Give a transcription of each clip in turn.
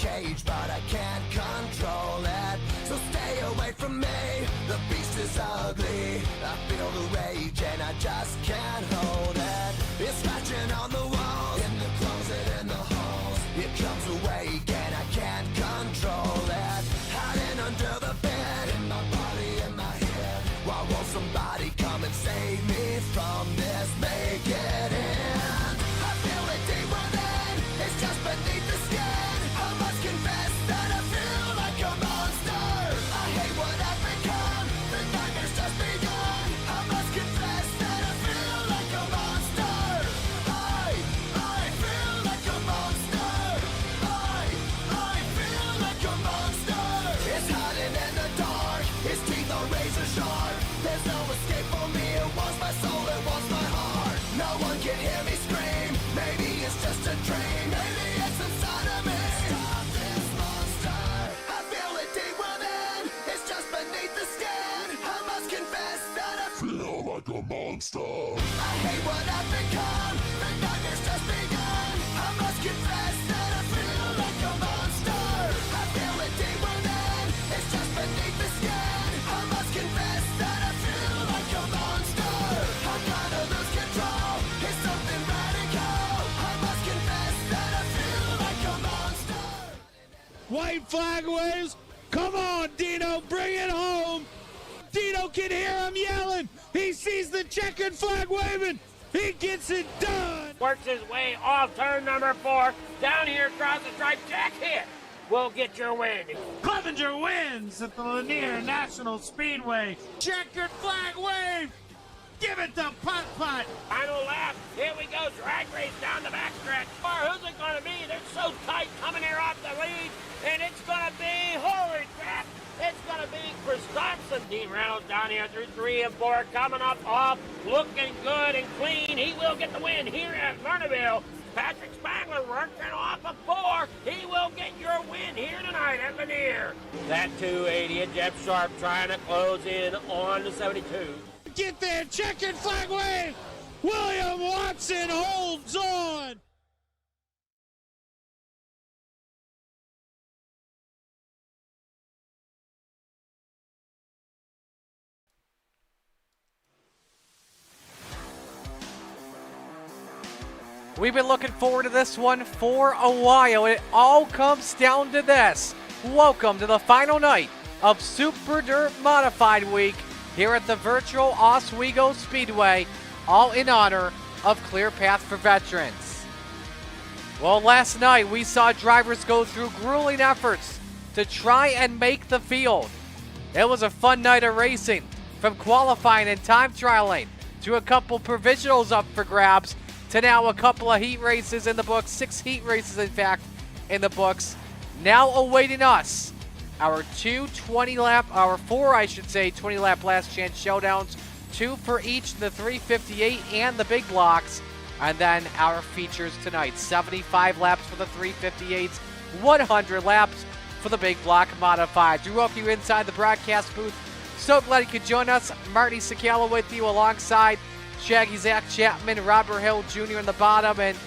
cage, but I can't control it. So stay away from me, the beast is ugly. I feel the rage and I just can't hold it. It's scratching on the walls, in the closet, in the halls. It comes awake and I can't control it. Hiding under the bed, in my body, in my head. Why won't somebody come and save me from this? Make it end. I feel it deep within, it's just beneath the skin. I must confess that I feel like a monster. I hate what I've become, the nightmare's just begun. I must confess that I feel like a monster. I feel like a monster. I feel like a monster. It's hiding in the dark, its teeth are razor sharp. There's no escape for me, it wants my soul, it wants my heart. No one can hear me scream, maybe it's just a dream. Maybe it's inside of me. Stop this monster. I feel it deep within, it's just beneath the skin. I must confess that I feel like a monster. I hate what I've become, the nightmare's just begun. I must confess that I feel like a monster. I feel it deep within, it's just beneath the skin. I must confess that I feel like a monster. I'm gonna lose control, it's something radical. I must confess that I feel like a monster. White flag waves. Come on, Dino, bring it home. Dino can hear him yelling. He sees the checkered flag waving. He gets it done. Works his way off turn number 4. Down here across the stripe. Jack hit. Will get your win. Clevenger wins at the Lanier National Speedway. Checkered flag wave. Give it to Putt Putt. Final lap. Here we go. Drag race down the backstretch. Who's it going to be? They're so tight coming here off the lead. And it's going to be, holy crap, it's going to be Chris Thompson. Dean Reynolds down here through 3 and 4. Coming up off, looking good and clean. He will get the win here at Lernerville. Patrick Spangler working off of 4. He will get your win here tonight at Lanier. That 280 and Jeff Sharp trying to close in on the 72. Get there, checkered flag wave. William Watson holds on. We've been looking forward to this one for a while. It all comes down to this. Welcome to the final night of Super Dirt Modified Week here at the virtual Oswego Speedway, all in honor of Clear Path for Veterans. Well, last night we saw drivers go through grueling efforts to try and make the field. It was a fun night of racing, from qualifying and time trialing to a couple provisionals up for grabs to now a couple of heat races in the books, 6 heat races in fact in the books. Now awaiting us, our 4 20-lap last chance showdowns, 2 for each, the 358 and the big blocks, and then our features tonight, 75 laps for the 358s, 100 laps for the big block modified. Drew Oki inside the broadcast booth. So glad you could join us. Marty Sakala with you alongside Shaggy Zach Chapman, Robert Hill Jr. in the bottom. And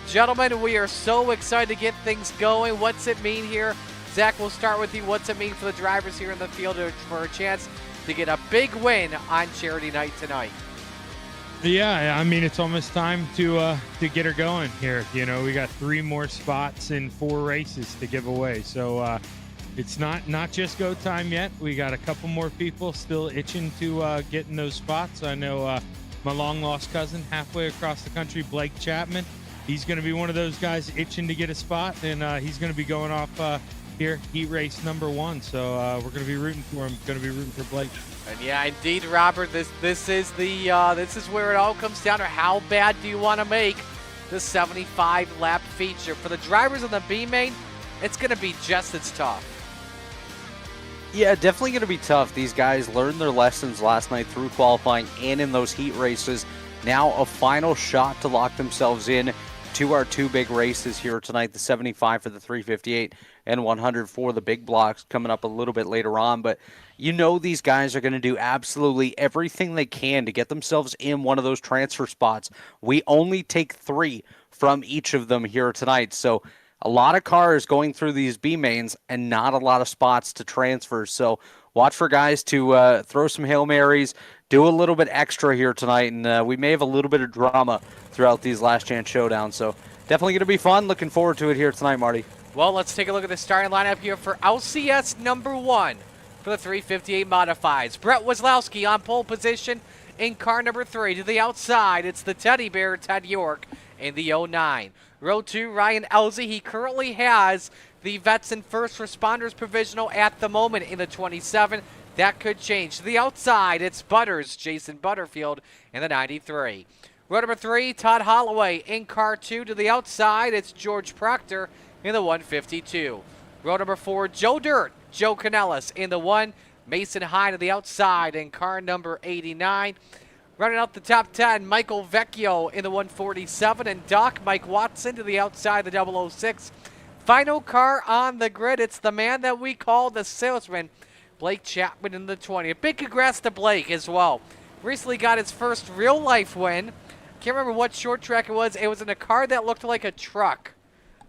gentlemen, we are so excited to get things going. What's it mean here? Zach, we'll start with you. What's it mean for the drivers here in the field for a chance to get a big win on charity night tonight? Yeah, I mean, it's almost time to get her going here. You know, we got 3 more spots in 4 races to give away. So it's not just go time yet. We got a couple more people still itching to get in those spots. I know my long-lost cousin halfway across the country, Blake Chapman, he's going to be one of those guys itching to get a spot, and he's going to be going off here, heat race number 1. So we're going to be rooting for him, going to be rooting for Blake. And yeah, indeed, Robert, this is where it all comes down to how bad do you want to make the 75-lap feature. For the drivers in the B main, it's going to be just as tough. Yeah, definitely going to be tough. These guys learned their lessons last night through qualifying and in those heat races. Now a final shot to lock themselves in to our 2 big races here tonight, the 75 for the 358 and 100 for the big blocks coming up a little bit later on. But you know these guys are going to do absolutely everything they can to get themselves in one of those transfer spots. We only take 3 from each of them here tonight. So a lot of cars going through these B mains and not a lot of spots to transfer. So watch for guys to throw some Hail Marys, do a little bit extra here tonight, and we may have a little bit of drama throughout these last chance showdowns. So definitely going to be fun. Looking forward to it here tonight, Marty. Well, let's take a look at the starting lineup here for LCS number 1 for the 358 Modifieds. Brett Wazlowski on pole position in car number 3. To the outside, it's the teddy bear, Ted York, in the 09. Row 2, Ryan Elsie. He currently has the Vets and First Responders provisional at the moment in the 27. That could change. To the outside, it's Butters, Jason Butterfield, in the 93. Row number 3, Todd Holloway in car 2. To the outside, it's George Proctor in the 152. Row number 4, Joe Dirt, Joe Canellis in the 1. Mason Hine to the outside in car number 89. Running out the top 10, Michael Vecchio in the 147, and Doc Mike Watson to the outside, the 006. Final car on the grid, it's the man that we call the salesman, Blake Chapman in the 20. A big congrats to Blake as well. Recently got his first real-life win. Can't remember what short track it was. It was in a car that looked like a truck.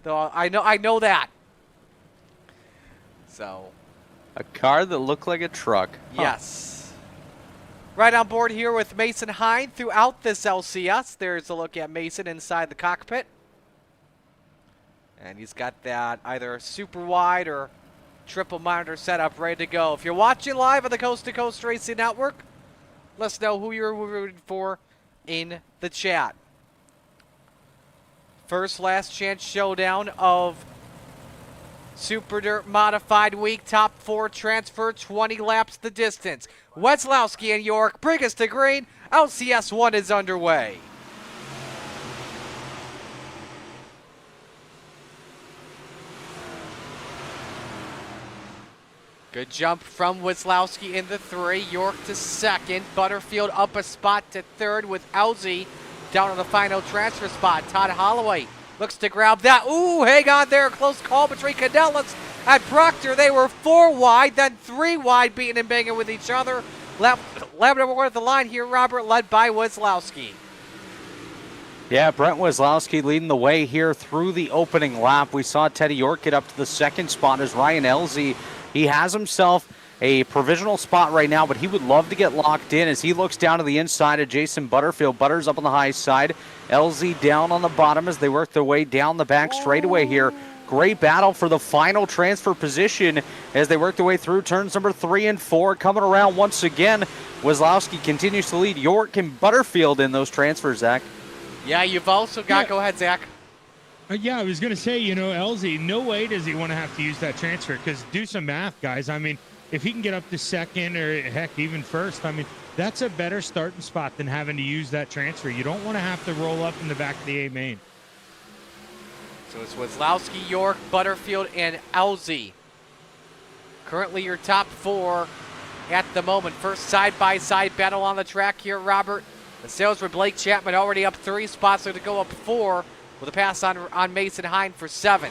Though I know that. So. A car that looked like a truck. Huh. Yes. Right on board here with Mason Hine throughout this LCS. There's a look at Mason inside the cockpit. And he's got that either super wide or triple monitor setup ready to go. If you're watching live on the Coast to Coast Racing Network, let us know who you're rooting for in the chat. First last chance showdown of Super Dirt Modified Week. Top 4 transfer, 20 laps the distance. Wazlowski and York bring us to green. LCS 1 is underway. Good jump from Wazlowski in the 3. York to 2nd. Butterfield up a spot to 3rd with Elsie down on the final transfer spot. Todd Holloway looks to grab that. Ooh, hang on there. Close call between Canellis and Proctor. They were 4 wide, then 3 wide, beating and banging with each other. Lap number 1 at the line here, Robert, led by Wazlowski. Yeah, Brent Wazlowski leading the way here through the opening lap. We saw Teddy York get up to the 2nd spot as Ryan Elsie. He has himself a provisional spot right now, but he would love to get locked in as he looks down to the inside of Jason Butterfield. Butters up on the high side. LZ down on the bottom as they work their way down the back straightaway here. Great battle for the final transfer position as they work their way through turns number 3 and 4. Coming around once again, Wazlowski continues to lead York and Butterfield in those transfers, Zach. Yeah, you've also got, go ahead, Zach. Yeah, I was going to say, LZ, no way does he want to have to use that transfer because do some math, guys. I mean, if he can get up to 2nd or heck, even 1st, I mean, that's a better starting spot than having to use that transfer. You don't want to have to roll up in the back of the A main. So it's Wazlowski, York, Butterfield, and Elsie. Currently your top 4 at the moment. First side-by-side battle on the track here, Robert. The salesman Blake Chapman already up 3 spots, so to go up 4 with a pass on Mason Hine for 7.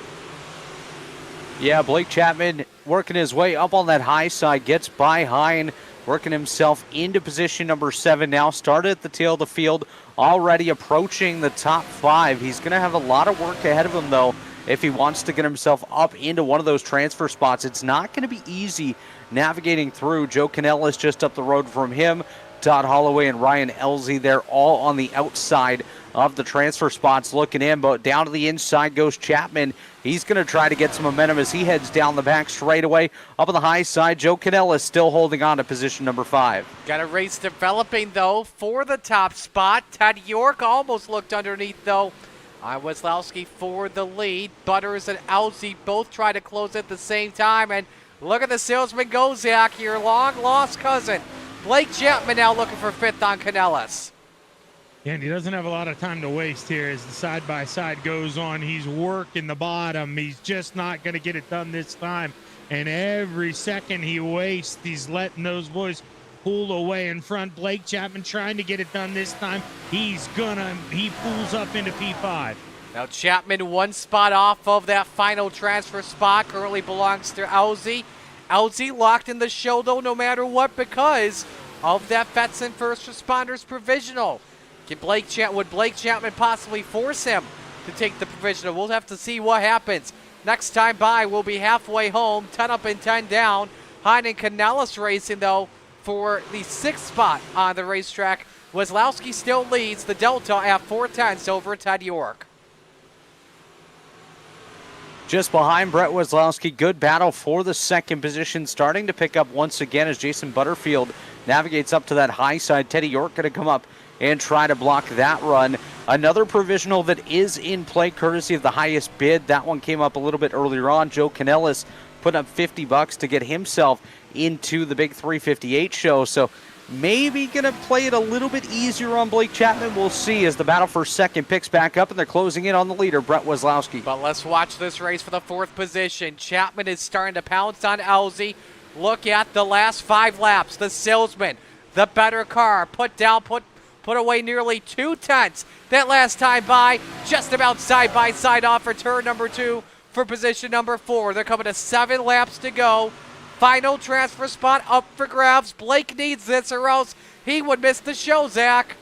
Yeah, Blake Chapman working his way up on that high side, gets by Hine, working himself into position number 7 now. Started at the tail of the field, already approaching the top 5. He's going to have a lot of work ahead of him, though, if he wants to get himself up into one of those transfer spots. It's not going to be easy navigating through. Joe Canellis just up the road from him. Todd Holloway and Ryan Elsie, they're all on the outside of the transfer spots looking in, but down to the inside goes Chapman. He's going to try to get some momentum as he heads down the back straightaway. Up on the high side, Joe Canellis still holding on to position number 5. Got a race developing, though, for the top spot. Ted York almost looked underneath, though. Wazlowski for the lead. Butters and Elsie both try to close at the same time, and look at the salesman go, Zach, your long-lost cousin. Blake Chapman now looking for 5th on Canellis. And he doesn't have a lot of time to waste here as the side-by-side goes on. He's working the bottom. He's just not going to get it done this time. And every second he wastes, he's letting those boys pull away in front. Blake Chapman trying to get it done this time. He pulls up into P5. Now Chapman 1 spot off of that final transfer spot. Currently belongs to Elsie. Elsie locked in the show, though, no matter what, because of that Vets and First Responders provisional. Would Blake Chapman possibly force him to take the provisional. We'll have to see what happens. Next time by, we'll be halfway home, 10 up and 10 down. Hine and Canellis racing, though, for the 6th spot on the racetrack. Weslowski still leads the Delta at 4/10 over Ted York. Just behind Brett Weslowski, good battle for the 2nd position, starting to pick up once again as Jason Butterfield navigates up to that high side. Teddy York going to come up and try to block that run. Another provisional that is in play courtesy of the highest bid. That one came up a little bit earlier on. Joe Canellis put up $50 to get himself into the big 358 show. So maybe going to play it a little bit easier on Blake Chapman. We'll see as the battle for 2nd picks back up, and they're closing in on the leader, Brett Weslowski. But let's watch this race for the 4th position. Chapman is starting to pounce on Elsie. Look at the last 5 laps. The salesman, the better car, put away nearly 2/10 that last time by. Just about side by side off for turn number 2 for position number 4. They're coming to 7 laps to go. Final transfer spot up for grabs. Blake needs this or else he would miss the show, Zach.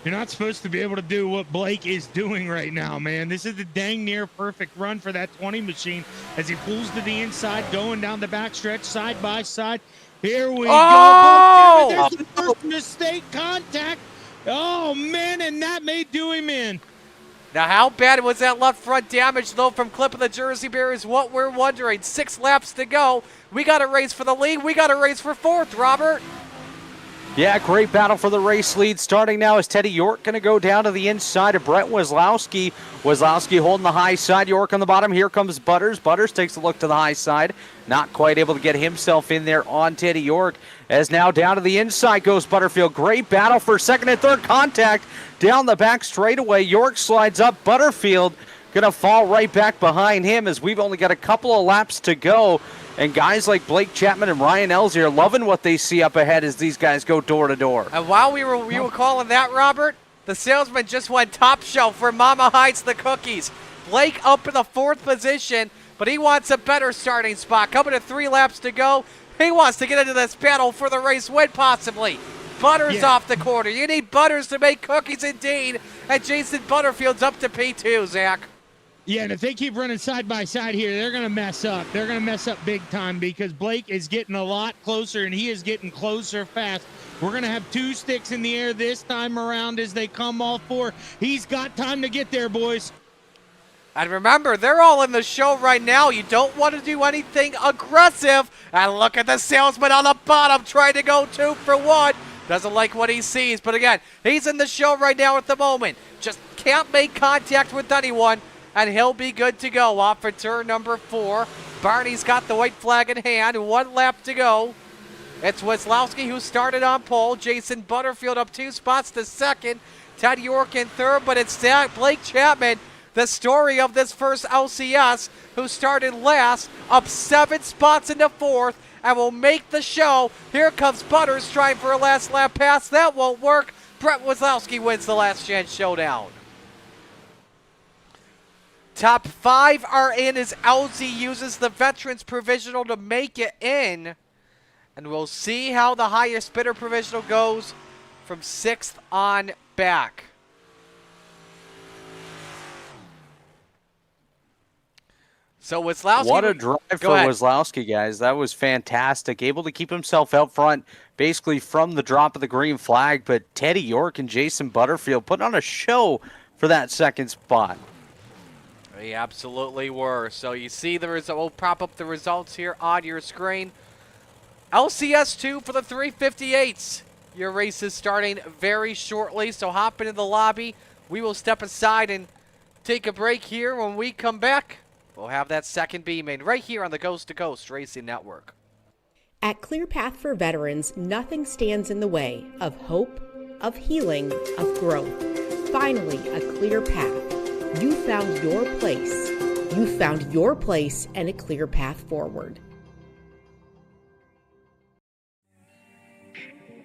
You're not supposed to be able to do what Blake is doing right now, man. This is the dang near perfect run for that 20 machine as he pulls to the inside, going down the backstretch, side by side. Here we go. There's the first mistake contact. Oh, man, and that may do him in. Now, how bad was that left front damage, though, from clipping the Jersey Bear is what we're wondering. 6 laps to go. We got a race for the lead. We got a race for 4th, Robert. Yeah, great battle for the race lead. Starting now is Teddy York going to go down to the inside of Brett Weslowski. Weslowski holding the high side, York on the bottom. Here comes Butters. Butters takes a look to the high side. Not quite able to get himself in there on Teddy York. As now down to the inside goes Butterfield. Great battle for 2nd and 3rd contact. Down the back straightaway, York slides up. Butterfield going to fall right back behind him as we've only got a couple of laps to go. And guys like Blake Chapman and Ryan Elsie are loving what they see up ahead as these guys go door to door. And while we were calling that, Robert, the salesman just went top shelf where Mama hides the cookies. Blake up in the 4th position, but he wants a better starting spot. Coming to 3 laps to go. He wants to get into this battle for the race win, possibly. Butters off the corner. You need Butters to make cookies indeed. And Jason Butterfield's up to P2, Zach. Yeah, and if they keep running side by side here, they're going to mess up. They're going to mess up big time because Blake is getting a lot closer, and he is getting closer fast. We're going to have 2 sticks in the air this time around as they come all 4. He's got time to get there, boys. And remember, they're all in the show right now. You don't want to do anything aggressive. And look at the salesman on the bottom trying to go 2 for 1. Doesn't like what he sees. But again, he's in the show right now at the moment. Just can't make contact with anyone. And he'll be good to go off for turn number 4. Barney's got the white flag in hand. 1 lap to go. It's Weslowski who started on pole. Jason Butterfield up 2 spots to 2nd. Ted York in 3rd, but it's Blake Chapman, the story of this first LCS, who started last, up 7 spots into 4th, and will make the show. Here comes Butters trying for a last lap pass. That won't work. Brett Weslowski wins the last chance showdown. Top 5 are in as Elsie uses the Veterans Provisional to make it in. And we'll see how the highest bidder provisional goes from 6th on back. So Weslowski. What a drive for Weslowski, guys. That was fantastic. Able to keep himself out front basically from the drop of the green flag. But Teddy York and Jason Butterfield put on a show for that 2nd spot. They absolutely were. So you see the result. We'll prop up the results here on your screen. LCS 2 for the 358s. Your race is starting very shortly, so hop into the lobby. We will step aside and take a break here. When we come back, we'll have that 2nd B main right here on the Coast to Coast Racing Network. At ClearPath for Veterans, nothing stands in the way of hope, of healing, of growth. Finally, a clear path. You found your place. You found your place and a clear path forward.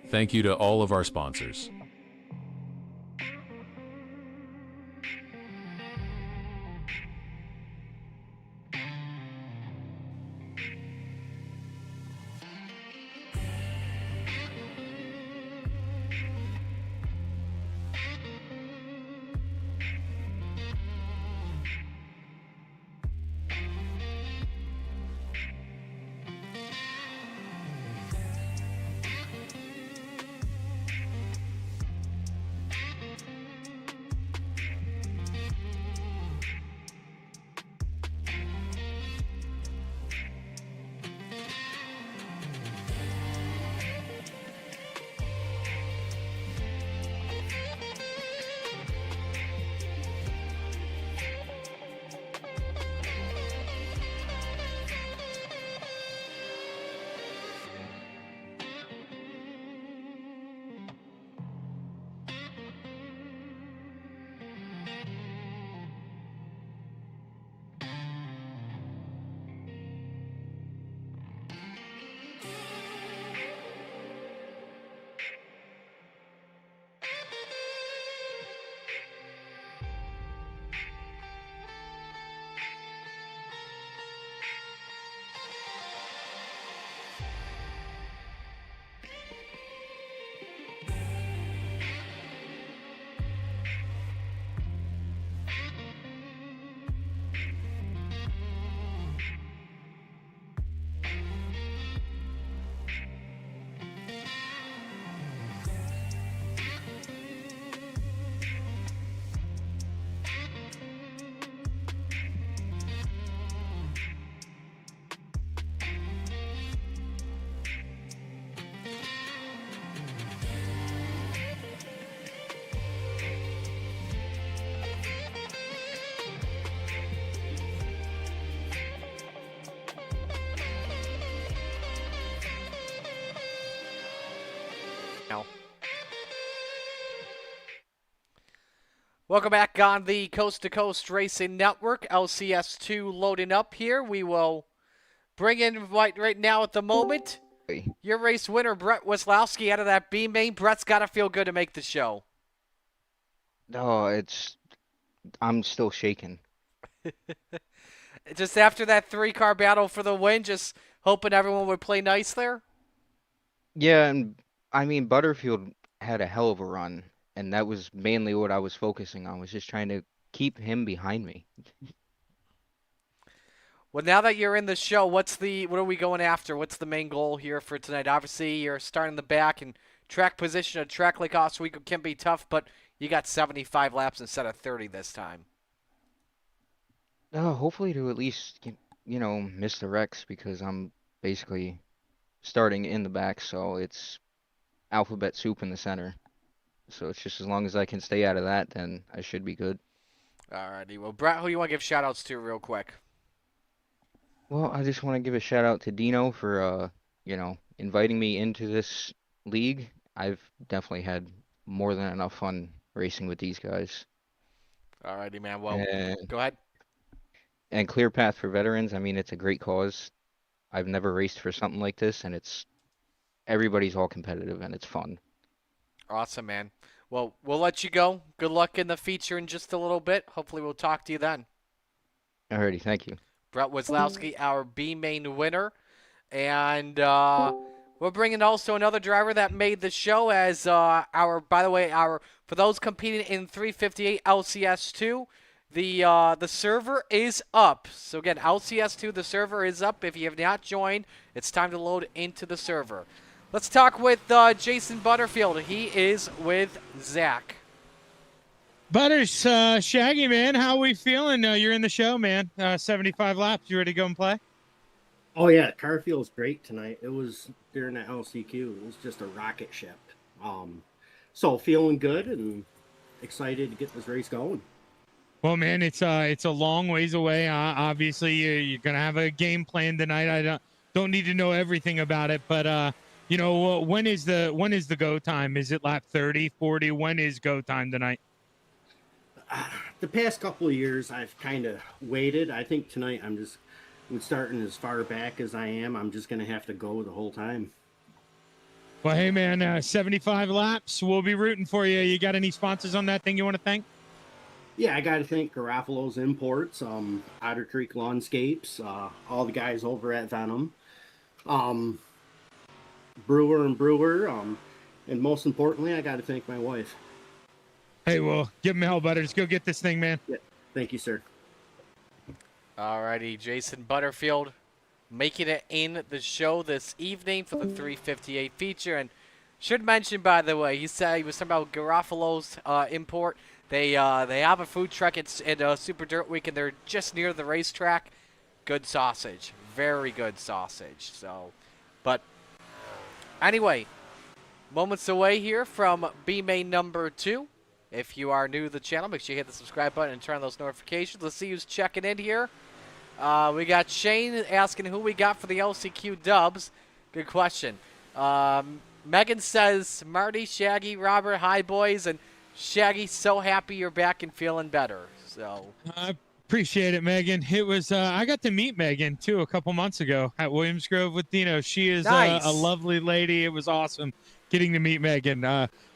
Thank you to all of our sponsors. now. Welcome back on the Coast to Coast Racing Network. LCS2 loading up here. We will bring in right now at the moment your race winner, Brett Weslowski, out of that B main. Brett's got to feel good to make the show. No, I'm still shaking. Just after that 3-car battle for the win, just hoping everyone would play nice there? Yeah, and I mean, Butterfield had a hell of a run, and that was mainly what I was focusing on, was just trying to keep him behind me. Well, now that you're in the show, what are we going after? What's the main goal here for tonight? Obviously, you're starting the back, and track position, a track like Oswego can be tough, but you got 75 laps instead of 30 this time. Hopefully to at least, miss the wrecks, because I'm basically starting in the back, so it's alphabet soup in the center. So it's just as long as I can stay out of that, then I should be good. Alrighty. Well, Brett, who do you want to give shout-outs to real quick? Well, I just want to give a shout out to Dino for, inviting me into this league. I've definitely had more than enough fun racing with these guys. Alrighty, man. Well, go ahead. And Clear Path for Veterans, I mean, it's a great cause. I've never raced for something like this, and everybody's all competitive, and it's fun. Awesome, man. Well, we'll let you go. Good luck in the feature in just a little bit. Hopefully we'll talk to you then. Alrighty, thank you. Brett Weslowski, our B main winner. And we're bringing also another driver that made the show as for those competing in 358 LCS2, the server is up. So again, LCS2, the server is up. If you have not joined, it's time to load into the server. Let's talk with Jason Butterfield. He is with Zach. Butters, Shaggy, man, how we feeling? You're in the show, man. 75 laps. You ready to go and play? Oh, yeah. Car feels great tonight. It was during the LCQ. It was just a rocket ship. So feeling good and excited to get this race going. Well, man, it's a long ways away. Obviously, you're gonna have a game plan tonight. I don't need to know everything about it, but when is the go time? Is it lap 30, 40? When is go time tonight? The past couple of years, I've kind of waited. I think tonight I'm starting as far back as I am. I'm just going to have to go the whole time. Well, hey, man, 75 laps. We'll be rooting for you. You got any sponsors on that thing you want to thank? Yeah, I got to thank Garofalo's Imports, Otter Creek Lawnscapes, all the guys over at Venom, Brewer and Brewer, and most importantly, I got to thank my wife. Hey, well, give him hell, Butters. Go get this thing, man. Yeah, thank you, sir. Alrighty, Jason Butterfield making it in the show this evening for the 358 feature. And should mention, by the way, he said he was talking about Garofalo's Import. They have a food truck at Super Dirt Week, and they're just near the racetrack. Good sausage. Very good sausage. So, but anyway, moments away here from B-Main number 2. If you are new to the channel, make sure you hit the subscribe button and turn on those notifications. Let's see who's checking in here. We got Shane asking who we got for the LCQ dubs. Good question. Megan says, Marty, Shaggy, Robert, hi, boys. And Shaggy, so happy you're back and feeling better. So I appreciate it, Megan. It was I got to meet Megan, too, a couple months ago at Williams Grove with Dino. She is nice. A lovely lady. It was awesome getting to meet Megan.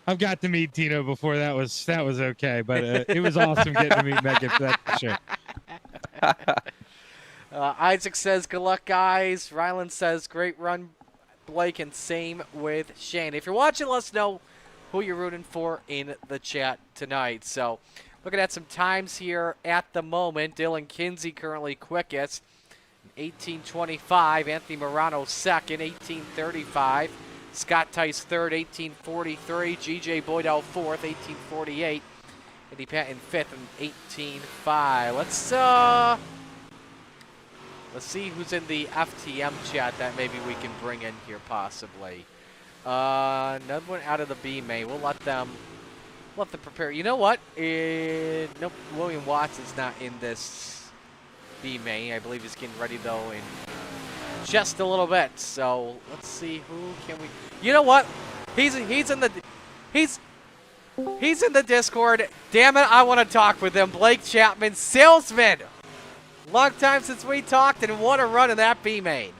I've got to meet Tino before. That was okay, but it was awesome getting to meet Megan, that's for sure. Isaac says, good luck, guys. Ryland says, great run, Blake, and same with Shane. If you're watching, let us know who you're rooting for in the chat tonight. So, looking at some times here at the moment. Dylan Kinsey currently quickest, 18:25. Anthony Morano second, 18:35. Scott Tice third, 18:43. G.J. Boydell fourth, 18:48. Eddie Patton fifth, and 18:5. Let's see who's in the FTM chat that maybe we can bring in here possibly. Another one out of the B main. We'll let them prepare. You know what? Nope. William Watts is not in this B main. I believe he's getting ready though in just a little bit. So let's see who can we. You know what? He's in the he's in the Discord. Damn it, I want to talk with him. Blake Chapman, salesman. Long time since we talked, and what a run in that B main.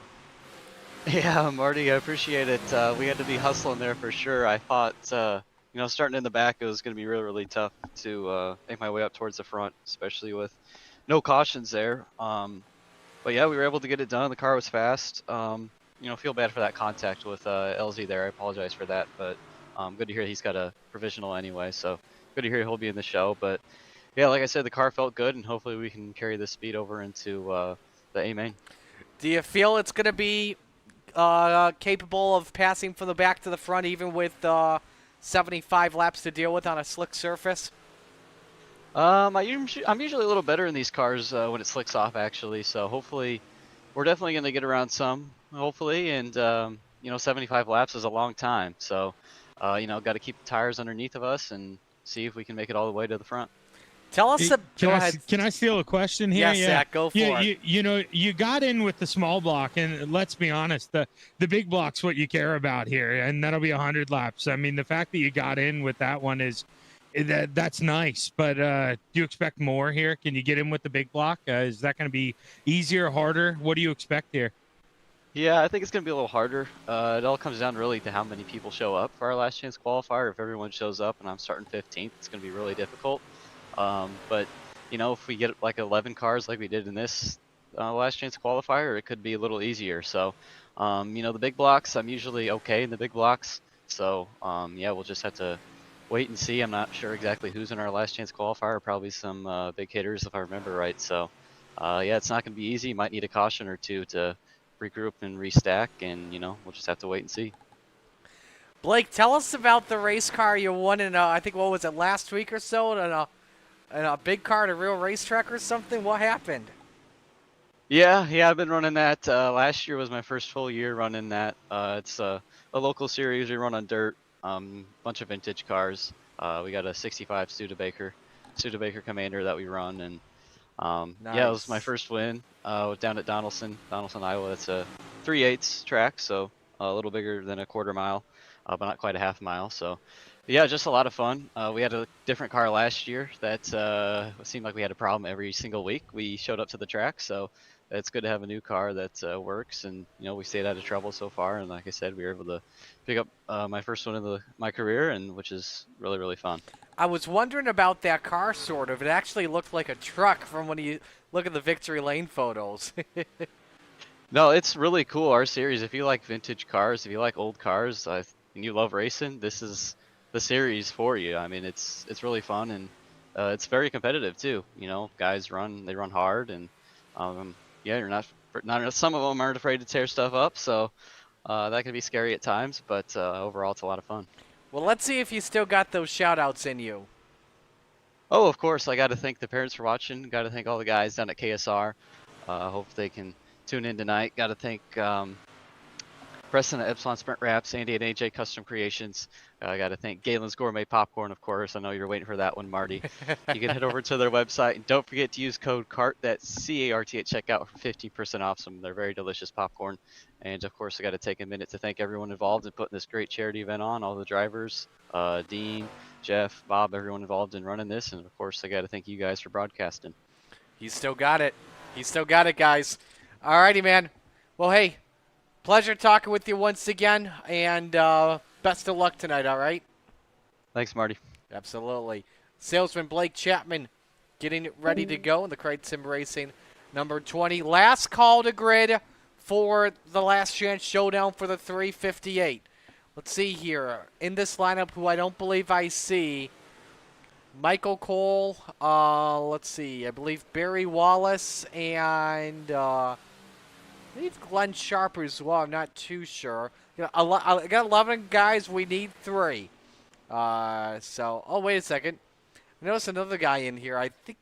Yeah, Marty, I appreciate it. We had to be hustling there for sure. I thought, starting in the back, it was going to be really, really tough to make my way up towards the front, especially with no cautions there. But yeah, we were able to get it done. The car was fast. Feel bad for that contact with LZ there. I apologize for that, but good to hear he's got a provisional anyway. So good to hear he'll be in the show. But yeah, like I said, the car felt good, and hopefully we can carry this speed over into the A main. Do you feel it's going to be capable of passing from the back to the front, even with 75 laps to deal with on a slick surface? I'm usually a little better in these cars when it slicks off, actually. So hopefully, we're definitely going to get around some, hopefully. And 75 laps is a long time. So, got to keep the tires underneath of us and see if we can make it all the way to the front. Tell us. Go ahead. Can I steal a question here? Yes, Zach, go for it. You got in with the small block, and let's be honest, the big block's what you care about here, and that'll be 100 laps. I mean, the fact that you got in with that one that's nice. But do you expect more here? Can you get in with the big block? Is that going to be easier, harder? What do you expect here? Yeah, I think it's going to be a little harder. It all comes down really to how many people show up for our last chance qualifier. If everyone shows up and I'm starting 15th, it's going to be really difficult. But if we get like 11 cars like we did in this last chance qualifier, it could be a little easier. So, the big blocks, I'm usually okay in the big blocks. So, we'll just have to wait and see. I'm not sure exactly who's in our last chance qualifier. Probably some big hitters if I remember right. So, it's not going to be easy. You might need a caution or two to regroup and restack, and we'll just have to wait and see. Blake, tell us about the race car you won in I think what was it, last week or so, in a big car at a real racetrack or something. What happened? Yeah, I've been running that. Last year was my first full year running that. It's a local series we run on dirt, bunch of vintage cars. We got a 65 Studebaker Commander that we run, and Nice. yeah, it was my first win down at Donaldson, Iowa. It's a 3/8 track, so a little bigger than a quarter mile, but not quite a half mile. So yeah, just a lot of fun. We had a different car last year that seemed like we had a problem every single week we showed up to the track, so it's good to have a new car that works, and we stayed out of trouble so far, and like I said, we were able to pick up my first one in my career, and which is really, really fun. I was wondering about that car, sort of. It actually looked like a truck from when you look at the Victory Lane photos. No, it's really cool, our series. If you like vintage cars, if you like old cars, and you love racing, this is the series for you. I mean, it's really fun, and it's very competitive too. Guys they run hard, and you're not some of them aren't afraid to tear stuff up, so that can be scary at times, but overall it's a lot of fun. Well, let's see if you still got those shout-outs in you. Oh, of course, I got to thank the parents for watching. Got to thank all the guys down at KSR. Hope they can tune in tonight. Got to thank Preston at Epsilon Sprint Wraps, Andy at AJ Custom Creations. I got to thank Galen's Gourmet Popcorn, of course. I know you're waiting for that one, Marty. You can head over to their website, and don't forget to use code CART, that's C-A-R-T, at checkout for 15% off some of their very delicious popcorn. And, of course, I got to take a minute to thank everyone involved in putting this great charity event on, all the drivers, Dean, Jeff, Bob, everyone involved in running this. And, of course, I got to thank you guys for broadcasting. He's still got it. He's still got it, guys. All righty, man. Well, hey, pleasure talking with you once again, and best of luck tonight, all right? Thanks, Marty. Absolutely. Salesman Blake Chapman getting it ready to go in the Crate Sim Racing number 20. Last call to grid for the last chance showdown for the 358. Let's see here. In this lineup, who I don't believe I see, Michael Cole, let's see, I believe Barry Wallace, and I believe Glenn Sharper as well. I'm not too sure. I got 11 guys. We need 3. Oh, wait a second. I noticed another guy in here. I think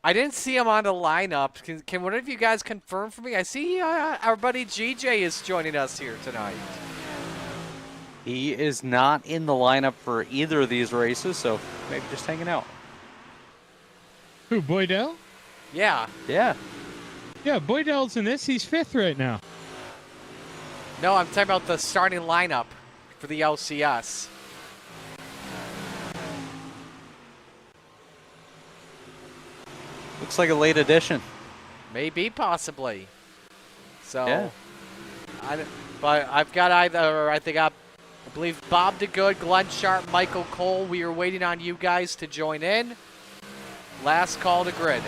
I didn't see him on the lineup. Can one of you guys confirm for me? I see our buddy GJ is joining us here tonight. He is not in the lineup for either of these races, so maybe just hanging out. Who, Boydell? Yeah. Yeah. Yeah, Boydell's in this. He's 5th right now. No, I'm talking about the starting lineup. for the LCS. Looks like a late addition. Maybe, possibly. So, Yeah. but I've got either, I believe Bob DeGood, Glenn Sharp, Michael Cole. We are waiting on you guys to join in. Last call to grid.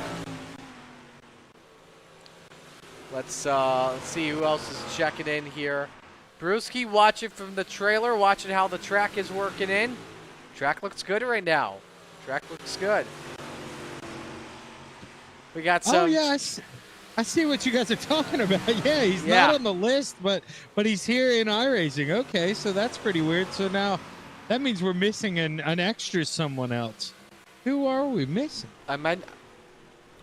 Let's see who else is checking in here. Brewski watching from the trailer, watching how the track is working in. Track looks good right now. Track looks good. We got some. Oh yeah, I see what you guys are talking about. Yeah, he's not on the list, but he's here in iRacing. Okay, so that's pretty weird. So now that means we're missing an extra someone else. Who are we missing? I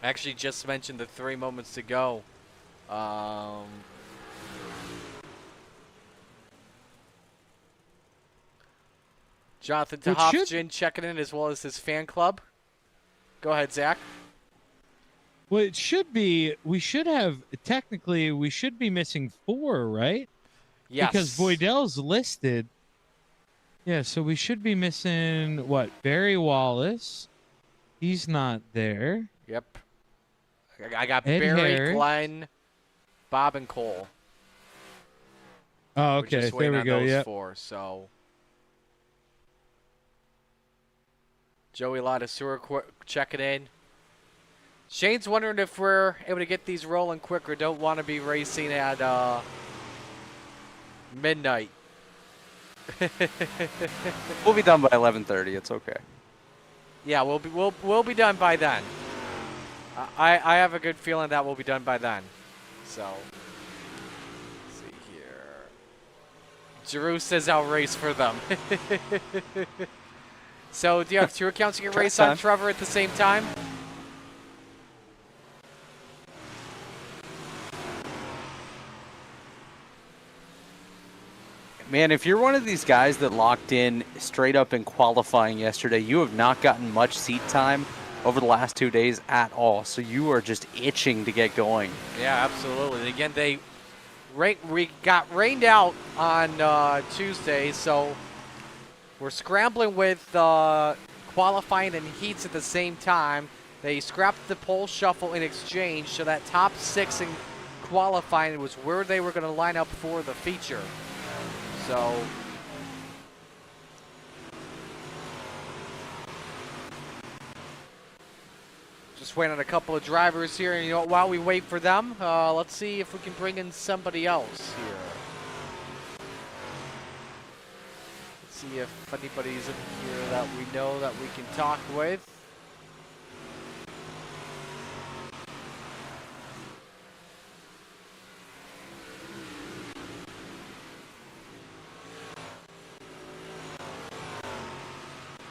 actually just mentioned the 3 moments to go. Jonathan Tehofgen checking in as well as his fan club. Go ahead, Zach. Well, it should be. We should be missing 4, right? Yes. Because Voidel's listed. Yeah, so we should be missing what? Barry Wallace. He's not there. Yep. I got Ed Barry, Harris. Glenn, Bob, and Cole. Oh, We're okay. just There waiting we on go. those Yeah. 4. So Joey Ladasura checking in. Shane's wondering if we're able to get these rolling quicker. Don't want to be racing at midnight. We'll be done by 11:30. It's okay. Yeah, we'll be done by then. I have a good feeling that we'll be done by then. So let's see here. Giroux says I'll race for them. So do you have 2 accounts you can race on, Trevor, at the same time? Man, if you're one of these guys that locked in straight up in qualifying yesterday, you have not gotten much seat time over the last 2 days at all. So you are just itching to get going. Yeah, absolutely. And again, we got rained out on Tuesday, so we're scrambling with qualifying and heats at the same time. They scrapped the pole shuffle in exchange, so that top 6 in qualifying was where they were going to line up for the feature. So just waiting on a couple of drivers here, and you know, while we wait for them, let's see if we can bring in somebody else here. Let's see if anybody's in here that we know that we can talk with.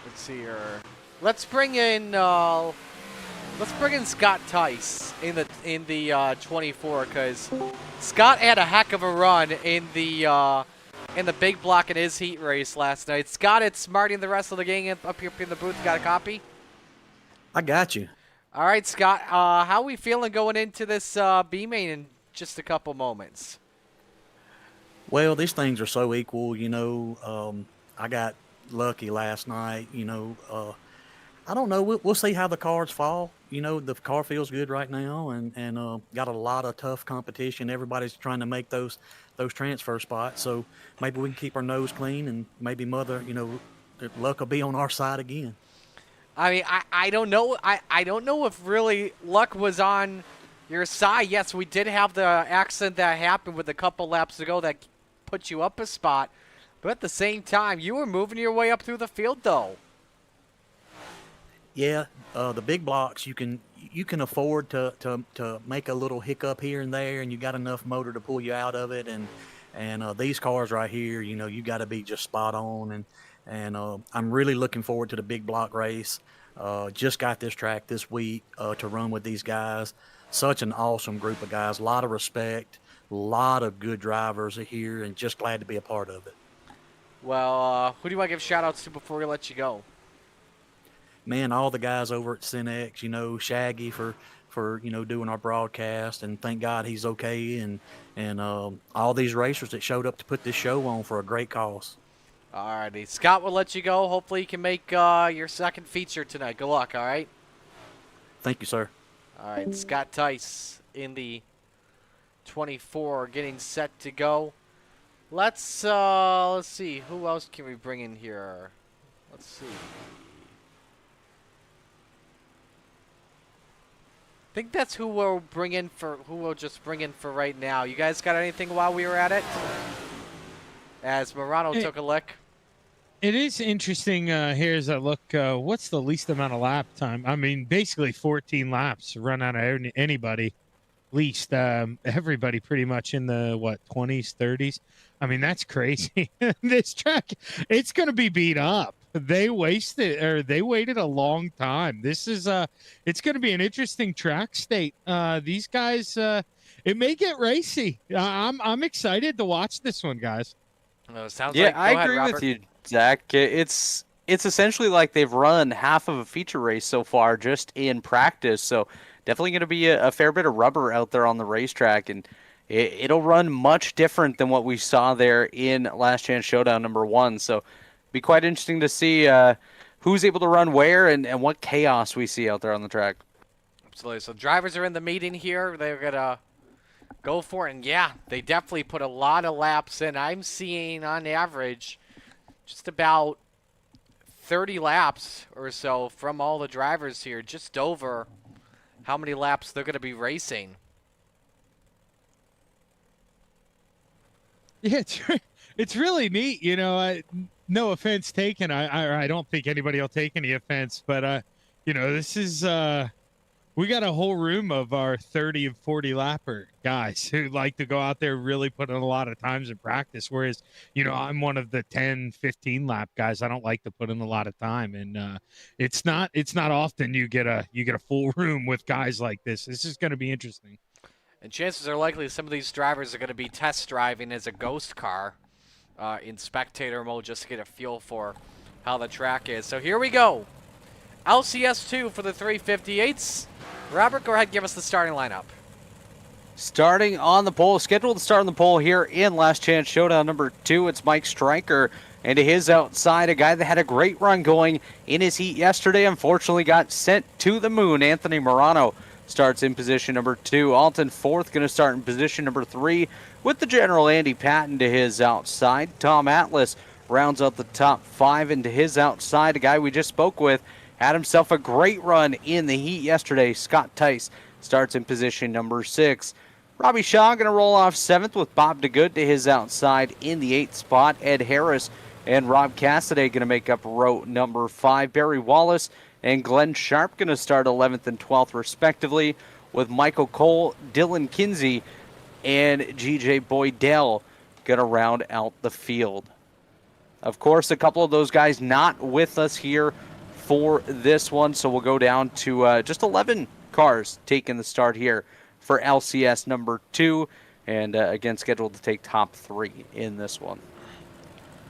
Let's see here. Let's bring in Scott Tice in the 24, because Scott had a heck of a run in the big block in his heat race last night. Scott, it's Marty and the rest of the gang up here in the booth. You got a copy? I got you. All right, Scott. How are we feeling going into this B main in just a couple moments? Well, these things are so equal, you know. I got lucky last night, you know. I don't know. We'll see how the cards fall. You know, the car feels good right now, and got a lot of tough competition. Everybody's trying to make those transfer spots. So maybe we can keep our nose clean, and maybe luck will be on our side again. I mean, I don't know. I don't know if really luck was on your side. Yes, we did have the accident that happened with a couple laps ago that put you up a spot. But at the same time, you were moving your way up through the field, though. Yeah, the big blocks you can afford to make a little hiccup here and there, and you got enough motor to pull you out of it. And these cars right here, you know, you got to be just spot on. And I'm really looking forward to the big block race. Just got this track this week to run with these guys. Such an awesome group of guys. A lot of respect. A lot of good drivers here, and just glad to be a part of it. Well, who do you want to give shout-outs to before we let you go? Man, all the guys over at Cinex, you know, Shaggy for you know, doing our broadcast, and thank God he's okay, and all these racers that showed up to put this show on for a great cause. Alrighty, Scott will let you go. Hopefully you can make your second feature tonight. Good luck, all right? Thank you, sir. All right, Scott Tice in the 24 getting set to go. Let's see, who else can we bring in here? Let's see. I think that's who we'll just bring in for right now. You guys got anything while we were at it? As Morano took a lick. It is interesting. Here's a look. What's the least amount of lap time? I mean, basically 14 laps run out of anybody. Least everybody pretty much in the 20s, 30s. I mean, that's crazy. This track, it's going to be beat up. They waited a long time. This is it's going to be an interesting track state. These guys, it may get racy. I'm excited to watch this one, guys. Sounds yeah, like, I agree with you, Zach. It's essentially like they've run half of a feature race so far just in practice. So definitely going to be a fair bit of rubber out there on the racetrack, and it'll run much different than what we saw there in Last Chance Showdown #1. So be quite interesting to see who's able to run where and what chaos we see out there on the track. Absolutely. So drivers are in the meeting here. They're going to go for it. And, yeah, they definitely put a lot of laps in. I'm seeing, on average, just about 30 laps or so from all the drivers here, just over how many laps they're going to be racing. Yeah, it's really neat. You know, no offense taken. I don't think anybody will take any offense, but, you know, this is we got a whole room of our 30 and 40 lapper guys who like to go out there, really put in a lot of times in practice. Whereas, you know, I'm one of the 10, 15 lap guys. I don't like to put in a lot of time. And it's not often you get a full room with guys like this. This is going to be interesting. And chances are likely some of these drivers are going to be test driving as a ghost car in spectator mode just to get a feel for how the track is. So here we go. LCS2 for the 358s. Robert, go ahead and give us the starting lineup. Starting on the pole, scheduled to start on the pole here in Last Chance Showdown #2, it's Mike Stryker. And to his outside, a guy that had a great run going in his heat yesterday, unfortunately got sent to the moon. Anthony Morano starts in position #2. Alton Fourth going to start in position #3 with the general Andy Patton to his outside. Tom Atlas rounds out the top 5, and to his outside, a guy we just spoke with, had himself a great run in the heat yesterday. Scott Tice starts in position #6. Robbie Shaw going to roll off 7th with Bob DeGood to his outside in the 8th spot. Ed Harris and Rob Cassidy going to make up row #5. Barry Wallace and Glenn Sharp going to start 11th and 12th respectively, with Michael Cole, Dylan Kinsey, and G.J. Boydell going to round out the field. Of course, a couple of those guys not with us here for this one, so we'll go down to just 11 cars taking the start here for LCS #2, and again scheduled to take top 3 in this one.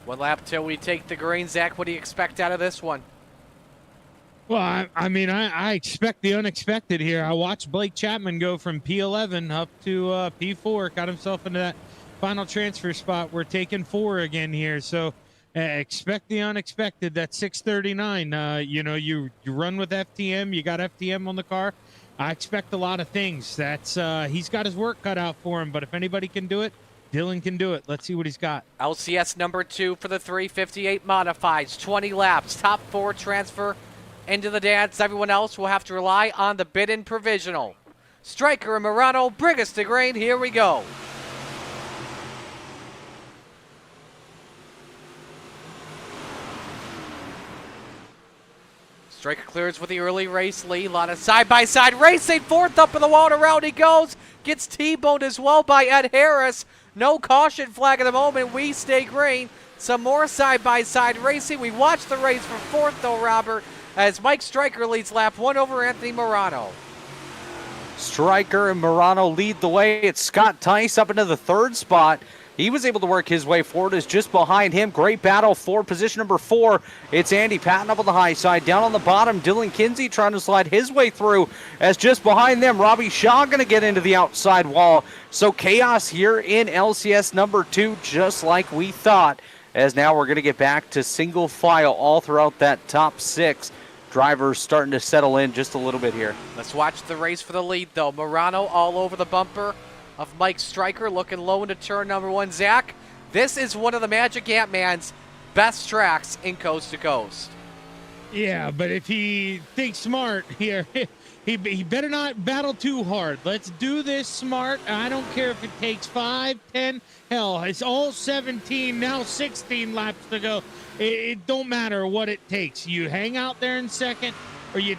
One lap till we take the green. Zach, what do you expect out of this one? Well, I mean, I expect the unexpected here. I watched Blake Chapman go from P11 up to P4, got himself into that final transfer spot. We're taking 4 again here, so expect the unexpected. That's 639. You know, you run with FTM. You got FTM on the car. I expect a lot of things. That's he's got his work cut out for him. But if anybody can do it, Dylan can do it. Let's see what he's got. LCS #2 for the 358 modifieds. 20 laps. Top 4 transfer into the dance. Everyone else will have to rely on the bid-in provisional. Stryker and Morano, bring us to green. Here we go. Stryker clears with the early race lead. A lot of side-by-side racing. 4th up in the wall, around he goes. Gets T-boned as well by Ed Harris. No caution flag at the moment. We stay green. Some more side-by-side racing. We watch the race for 4th, though, Robert, as Mike Stryker leads lap 1 over Anthony Morano. Stryker and Morano lead the way. It's Scott Tice up into the 3rd spot. He was able to work his way forward. Is just behind him. Great battle for position #4. It's Andy Patton up on the high side. Down on the bottom, Dylan Kinsey trying to slide his way through. As just behind them, Robbie Shaw going to get into the outside wall. So chaos here in LCS #2, just like we thought. as now we're going to get back to single file all throughout that top 6. Drivers starting to settle in just a little bit here. Let's watch the race for the lead, though. Morano all over the bumper of Mike Stryker, looking low into turn number 1. Zach, this is one of the Magic Ant-Man's best tracks in Coast to Coast. Yeah, but if he thinks smart here, he better not battle too hard. Let's do this smart. I don't care if it takes 5, 10, hell, it's all 17, now 16 laps to go. It don't matter what it takes. You hang out there in second, or you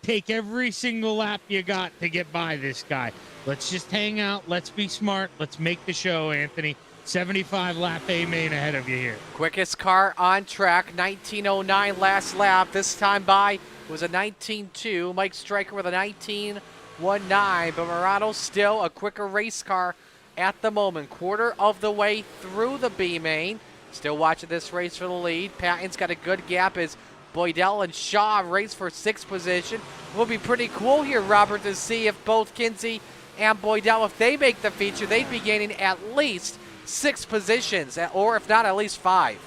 take every single lap you got to get by this guy. Let's just hang out. Let's be smart. Let's make the show, Anthony. 75 lap A main ahead of you here. Quickest car on track, 19:09 last lap. This time by was a 19.2. Mike Stryker with a 19.19, but Morano still a quicker race car at the moment. Quarter of the way through the B main. Still watching this race for the lead. Patton's got a good gap as Boydell and Shaw race for 6th position. It will be pretty cool here, Robert, to see if both Kinsey and Boydell, if they make the feature, they'd be gaining at least 6 positions, or if not, at least 5.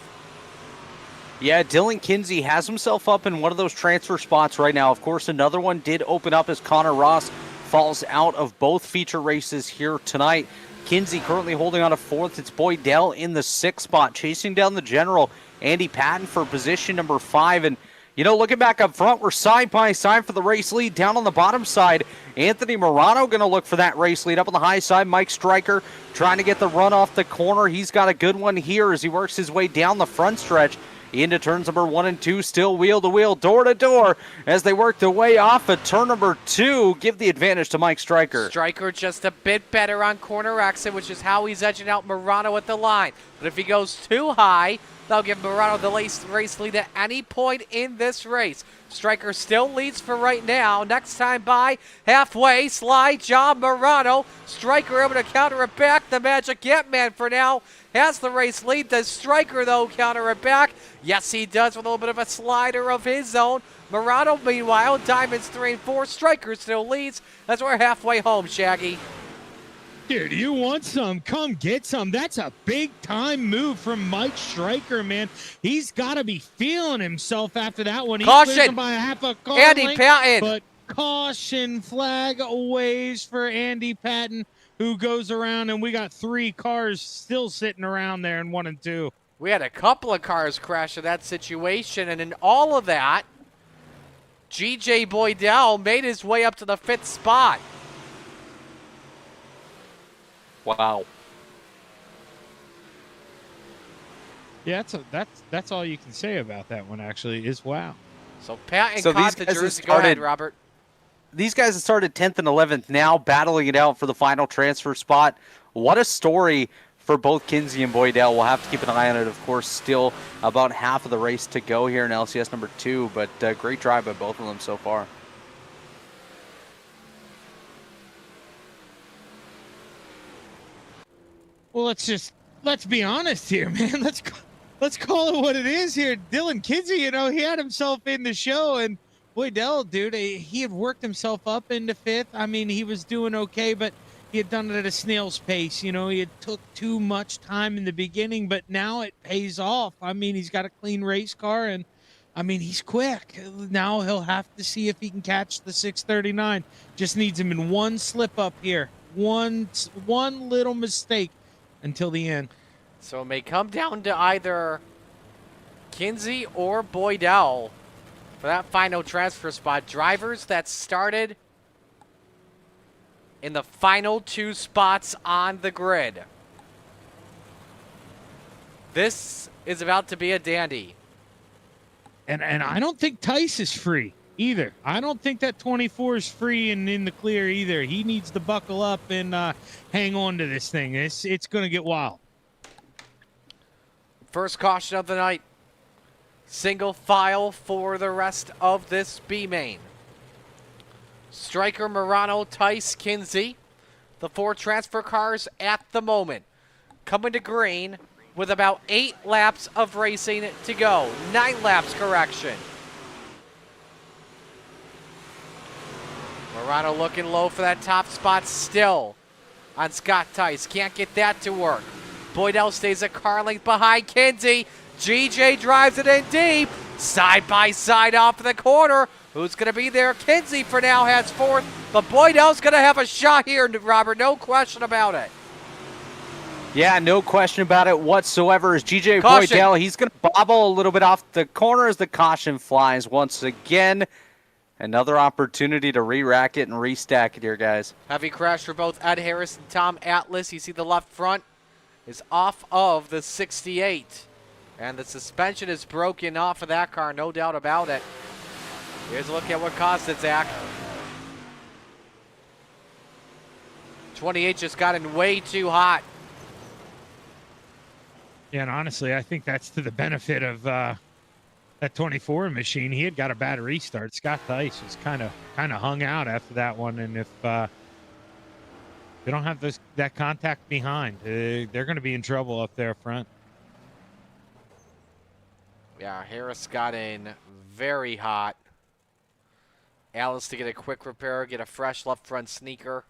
Yeah, Dylan Kinsey has himself up in one of those transfer spots right now. Of course, another one did open up as Connor Ross falls out of both feature races here tonight. Kinsey currently holding on to 4th. It's Boydell in the 6th spot, chasing down the general, Andy Patton, for position number 5. And, you know, looking back up front, we're side by side for the race lead. Down on the bottom side, Anthony Morano going to look for that race lead. Up on the high side, Mike Stryker trying to get the run off the corner. He's got a good one here as he works his way down the front stretch into turns number 1 and 2, still wheel to wheel, door to door, as they work their way off at turn number 2. Give the advantage to Mike Stryker. Stryker just a bit better on corner exit, which is how he's edging out Morano at the line. But if he goes too high, they'll give Morano the race lead at any point in this race. Stryker still leads for right now. Next time by, halfway, slide John Morano. Stryker able to counter it back. The Magic Ant-Man for now has the race lead. Does Stryker, though, counter it back? Yes, he does, with a little bit of a slider of his own. Morano, meanwhile, diamonds 3 and 4. Stryker still leads as we're halfway home, Shaggy. Dude, you want some? Come get some. That's a big-time move from Mike Stryker, man. He's got to be feeling himself after that one. He clears him by a half a car Andy length, Patton. But caution flag waves for Andy Patton, who goes around, and we got 3 cars still sitting around there in 1 and 2. We had a couple of cars crash in that situation, and in all of that, G.J. Boydell made his way up to the 5th spot. Wow. Yeah, that's all you can say about that one, actually, is wow. So Patton caught the jersey. Go ahead, Robert. These guys have started 10th and 11th, now battling it out for the final transfer spot. What a story for both Kinsey and Boydell. We'll have to keep an eye on it, of course. Still about half of the race to go here in LCS number 2, but great drive by both of them so far. Well, let's be honest here, man. Let's call it what it is here. Dylan Kinsey, you know, he had himself in the show, and Boydell, dude, he had worked himself up into 5th. I mean, he was doing okay, but he had done it at a snail's pace. You know, he had took too much time in the beginning, but now it pays off. I mean, he's got a clean race car, and I mean, he's quick. Now he'll have to see if he can catch the 639. Just needs him in one slip up here. One little mistake until the end. So it may come down to either Kinsey or Boydell for that final transfer spot. Drivers that started in the final 2 spots on the grid. This is about to be a dandy. And I don't think Tice is free either. I don't think that 24 is free and in the clear either. He needs to buckle up and hang on to this thing. It's going to get wild. First caution of the night. Single file for the rest of this B main. Stryker, Morano, Tice, Kinsey. The 4 transfer cars at the moment. Coming to green with about 8 laps of racing to go. 9 laps, correction. Morano looking low for that top spot still on Scott Tice. Can't get that to work. Boydell stays a car length behind Kinsey. GJ drives it in deep. Side by side off the corner. Who's going to be there? Kinsey for now has fourth, but Boydell's going to have a shot here, Robert. No question about it. Yeah, no question about it whatsoever. As GJ Caution. Boydell, he's going to bobble a little bit off the corner as the caution flies once again. Another opportunity to re-rack it and restack it here, guys. Heavy crash for both Ed Harris and Tom Atlas. You see the left front is off of the 68. And the suspension is broken off of that car, no doubt about it. Here's a look at what caused it, Zach. 28 just got in way too hot. Yeah, and honestly, I think that's to the benefit of that 24 machine. He had got a bad restart. Scott Tice was kind of hung out after that one, and if they don't have that contact behind, they're going to be in trouble up there front. Yeah, Harris got in very hot. Alice to get a quick repair, get a fresh left front sneaker,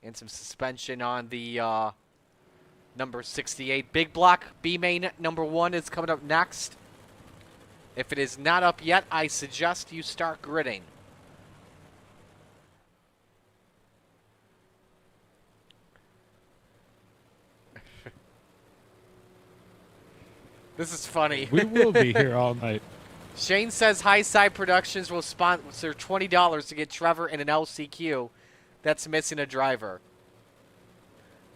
and some suspension on the number 68. Big block B-main number 1 is coming up next. If it is not up yet, I suggest you start gridding. This is funny. We will be here all night. Shane says High Side Productions will sponsor $20 to get Trevor in an LCQ that's missing a driver.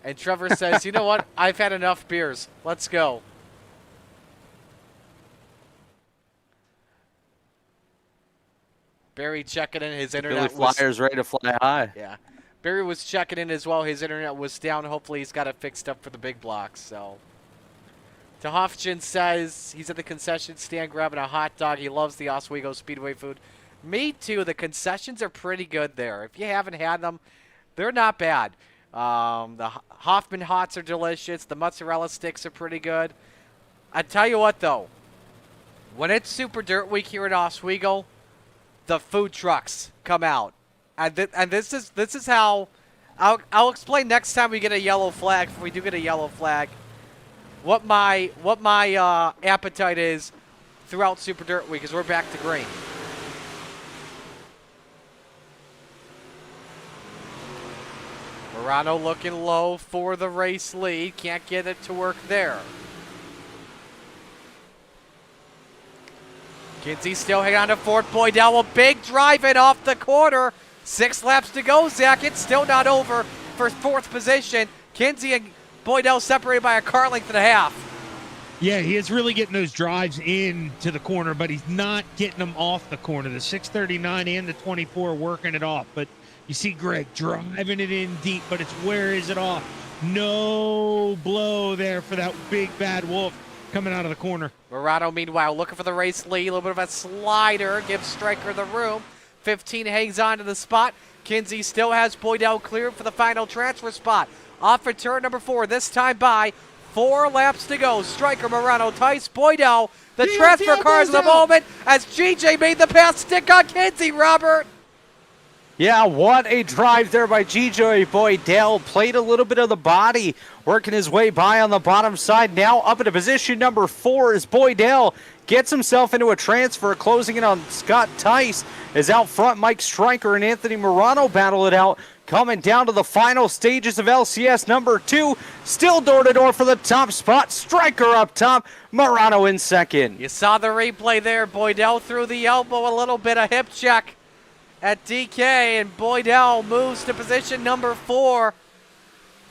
And Trevor says, you know what? I've had enough beers. Let's go. Barry checking in. His internet Billy Flyers ready to fly high. Yeah. Barry was checking in as well. His internet was down. Hopefully he's got it fixed up for the big blocks. So, Tehofjan says he's at the concession stand grabbing a hot dog. He loves the Oswego Speedway food. Me too. The concessions are pretty good there. If you haven't had them, they're not bad. The Hoffman Hots are delicious. The mozzarella sticks are pretty good. I tell you what, though. When it's Super Dirt Week here at Oswego, the food trucks come out. And this is how I'll explain next time we get a yellow flag, if we do get a yellow flag, what my appetite is throughout Super Dirt Week, because we're back to green. Morano looking low for the race lead. Can't get it to work there. Kinsey still hanging on to fourth. Boydell, a big drive in off the corner. 6 laps to go, Zach. It's still not over for fourth position. Kinsey and Boydell separated by a car length and a half. Yeah, he is really getting those drives into the corner, but he's not getting them off the corner. The 639 and the 24 working it off, but you see Greg driving it in deep, but it's where is it off? No blow there for that big bad wolf coming out of the corner. Morano, meanwhile, looking for the race lead. A little bit of a slider. Gives Stryker the room. 15 hangs on to the spot. Kinsey still has Boydell cleared for the final transfer spot. Off for turn number 4. This time by 4 laps to go. Stryker, Morano, Tice, Boydell. The transfer cars at the moment as GJ made the pass stick on Kinsey, Robert. Yeah, what a drive there by GJ Boydell. Played a little bit of the body, working his way by on the bottom side. Now up into position number 4 as Boydell gets himself into a transfer, closing in on Scott Tice. As out front, Mike Stryker and Anthony Morano battle it out. Coming down to the final stages of LCS number 2. Still door-to-door for the top spot. Stryker up top, Morano in second. You saw the replay there. Boydell threw the elbow, a little bit of hip check at DK, and Boydell moves to position number 4.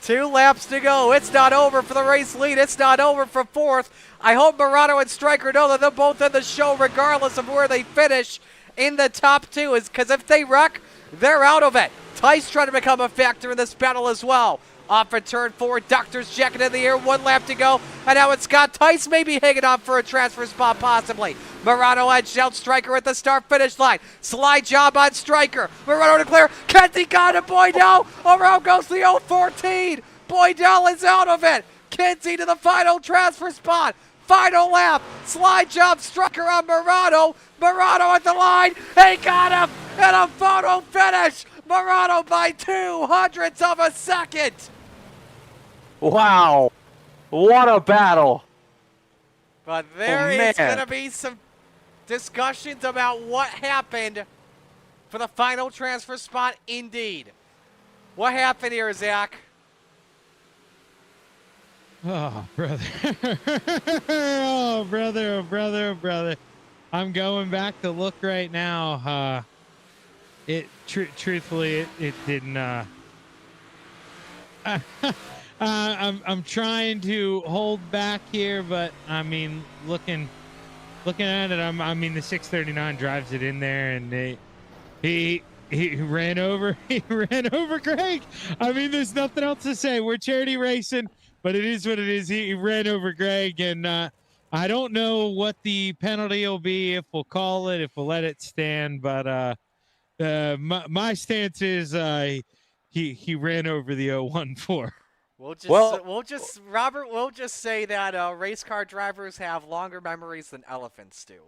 2 laps to go. It's not over for the race lead. It's not over for 4th. I hope Morano and Stryker know that they're both in the show regardless of where they finish in the top 2, because if they wreck, they're out of it. Tice trying to become a factor in this battle as well. Off for turn 4, Doctor's checking in the air, 1 lap to go, and now it's Scott Tice maybe hanging on for a transfer spot possibly. Morano edged out Stryker at the start-finish line. Slide job on Stryker. Morano to clear. Kenty got it, Boydell. Around goes the 014. Boydell is out of it. Kinsey to the final transfer spot. Final lap. Slide job Stryker on Morano. Morano at the line. He got him. And a photo finish. Morano by 0.02 of a second. Wow. What a battle! But there Oh, is man. going to be some discussions about what happened for the final transfer spot indeed. What happened here, Zach? Oh, brother. Oh, brother, oh, brother, oh, brother. I'm going back to look right now. Truthfully, it didn't, I'm trying to hold back here, but I mean, looking at it, I mean, the 639 drives it in there, and he ran over he ran over Greg. I mean, there's nothing else to say. We're charity racing, but it is what it is. He ran over Greg, and I don't know what the penalty will be, if we'll call it, if we'll let it stand, but my stance is he ran over the 014. Robert, we'll just say that race car drivers have longer memories than elephants do.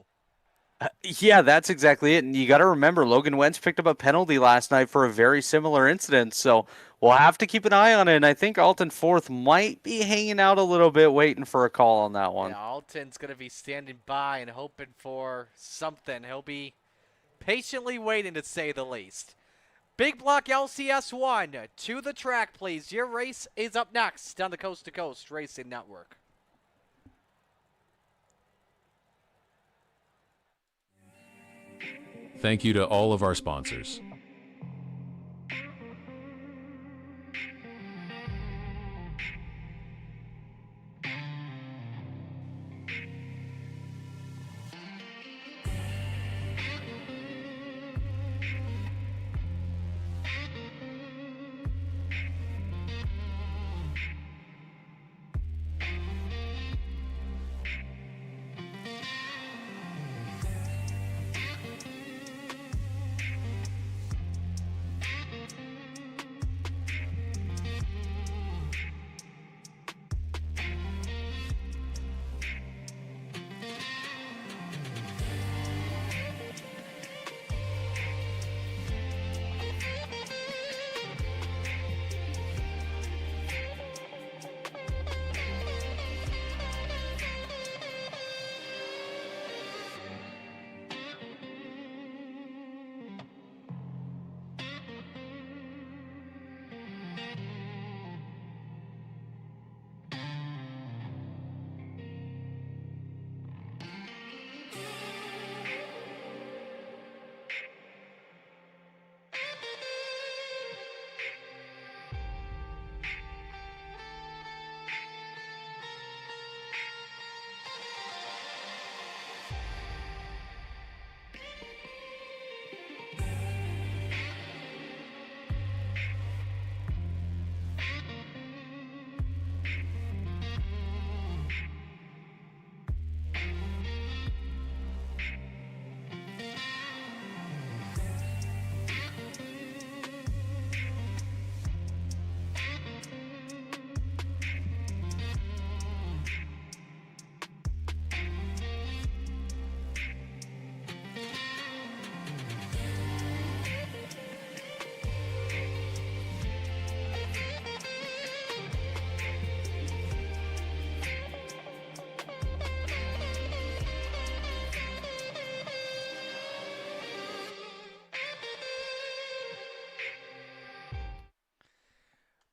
Yeah, that's exactly it. And you got to remember, Logan Wentz picked up a penalty last night for a very similar incident. So we'll have to keep an eye on it. And I think Alton Fourth might be hanging out a little bit, waiting for a call on that one. Yeah, Alton's going to be standing by and hoping for something. He'll be patiently waiting, to say the least. Big Block LCS 1, to the track, please. Your race is up next on the Coast to Coast Racing Network. Thank you to all of our sponsors.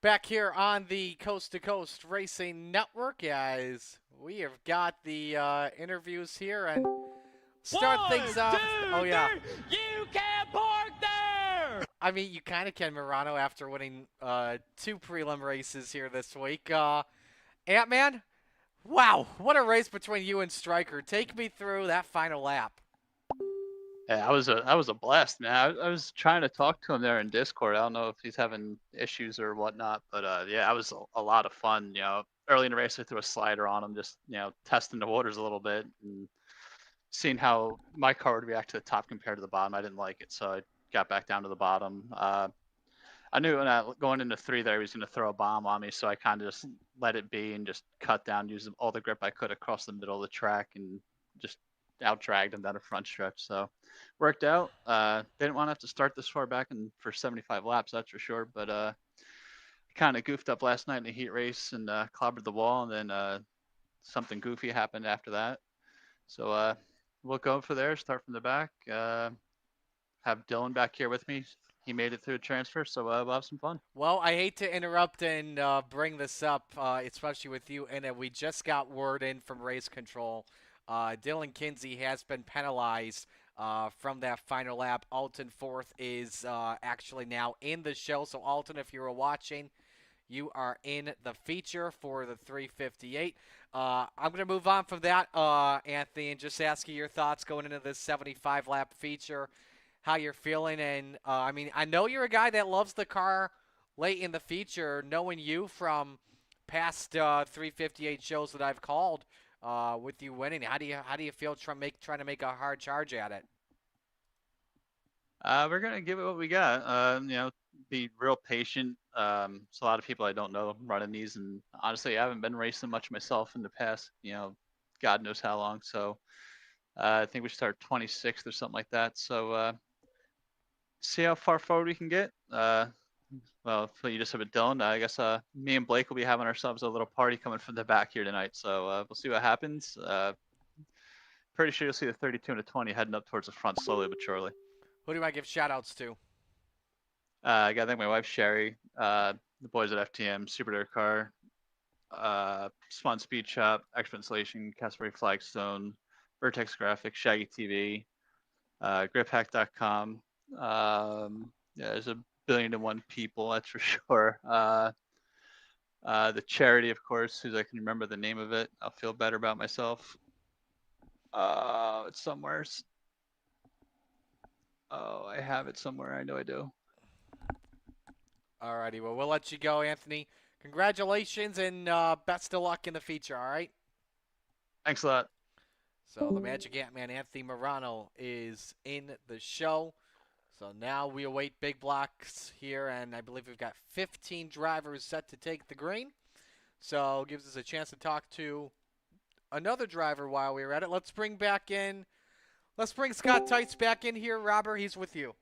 Back here on the Coast to Coast Racing Network, guys, we have got the interviews here and start things off. Oh, yeah. You can't park there! I mean, you kind of can, Murano, after winning 2 prelim races here this week. Ant-Man, wow, what a race between you and Stryker. Take me through that final lap. Yeah, I was a blast, man. I was trying to talk to him there in Discord. I don't know if he's having issues or whatnot, but yeah, I was a lot of fun. You know, early in the race, I threw a slider on him, just testing the waters a little bit and seeing how my car would react to the top compared to the bottom. I didn't like it, so I got back down to the bottom. I knew when going into 3 there, he was going to throw a bomb on me, so I kind of just let it be and just cut down, used all the grip I could across the middle of the track, and just out dragged him down the front stretch. So worked out. Didn't want to have to start this far back for 75 laps, that's for sure. But kind of goofed up last night in the heat race and clobbered the wall, and then something goofy happened after that. So we'll go for there, start from the back. Have Dylan back here with me. He made it through a transfer, so we'll have some fun. Well, I hate to interrupt and bring this up, especially with you, and we just got word in from race control. Dylan Kinsey has been penalized from that final lap. Alton Fourth is actually now in the show. So, Alton, if you were watching, you are in the feature for the 358. I'm going to move on from that, Anthony, and just ask you your thoughts going into this 75-lap feature, how you're feeling. And, I mean, I know you're a guy that loves the car late in the feature, knowing you from past 358 shows that I've called with you winning. How do you feel trying to make a hard charge at it? We're gonna give it what we got. Be real patient. So a lot of people I don't know running these, and honestly, I haven't been racing much myself in the past. God knows how long. So I think we start 26th or something like that. So see how far forward we can get. Well, you just have a Dylan. I guess me and Blake will be having ourselves a little party coming from the back here tonight. So we'll see what happens. Pretty sure you'll see the 32 and a 20 heading up towards the front slowly but surely. Who do I give shout-outs to? I gotta thank my wife Sherry, the boys at FTM, Super Dare Car, Spawn Speed Shop, Expert Installation, Casper Flagstone, Vertex Graphics, Shaggy TV, GripHack.com. There's a billion and one people, that's for sure. The charity, of course, whose I can remember the name of it. I'll feel better about myself. It's somewhere. Oh, I have it somewhere. I know I do. Alrighty, well, we'll let you go, Anthony. Congratulations and best of luck in the feature, all right? Thanks a lot. So the Magic Ant-Man, Anthony Morano, is in the show. So now we await big blocks here, and I believe we've got 15 drivers set to take the green. So gives us a chance to talk to another driver while we're at it. Let's bring Scott Tice back in here. Robert, he's with you.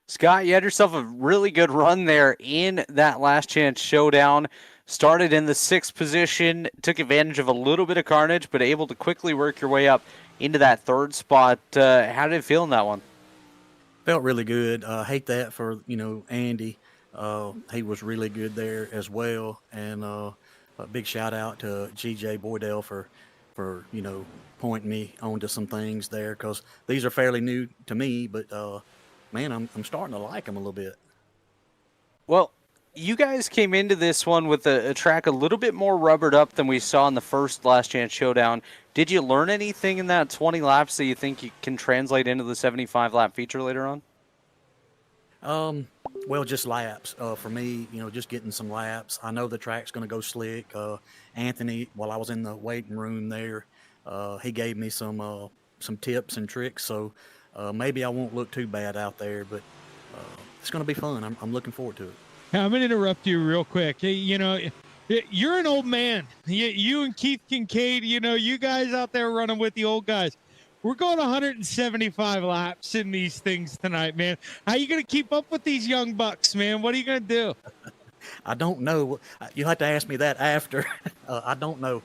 Scott, you had yourself a really good run there in that last chance showdown. Started in the 6th position, took advantage of a little bit of carnage, but able to quickly work your way up into that 3rd spot. How did it feel in that one? Felt really good. Hate that for, Andy. He was really good there as well. And a big shout out to GJ Boydell for pointing me onto some things there, because these are fairly new to me, but man, I'm starting to like them a little bit. Well, you guys came into this one with a track a little bit more rubbered up than we saw in the first Last Chance Showdown. Did you learn anything in that 20 laps that you think you can translate into the 75-lap feature later on? Well, just laps. For me, just getting some laps. I know the track's going to go slick. Anthony, while I was in the waiting room there, he gave me some tips and tricks, so maybe I won't look too bad out there, but it's going to be fun. I'm looking forward to it. I'm going to interrupt you real quick. Hey, you're an old man. You and Keith Kincaid, you guys out there running with the old guys. We're going 175 laps in these things tonight, man. How you going to keep up with these young bucks, man? What are you going to do? I don't know. You'll have to ask me that after. I don't know.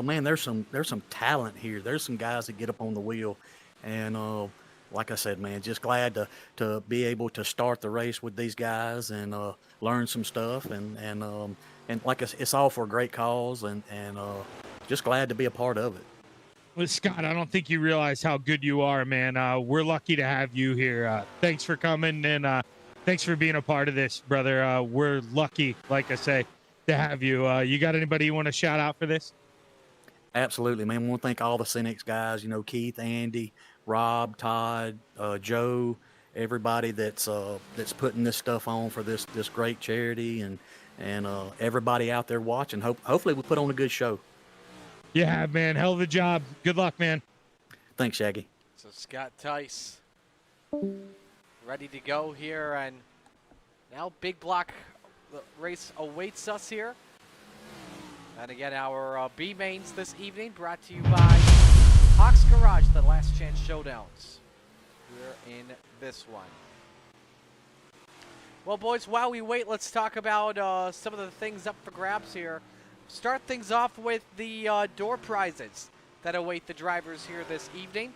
Man, there's some talent here. There's some guys that get up on the wheel, and like I said, man, just glad to be able to start the race with these guys and learn some stuff, and like I said, it's all for a great cause, and just glad to be a part of it. Well, Scott, I don't think you realize how good you are, man. We're lucky to have you here. Thanks for coming, and thanks for being a part of this, brother. We're lucky, like I say, to have you. You got anybody you want to shout out for this? Absolutely, man. I want to thank all the Cynics guys, Keith, Andy, Rob, Todd, Joe, everybody that's putting this stuff on for this great charity, and everybody out there watching. Hopefully we put on a good show. Yeah, man. Hell of a job. Good luck, man. Thanks, Shaggy. So Scott Tice ready to go here, and now big block race awaits us here. And again, our B mains this evening brought to you by Hawks Garage, the Last Chance Showdowns. We're in this one. Well, boys, while we wait, let's talk about some of the things up for grabs here. Start things off with the door prizes that await the drivers here this evening.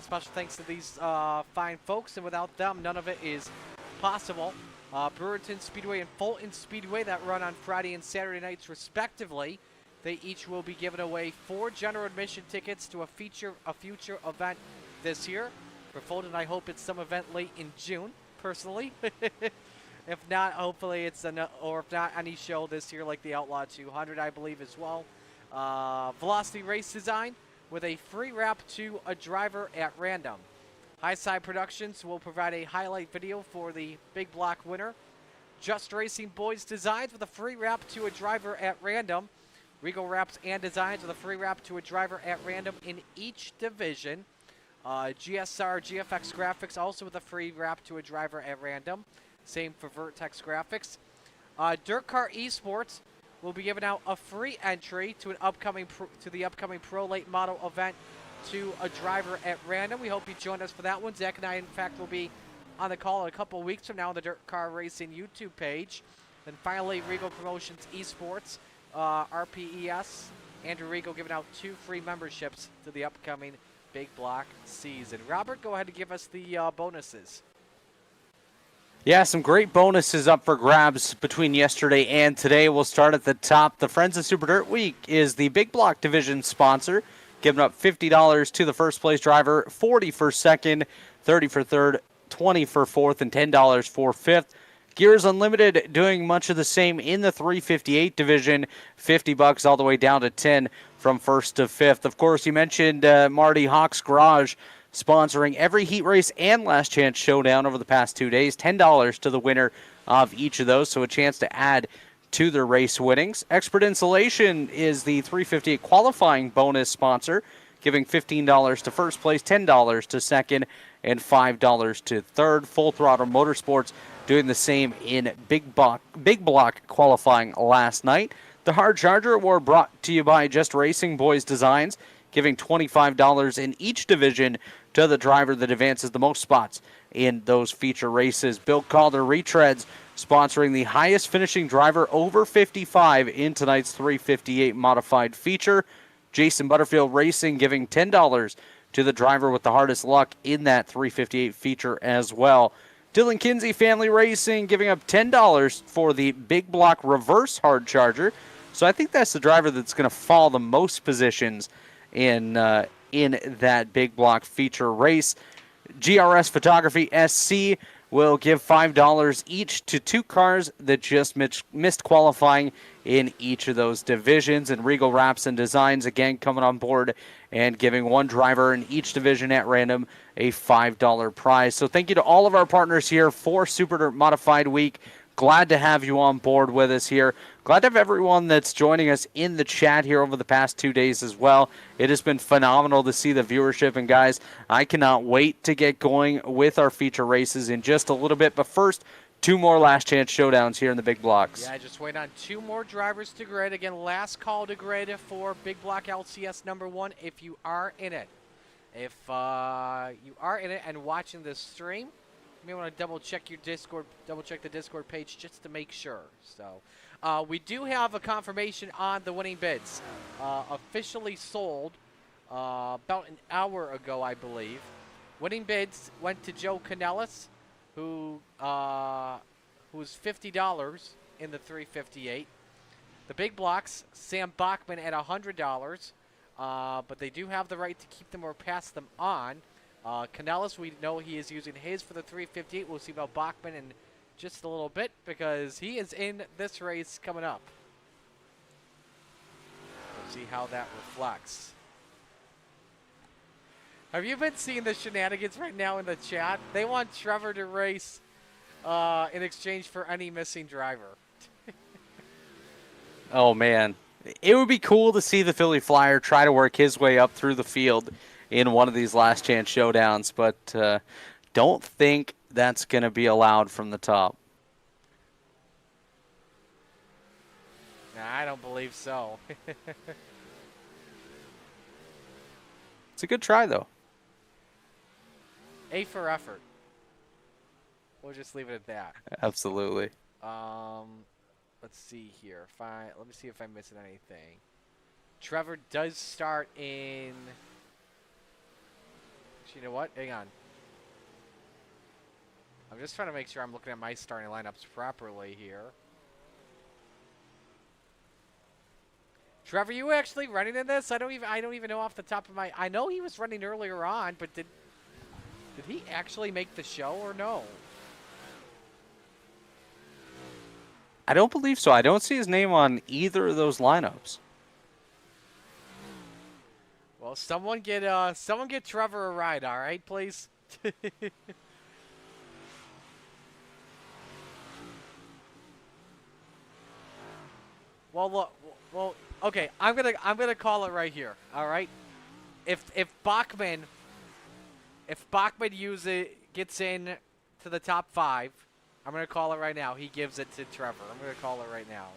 Special thanks to these fine folks, and without them, none of it is possible. Brewerton Speedway and Fulton Speedway that run on Friday and Saturday nights respectively. They each will be giving away 4 general admission tickets to a future event this year. For Fulton, I hope it's some event late in June, personally. If not, hopefully it's or if not, any show this year like the Outlaw 200, I believe as well. Velocity Race Design with a free wrap to a driver at random. Highside Productions will provide a highlight video for the big block winner. Just Racing Boys Designs with a free wrap to a driver at random. Regal Wraps and Designs with a free wrap to a driver at random in each division. GSR GFX Graphics also with a free wrap to a driver at random. Same for Vertex Graphics. Dirt Car Esports will be giving out a free entry to the upcoming Pro Late Model event to a driver at random. We hope you join us for that one. Zach and I, in fact, will be on the call in a couple of weeks from now on the Dirt Car Racing YouTube page. Then finally, Regal Promotions Esports, RPES, Andrew Regal giving out 2 free memberships to the upcoming Big Block season. Robert, go ahead and give us the bonuses. Yeah, some great bonuses up for grabs between yesterday and today. We'll start at the top. The Friends of Super Dirt Week is the Big Block Division sponsor, giving up $50 to the first place driver, $40 for second, $30 for third, $20 for fourth, and $10 for fifth. Gears Unlimited doing much of the same in the 358 division, $50 all the way down to $10 from first to fifth. Of course, you mentioned Marty Hawk's Garage sponsoring every heat race and last chance showdown over the past 2 days. $10 to the winner of each of those, so a chance to add to their race winnings. Expert Insulation is the 358 qualifying bonus sponsor, giving $15 to first place, $10 to second, and $5 to third. Full Throttle Motorsports doing the same in Big Block qualifying last night. The Hard Charger Award brought to you by Just Racing Boys Designs, giving $25 in each division to the driver that advances the most spots in those feature races. Bill Calder Retreads sponsoring the highest finishing driver over 55 in tonight's 358 modified feature. Jason Butterfield Racing giving $10 to the driver with the hardest luck in that 358 feature as well. Dylan Kinsey Family Racing giving up $10 for the Big Block Reverse Hard Charger. So I think that's the driver that's going to fall the most positions in that Big Block feature race. GRS Photography SC will give $5 each to 2 cars that just missed qualifying in each of those divisions. And Regal Wraps and Designs, again, coming on board and giving 1 driver in each division at random a $5 prize. So thank you to all of our partners here for Super Dirt Modified Week. Glad to have you on board with us here. Glad to have everyone that's joining us in the chat here over the past 2 days as well. It has been phenomenal to see the viewership. And guys, I cannot wait to get going with our feature races in just a little bit. But first, 2 more last chance showdowns here in the big blocks. Yeah, just wait on 2 more drivers to grid. Again, last call to grid for Big Block LCS number 1 if you are in it. If you are in it and watching this stream, you may want to double check the Discord page just to make sure. So we do have a confirmation on the winning bids. Officially sold about an hour ago, I believe. Winning bids went to Joe Canellis, who was $50 in the 358. The big blocks, Sam Bachman at $100, but they do have the right to keep them or pass them on. Canellis, we know he is using his for the 358. We'll see about Bachman in just a little bit because he is in this race coming up. We'll see how that reflects. Have you been seeing the shenanigans right now in the chat? They want Trevor to race in exchange for any missing driver. Oh, man. It would be cool to see the Philly Flyer try to work his way up through the field in one of these last chance showdowns, but don't think that's going to be allowed from the top. Nah, I don't believe so. It's a good try, though. A for effort. We'll just leave it at that. Absolutely. Let's see here. Let me see if I'm missing anything. Trevor does start in. Actually, you know what? Hang on. I'm just trying to make sure I'm looking at my starting lineups properly here. Trevor, you actually running in this? I don't even know off the top of my. I know he was running earlier on, but did he actually make the show or no? I don't believe so. I don't see his name on either of those lineups. Well, someone get Trevor a ride, all right, please. Well, look. Well, okay. I'm gonna call it right here. All right. If Bachman gets in to the top 5, I'm gonna call it right now. He gives it to Trevor. I'm gonna call it right now.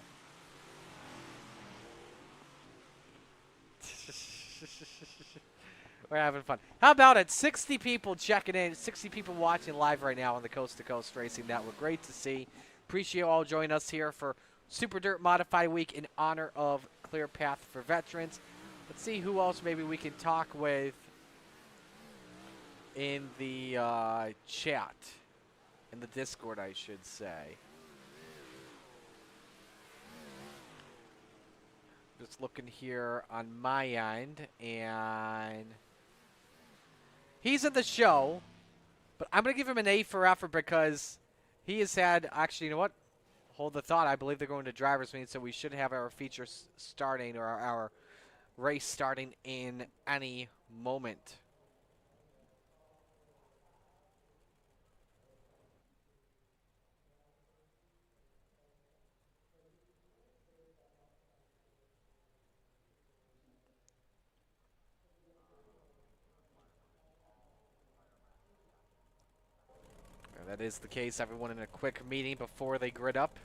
We're having fun. How about it? 60 people checking in, 60 people watching live right now on the Coast to Coast Racing Network. Great to see. Appreciate you all joining us here for Super Dirt Modified Week in honor of Clear Path for Veterans. Let's see who else maybe we can talk with in the chat. In the Discord, I should say. Just looking here on my end, and he's in the show, but I'm going to give him an A for effort because he has had, actually, you know what? Hold the thought. I believe they're going to driver's meet, so we should have our feature starting, or our race starting in any moment. That is the case. Everyone in a quick meeting before they grid up.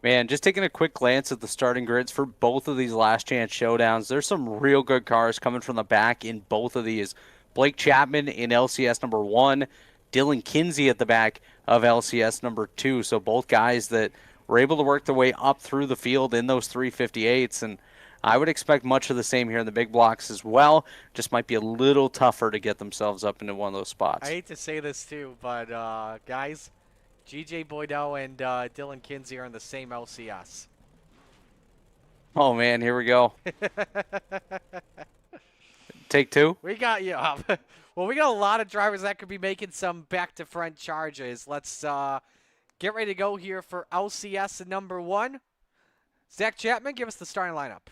Man, just taking a quick glance at the starting grids for both of these last chance showdowns, there's some real good cars coming from the back in both of these. Blake Chapman in LCS number 1, Dylan Kinsey at the back of LCS number 2. So both guys that were able to work their way up through the field in those 358s, and I would expect much of the same here in the big blocks as well. Just might be a little tougher to get themselves up into one of those spots. I hate to say this too, but guys, GJ Boydell and Dylan Kinsey are in the same LCS. Oh man, here we go. Take 2. We got you up. Well, we got a lot of drivers that could be making some back-to-front charges. Let's get ready to go here for LCS number 1. Zach Chapman, give us the starting lineup.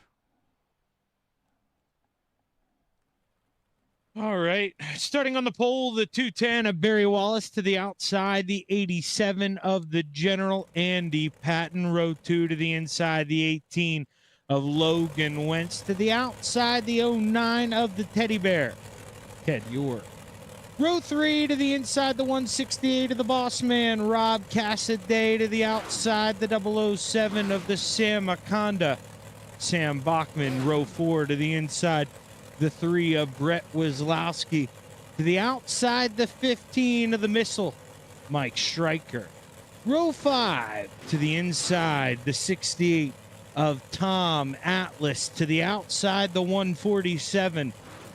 All right. Starting on the pole, the 210 of Barry Wallace to the outside, the 87 of the General Andy Patton. Row 2 to the inside, the 18 of Logan Wentz to the outside, the 09 of the Teddy Bear. Ted York. Row 3 to the inside, the 168 of the Boss Man, Rob Cassaday to the outside, the 007 of the Sam Akonda, Sam Bachman. Row 4 to the inside, the 3 of Brett Wazlowski. To the outside, the 15 of the Missile, Mike Stryker. Row 5 to the inside, the 68 of Tom Atlas. To the outside, the 147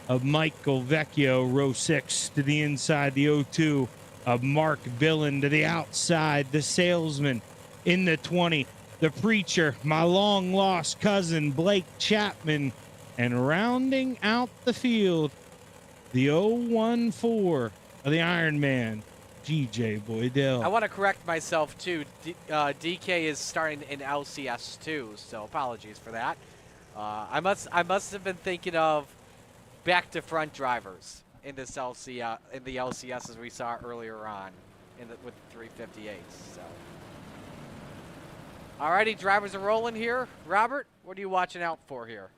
of Michael Vecchio. Row 6 to the inside, the 02 of Mark Villan. To the outside, the Salesman. In the 20, the Preacher, my long-lost cousin, Blake Chapman. And rounding out the field, the 014 of the Iron Man, GJ Boydell. I want to correct myself, too. DK is starting in LCS, too, so apologies for that. I must have been thinking of back-to-front drivers in this in the LCS as we saw earlier on with the 358s. So, alrighty, drivers are rolling here. Robert, what are you watching out for here?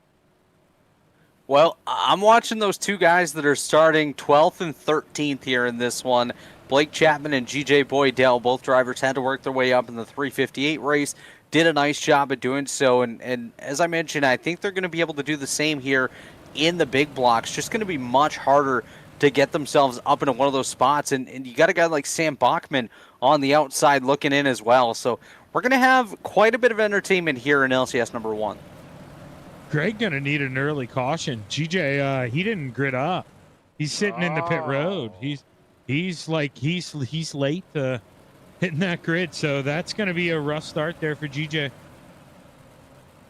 Well, I'm watching those two guys that are starting 12th and 13th here in this one. Blake Chapman and GJ Boydell, both drivers had to work their way up in the 358 race. Did a nice job at doing so. And as I mentioned, I think they're going to be able to do the same here in the big blocks. Just going to be much harder to get themselves up into one of those spots. And you got a guy like Sam Bachman on the outside looking in as well. So we're going to have quite a bit of entertainment here in LCS number 1. Greg going to need an early caution. GJ, he didn't grit up. He's sitting in the pit road. He's late hitting that grid. So that's going to be a rough start there for GJ.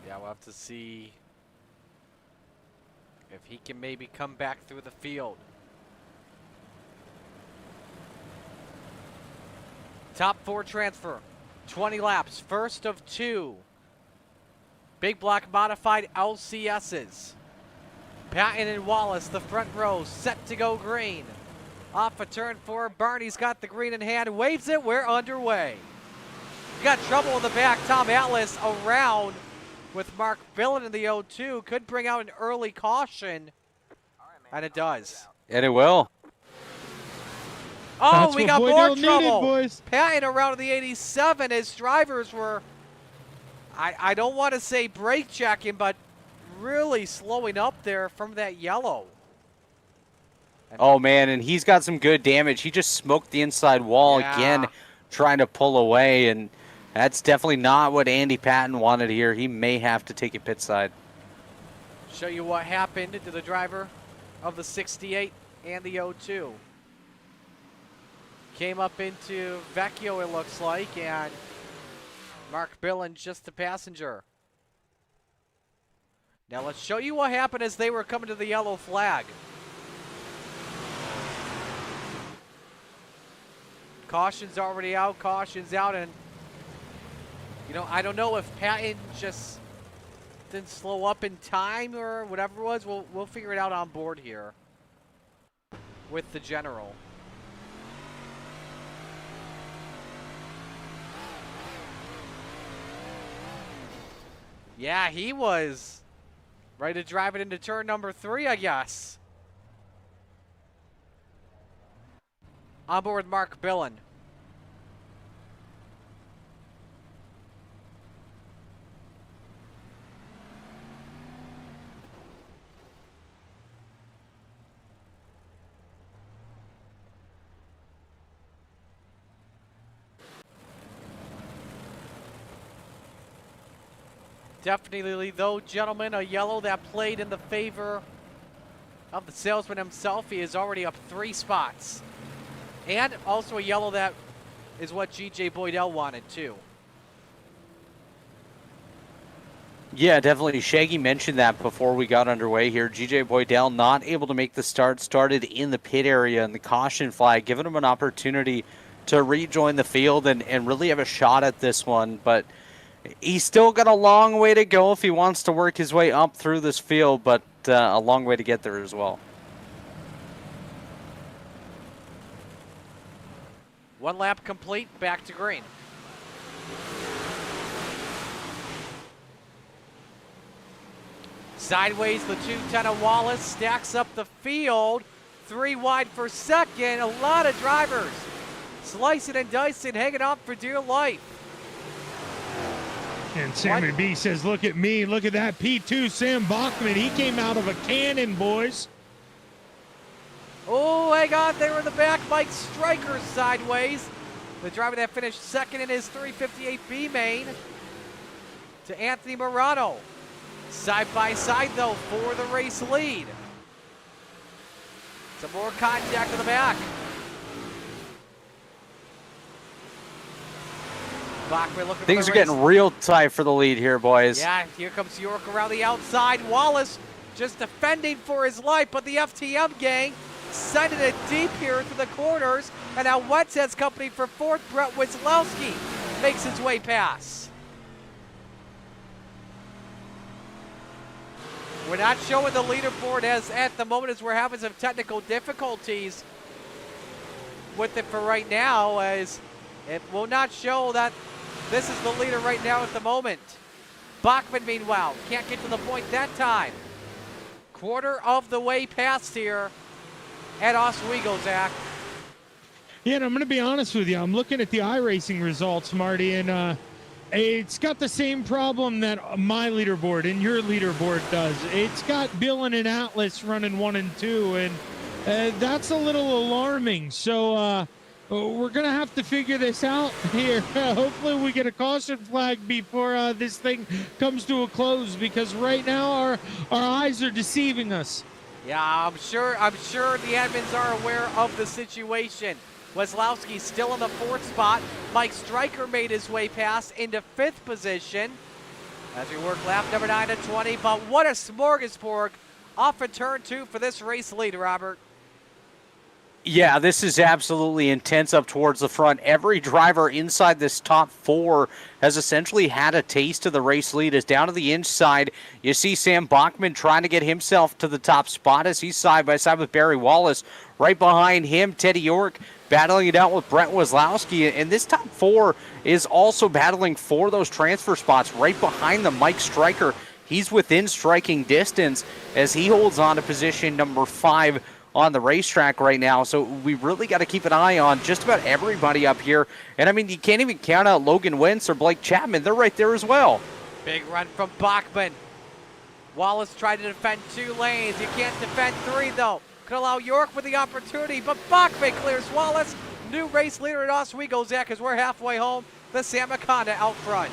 Yeah, we'll have to see if he can maybe come back through the field. Top 4 transfer, 20 laps, first of 2. Big block modified LCSs. Patton and Wallace, the front row, set to go green. Off a turn 4, Barney's got the green in hand, waves it, we're underway. You got trouble in the back, Tom Atlas around with Mark Billen in the 0-2, could bring out an early caution, and it does. And it will. Oh, That's we what got more Boydell needed, trouble. boys. Patton around the 87. His drivers were, I don't want to say brake checking, but really slowing up there from that yellow. Oh, man, and he's got some good damage. He just smoked the inside wall again, trying to pull away, and that's definitely not what Andy Patton wanted here. He may have to take a pit side. Show you what happened to the driver of the 68 and the 0-2. Came up into Vecchio, it looks like, and Mark Billen just a passenger. Now let's show you what happened as they were coming to the yellow flag. Caution's already out, caution's out, and I don't know if Patton just didn't slow up in time or whatever it was. We'll figure it out on board here with the general. Yeah, he was ready to drive it into turn number 3, I guess. On board Mark Billen. Definitely, though, gentlemen, a yellow that played in the favor of the salesman himself. He is already up 3 spots. And also a yellow that is what GJ Boydell wanted, too. Yeah, definitely. Shaggy mentioned that before we got underway here. GJ Boydell not able to make the start, started in the pit area, and the caution flag, giving him an opportunity to rejoin the field and really have a shot at this one. But he's still got a long way to go if he wants to work his way up through this field, but a long way to get there as well. One lap complete, back to green. Sideways, the 210 of Wallace stacks up the field. 3 wide for second. A lot of drivers slicing and dicing, hanging on for dear life. And Sammy B says, look at me. Look at that P2 Sam Bachman. He came out of a cannon, boys. Oh, hang on. They were in the back. Mike Stryker sideways. The driver that finished second in his 358B main to Anthony Morano. Side by side, though, for the race lead. Some more contact in the back. Bachman looking Things for are the race. getting real tight for the lead here, boys. Yeah, here comes York around the outside. Wallace just defending for his life, but the FTM gang sending it deep here through the corners. And now Wentz has company for 4th. Brett Wislowski makes his way past. We're not showing the leaderboard as at the moment as we're having some technical difficulties with it for right now, as it will not show that this is the leader right now at the moment. Bachman, meanwhile, can't get to the point that time. Quarter of the way past here at Oswego, Zach. Yeah, and I'm going to be honest with you. I'm looking at the iRacing results, Marty, and it's got the same problem that my leaderboard and your leaderboard does. It's got Billen and Atlas running 1 and 2, and that's a little alarming. So we're going to have to figure this out here. Hopefully we get a caution flag before this thing comes to a close, because right now our eyes are deceiving us. Yeah, I'm sure the admins are aware of the situation. Weslowski still in the 4th spot. Mike Stryker made his way past into 5th position as we work lap number 9 to 20. But what a smorgasbord off of turn 2 for this race lead, Robert. Yeah, this is absolutely intense up towards the front. Every driver inside this top 4 has essentially had a taste of the race lead. As down to the inside, you see Sam Bachman trying to get himself to the top spot as he's side by side with Barry Wallace. Right behind him, Teddy York battling it out with Brent Weslowski. And this top 4 is also battling for those transfer spots. Right behind them, Mike Stryker. He's within striking distance as he holds on to position number 5 on the racetrack right now. So we really got to keep an eye on just about everybody up here. And I mean, you can't even count out Logan Wentz or Blake Chapman. They're right there as well. Big run from Bachman. Wallace tried to defend 2 lanes. You can't defend 3 though. Could allow York with the opportunity, but Bachman clears Wallace. New race leader at Oswego, Zach, as we're halfway home. The Sam Akonda out front.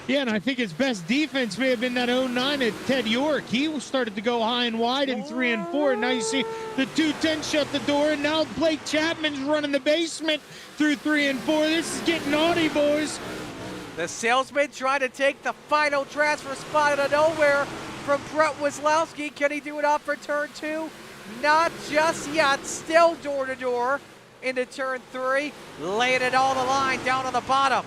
Yeah, and I think his best defense may have been that 09 at Ted York. He started to go high and wide in 3 and 4. And now you see the 210 shut the door, and now Blake Chapman's running the basement through 3 and 4. This is getting naughty, boys. The salesman trying to take the final transfer spot out of nowhere from Brett Weslowski. Can he do it off for turn 2? Not just yet. Still door to door into turn 3. Laying it all the line down on the bottom.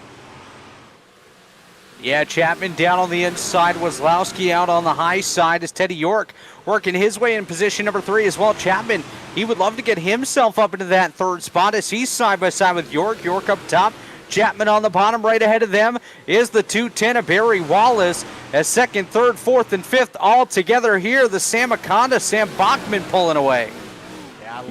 Yeah, Chapman down on the inside. Weslowski out on the high side as Teddy York working his way in position number 3 as well. Chapman, he would love to get himself up into that 3rd spot as he's side by side with York. York up top. Chapman on the bottom. Right ahead of them is the 210 of Barry Wallace as 2nd, 3rd, 4th, and 5th all together here. The Sam Akonda, Sam Bachman pulling away.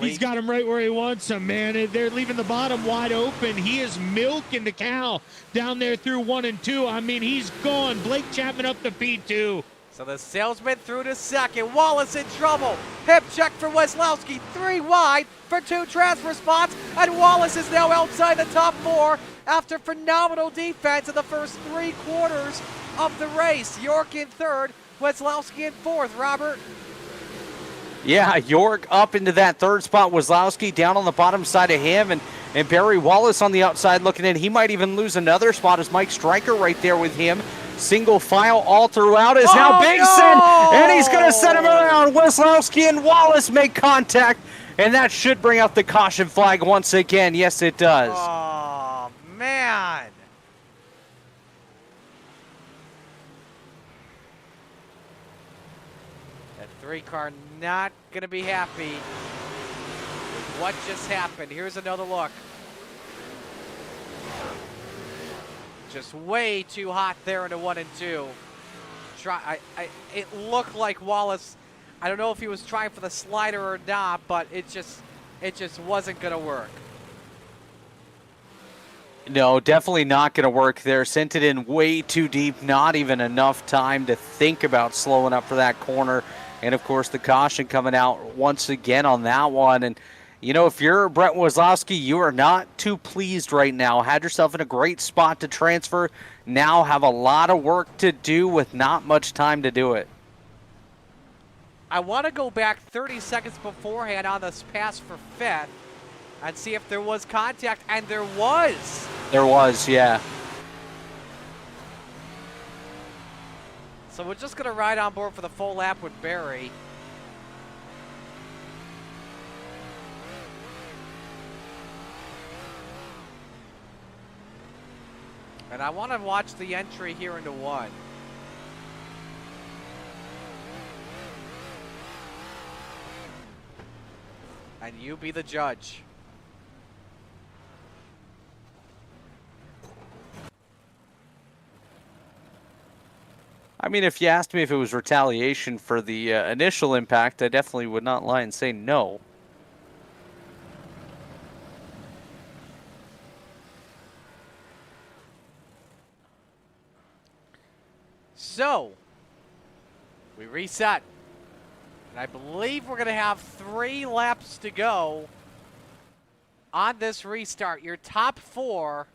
He's got him right where he wants him, man. They're leaving the bottom wide open. He is milking the cow down there through 1 and 2. I mean, he's gone. Blake Chapman up to P2. So the salesman through to 2nd. Wallace in trouble. Hip check for Weslowski. 3 wide for 2 transfer spots. And Wallace is now outside the top 4 after phenomenal defense in the first 3 quarters of the race. York in 3rd. Weslowski in 4th. Robert? Yeah, York up into that 3rd spot. Weslowski down on the bottom side of him, and Barry Wallace on the outside looking in. He might even lose another spot as Mike Stryker right there with him. Single file all throughout is now Bigson, and he's going to set him around. Weslowski and Wallace make contact, and that should bring out the caution flag once again. Yes, it does. Oh, man. That 3 car not going to be happy with what just happened. Here's another look. Just way too hot there into 1 and 2. It looked like Wallace, I don't know if he was trying for the slider or not, but it just wasn't going to work. No, definitely not going to work there. Sent it in way too deep. Not even enough time to think about slowing up for that corner. And, of course, the caution coming out once again on that one. And, you know, if you're Brent Weslowski, you are not too pleased right now. Had yourself in a great spot to transfer. Now have a lot of work to do with not much time to do it. I want to go back 30 seconds beforehand on this pass for 5th and see if there was contact, and there was. There was, yeah. So we're just going to ride on board for the full lap with Barry. And I want to watch the entry here into 1. And you be the judge. I mean, if you asked me if it was retaliation for the initial impact, I definitely would not lie and say no. So, we reset. I believe we're going to have 3 laps to go on this restart. Your top 4,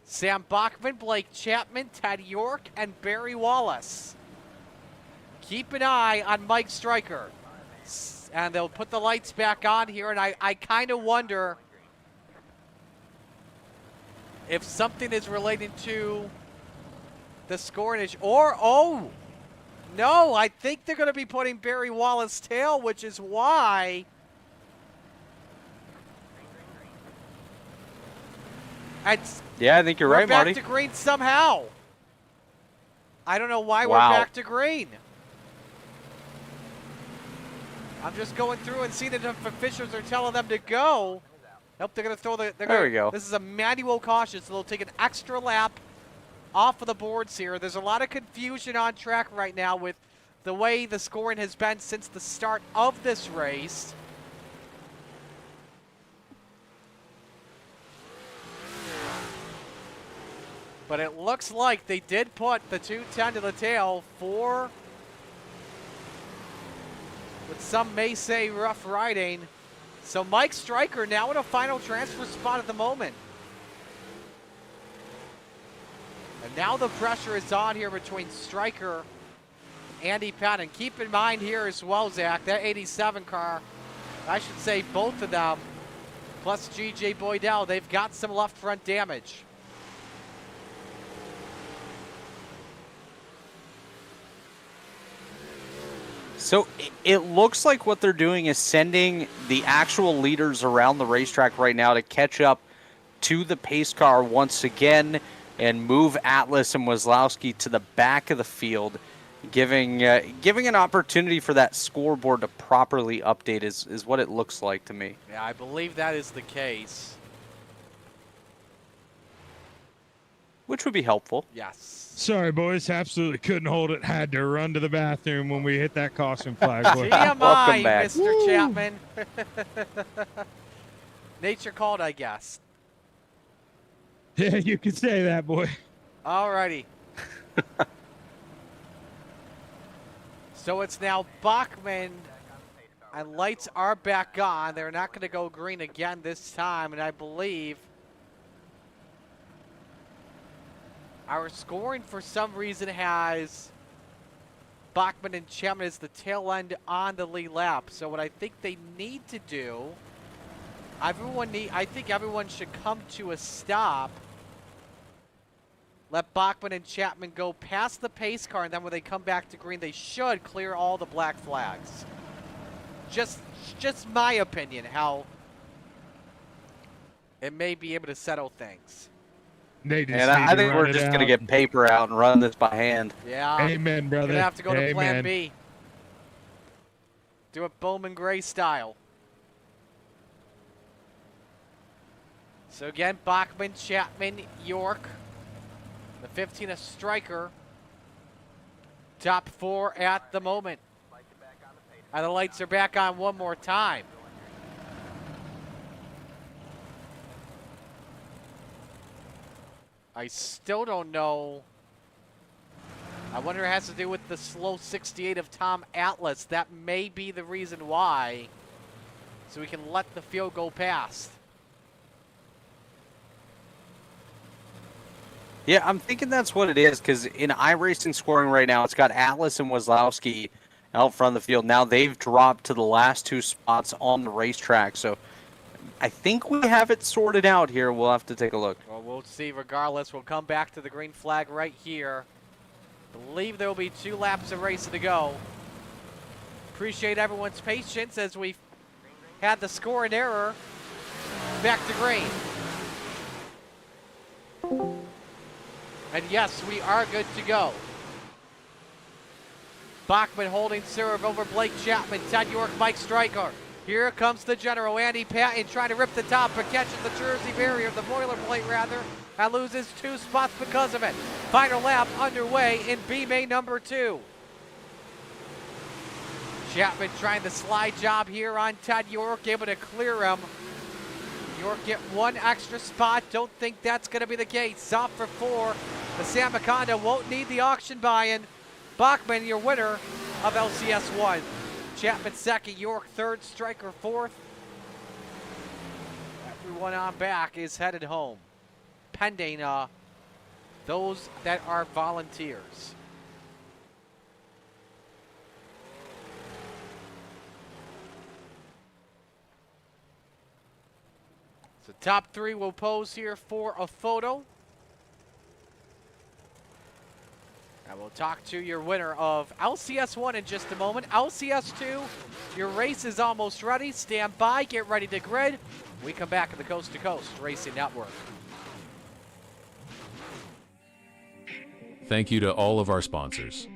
Sam Bachman, Blake Chapman, Ted York, and Barry Wallace. Keep an eye on Mike Stryker. And they'll put the lights back on here, and I kind of wonder if something is related to the scoring issue. Or, oh, no, I think they're going to be putting Barry Wallace tail, which is why yeah, I think you're right, Marty. We're back to green somehow. I don't know why we're back to green. I'm just going through and seeing if officials are telling them to go. Nope, they're going to throw the... There we go. This is a manual caution, so they'll take an extra lap off of the boards here. There's a lot of confusion on track right now with the way the scoring has been since the start of this race. But it looks like they did put the 210 to the tail for, what some may say, rough riding. So Mike Stryker now in a final transfer spot at the moment. And now the pressure is on here between Stryker and Andy Patton. Keep in mind here as well, Zach, that 87 car, I should say both of them, plus G.J. Boydell, they've got some left front damage. So it looks like what they're doing is sending the actual leaders around the racetrack right now to catch up to the pace car once again and move Atlas and Wazlowski to the back of the field, giving an opportunity for that scoreboard to properly update is what it looks like to me. Yeah, I believe that is the case. Which would be helpful. Yes. Sorry, boys. Absolutely couldn't hold it. Had to run to the bathroom when we hit that caution flag. TMI, Welcome back. Mr. Woo. Chapman. Nature called, I guess. Yeah, you could say that, boy. Alrighty. So it's now Bachman, and lights are back on. They're not going to go green again this time, and I believe our scoring for some reason has Bachman and Chapman as the tail end on the lead lap. So what I think they need to do, I think everyone should come to a stop. Let Bachman and Chapman go past the pace car, and then when they come back to green, they should clear all the black flags. Just my opinion, how it may be able to settle things. They just And I think we're just going to get paper out and run this by hand. Yeah. Amen, brother. We're going to have to go to plan Amen. B. Do it Bowman Gray style. So again, Bachman, Chapman, York. The 15 is Stryker. Top 4 at the moment. And the lights are back on one more time. I still don't know. I wonder if it has to do with the slow 68 of Tom Atlas. That may be the reason why. So we can let the field go past. Yeah, I'm thinking that's what it is, because in iRacing scoring right now, it's got Atlas and Wazlowski out front of the field. Now they've dropped to the last 2 spots on the racetrack, so I think we have it sorted out here. We'll have to take a look. Well, we'll see. Regardless, we'll come back to the green flag right here. Believe there will be 2 laps of racing to go. Appreciate everyone's patience as we've had the score and error back to green. And yes, we are good to go. Bachman holding serve over Blake Chapman, Ted York, Mike Stryker. Here comes the general, Andy Patton, trying to rip the top, but catches the Jersey barrier, the boilerplate rather, and loses 2 spots because of it. Final lap underway in B main number 2. Chapman trying the slide job here on Ted York, able to clear him. York get 1 extra spot. Don't think that's going to be the case. Off for 4. The Sam Maconda won't need the auction buy-in. Bachman, your winner of LCS 1. Chapman second, York third, Striker fourth. Everyone on back is headed home, pending those that are volunteers. So top three will pose here for a photo. And we'll talk to your winner of LCS1 in just a moment. LCS2, your race is almost ready. Stand by, get ready to grid. We come back to the Coast to Coast Racing Network. Thank you to all of our sponsors.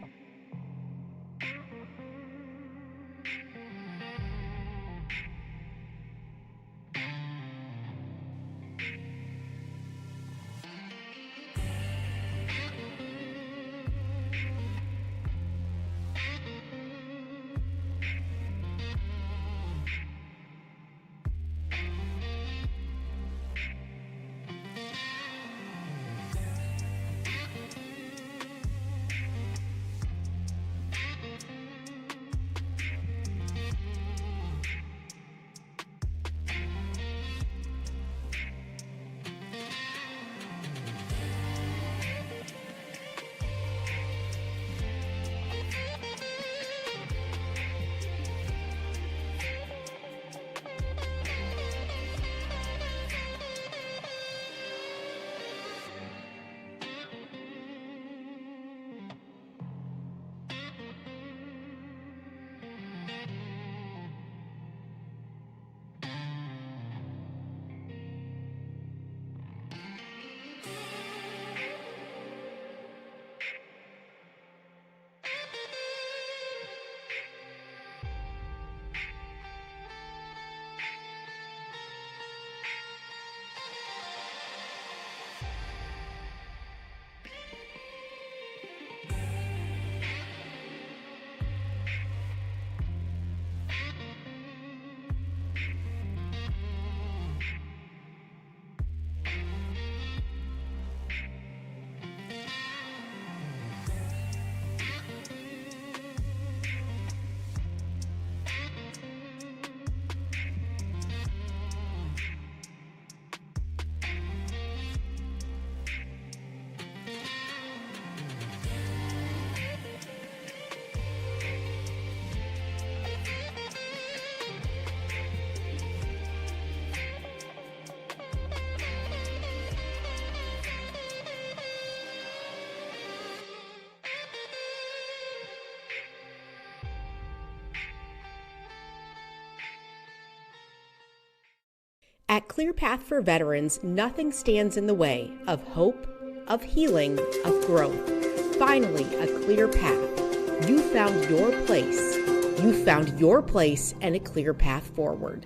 At ClearPath for Veterans, nothing stands in the way of hope, of healing, of growth. Finally, a clear path. You found your place. You found your place and a clear path forward.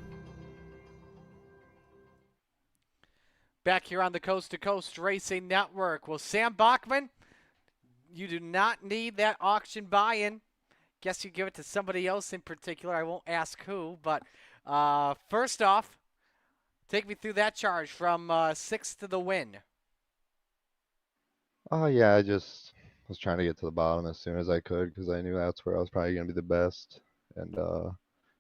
Back here on the Coast to Coast Racing Network. Well, Sam Bachman, you do not need that auction buy-in. Guess you give it to somebody else in particular. I won't ask who, but first off, take me through that charge from 6th to the win. Oh yeah, I just was trying to get to the bottom as soon as I could because I knew that's where I was probably gonna be the best, and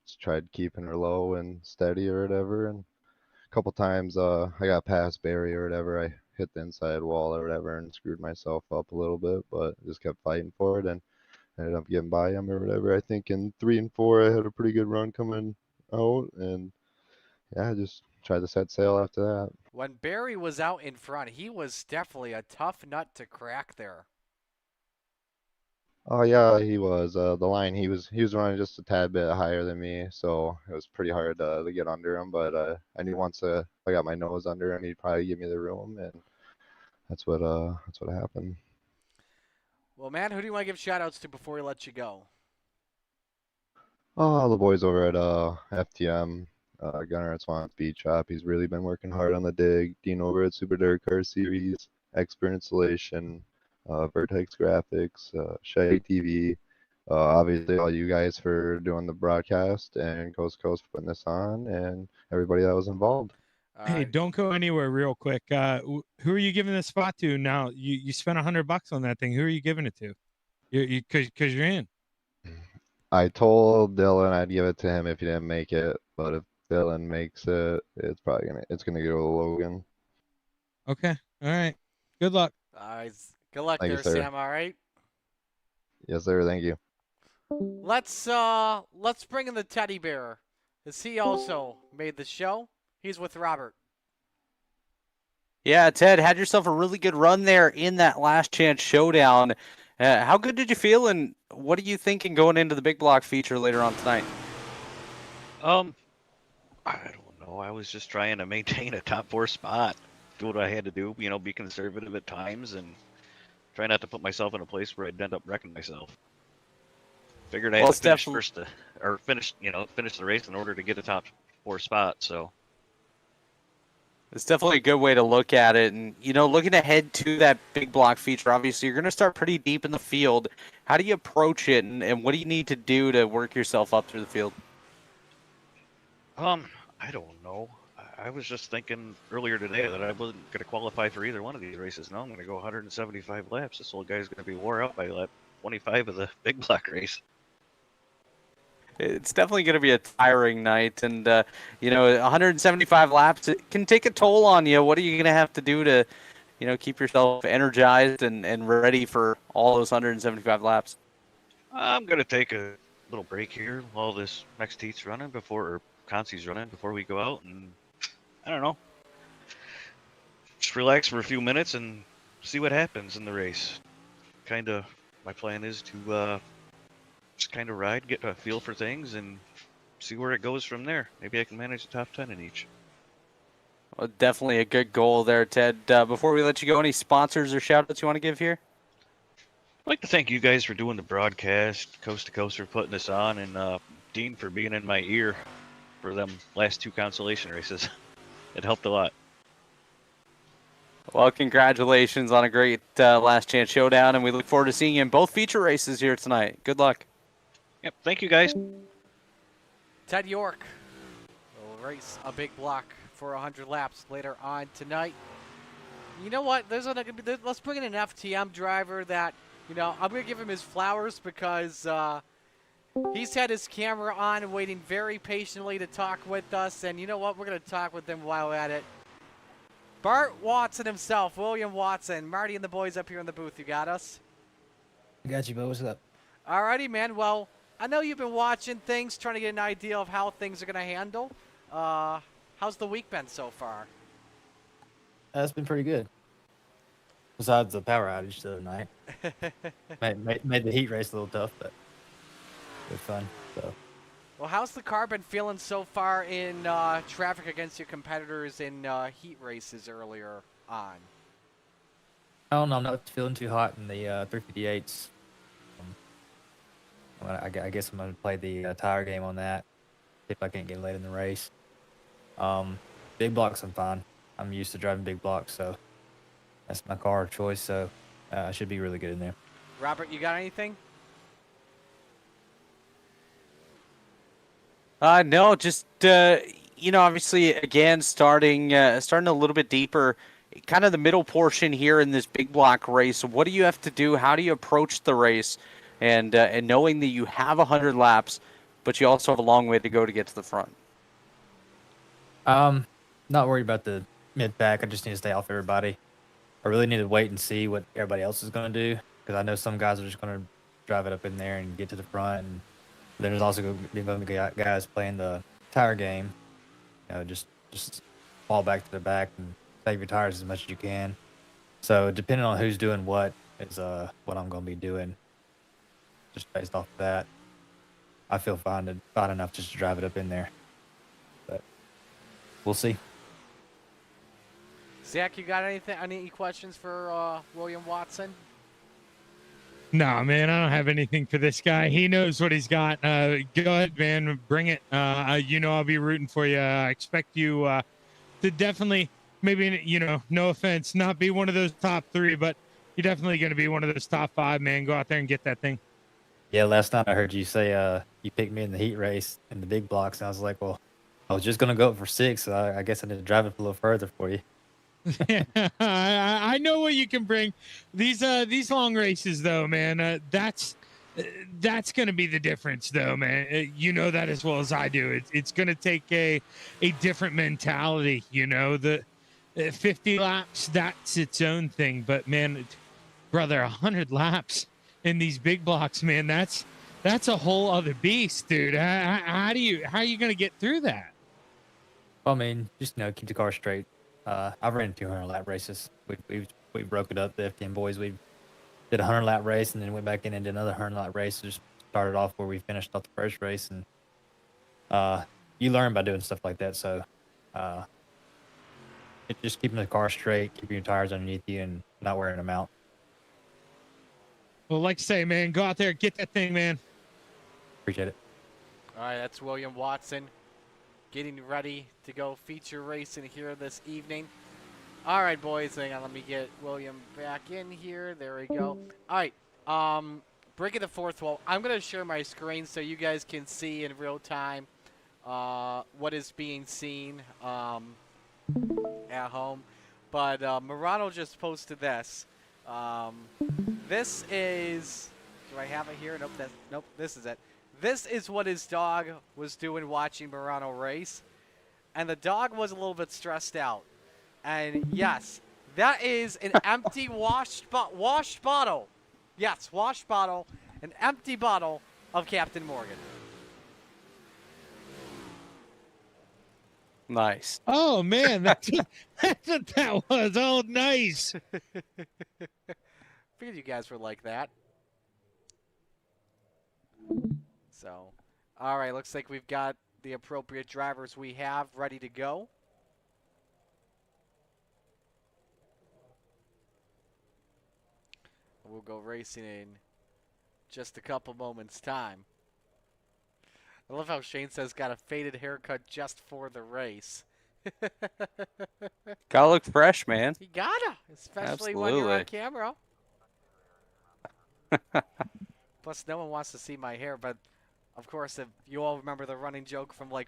just tried keeping her low and steady or whatever. And a couple times I got past Barry or whatever, I hit the inside wall or whatever and screwed myself up a little bit, but just kept fighting for it and ended up getting by him or whatever. I think in 3 and 4 I had a pretty good run coming out, and yeah, I just tried to set sail after that. When Barry was out in front, he was definitely a tough nut to crack there. Oh yeah, he was. The line he was running just a tad bit higher than me, so it was pretty hard to get under him. But I knew once I got my nose under him, he'd probably give me the room, and that's what happened. Well, man, who do you want to give shout-outs to before we let you go? Oh, the boys over at FTM, Gunner at Swamp Beach Shop. He's really been working hard on the dig. Dean over at Super Dirt Car Series, Expert Installation, Vertex Graphics, Shaggy TV. Obviously, all you guys for doing the broadcast and Coast to Coast for putting this on, and everybody that was involved. Hey, don't go anywhere real quick. Who are you giving the spot to now? You spent $100 on that thing. Who are you giving it to? Because you're in. I told Dylan I'd give it to him if he didn't make it, but if Dylan makes it, it's gonna go to Logan. Okay. All right. Good luck. Good luck Thank you, there, sir. Sam. All right. Yes, sir. Thank you. Let's bring in the teddy bear. As he also made the show. He's with Robert. Yeah, Ted, had yourself a really good run there in that last chance showdown. How good did you feel, and what are you thinking going into the big block feature later on tonight? I don't know. I was just trying to maintain a top 4 spot. Do what I had to do, be conservative at times and try not to put myself in a place where I'd end up wrecking myself. Figured I had to finish first finish the race in order to get a top 4 spot, so. It's definitely a good way to look at it. And, looking ahead to that big block feature, obviously you're going to start pretty deep in the field. How do you approach it, and what do you need to do to work yourself up through the field? I don't know. I was just thinking earlier today that I wasn't going to qualify for either one of these races. Now I'm going to go 175 laps. This old guy's going to be wore out by lap 25 of the big block race. It's definitely going to be a tiring night, and 175 laps, it can take a toll on you. What are you going to have to do to, keep yourself energized and ready for all those 175 laps? I'm going to take a little break here while this next heat's running or Consi's running before we go out, and I don't know, just relax for a few minutes and see what happens in the race. My plan is to just kind of ride, get a feel for things, and see where it goes from there. Maybe I can manage the top 10 in each. Well, definitely a good goal there, Ted. Before we let you go, any sponsors or shout-outs you want to give here? I'd like to thank you guys for doing the broadcast, Coast to Coast for putting this on, and Dean for being in my ear for them last 2 consolation races. It helped a lot. Well, congratulations on a great last chance showdown, and we look forward to seeing you in both feature races here tonight. Good luck. Yep, thank you guys. Ted York will race a big block for 100 laps later on tonight. You know what? Let's bring in an FTM driver that, I'm going to give him his flowers because he's had his camera on waiting very patiently to talk with us. And you know what? We're going to talk with him while at it. Bart Watson himself, William Watson. Marty and the boys up here in the booth. You got us? I got you, Bo. What's up? Alrighty, man. Well, I know you've been watching things, trying to get an idea of how things are going to handle. How's the week been so far? It's been pretty good. Besides the power outage the other night. made the heat race a little tough, but it was fun. So. Well, how's the car been feeling so far in traffic against your competitors in heat races earlier on? I don't know. I'm not feeling too hot in the 358s. I guess I'm going to play the tire game on that if I can't get late in the race. Big blocks, I'm fine. I'm used to driving big blocks, so that's my car of choice, so I should be really good in there. Robert, you got anything? No, just, obviously, again, starting a little bit deeper, kind of the middle portion here in this big block race. What do you have to do? How do you approach the race? And knowing that you have 100 laps, but you also have a long way to go to get to the front. Not worried about the mid-pack. I just need to stay off everybody. I really need to wait and see what everybody else is going to do, because I know some guys are just going to drive it up in there and get to the front. And then there's also going to be guys playing the tire game. Just fall back to the back and save your tires as much as you can. So depending on who's doing what is what I'm going to be doing. Just based off of that, I feel fine enough just to drive it up in there. But we'll see. Zach, you got anything? Any questions for William Watson? No, man, I don't have anything for this guy. He knows what he's got. Go ahead, man. Bring it. I'll be rooting for you. I expect you to definitely, maybe, no offense, not be one of those top 3, but you're definitely going to be one of those top 5, man. Go out there and get that thing. Yeah, last night I heard you say you picked me in the heat race in the big blocks, and I was like, well, I was just going to go up for 6, so I guess I need to drive it a little further for you. I know what you can bring. These long races, though, man, that's That's going to be the difference, though, man. You know that as well as I do. It's going to take a different mentality. The 50 laps, that's its own thing. But man, brother, 100 laps in these big blocks, man, that's a whole other beast, dude. How are you going to get through that? Well, I mean, just keep the car straight. I've ran 200 lap races. We broke it up. The FTM boys, we did a 100 lap race and then went back in and did another 100 lap race. Just started off where we finished off the first race, and you learn by doing stuff like that. So, it's just keeping the car straight, keeping your tires underneath you, and not wearing them out. Well, like I say, man, go out there, get that thing, man. Appreciate it. All right, that's William Watson getting ready to go feature racing here this evening. All right, boys, hang on. Let me get William back in here. There we go. All right, breaking the fourth wall. I'm going to share my screen so you guys can see in real time what is being seen at home. But Morano just posted this. This is, do I have it here? Nope, this is it. This is what his dog was doing watching Morano race. And the dog was a little bit stressed out. And yes, that is an empty washed bottle. Yes, washed bottle, an empty bottle of Captain Morgan. Nice. Oh man, that's what that was. Oh, nice. Figured you guys were like that. So, all right, looks like we've got the appropriate drivers we have ready to go. We'll go racing in just a couple moments' time. I love how Shane says got a faded haircut just for the race. Gotta look fresh, man. You gotta, especially when you're on camera. Plus, no one wants to see my hair, but of course, if you all remember the running joke from like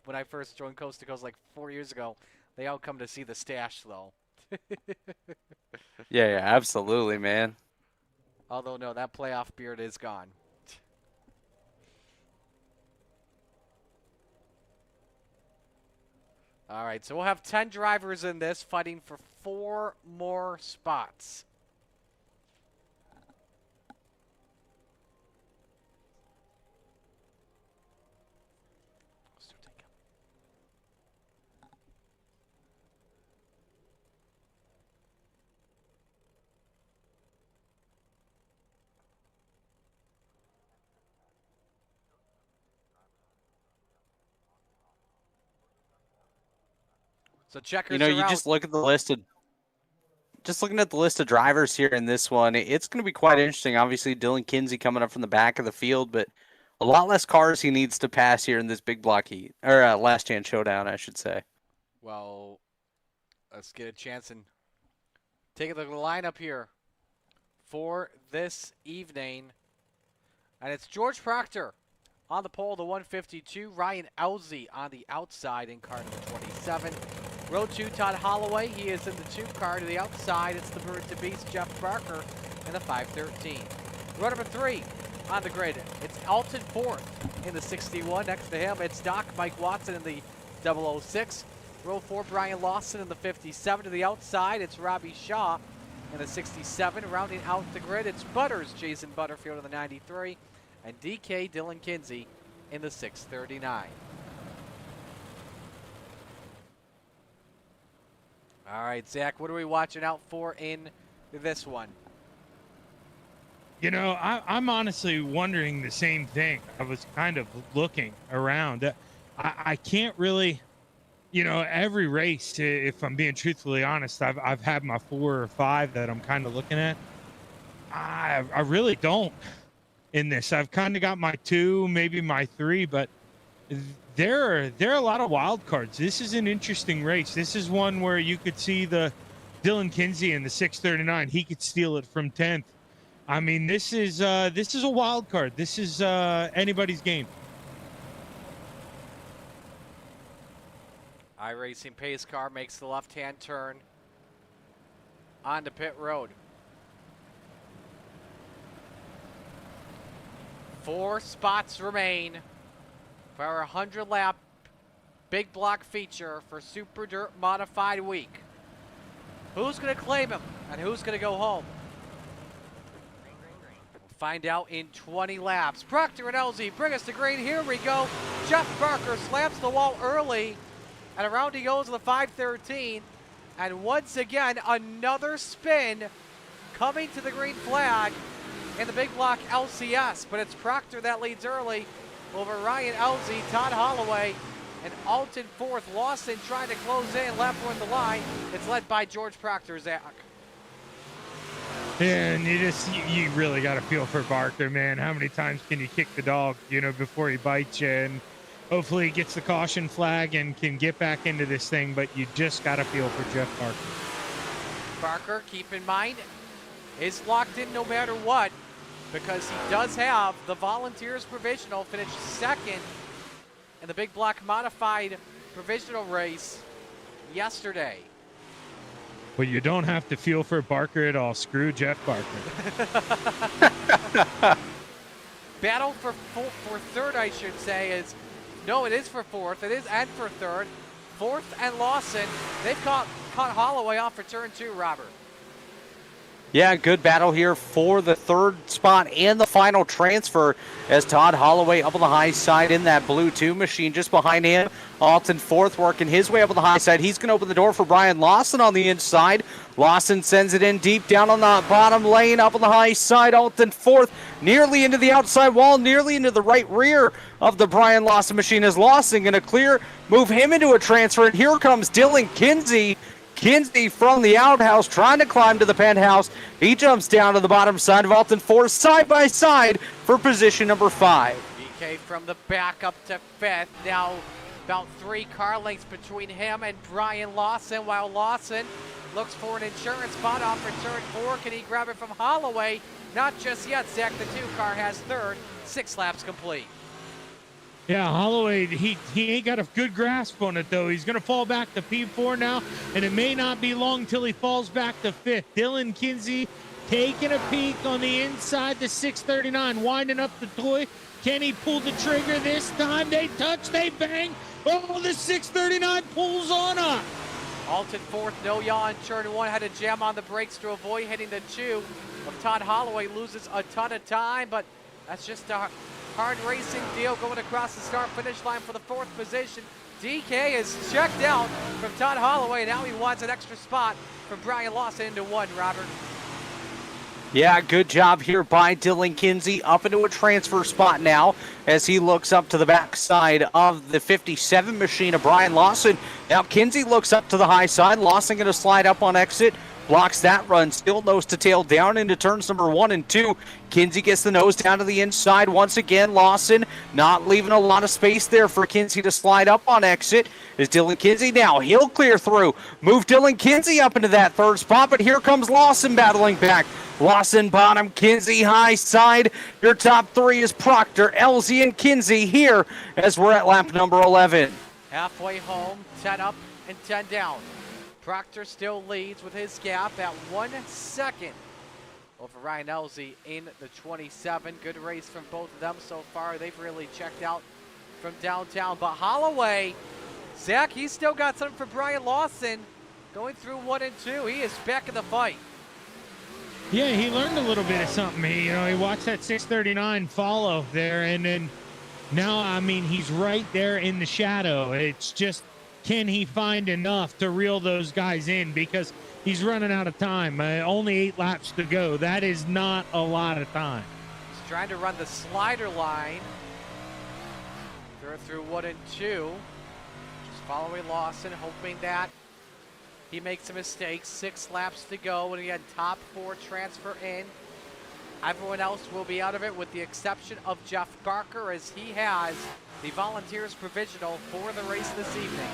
when I first joined Coast to Coast like 4 years ago, they all come to see the stash, though. Yeah, absolutely, man. Although, no, that playoff beard is gone. All right, so we'll have 10 drivers in this fighting for 4 more spots. So checkers You are just out. look at the list of looking at the list of drivers here in this one, it's going to be quite interesting. Obviously, Dylan Kinsey coming up from the back of the field, but a lot less cars he needs to pass here in this big block heat, or last chance showdown, I should say. Well, let's get a chance and take a look at the lineup here for this evening. And it's George Proctor on the pole, the 152. Ryan Elsie on the outside in car number 27. Row 2, Todd Holloway. He is in the 2 car to the outside. It's the Bird to Beast, Jeff Barker, in the 513. Row number 3 on the grid. It's Alton fourth in the 61. Next to him, it's Doc Mike Watson in the 006. Row 4, Brian Lawson in the 57. To the outside, it's Robbie Shaw in the 67. Rounding out the grid, it's Butters, Jason Butterfield in the 93. And DK Dylan Kinsey in the 639. All right, Zach, what are we watching out for in this one? I'm honestly wondering the same thing. I was kind of looking around. I can't really, every race, if I'm being truthfully honest, I've had my 4 or 5 that I'm kind of looking at. I really don't in this. I've kind of got my 2, maybe my 3, but there are a lot of wild cards. This is an interesting race. This is one where you could see the Dylan Kinsey in the 639. He could steal it from 10th. I mean, this is a wild card. This is anybody's game. iRacing pace car makes the left-hand turn onto pit road. 4 spots remain for our 100-lap big block feature for Super Dirt Modified Week. Who's going to claim him and who's going to go home? We'll find out in 20 laps. Proctor and LZ bring us to green. Here we go. Jeff Barker slams the wall early, and around he goes in the 513. And once again, another spin coming to the green flag in the big block LCS. But it's Proctor that leads early over Ryan LZ, Todd Holloway, and Alton fourth. Lawson trying to close in, left one the line. It's led by George Proctor, Zach. Yeah, and you really got to feel for Barker, man. How many times can you kick the dog, before he bites you? And hopefully he gets the caution flag and can get back into this thing, but you just got to feel for Jeff Barker. Barker, keep in mind, is locked in no matter what, because he does have the Volunteers Provisional, finished second in the big block modified provisional race yesterday. But you don't have to feel for Barker at all. Screw Jeff Barker. Battle for third, I should say, is, no, it is for fourth. It is and for third. Fourth and Lawson. They've caught Holloway off for turn 2, Robert. Yeah, good battle here for the third spot and the final transfer as Todd Holloway up on the high side in that blue 2 machine. Just behind him, Alton fourth working his way up on the high side. He's going to open the door for Brian Lawson on the inside. Lawson sends it in deep down on the bottom lane up on the high side. Alton fourth, nearly into the outside wall, nearly into the right rear of the Brian Lawson machine. Is Lawson going to clear, move him into a transfer, and here comes Dylan Kinsey. Kinsey from the outhouse trying to climb to the penthouse. He jumps down to the bottom side of Alton 4 side by side for position number 5. BK from the back up to 5th. Now about 3 car lengths between him and Brian Lawson, while Lawson looks for an insurance spot off for turn 4. Can he grab it from Holloway? Not just yet, Zach. The 2 car has third. 6 laps complete. Yeah, Holloway, he ain't got a good grasp on it, though. He's going to fall back to P4 now, and it may not be long till he falls back to 5th. Dylan Kinsey taking a peek on the inside, the 639, winding up the toy. Can he pull the trigger this time? They touch, they bang. Oh, the 639 pulls on up. Alton fourth, no yaw in turn 1, had to jam on the brakes to avoid hitting the 2 of Todd Holloway. Loses a ton of time, but that's just a hard racing deal going across the start-finish line for the 4th position. DK is checked out from Todd Holloway. Now he wants an extra spot from Brian Lawson into 1, Robert. Yeah, good job here by Dylan Kinsey, up into a transfer spot now as he looks up to the backside of the 57 machine of Brian Lawson. Now Kinsey looks up to the high side. Lawson going to slide up on exit. Blocks that run, still nose to tail down into turns number 1 and 2. Kinsey gets the nose down to the inside once again. Lawson not leaving a lot of space there for Kinsey to slide up on exit. Is Dylan Kinsey now? He'll clear through. Move Dylan Kinsey up into that 3rd spot, but here comes Lawson battling back. Lawson bottom, Kinsey high side. Your top 3 is Proctor, LZ, and Kinsey here as we're at lap number 11. Halfway home, 10 up and 10 down. Proctor still leads with his gap at 1 second over Ryan Elsie in the 27. Good race from both of them so far. They've really checked out from downtown. But Holloway, Zach, he's still got something for Brian Lawson going through 1 and 2. He is back in the fight. Yeah, he learned a little bit of something. He watched that 639 follow there, and then now, I mean, he's right there in the shadow. It's just, can he find enough to reel those guys in? Because he's running out of time. Only 8 laps to go. That is not a lot of time. He's trying to run the slider line. Through 1 and 2. Just following Lawson, hoping that he makes a mistake. 6 laps to go, and again, top 4 transfer in. Everyone else will be out of it with the exception of Jeff Barker, as he has the Volunteers Provisional for the race this evening.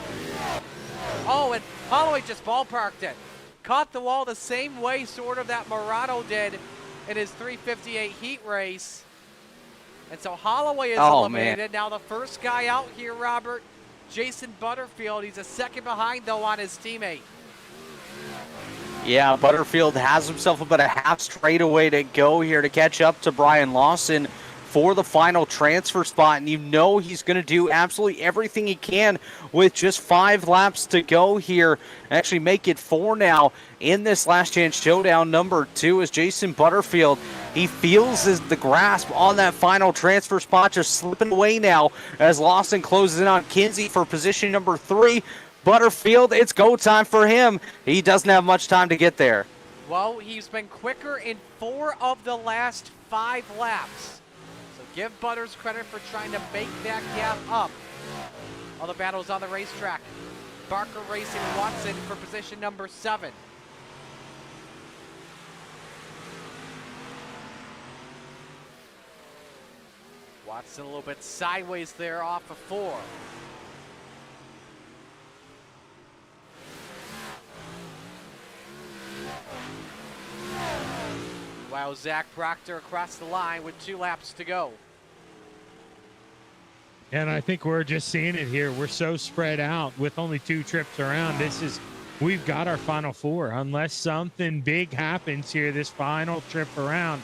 Oh, and Holloway just ballparked it. Caught the wall the same way, sort of, that Murano did in his 358 heat race. And so Holloway is eliminated. Man. Now the first guy out here, Robert, Jason Butterfield. He's a second behind, though, on his teammate. Yeah, Butterfield has himself about a half straightaway to go here to catch up to Brian Lawson for the final transfer spot, and you know he's going to do absolutely everything he can with just 5 laps to go here. Actually make it 4 now in this last chance showdown. Number 2 is Jason Butterfield. He feels the grasp on that final transfer spot just slipping away now as Lawson closes in on Kinsey for position number 3. Butterfield, it's go time for him. He doesn't have much time to get there. Well, he's been quicker in 4 of the last 5 laps. So give Butters credit for trying to make that gap up. All the battles on the racetrack. Barker racing Watson for position number 7. Watson a little bit sideways there off of 4. While Zach Proctor across the line with 2 laps to go. And I think we're just seeing it here. We're so spread out with only 2 trips around. We've got our final 4. Unless something big happens here this final trip around,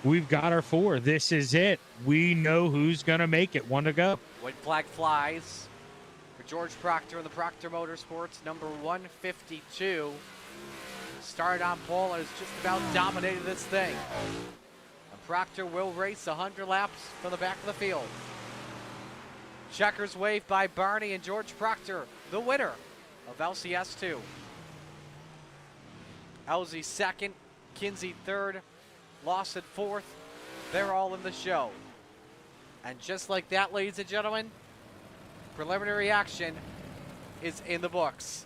we've got our 4. This is it. We know who's going to make it. 1 to go. White flag flies for George Proctor in the Proctor Motorsports, number 152. Started on pole and has just about dominated this thing. And Proctor will race 100 laps from the back of the field. Checkers waved by Barney and George Proctor, the winner of LCS 2. Elsie second, Kinsey third, Lawson fourth. They're all in the show. And just like that, ladies and gentlemen, preliminary action is in the books.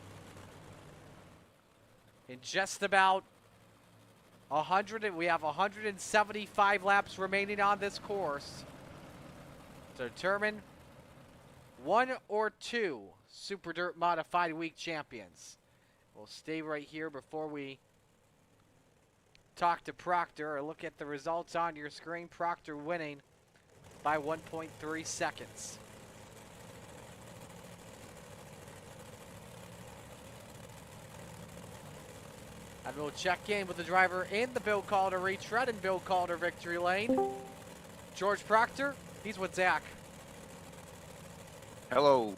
In just about 100, we have 175 laps remaining on this course to determine 1 or 2 Super Dirt Modified Week champions. We'll stay right here before we talk to Proctor or look at the results on your screen. Proctor winning by 1.3 seconds. And we'll check in with the driver in the Bill Calder retread and Bill Calder victory lane. George Proctor, he's with Zach. Hello.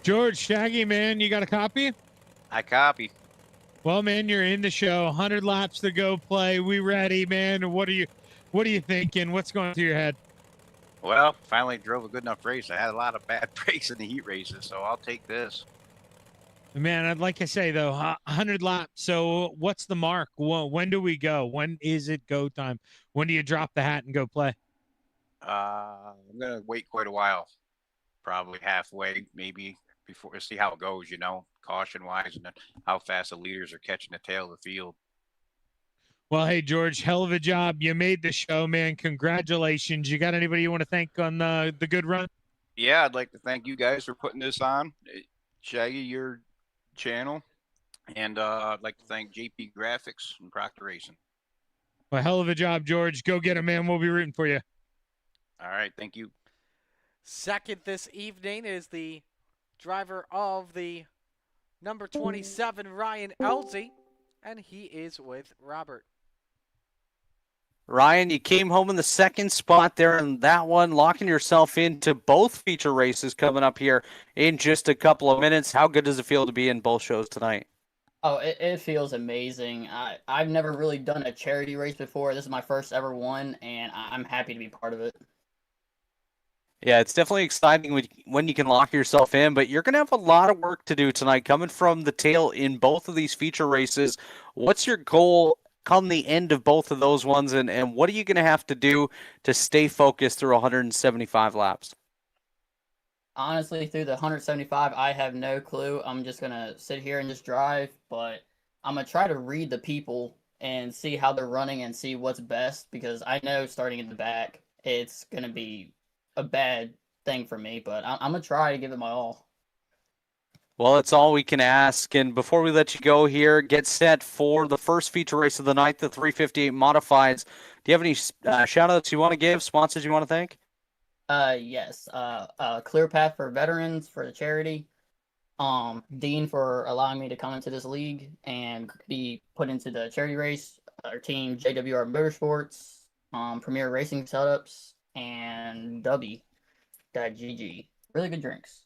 George, Shaggy, man, you got a copy? I copy. Well, man, you're in the show. 100 laps to go play. We ready, man. What are you thinking? What's going through your head? Well, finally drove a good enough race. I had a lot of bad breaks in the heat races, so I'll take this. Man, I'd like to say, though, 100 laps. So what's the mark? When do we go? When is it go time? When do you drop the hat and go play? I'm going to wait quite a while. Probably halfway, maybe, before to see how it goes, caution-wise, and then how fast the leaders are catching the tail of the field. Well, hey, George, hell of a job. You made the show, man. Congratulations. You got anybody you want to thank on the good run? Yeah, I'd like to thank you guys for putting this on. Shaggy, your channel. And I'd like to thank JP Graphics and Proctor Racing. Well, hell of a job, George. Go get him, man. We'll be rooting for you. All right, thank you. Second this evening is the driver of the number 27, Ryan Elsie, and he is with Robert. Ryan, you came home in the second spot there in that one, locking yourself into both feature races coming up here in just a couple of minutes. How good does it feel to be in both shows tonight? Oh, it feels amazing. I've never really done a charity race before. This is my first ever one, and I'm happy to be part of it. Yeah, it's definitely exciting when you can lock yourself in, but you're going to have a lot of work to do tonight coming from the tail in both of these feature races. What's your goal come the end of both of those ones, and what are you going to have to do to stay focused through 175 laps? Honestly, through the 175, I have no clue. I'm just going to sit here and just drive, but I'm going to try to read the people and see how they're running and see what's best, because I know starting in the back, it's going to be a bad thing for me, but I'm going to try to give it my all. Well, it's all we can ask. And before we let you go here, get set for the first feature race of the night, the 358 Modifieds. Do you have any shout-outs you want to give, sponsors you want to thank? Yes. Clear Path for Veterans for the charity. Dean for allowing me to come into this league and be put into the charity race. Our team, JWR Motorsports, Premier Racing Setups, and W.GG. Really good drinks.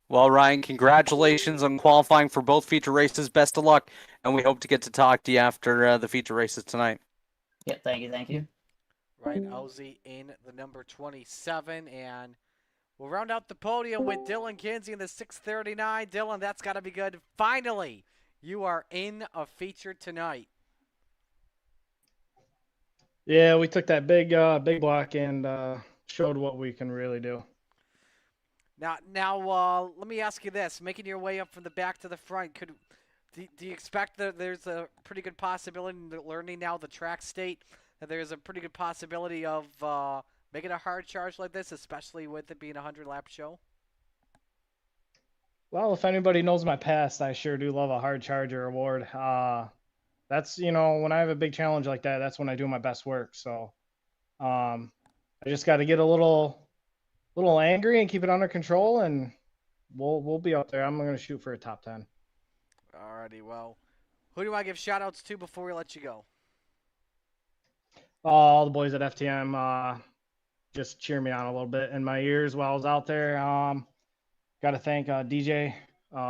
Well, Ryan, congratulations on qualifying for both feature races. Best of luck, and we hope to get to talk to you after the feature races tonight. Yeah, thank you, thank you. Ryan Ozzie in the number 27, and we'll round out the podium with Dylan Kinsey in the 639. Dylan, that's got to be good. Finally, you are in a feature tonight. Yeah, we took that big block and showed what we can really do. Now, let me ask you this: making your way up from the back to the front, do you expect that there's a pretty good possibility in learning now the track state that there's a pretty good possibility of making a hard charge like this, especially with it being a 100-lap show? Well, if anybody knows my past, I sure do love a hard charger award. That's, when I have a big challenge like that, that's when I do my best work. So I just got to get a little angry and keep it under control, and we'll be up there. I'm going to shoot for a top 10. Alrighty, well, who do I give shout-outs to before we let you go? All the boys at FTM just cheer me on a little bit in my ears while I was out there. Got to thank DJ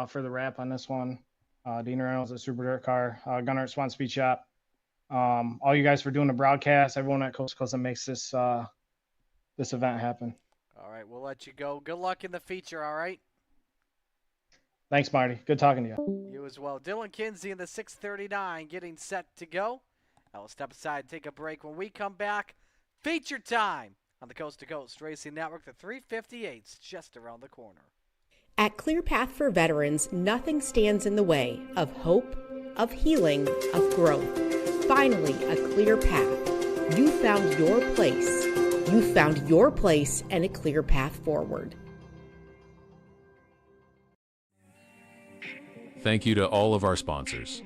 for the wrap on this one. Dean Reynolds at Super Dirt Car, Gunnar at Swan Speed Shop. All you guys for doing the broadcast, everyone at Coast to Coast that makes this this event happen. All right, we'll let you go. Good luck in the feature, all right? Thanks, Marty. Good talking to you. You as well. Dylan Kinsey in the 639 getting set to go. I will step aside and take a break. When we come back, feature time on the Coast to Coast Racing Network. The 358's just around the corner. At Clear Path for Veterans, nothing stands in the way of hope, of healing, of growth. Finally, a clear path. You found your place. You found your place and a clear path forward. Thank you to all of our sponsors.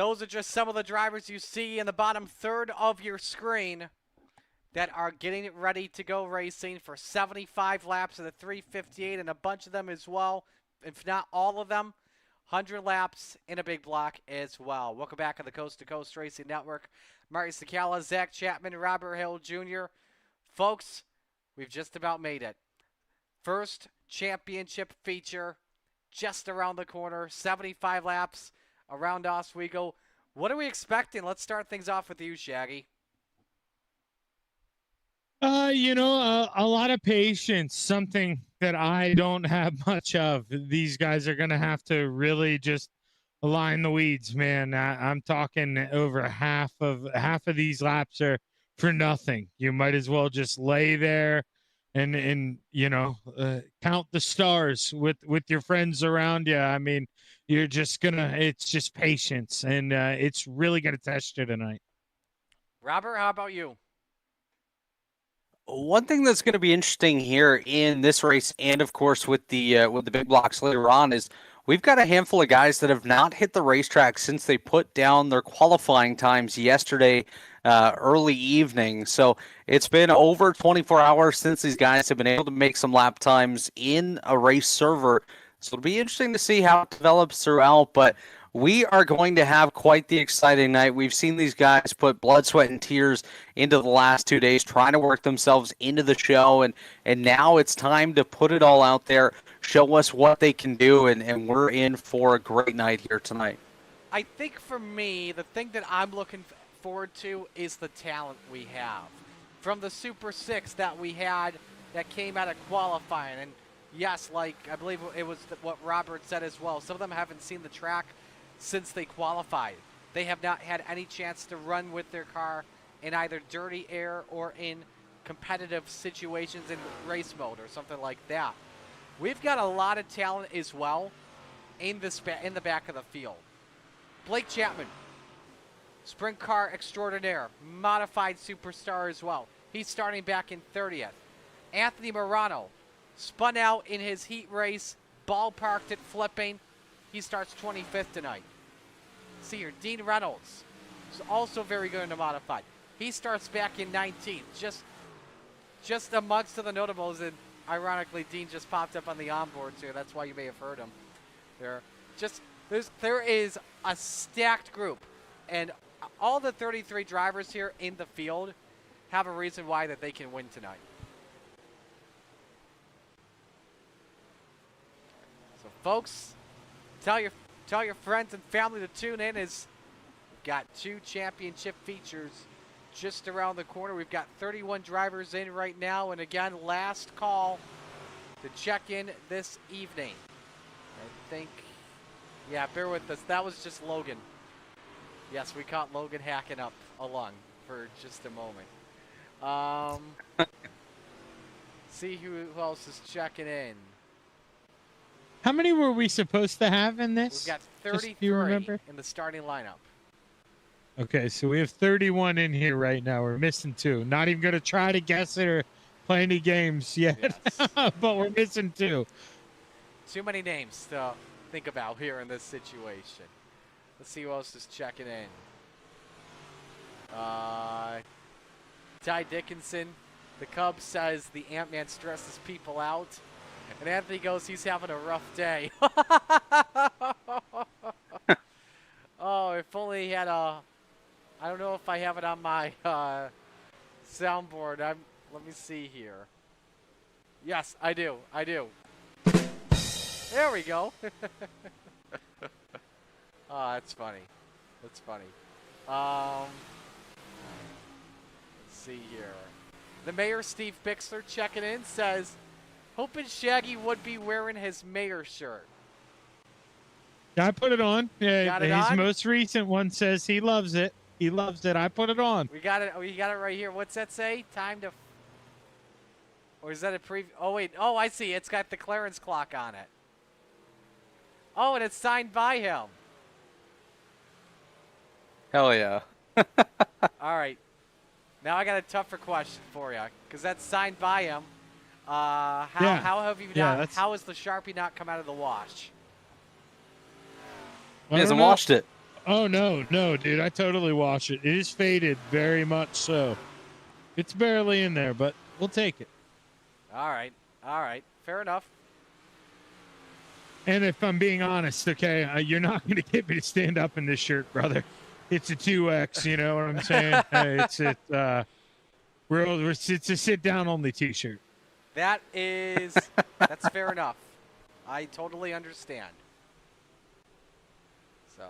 Those are just some of the drivers you see in the bottom third of your screen that are getting ready to go racing for 75 laps of the 358, and a bunch of them as well, if not all of them, 100 laps in a big block as well. Welcome back on the Coast to Coast Racing Network. Marty Sakala, Zach Chapman, Robert Hill Jr. Folks, we've just about made it. First championship feature just around the corner. 75 laps around Oswego. What are we expecting? Let's start things off with you, Shaggy. A lot of patience, something that I don't have much of. These guys are going to have to really just align the weeds, man. I'm talking over half of these laps are for nothing. You might as well just lay there and count the stars with your friends around you. I mean, it's just patience, and it's really going to test you tonight. Robert, how about you? One thing that's going to be interesting here in this race, and of course with the big blocks later on, is we've got a handful of guys that have not hit the racetrack since they put down their qualifying times yesterday early evening. So it's been over 24 hours since these guys have been able to make some lap times in a race server. So it'll be interesting to see how it develops throughout, but we are going to have quite the exciting night. We've seen these guys put blood, sweat, and tears into the last 2 days trying to work themselves into the show, and now it's time to put it all out there, show us what they can do, and we're in for a great night here tonight. I think for me, the thing that I'm looking forward to is the talent we have. From the Super 6 that we had that came out of qualifying, and yes, like I believe it was what Robert said as well, some of them haven't seen the track since they qualified. They have not had any chance to run with their car in either dirty air or in competitive situations in race mode or something like that. We've got a lot of talent as well in the back of the field. Blake Chapman, sprint car extraordinaire, modified superstar as well. He's starting back in 30th. Anthony Morano spun out in his heat race, ballparked it flipping. He starts 25th tonight. See here, Dean Reynolds is also very good in the modified. He starts back in 19th, just amongst the notables, and ironically, Dean just popped up on the onboard too. That's why you may have heard him. There is a stacked group, and all the 33 drivers here in the field have a reason why that they can win tonight. So, folks, tell your friends and family to tune in, as we've got 2 championship features just around the corner. We've got 31 drivers in right now, and again, last call to check in this evening. I think, yeah, bear with us. That was just Logan. Yes, we caught Logan hacking up along for just a moment. See who else is checking in. How many were we supposed to have in this? We've got Just, 33 do you remember? in the starting lineup. Okay, so we have 31 in here right now. We're missing 2. Not even going to try to guess it or play any games yet, Yes. but we're missing 2. Too many names to think about here in this situation. Let's see who else is checking in. Ty Dickinson, the Cubs, says the Ant-Man stresses people out. And Anthony goes, he's having a rough day. Oh, if only he had I don't know if I have it on my soundboard. Let me see here. Yes, I do. There we go. Oh, that's funny. Let's see here. The mayor, Steve Bixler, checking in, says, hoping Shaggy would be wearing his mayor shirt. I put it on. Got it his on? most recent one says he loves it. I put it on. We got it right here. What's that say? Time to... Or is that a preview? Oh, wait. Oh, I see. It's got the clearance clock on it. Oh, and it's signed by him. Hell yeah. All right. Now I got a tougher question for you, because that's signed by him. How have you not? How has the Sharpie not come out of the wash? He hasn't washed it. Oh no, dude! I totally wash it. It is faded, very much so. It's barely in there, but we'll take it. All right. Fair enough. And if I'm being honest, okay, you're not going to get me to stand up in this shirt, brother. It's a 2X, you know what I'm saying? It's a sit-down only T-shirt. That's fair enough. I totally understand. So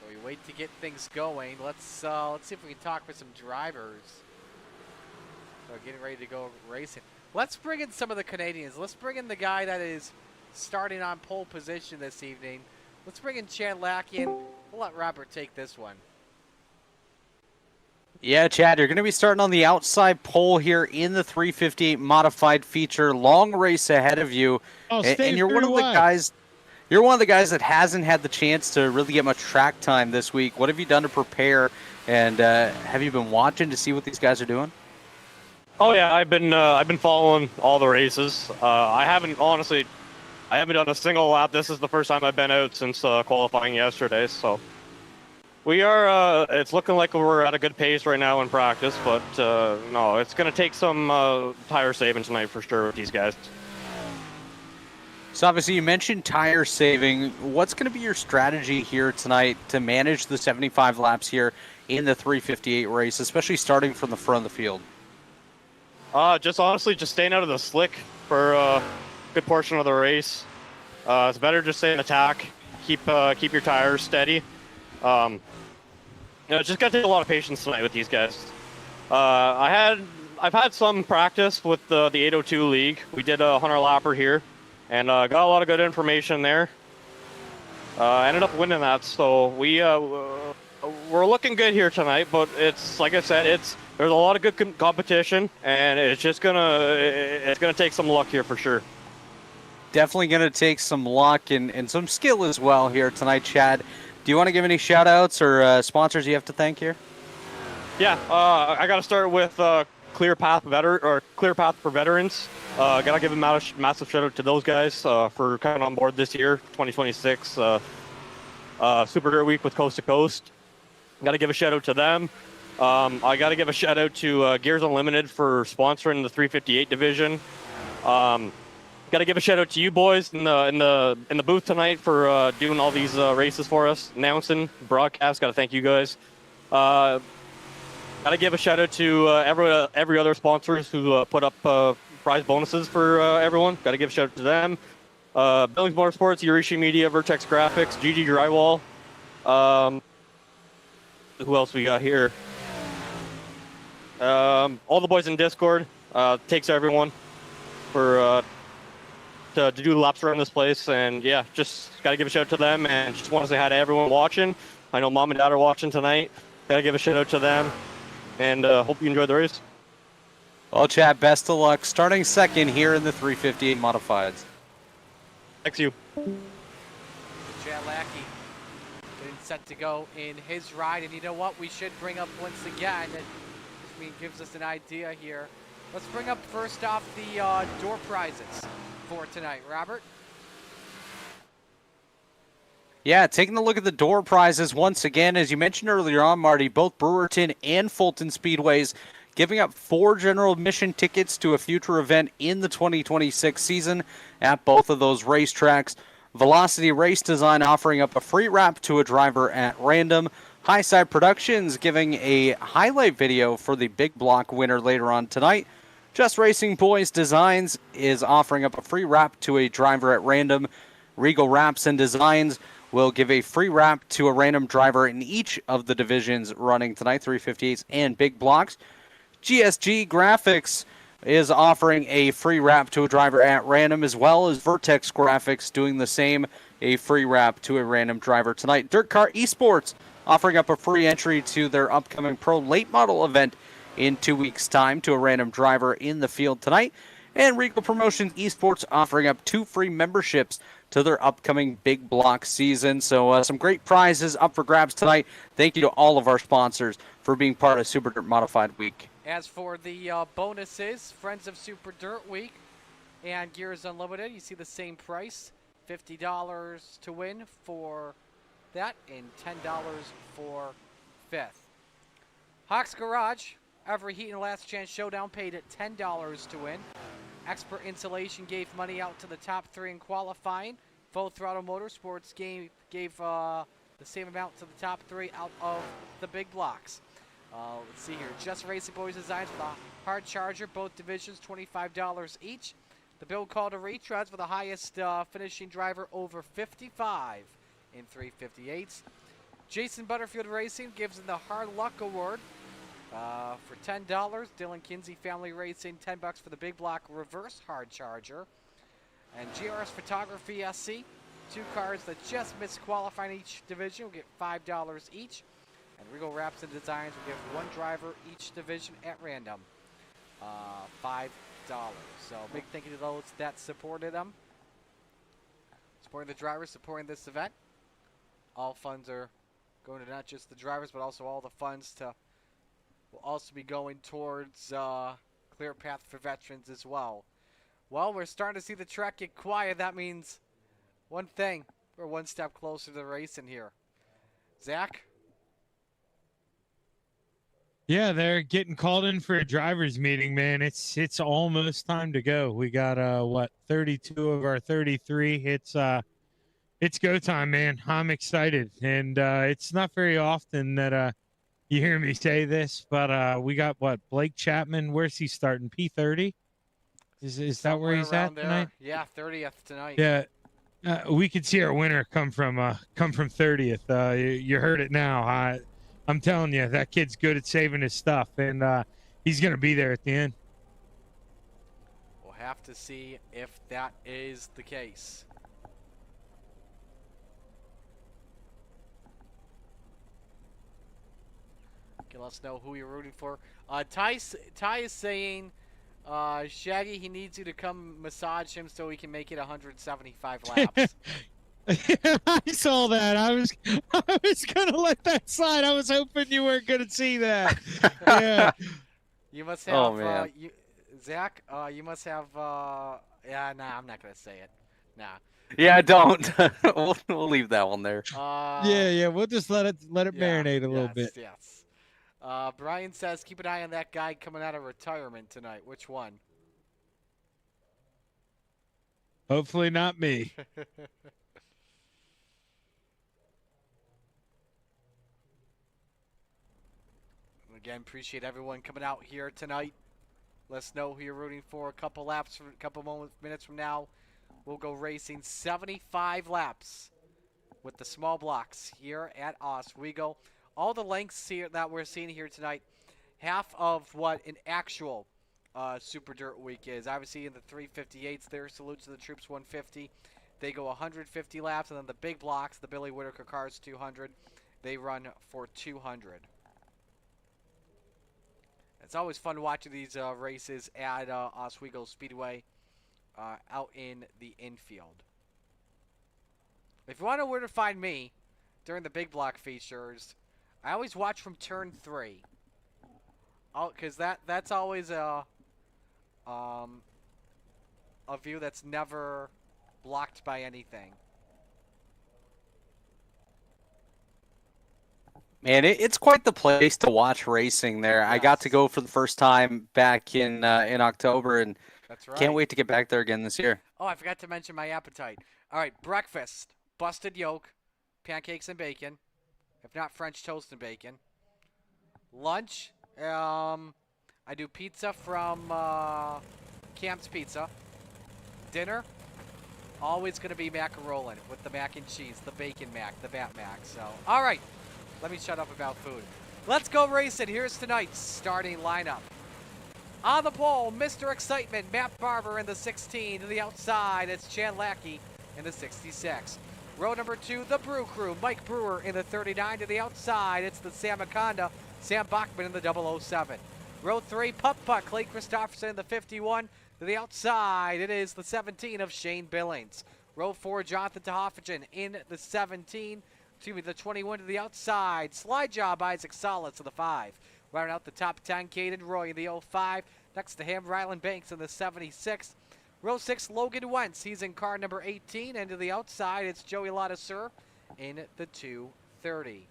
we wait to get things going. Let's see if we can talk with some drivers. So getting ready to go racing. Let's bring in some of the Canadians. Let's bring in the guy that is starting on pole position this evening. Let's bring in Chad Lackey. We'll let Robert take this one. Yeah, Chad, you're going to be starting on the outside pole here in the 358 modified feature. Long race ahead of you. Oh, And you're one of the guys. You're one of the guys that hasn't had the chance to really get much track time this week. What have you done to prepare? And have you been watching to see what these guys are doing? Oh yeah, I've been following all the races. I haven't done a single lap. This is the first time I've been out since qualifying yesterday. So we are. It's looking like we're at a good pace right now in practice, but no, it's going to take some tire saving tonight for sure with these guys. So obviously you mentioned tire saving. What's going to be your strategy here tonight to manage the 75 laps here in the 358 race, especially starting from the front of the field? Just honestly, just staying out of the slick for a good portion of the race. It's better just stay in attack, keep your tires steady. Just gotta take a lot of patience tonight with these guys. I've had some practice with the 802 league. We did a 100 lapper here, and got a lot of good information there. Ended up winning that, so we're looking good here tonight. But it's like I said, there's a lot of good competition, and it's gonna take some luck here for sure. Definitely going to take some luck and some skill as well here tonight, Chad. Do you want to give any shout-outs or sponsors you have to thank here? Yeah, I got to start with Clear Path for Veterans. Got to give a massive shout-out to those guys for coming on board this year, 2026 Super Dirt Week with Coast to Coast. Got to give a shout-out to them. I got to give a shout-out to Gears Unlimited for sponsoring the 358 division. Got to give a shout out to you boys in the booth tonight for doing all these races for us, announcing, broadcast. Got to thank you guys. Got to give a shout out to every other sponsors who put up prize bonuses for everyone. Got to give a shout out to them. Billings Motorsports, Yurishi Media, Vertex Graphics, GG Drywall. Who else we got here? All the boys in Discord. Takes everyone for. To do laps around this place, and yeah, just gotta give a shout out to them, and just want to say hi to everyone watching. I know mom and dad are watching tonight. Gotta give a shout out to them, and hope you enjoyed the race. Well, Chad, best of luck starting second here in the 358 modifieds. Thanks you. Chad Lackey getting set to go in his ride, and you know what? We should bring up once again. It gives us an idea here. Let's bring up first off the door prizes for tonight, Robert. Yeah, taking a look at the door prizes once again, as you mentioned earlier on, Marty, both Brewerton and Fulton Speedways giving up 4 general admission tickets to a future event in the 2026 season at both of those racetracks. Velocity Race Design offering up a free wrap to a driver at random. Highside Productions giving a highlight video for the big block winner later on tonight. Just Racing Boys Designs is offering up a free wrap to a driver at random. Regal Wraps and Designs will give a free wrap to a random driver in each of the divisions running tonight, 358s and big blocks. GSG Graphics is offering a free wrap to a driver at random, as well as Vertex Graphics doing the same, a free wrap to a random driver tonight. Dirt Car Esports offering up a free entry to their upcoming Pro Late Model event in 2 weeks' time to a random driver in the field tonight. And Regal Promotions Esports offering up 2 free memberships to their upcoming big block season. So some great prizes up for grabs tonight. Thank you to all of our sponsors for being part of Super Dirt Modified Week. As for the bonuses, Friends of Super Dirt Week and Gears Unlimited, you see the same price, $50 to win for that and $10 for 5th. Hawks Garage, every Heat and Last Chance Showdown paid at $10 to win. Expert Insulation gave money out to the top 3 in qualifying. Full Throttle Motorsports gave the same amount to the top 3 out of the big blocks. Let's see here. Just Racing Boys Designs with a hard charger, both divisions, $25 each. The build called a retreads with the highest finishing driver over 55 in 358s. Jason Butterfield Racing gives him the Hard Luck Award for $10. Dylan Kinsey Family Racing, $10 for the big block reverse hard charger. And GRS Photography SC, 2 cars that just missed qualifying each division will get $5 each. And Regal Wraps and Designs will give 1 driver each division at random $5. So big thank you to those that supported them. Supporting the drivers, supporting this event. All funds are going to not just the drivers, but also all the funds will also be going towards Clear Path for Veterans as well. Well, we're starting to see the track get quiet. That means one thing. We're one step closer to the racing here. Zach? Yeah, they're getting called in for a driver's meeting, man. It's almost time to go. We got 32 of our 33. It's go time, man. I'm excited, and it's not very often that you hear me say this, but we got Blake Chapman. Where's he starting? P30. Is that where he's at tonight? Yeah, 30th tonight. Yeah. We could see our winner come from 30th. You heard it now. I'm telling you, that kid's good at saving his stuff, and he's going to be there at the end. We'll have to see if that is the case. Okay, let us know who you're rooting for. Ty is saying, Shaggy, he needs you to come massage him so he can make it 175 laps. I saw that. I was gonna let that slide. I was hoping you weren't gonna see that. Yeah. You must have. Oh, man. Zach. You must have. Yeah. Nah, I'm not gonna say it. Nah. Yeah, don't. we'll leave that one there. Yeah. We'll just let it marinate a little bit. Yes. Brian says, keep an eye on that guy coming out of retirement tonight. Which one? Hopefully not me. Again, appreciate everyone coming out here tonight. Let us know who you're rooting for. A couple minutes from now, we'll go racing 75 laps with the small blocks here at Oswego. All the lengths here that we're seeing here tonight, half of what an actual Super Dirt Week is. Obviously, in the 358s there, salute to the Troops 150. They go 150 laps, and then the big blocks, the Billy Whitaker cars 200, they run for 200. It's always fun watching these races at Oswego Speedway out in the infield. If you want to know where to find me during the big block features, I always watch from turn 3. Because that's always a view that's never blocked by anything. Man, it's quite the place to watch racing there. Yes. I got to go for the first time back in October, and that's right. Can't wait to get back there again this year. Oh, I forgot to mention my appetite. All right, breakfast, busted yolk, pancakes and bacon, if not French toast and bacon. Lunch, I do pizza from Camp's Pizza. Dinner, always going to be macaroni with the mac and cheese, the bacon mac, the bat mac. So, all right. Let me shut up about food. Let's go racing. Here's tonight's starting lineup. On the pole, Mr. Excitement, Matt Barber in the 16. To the outside, it's Chan Lackey in the 66. Row number 2, the Brew Crew, Mike Brewer in the 39. To the outside, it's the Sam Akonda, Sam Bachman in the 007. Row 3, Putt Putt, Clay Christopherson in the 51. To the outside, it is the 17 of Shane Billings. Row 4, Jonathan Tehoffigen in the 17. The 21 to the outside. Slide job, Isaac Salas to the 5. Rounding out the top 10, Caden Roy in the 05. Next to him, Rylan Banks in the 76. Row 6, Logan Wentz. He's in car number 18. And to the outside, it's Joey Ladisseur in the 230.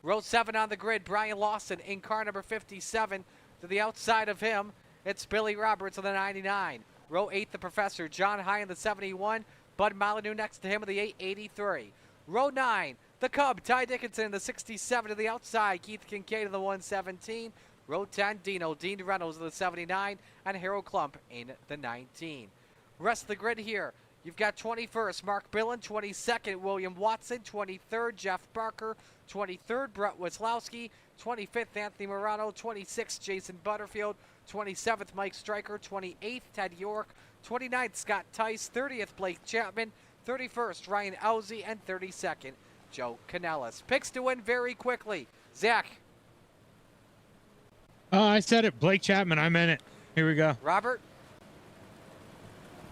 Row 7 on the grid, Brian Lawson in car number 57. To the outside of him, it's Billy Roberts in the 99. Row 8, the Professor, John High in the 71. Bud Molyneux next to him in the 883. Row 9, the Cub, Ty Dickinson in the 67 to the outside, Keith Kincaid in the 117. Row 10, Dino, Dean Reynolds in the 79, and Harold Klump in the 19. Rest of the grid here. You've got 21st, Mark Billen, 22nd, William Watson, 23rd, Jeff Barker, 23rd, Brett Weslowski, 25th, Anthony Morano, 26th, Jason Butterfield, 27th, Mike Stryker, 28th, Ted York, 29th, Scott Tice, 30th, Blake Chapman, 31st, Ryan Owsey, and 32nd, Joe Canellis. Picks to win very quickly. Zach. I said it. Blake Chapman. I meant it. Here we go. Robert?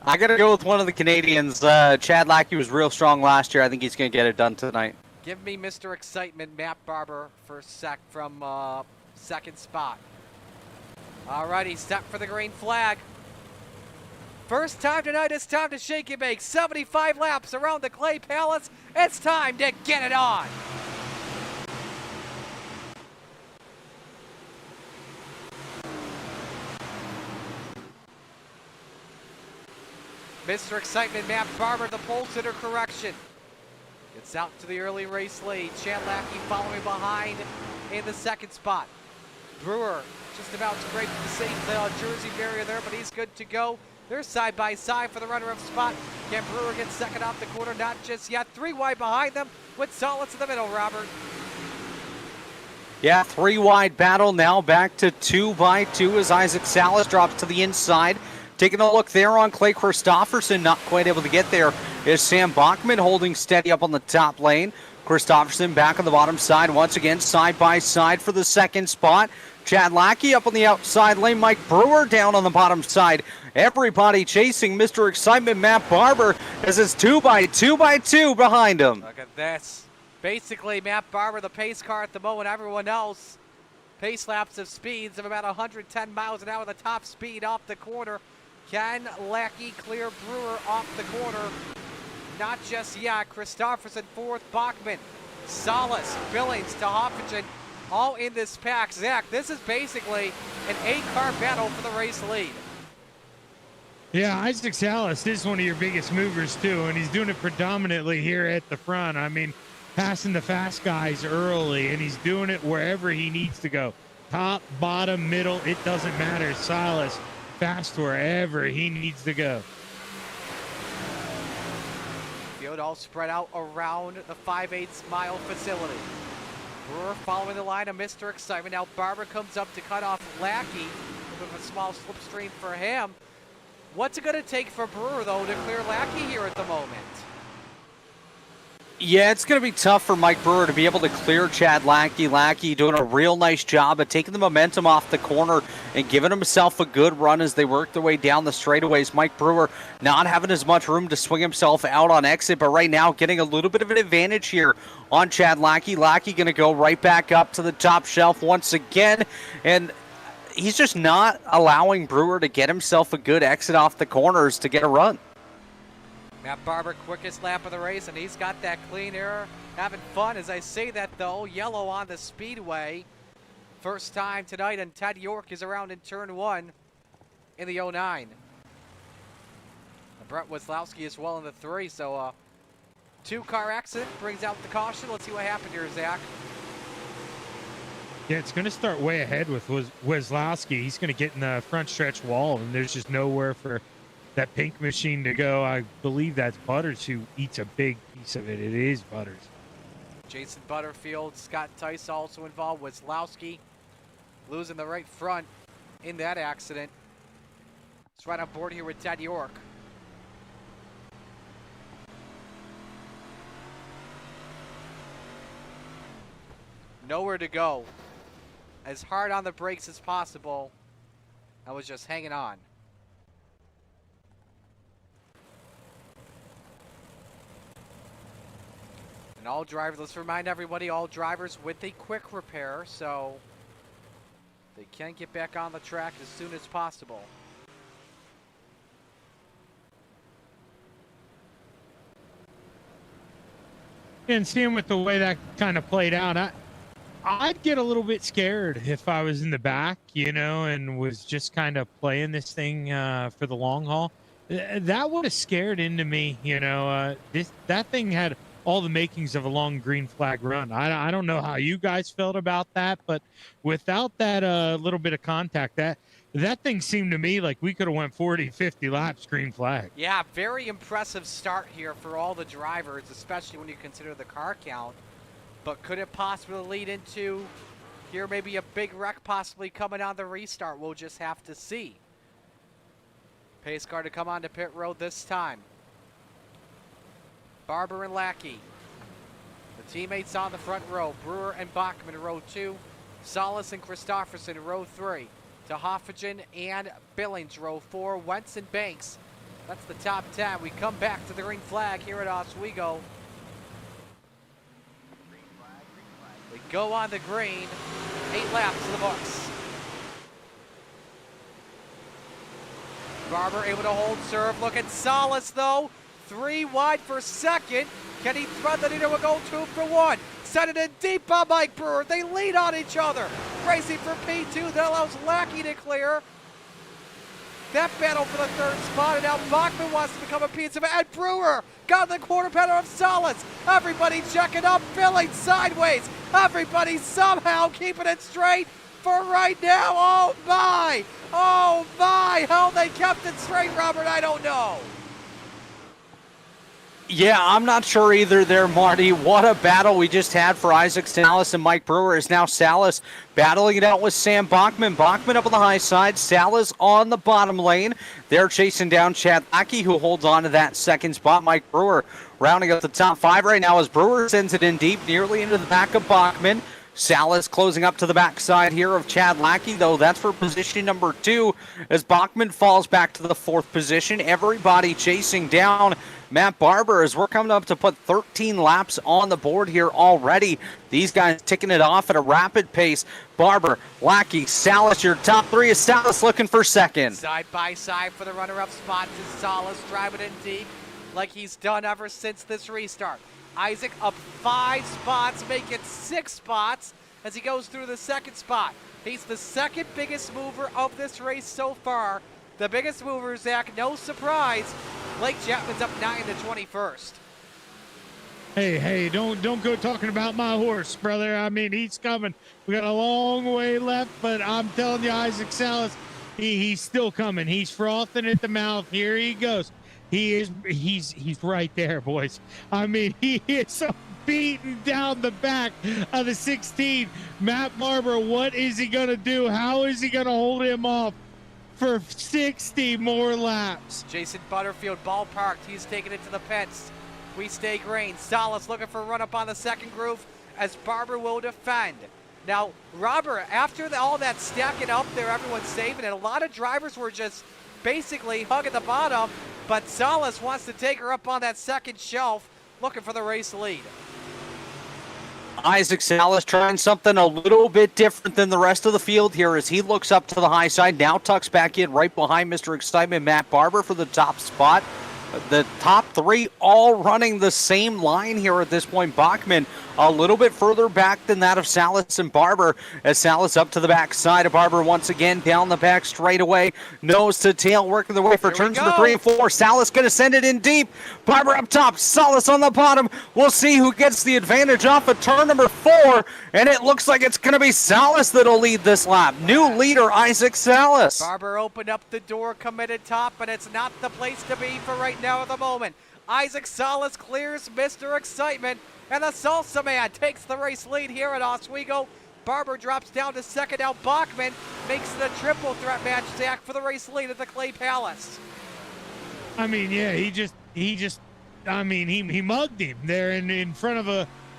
I got to go with one of the Canadians. Chad Lackey was real strong last year. I think he's going to get it done tonight. Give me Mr. Excitement, Matt Barber, from second spot. Alrighty, set for the green flag. First time tonight, it's time to shake and bake. 75 laps around the Clay Palace. It's time to get it on. Mr. Excitement, Matt Barber, the pole sitter correction. Gets out to the early race lead. Chad Lackey following behind in the second spot. Brewer just about scraped the safe Jersey barrier there, but he's good to go. They're side by side for the runner-up spot. Can Brewer get second off the corner? Not just yet. 3 wide behind them with Solids in the middle, Robert. Yeah, 3 wide battle now back to 2 by 2 as Isaac Salas drops to the inside. Taking a look there on Clay Christopherson, not quite able to get there is Sam Bachman holding steady up on the top lane. Christopherson back on the bottom side once again, side by side for the second spot. Chad Lackey up on the outside lane, Mike Brewer down on the bottom side. Everybody chasing Mr. Excitement, Matt Barber, as it's 2 by 2 by 2 behind him. Look at this. Basically, Matt Barber, the pace car at the moment, everyone else. Pace laps of speeds of about 110 miles an hour, the top speed off the corner. Can Lackey clear Brewer off the corner? Not just yet. Christopherson fourth, Bachman, Salas, Billings to Hoffingen, all in this pack. Zach, this is basically an 8-car battle for the race lead. Yeah, Isaac Salas is one of your biggest movers too, and he's doing it predominantly here at the front. I mean, passing the fast guys early, and he's doing it wherever he needs to go. Top, bottom, middle, it doesn't matter. Salas fast wherever he needs to go. Field all spread out around the 5/8 mile facility. Brewer following the line of Mr. Excitement. Now Barber comes up to cut off Lackey with a small slipstream for him. What's it going to take for Brewer, though, to clear Lackey here at the moment? Yeah, it's going to be tough for Mike Brewer to be able to clear Chad Lackey. Lackey doing a real nice job of taking the momentum off the corner and giving himself a good run as they work their way down the straightaways. Mike Brewer not having as much room to swing himself out on exit, but right now getting a little bit of an advantage here on Chad Lackey. Lackey going to go right back up to the top shelf once again, and he's just not allowing Brewer to get himself a good exit off the corners to get a run. Matt Barber, quickest lap of the race, and he's got that clean air. Having fun as I say that, though. Yellow on the speedway. First time tonight, and Ted York is around in turn 1 in the 09. And Brett Weslowski as well in the 3, so 2-car accident brings out the caution. Let's see what happened here, Zach. Yeah, it's going to start way ahead with Weslowski. He's going to get in the front stretch wall, and there's just nowhere for that pink machine to go. I believe that's Butters who eats a big piece of it. It is Butters. Jason Butterfield, Scott Tice also involved. Weslowski losing the right front in that accident. It's right on board here with Ted York. Nowhere to go. As hard on the brakes as possible. I was just hanging on. And all drivers, let's remind everybody, all drivers with a quick repair, so they can get back on the track as soon as possible. And seeing with the way that kind of played out, I'd get a little bit scared if I was in the back, you know, and was just kind of playing this thing for the long haul. That would have scared into me, you know. That thing had all the makings of a long green flag run. I don't know how you guys felt about that, but without that little bit of contact, that thing seemed to me like we could have went 40, 50 laps green flag. Yeah, very impressive start here for all the drivers, especially when you consider the car count. But could it possibly lead into here maybe a big wreck possibly coming on the restart? We'll just have to see. Pace car to come onto pit road this time. Barber and Lackey. The teammates on the front row. Brewer and Bachman in row 2. Salas and Christofferson in row 3. To Hoffagen and Billings, row 4. Wentz and Banks. That's the top 10. We come back to the green flag here at Oswego. We go on the green. 8 laps in the books. Barber able to hold serve. Look at Salas though. 3 wide for second. Can he thread the leader? We'll go 2 for 1. Set it in deep by Mike Brewer. They lead on each other. Racing for P2. That allows Lackey to clear. That battle for the 3rd spot. And now Bachman wants to become a piece of it. And Brewer got the quarter pedal of Salas. Everybody checking up. Billing sideways. Everybody somehow keeping it straight for right now. Oh my. Oh my. How they kept it straight, Robert, I don't know. Yeah, I'm not sure either there, Marty. What a battle we just had for Isaac Salas and Mike Brewer. Is now Salas battling it out with Sam Bachman. Bachman up on the high side, Salas on the bottom lane. They're chasing down Chad Lackey, who holds on to that 2nd spot. Mike Brewer rounding up the top 5 right now as Brewer sends it in deep, nearly into the back of Bachman. Salas closing up to the backside here of Chad Lackey, though that's for position number 2 as Bachman falls back to the 4th position. Everybody chasing down Matt Barber as we're coming up to put 13 laps on the board here already. These guys ticking it off at a rapid pace. Barber, Lackey, Salas, your top 3 is Salas looking for 2nd. Side by side for the runner-up spot to Salas, driving in deep like he's done ever since this restart. Isaac up 5 spots, make it 6 spots as he goes through the 2nd spot. He's the 2nd biggest mover of this race so far. The biggest mover, Zach, no surprise. Blake Chapman's up 9 to 21st. Hey, don't go talking about my horse, brother. I mean, he's coming. We got a long way left, but I'm telling you, Isaac Salas, he's still coming. He's frothing at the mouth. Here he goes. He's right there, boys. I mean, he is beating down the back of the 16. Matt Barber, what is he going to do? How is he going to hold him off for 60 more laps? Jason Butterfield ball parked. He's taking it to the pits. We stay green. Salas looking for a run up on the 2nd groove as Barber will defend. Now, Robert, after all that stacking up there, everyone's saving it. A lot of drivers were just basically hugging the bottom, but Salas wants to take her up on that 2nd shelf, looking for the race lead. Isaac Salas trying something a little bit different than the rest of the field here as he looks up to the high side, now tucks back in right behind Mr. Excitement, Matt Barber, for the top spot. The top 3 all running the same line here at this point. Bachman a little bit further back than that of Salas and Barber as Salas up to the back side of Barber once again down the back straightaway, nose to tail, working their way for turns number 3 and 4. Salas going to send it in deep. Barber up top, Salas on the bottom. We'll see who gets the advantage off of turn number 4, and it looks like it's going to be Salas that'll lead this lap. New leader, Isaac Salas. Barber opened up the door, committed top, and it's not the place to be for right now at the moment. Isaac Salas clears Mr. Excitement, and the Salsa Man takes the race lead here at Oswego. Barber drops down to 2nd. Now Bachman makes it a triple threat match, Zach, for the race lead at the Clay Palace. I mean, yeah, he mugged him there in front of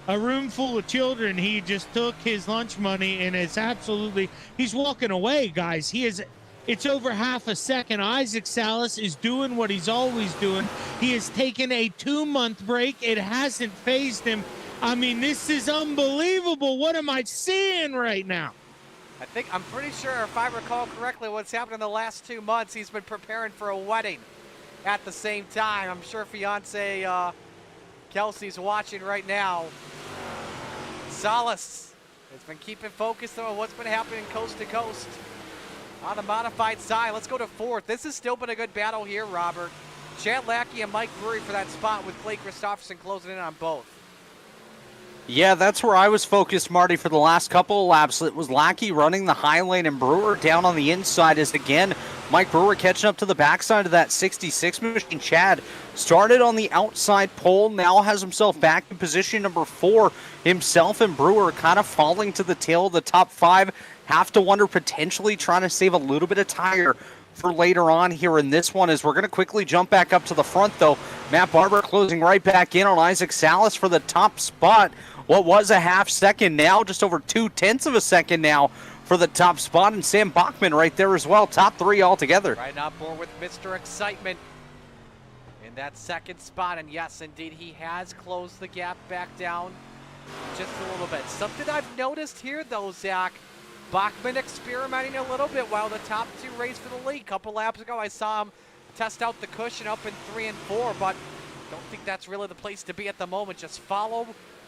a room full of children. He just took his lunch money and he's walking away, guys. It's over half a second. Isaac Salas is doing what he's always doing. He has taken a 2-month break. It hasn't fazed him. I mean, this is unbelievable. What am I seeing right now? I'm pretty sure, if I recall correctly, what's happened in the last 2 months, he's been preparing for a wedding at the same time. I'm sure fiance Kelsey's watching right now. Salas has been keeping focused on what's been happening coast to coast on the modified side. Let's go to 4th. This has still been a good battle here, Robert. Chad Lackey and Mike Brewery for that spot with Clay Christopherson closing in on both. Yeah, that's where I was focused, Marty, for the last couple of laps. It was Lackey running the high lane and Brewer down on the inside as, again, Mike Brewer catching up to the backside of that 66 machine. Chad started on the outside pole, now has himself back in position number 4. Himself and Brewer kind of falling to the tail of the top 5. Have to wonder, potentially trying to save a little bit of tire for later on here in this one, as we're going to quickly jump back up to the front, though. Matt Barber closing right back in on Isaac Salas for the top spot. What was a half second, now just over 0.2 of a second now for the top spot, and Sam Bachman right there as well, top 3 altogether. Right on board with Mr. Excitement in that second spot, and yes, indeed, he has closed the gap back down just a little bit. Something I've noticed here, though, Zach, Bachman experimenting a little bit while the top 2 race for the lead. A couple laps ago, I saw him test out the cushion up in 3 and 4, but don't think that's really the place to be at the moment. Just follow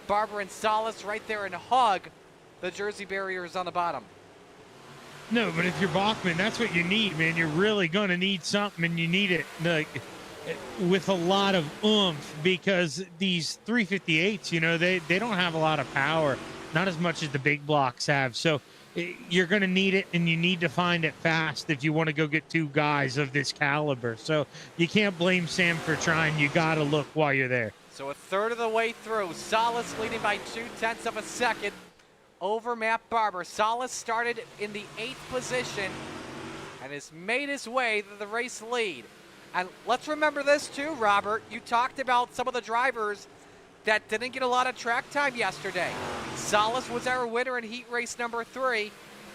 Barber and Salas right there and hug the Jersey barriers on the bottom. No, but if you're Bachman, that's what you need, man. You're really going to need something, and you need it like with a lot of oomph, because these 358s, you know, they don't have a lot of power, not as much as the big blocks have. So you're going to need it, and you need to find it fast if you want to go get 2 guys of this caliber. So you can't blame Sam for trying. You got to look while you're there. So a third of the way through, Salas leading by 0.2 of a second over Matt Barber. Salas started in the 8th position and has made his way to the race lead. And let's remember this too, Robert. You talked about some of the drivers that didn't get a lot of track time yesterday. Salas was our winner in heat race number 3.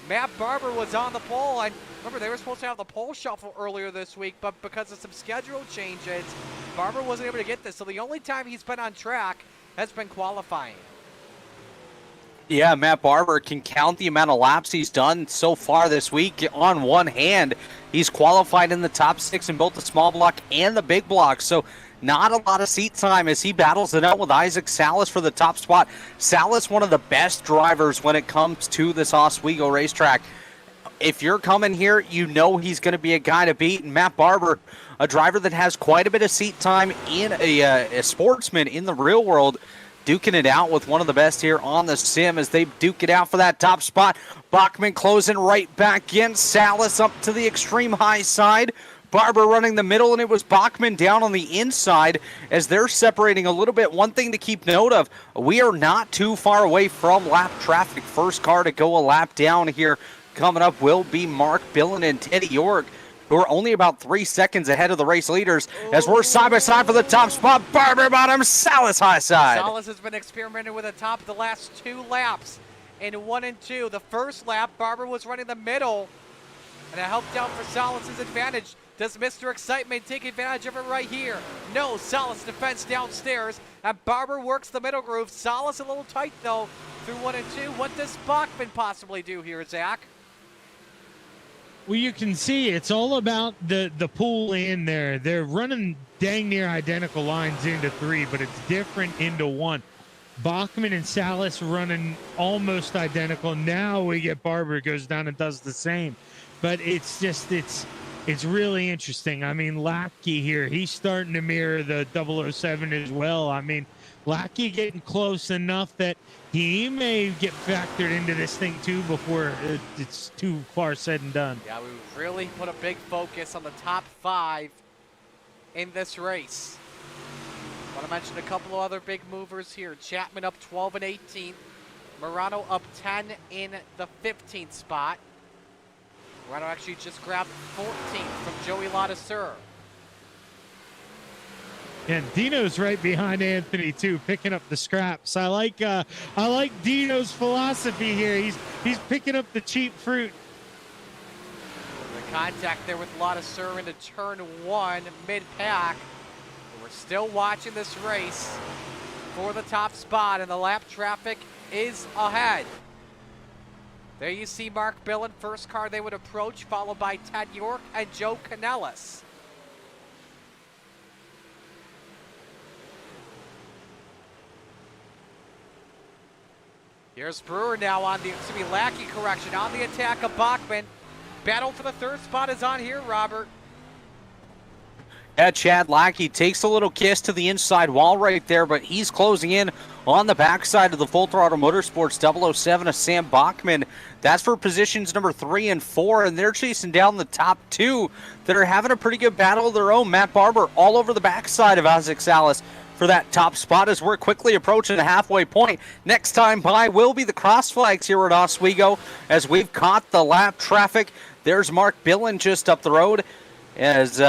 Matt Barber was on the pole, and remember, they were supposed to have the pole shuffle earlier this week, but because of some schedule changes, Barber wasn't able to get this. So the only time he's been on track has been qualifying. Yeah, Matt Barber can count the amount of laps he's done so far this week on one hand. He's qualified in the top 6 in both the small block and the big block, so not a lot of seat time as he battles it out with Isaac Salas for the top spot. Salas, one of the best drivers when it comes to this Oswego racetrack. If you're coming here, you know he's going to be a guy to beat. And Matt Barber, a driver that has quite a bit of seat time in a sportsman in the real world, duking it out with one of the best here on the sim as they duke it out for that top spot. Bachman closing right back in. Salas up to the extreme high side. Barber running the middle, and it was Bachman down on the inside as they're separating a little bit. One thing to keep note of, we are not too far away from lap traffic. First car to go a lap down here coming up will be Mark Billen and Teddy York, who are only about 3 seconds ahead of the race leaders as we're side by side for the top spot. Barber bottom, Salas high side. Salas has been experimenting with the top the last 2 laps in 1 and 2. The first lap, Barber was running the middle, and it helped out for Salas' advantage. Does Mr. Excitement take advantage of it right here? No, Salas defends downstairs, and Barber works the middle groove. Salas a little tight, though, through 1 and 2. What does Bachman possibly do here, Zach? Well, you can see it's all about the pool in there. They're running dang near identical lines into 3, but it's different into 1. Bachman and Salas running almost identical. Now we get Barber goes down and does the same. But it's just, it's really interesting. I mean, Lackey here, he's starting to mirror the 007 as well. I mean, Lackey getting close enough that he may get factored into this thing too before it's too far said and done. Yeah, we really put a big focus on the top 5 in this race. I want to mention a couple of other big movers here. Chapman up 12 and 18. Morano up 10 in the 15th spot. Morano actually just grabbed 14 from Joey Ladesseur. And Dino's right behind Anthony too, picking up the scraps. I like Dino's philosophy here. He's picking up the cheap fruit. The contact there with Ladesseur into turn 1 mid-pack. We're still watching this race for the top spot, and the lap traffic is ahead. There you see Mark Billen, first car they would approach, followed by Ted York and Joe Canellis. Here's Brewer now on the, Lackey correction, on the attack of Bachman. Battle for the third spot is on here, Robert. Yeah, Chad Lackey takes a little kiss to the inside wall right there, but he's closing in on the backside of the Full Throttle Motorsports 007 of Sam Bachman. That's for positions number 3 and 4, and they're chasing down the top 2 that are having a pretty good battle of their own. Matt Barber all over the backside of Isaac Salas for that top spot as we're quickly approaching the halfway point. Next time by will be the cross flags here at Oswego as we've caught the lap traffic. There's Mark Billen just up the road as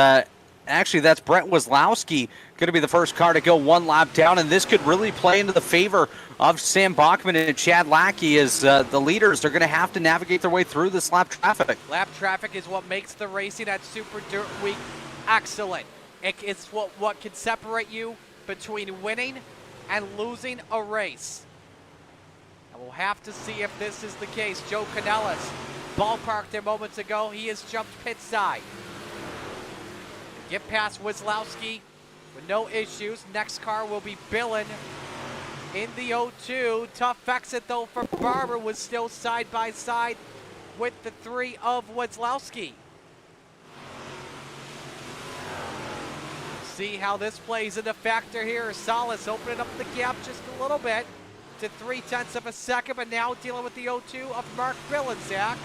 actually that's Brent Wazlowski going to be the first car to go one lap down, and this could really play into the favor of Sam Bachman and Chad Lackey as the leaders are going to have to navigate their way through this lap traffic. Lap traffic is what makes the racing at Super Dirt Week excellent. It's what can separate you between winning and losing a race. And we'll have to see if this is the case. Joe Canellis ballparked there moments ago. He has jumped pit side. Get past Wazlowski with no issues. Next car will be Billen in the 0-2. Tough exit though for Barber, was still side by side with the 3 of Wazlowski. See how this plays into factor here. Salas opening up the gap just a little bit to 0.3 of a second, but now dealing with the 0-2 of Mark Billen, Zach.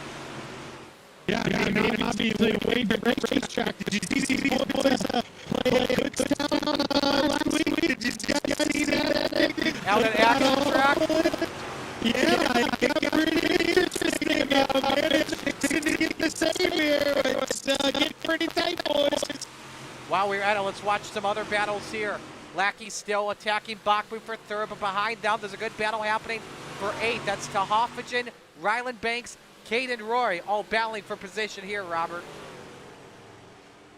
Yeah, I mean, obviously, Wayne racetrack. Did you see these boys play a good town on last week? Did you guys see that? Out at action track? Yeah, I got pretty interesting, man. It's going to get the same here. It's getting pretty tight, boys. While we're at it, let's watch some other battles here. Lackey still attacking Bachman for 3rd, but behind them, there's a good battle happening for 8th. That's Tahoffagen, Ryland Banks, Caden Roy, all battling for position here, Robert.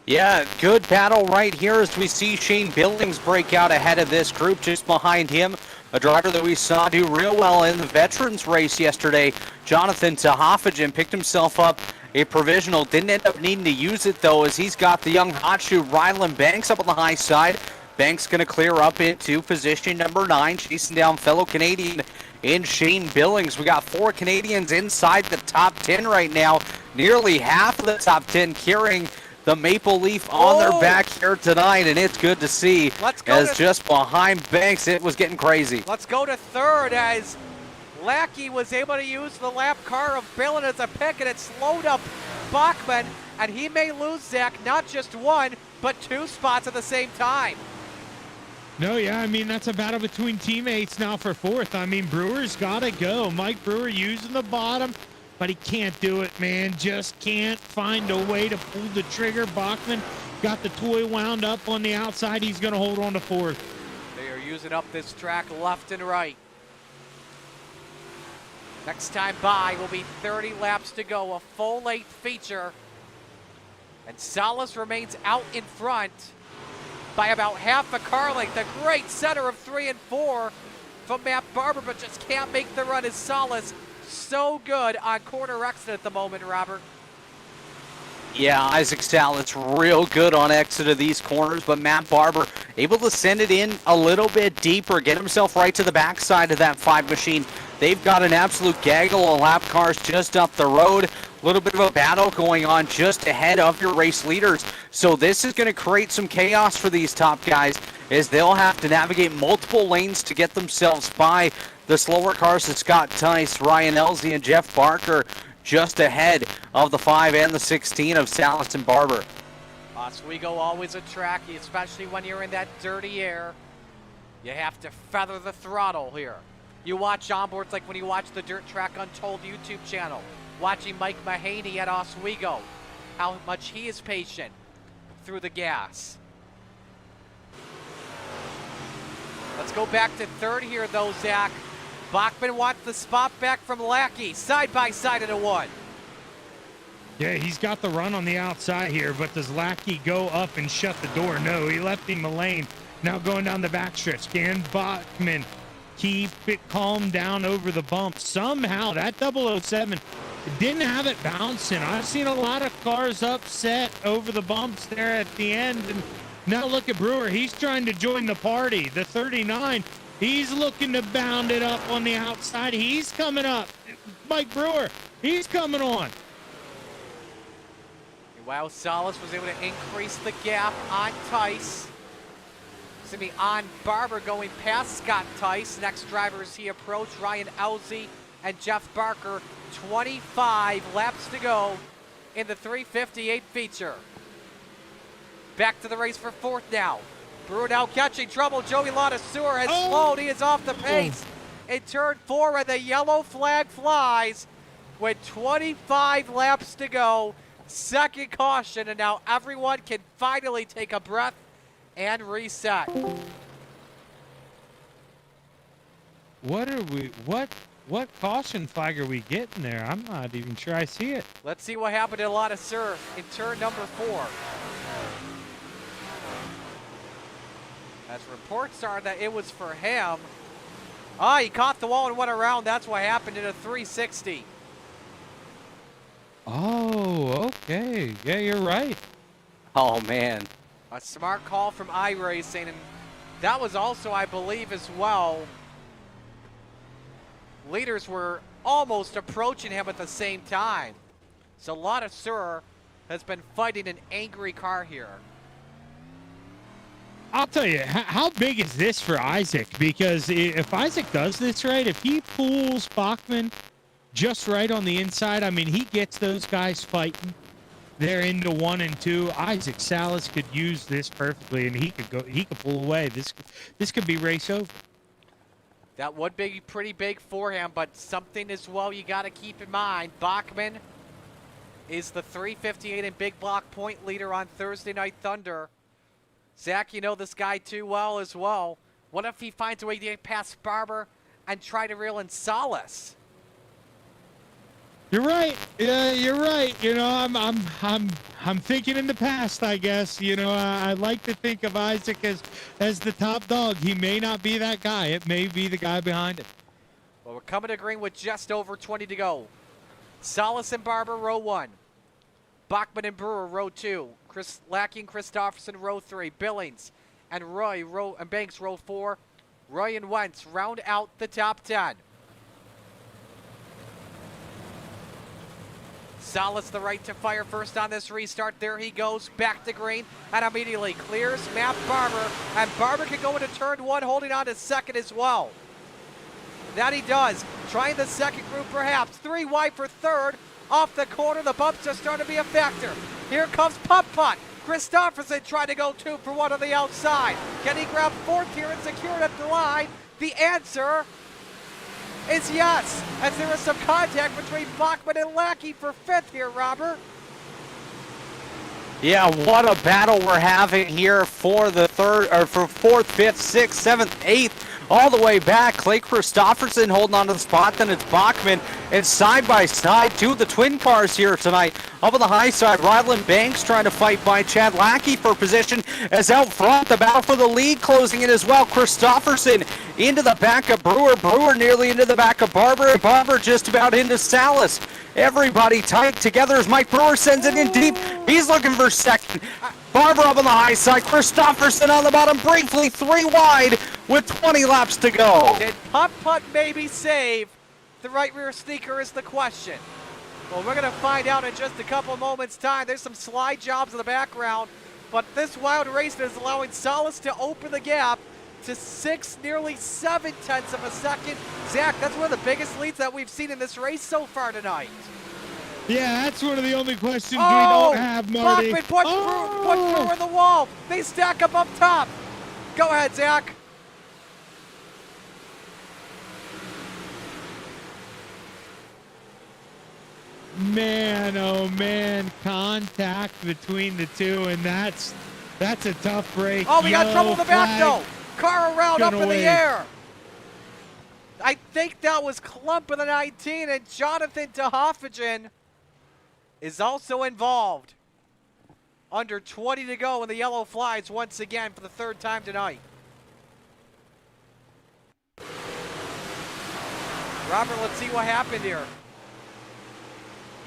Yeah, good battle right here as we see Shane Billings break out ahead of this group. Just behind him, a driver that we saw do real well in the veterans race yesterday, Jonathan Tahoffagen, picked himself up a provisional. Didn't end up needing to use it though, as he's got the young hot shoe Ryland Banks up on the high side. Banks going to clear up into position number 9, chasing down fellow Canadian in Shane Billings. We got 4 Canadians inside the top 10 right now. Nearly half of the top 10 carrying the Maple Leaf on their back here tonight, and it's good to see. As just behind Banks, it was getting crazy. Let's go to 3rd as Lackey was able to use the lap car of Billen as a pick, and it slowed up Bachman, and he may lose, Zach, not just 1, but 2 spots at the same time. No, yeah, I mean, that's a battle between teammates now for 4th. I mean, Brewer's got to go. Mike Brewer using the bottom, but he can't do it, man. Just can't find a way to pull the trigger. Bachman got the toy wound up on the outside. He's going to hold on to 4th. They are using up this track left and right. Next time by will be 30 laps to go, a full 8th feature. And Salas remains out in front by about half a car length. A great center of 3 and 4 from Matt Barber, but just can't make the run as Salas so good on corner exit at the moment, Robert. Yeah, Isaac Salas real good on exit of these corners, but Matt Barber able to send it in a little bit deeper, get himself right to the backside of that 5 machine. They've got an absolute gaggle of lap cars just up the road. A little bit of a battle going on just ahead of your race leaders. So this is going to create some chaos for these top guys as they'll have to navigate multiple lanes to get themselves by the slower cars of Scott Tice, Ryan Elsey, and Jeff Barker just ahead of the 5 and the 16 of Salas and Barber. Oswego always a track, especially when you're in that dirty air. You have to feather the throttle here. You watch onboards like when you watch the Dirt Track Untold YouTube channel. Watching Mike Mahaney at Oswego, how much he is patient through the gas. Let's go back to 3rd here though, Zach. Bachman wants the spot back from Lackey, side by side in a 1. Yeah, he's got the run on the outside here, but does Lackey go up and shut the door? No, he left him a lane. Now going down the backstretch. Can Bachman keep it calm down over the bump? Somehow that 007 didn't have it bouncing. I've seen a lot of cars upset over the bumps there at the end. And now look at Brewer. He's trying to join the party. The 39, he's looking to bound it up on the outside. He's coming up. Mike Brewer, he's coming on. And while Salas was able to increase the gap on Tice, on Barber going past Scott Tice. Next drivers he approached, Ryan Elsie and Jeff Barker. 25 laps to go in the 358 feature. Back to the race for fourth now. Brewer now catching trouble. Joey Ladouceur has slowed. He is off the pace in turn 4 and the yellow flag flies with 25 laps to go. Second caution, and now everyone can finally take a breath and reset. What caution flag are we getting there? I'm not even sure I see it. Let's see what happened to Ladouceur in turn number 4. As reports are that it was for him. He caught the wall and went around. That's what happened in a 360. Oh, okay. Yeah, you're right. Oh, man. A smart call from iRacing, and that was also, I believe, as well. Leaders were almost approaching him at the same time. So Ladouceur has been fighting an angry car here. I'll tell you, how big is this for Isaac? Because if Isaac does this right, if he pulls Bachman just right on the inside, I mean, he gets those guys fighting. They're into 1 and 2. Isaac Salas could use this perfectly, and he could pull away. This could be race over. That would be pretty big for him, but something as well you got to keep in mind. Bachman is the 358 and big block point leader on Thursday Night Thunder. Zach, you know this guy too well as well. What if he finds a way to get past Barber and try to reel in Salas? You're right. You're right. You know, I'm thinking in the past, I guess. You know, I like to think of Isaac as the top dog. He may not be that guy. It may be the guy behind him. Well, we're coming to green with just over 20 to go. Salas and Barber, row 1. Bachman and Brewer, row 2. Lackey and Christopherson, row 3. Billings and Banks, row 4. Roy and Wentz round out the top 10. Salas the right to fire first on this restart. There he goes, back to green, and immediately clears Matt Barber, and Barber can go into turn 1, holding on to second as well. That he does, trying the second group perhaps. 3 wide for third, off the corner, the bumps are starting to be a factor. Here comes Putt. Christopherson trying to go 2 for 1 on the outside. Can he grab 4th here and secure it at the line? The answer is yes, as there is some contact between Bachman and Lackey for 5th here, Robert. Yeah, what a battle we're having here for the third, or for 4th, 5th, 6th, 7th, 8th, all the way back. Clay Christopherson holding on to the spot, then it's Bachman, and side by side, 2 of the twin cars here tonight. Up on the high side, Ryland Banks trying to fight by Chad Lackey for position, as out front, the battle for the lead closing in as well. Christopherson into the back of Brewer, Brewer nearly into the back of Barber, and Barber just about into Salas. Everybody tight together as Mike Brewer sends it in deep. He's looking for second. Barber up on the high side, Christopherson on the bottom, briefly 3 wide with 20 laps to go. Did Putt maybe save the right rear sneaker is the question. Well, we're going to find out in just a couple moments' time. There's some slide jobs in the background, but this wild race is allowing Salas to open the gap to 6, nearly 7/10 of a second. Zach, that's one of the biggest leads that we've seen in this race so far tonight. Yeah, that's one of the only questions we don't have, Marty. Bachman put Brewer in the wall. They stack up top. Go ahead, Zach. Man, oh man, contact between the two, and that's a tough break. Oh, we got trouble in the back though. Car around up in the air. I think that was Klump in the 19, and Jonathan DeHoffagen is also involved. Under 20 to go, and the yellow flies once again for the 3rd time tonight. Robert, let's see what happened here.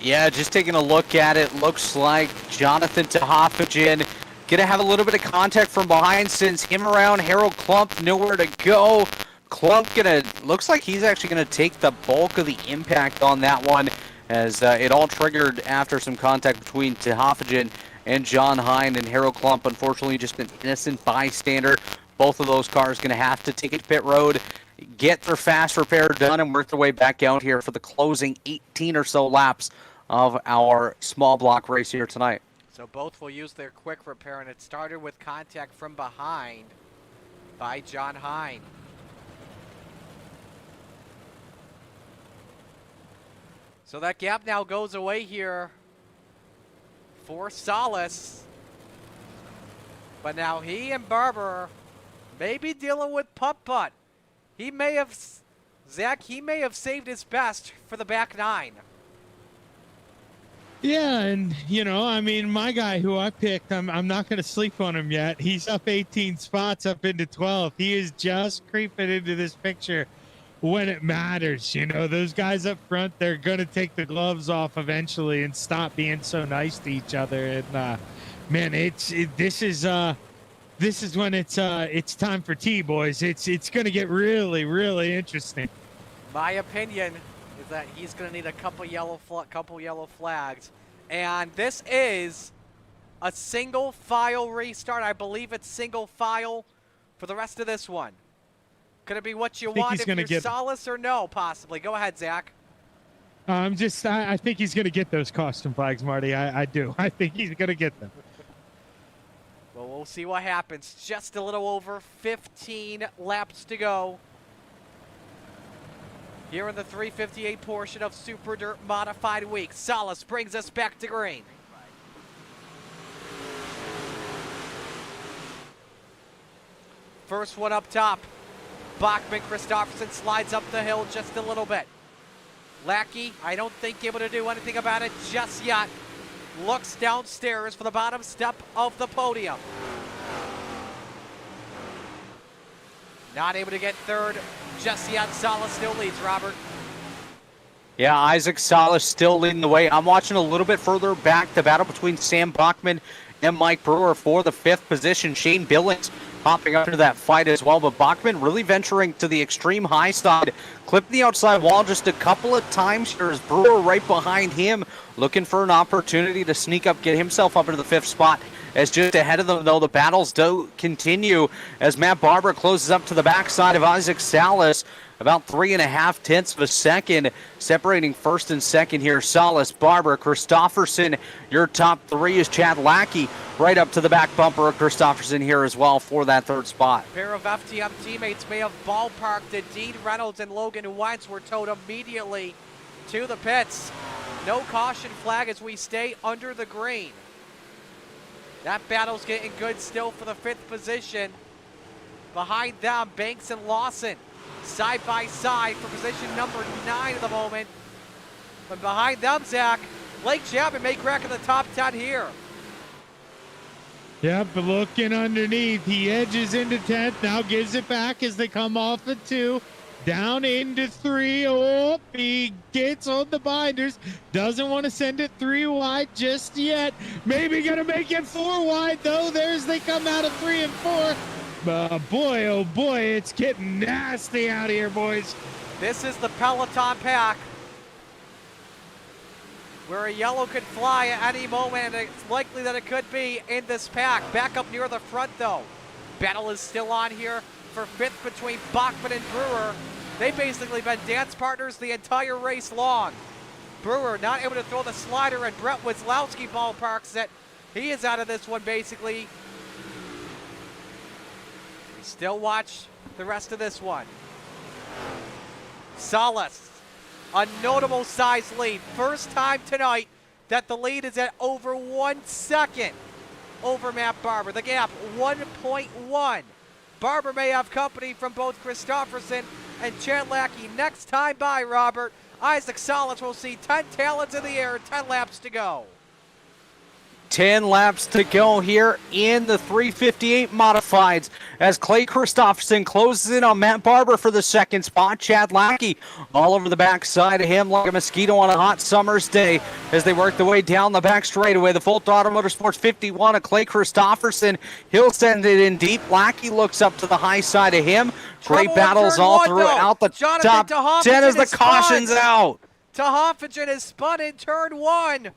Yeah, just taking a look at it, looks like Jonathan DeHoffagen gonna have a little bit of contact from behind, sends him around. Harold Klump nowhere to go. Klump looks like he's actually gonna take the bulk of the impact on that one, as it all triggered after some contact between Tehofagen and John Hine, and Harold Klump, unfortunately, just an innocent bystander. Both of those cars going to have to take it to pit road, get their fast repair done, and work their way back out here for the closing 18 or so laps of our small block race here tonight. So both will use their quick repair, and it started with contact from behind by John Hine. So that gap now goes away here for Solace. But now he and Barber may be dealing with putt-putt. He may have, Zach, he may have saved his best for the back nine. Yeah, and I mean, my guy who I picked, I'm not going to sleep on him yet. He's up 18 spots up into 12. He is just creeping into this picture when it matters. Those guys up front, they're going to take the gloves off eventually and stop being so nice to each other. And man, this is when it's time for tea, boys. It's going to get really, really interesting. My opinion is that he's going to need a couple yellow flags, and this is a single file restart. I believe it's single file for the rest of this one. Could it be what you want if you're Solace or no? Possibly. Go ahead, Zach. I think he's going to get those caution flags, Marty. I do. I think he's going to get them. Well, we'll see what happens. Just a little over 15 laps to go here in the 358 portion of Super Dirt Modified Week. Solace brings us back to green. First one up top. Bachman Christopherson slides up the hill just a little bit. Lackey, I don't think able to do anything about it just yet. Looks downstairs for the bottom step of the podium. Not able to get third just yet. Solace still leads, Robert. Yeah, Isaac Solace still leading the way. I'm watching a little bit further back the battle between Sam Bachman and Mike Brewer for the 5th position. Shane Billings popping up into that fight as well, but Bachman really venturing to the extreme high side, clipped the outside wall just a couple of times here as Brewer right behind him, looking for an opportunity to sneak up, get himself up into the 5th spot. As just ahead of them, though, the battles do continue as Matt Barber closes up to the backside of Isaac Solace. About 3.5 tenths of a second separating first and second here. Solace, Barber, Christopherson. Your top three is Chad Lackey right up to the back bumper of Christopherson here as well for that 3rd spot. A pair of FTM teammates may have ballparked Dean Reynolds and Logan Wentz were towed immediately to the pits. No caution flag as we stay under the green. That battle's getting good still for the 5th position. Behind them, Banks and Lawson side by side for position number 9 at the moment. But behind them, Zach, Blake Chapman may crack in the top 10 here. Yep, but looking underneath, he edges into 10th, now gives it back as they come off at 2. Down into 3. Oh, he gets on the binders. Doesn't want to send it 3 wide just yet. Maybe going to make it 4 wide, though. They come out of 3 and 4. Boy, oh boy, it's getting nasty out here, boys. This is the Peloton pack, where a yellow could fly at any moment, and it's likely that it could be in this pack. Back up near the front, though. Battle is still on here for 5th between Bachman and Brewer. They've basically been dance partners the entire race long. Brewer not able to throw the slider, and Brett Wazlowski ballparks it. He is out of this one, basically. We still watch the rest of this one. Solace, a notable size lead. First time tonight that the lead is at over 1 second over Matt Barber. The gap, 1.1. Barber may have company from both Christopherson and Chad Lackey. Next time by, Robert, Isaac Solace will see 10 talons in the air, 10 laps to go. 10 laps to go here in the 358 modifieds as Clay Christopherson closes in on Matt Barber for the 2nd spot. Chad Lackey all over the backside of him like a mosquito on a hot summer's day as they work their way down the back straightaway. The Full Throttle Motorsports 51 of Clay Christopherson. He'll send it in deep. Lackey looks up to the high side of him. Great battles all throughout the top 10 as the caution's out. to Hoffagen is spun in turn 1.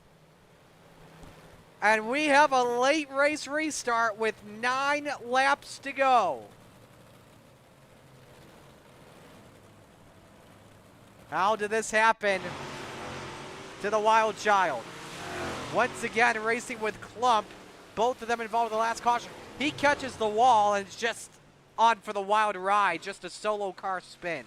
And we have a late race restart with 9 laps to go. How did this happen to the Wild Child? Once again, racing with Clump. Both of them involved in the last caution. He catches the wall and is just on for the wild ride. Just a solo car spin.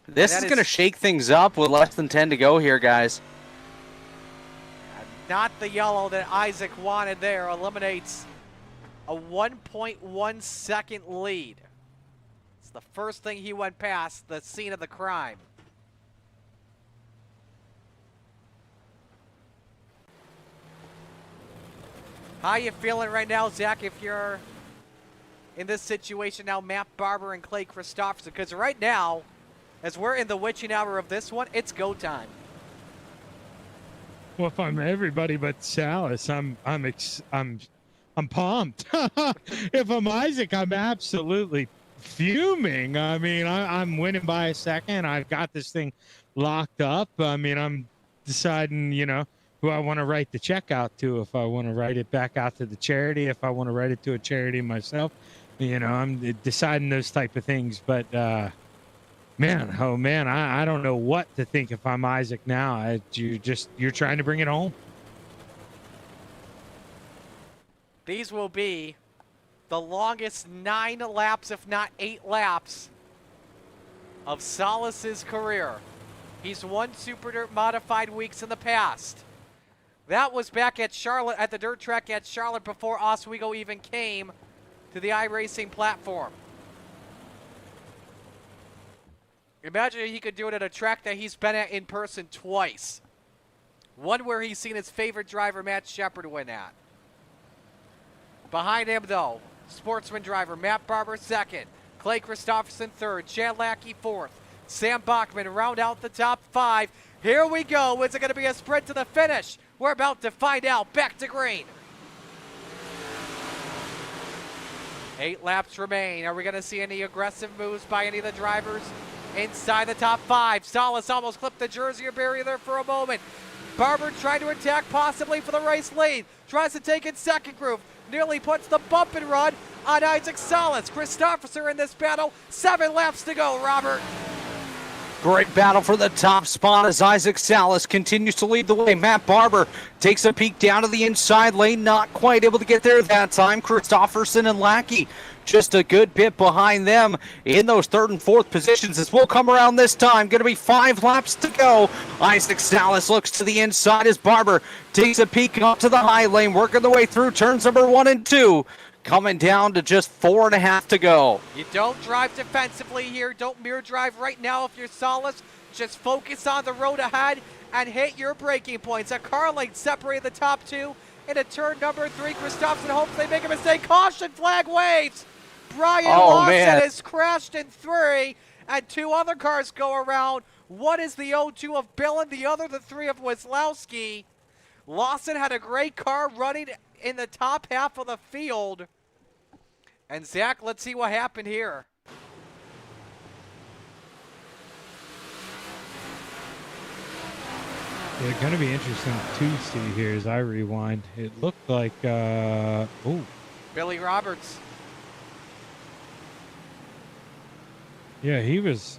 This is going to shake things up with less than 10 to go here, guys. Not the yellow that Isaac wanted there. Eliminates a 1.1 second lead. It's the first thing he went past, the scene of the crime. How you feeling right now, Zach, if you're in this situation now, Matt Barber and Clay Christopherson? Because right now, as we're in the witching hour of this one, it's go time. Well, if I'm everybody but Salas, I'm pumped. If I'm Isaac, I'm absolutely fuming. I mean, I'm winning by a second. I've got this thing locked up. I mean, I'm deciding, you know, who I want to write the check out to, if I want to write it back out to the charity, if I want to write it to a charity myself. You know, I'm deciding those type of things. But, man, oh, man, I don't know what to think if I'm Isaac now. You're trying to bring it home. These will be the longest 9 laps, if not 8 laps, of Salas's career. He's won Super Dirt Modified weeks in the past. That was back at Charlotte, at the dirt track at Charlotte, before Oswego even came to the iRacing platform. Imagine he could do it at a track that he's been at in person twice. One where he's seen his favorite driver, Matt Shepard, win at. Behind him, though, sportsman driver Matt Barber second, Clay Christopherson third, Chad Lackey fourth, Sam Bachman round out the top 5. Here we go. Is it going to be a sprint to the finish? We're about to find out. Back to green. 8 laps remain. Are we going to see any aggressive moves by any of the drivers inside the top 5? Salas almost clipped the jersey barrier there for a moment. Barber trying to attack possibly for the race lead. Tries to take in second groove. Nearly puts the bump and run on Isaac Salas. Christopherson in this battle. 7 laps to go, Robert. Great battle for the top spot as Isaac Salas continues to lead the way. Matt Barber takes a peek down to the inside lane, not quite able to get there that time. Christopherson and Lackey just a good bit behind them in those 3rd and 4th positions as we'll come around this time. Going to be 5 laps to go. Isaac Salas looks to the inside as Barber takes a peek up to the high lane, working the way through turns number 1 and 2. Coming down to just 4.5 to go. You don't drive defensively here. Don't mirror drive right now if you're Salas. Just focus on the road ahead and hit your braking points. A car lane separated the top 2 into turn number 3. Christopherson hopes they make a mistake. Caution flag waves. Brian Lawson has crashed in 3, and 2 other cars go around. One is the 0-2 of Billen, the other the 3 of Weslowski. Lawson had a great car running in the top half of the field. And Zach, let's see what happened here. Yeah, going to be interesting to see here as I rewind. It looked like, Billy Roberts. Yeah, he was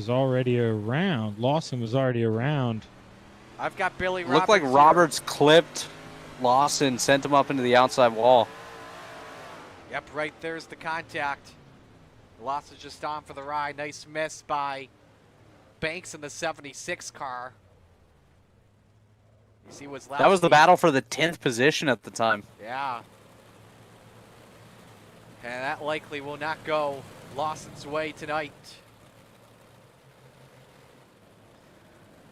already around. Lawson was already around. I've got Billy Roberts. Looked like Roberts clipped Lawson, sent him up into the outside wall. Yep, right there's the contact. Lawson's just on for the ride. Nice miss by Banks in the 76 car. You see what's left. That was the battle for the 10th position at the time. Yeah. And that likely will not go Lawson's way tonight.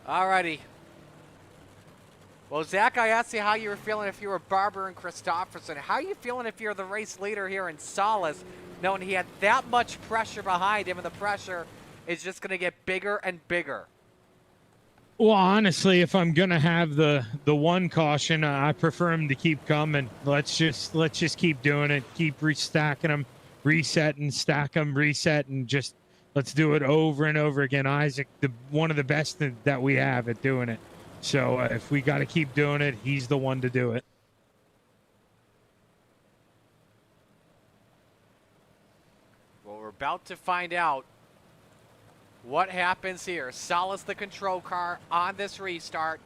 Alrighty. Well, Zach, I asked you how you were feeling if you were Barber and Christopherson. How are you feeling if you're the race leader here in Salas, knowing he had that much pressure behind him, and the pressure is just going to get bigger and bigger? Well, honestly, if I'm gonna have the one caution, I prefer him to keep coming. Let's just keep doing it. Keep restacking them, reset and stack them, reset, and just let's do it over and over again. Isaac, one of the best that we have at doing it. So if we got to keep doing it, he's the one to do it. Well, we're about to find out what happens here. Salas, the control car on this restart,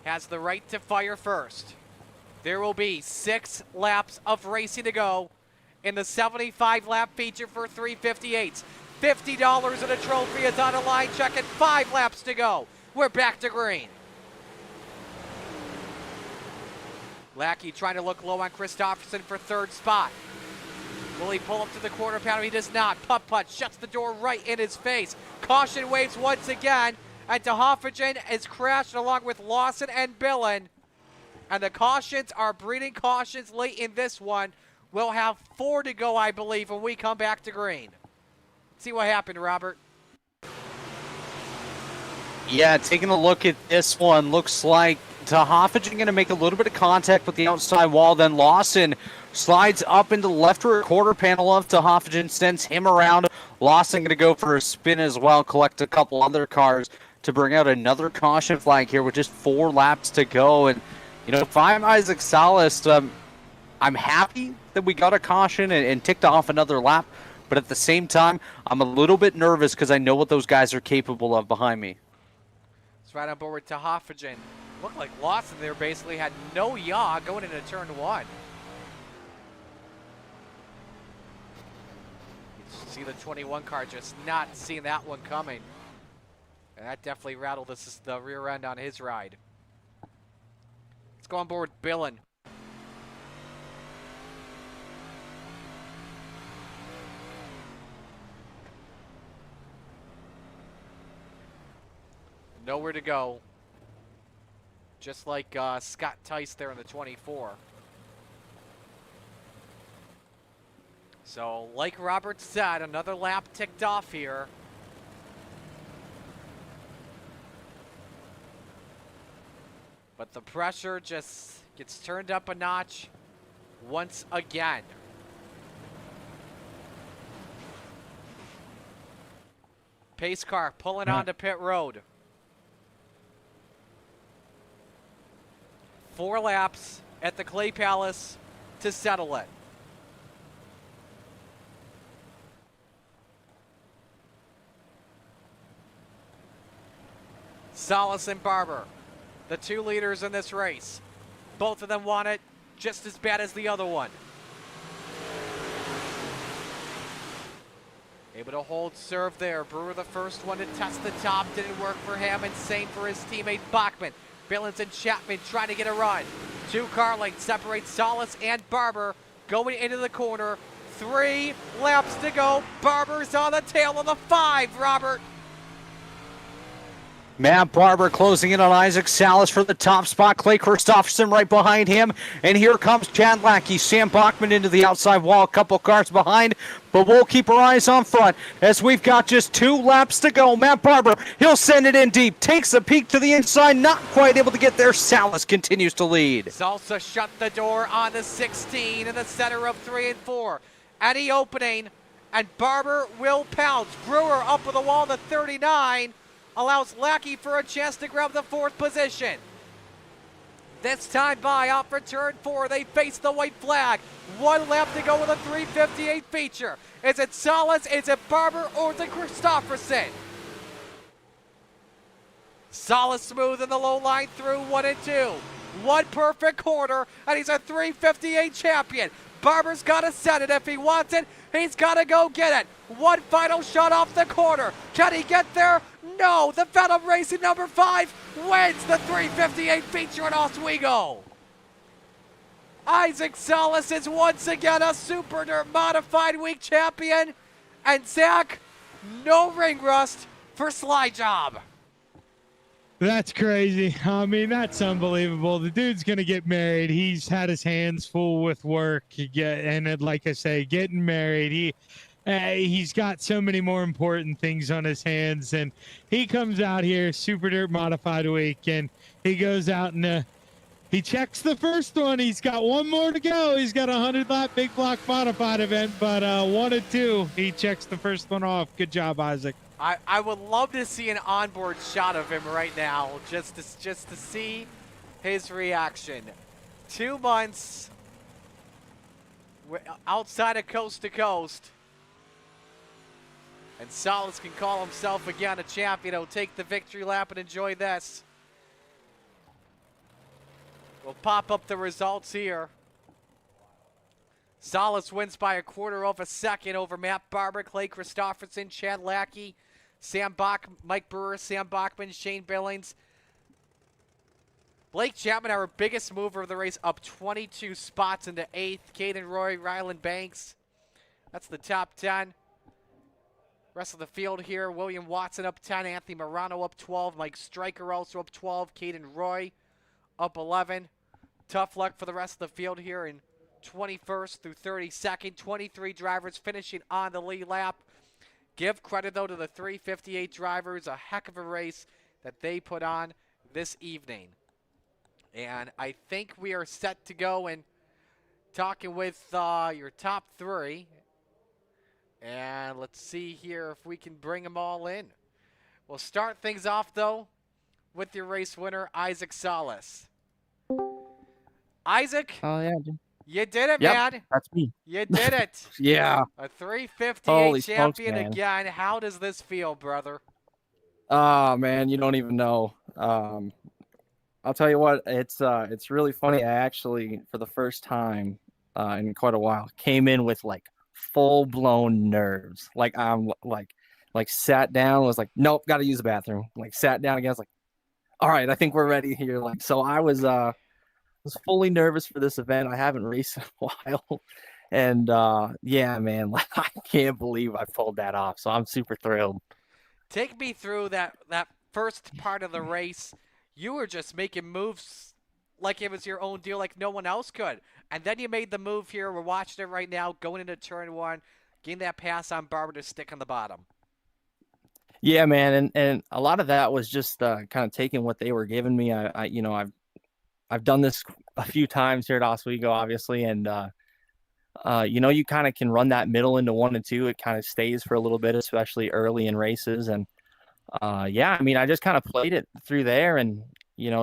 has the right to fire first. There will be 6 laps of racing to go in the 75-lap feature for 358s. $50 in a trophy is on the line. Check it. 5 laps to go. We're back to green. Lackey trying to look low on Christopherson for 3rd spot. Will he pull up to the quarter panel? He does not. Putt shuts the door right in his face. Caution waves once again. And DeHoffingen is crashed along with Lawson and Billen. And the cautions are breeding cautions late in this one. We'll have 4 to go, I believe, when we come back to green. Let's see what happened, Robert. Yeah, taking a look at this one, looks like DeHoffingen going to make a little bit of contact with the outside wall. Then Lawson slides up into the left rear quarter panel of DeHoffingen, sends him around. Lawson going to go for a spin as well, collect a couple other cars to bring out another caution flag here with just 4 laps to go. And, you know, if I'm Isaac Salas, I'm happy that we got a caution and ticked off another lap. But at the same time, I'm a little bit nervous because I know what those guys are capable of behind me. It's right on board with DeHoffingen. Looked like Lawson there basically had no yaw going into turn 1. You see the 21 car just not seeing that one coming. And that definitely rattled the rear end on his ride. Let's go on board with Billen. Nowhere to go. Just like Scott Tice there in the 24. So, like Robert said, another lap ticked off here. But the pressure just gets turned up a notch once again. Pace car pulling onto pit road. 4 laps at the Clay Palace to settle it. Salas and Barber, the 2 leaders in this race. Both of them want it just as bad as the other one. Able to hold serve there. Brewer the first one to test the top. Didn't work for him, and same for his teammate Bachman. Billings and Chapman trying to get a run. 2 car lengths separate Salas and Barber going into the corner. 3 laps to go. Barber's on the tail of the 5, Robert. Matt Barber closing in on Isaac Salas for the top spot. Clay Christopherson right behind him. And here comes Chad Lackey. Sam Bachman into the outside wall. A couple cars behind. But we'll keep our eyes on front as we've got just 2 laps to go. Matt Barber, he'll send it in deep. Takes a peek to the inside. Not quite able to get there. Salas continues to lead. Salsa shut the door on the 16 in the center of 3 and 4. Any opening, and Barber will pounce. Brewer up with the wall to 39. Allows Lackey for a chance to grab the 4th position. This time by out for turn 4. They face the white flag. 1 lap to go with a 358 feature. Is it Salas, is it Barber, or is it Christopherson? Salas smooth in the low line through 1 and 2. 1 perfect corner, and he's a 358 champion. Barber's got to set it if he wants it. He's got to go get it. 1 final shot off the corner. Can he get there? No. The Venom Racing number 5 wins the 358 feature in Oswego. Isaac Salas is once again a Super Dirt Modified Week champion. And Zach, no ring rust for Sly Job. That's crazy. I mean, that's unbelievable. The dude's going to get married. He's had his hands full with work. Like I say, getting married. He's got so many more important things on his hands. And he comes out here, Super Dirt Modified Week, and he goes out in He checks the first one. He's got one more to go. He's got a 100-lap big block modified event, but 1 and 2. He checks the first one off. Good job, Isaac. I would love to see an onboard shot of him right now, just to see his reaction. 2 months outside of coast to coast, and Salas can call himself again a champion. He'll take the victory lap and enjoy this. We'll pop up the results here. Salas wins by a quarter of a second over Matt Barber, Clay Christopherson, Chad Lackey, Sam Bach, Mike Brewer, Sam Bachman, Shane Billings. Blake Chapman, our biggest mover of the race, up 22 spots into 8th. Caden Roy, Ryland Banks. That's the top 10. Rest of the field here, William Watson up 10, Anthony Morano up 12, Mike Stryker also up 12, Caden Roy up 11. Tough luck for the rest of the field here in 21st through 32nd. 23 drivers finishing on the lead lap. Give credit, though, to the 358 drivers. A heck of a race that they put on this evening. And I think we are set to go and talking with your top 3. And let's see here if we can bring them all in. We'll start things off, though, with your race winner, Isaac Salas. Isaac? Oh, yeah. You did it, Yep, man. that's me. You did it. Yeah. A 358 Holy smokes, champion man. again. How does this feel, brother? Oh, man, you don't even know. I'll tell you what, it's really funny. I actually, for the first time in quite a while, came in with like full-blown nerves. Like I'm like sat down, was like, nope, got to use the bathroom. Like sat down again, I was like, all right, I think we're ready here. Like, so I was fully nervous for this event. I haven't raced in a while. And yeah, man, like, I can't believe I pulled that off. So I'm super thrilled. Take me through that first part of the race. You were just making moves like it was your own deal, like no one else could. And then you made the move here. We're watching it right now, going into turn 1, getting that pass on Barber to stick on the bottom. Yeah, man, and a lot of that was just kind of taking what they were giving me. I've done this a few times here at Oswego, obviously, and you kind of can run that middle into 1 and 2. It kind of stays for a little bit, especially early in races. And yeah, I mean, I just kind of played it through there, and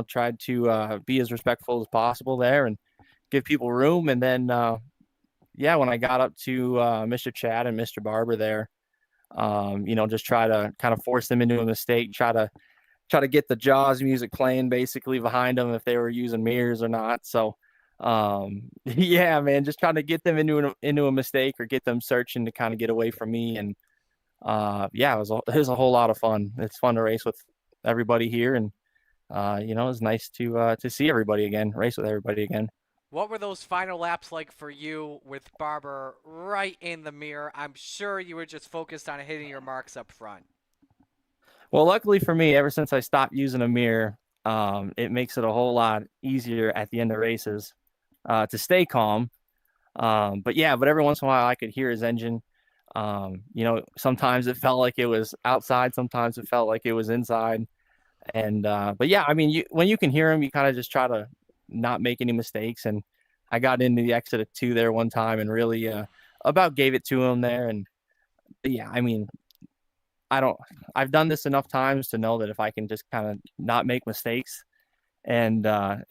tried to be as respectful as possible there and give people room. And then yeah, when I got up to Mr. Chad and Mr. Barber there, just try to kind of force them into a mistake, try to get the Jaws music playing basically behind them if they were using mirrors or not. So yeah, man, just trying to get them into a mistake or get them searching to kind of get away from me. And yeah, it was a whole lot of fun. It's fun to race with everybody here, and it's nice to see everybody again, race with everybody again. What were those final laps like for you with Barber right in the mirror? I'm sure you were just focused on hitting your marks up front. Well, luckily for me, ever since I stopped using a mirror, it makes it a whole lot easier at the end of races to stay calm. But every once in a while I could hear his engine. Sometimes it felt like it was outside, sometimes it felt like it was inside. And but yeah, I mean, when you can hear him, you kind of just try to not make any mistakes. And I got into the exit of 2 there one time and really about gave it to him there. And yeah, I mean, I've done this enough times to know that if I can just kind of not make mistakes and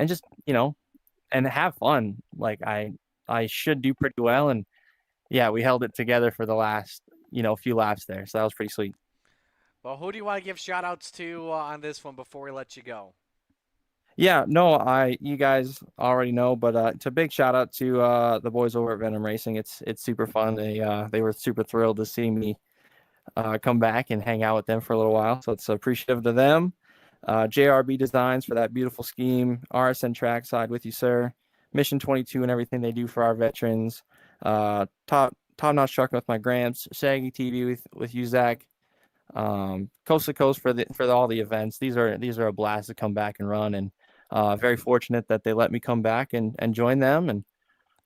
just, and have fun, like I should do pretty well. And yeah, we held it together for the last, few laps there. So that was pretty sweet. Well, who do you want to give shout outs to on this one before we let you go? Yeah, no, you guys already know, but it's a big shout out to the boys over at Venom Racing. It's super fun. They were super thrilled to see me come back and hang out with them for a little while. So it's appreciative to them. JRB Designs for that beautiful scheme. RSN Trackside with you, sir. Mission 22 and everything they do for our veterans. Top Notch Trucking with my Gramps. Shaggy TV with you, Zach. Coast to Coast for all the events. These are a blast to come back and run, and very fortunate that they let me come back and join them. And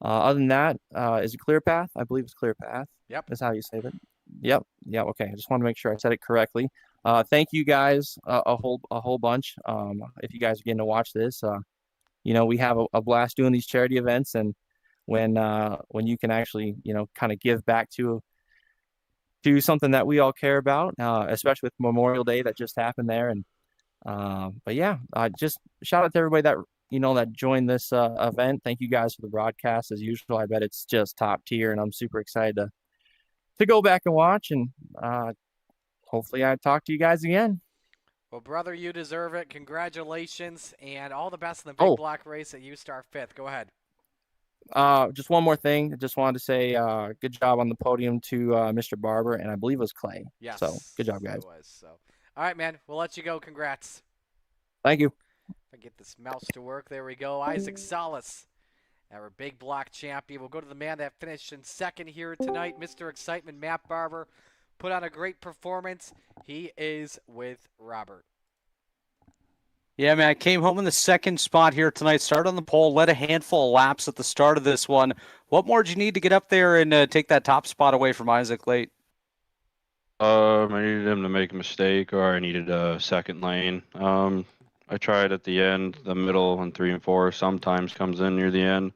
other than that, is it Clear Path? I believe it's Clear Path. Yep. That's how you say it. Yep. Yeah. Okay. I just want to make sure I said it correctly. Thank you guys a whole bunch. If you guys are getting to watch this, we have a blast doing these charity events, and when you can actually, kind of give back to something that we all care about, especially with Memorial Day that just happened there. And but yeah, just shout out to everybody that that joined this event. Thank you guys for the broadcast as usual. I bet it's just top tier, and I'm super excited to go back and watch, and hopefully I talk to you guys again. Well, brother, you deserve it. Congratulations, and all the best in the big block race at U-Star 5th. Go ahead. Just one more thing. I just wanted to say good job on the podium to Mr. Barber, and I believe it was Clay. Yes. So good job, guys. It was. So, all right, man. We'll let you go. Congrats. Thank you. If I get this mouse to work, there we go. Isaac Salas, our big block champion. We'll go to the man that finished in second here tonight, Mr. Excitement, Matt Barber. Put on a great performance. He is with Robert. Yeah, man, I came home in the second spot here tonight, started on the pole, led a handful of laps at the start of this one. What more do you need to get up there and take that top spot away from Isaac late? I needed him to make a mistake, or I needed a second lane. I tried at the end, the middle, and 3 and 4 sometimes comes in near the end.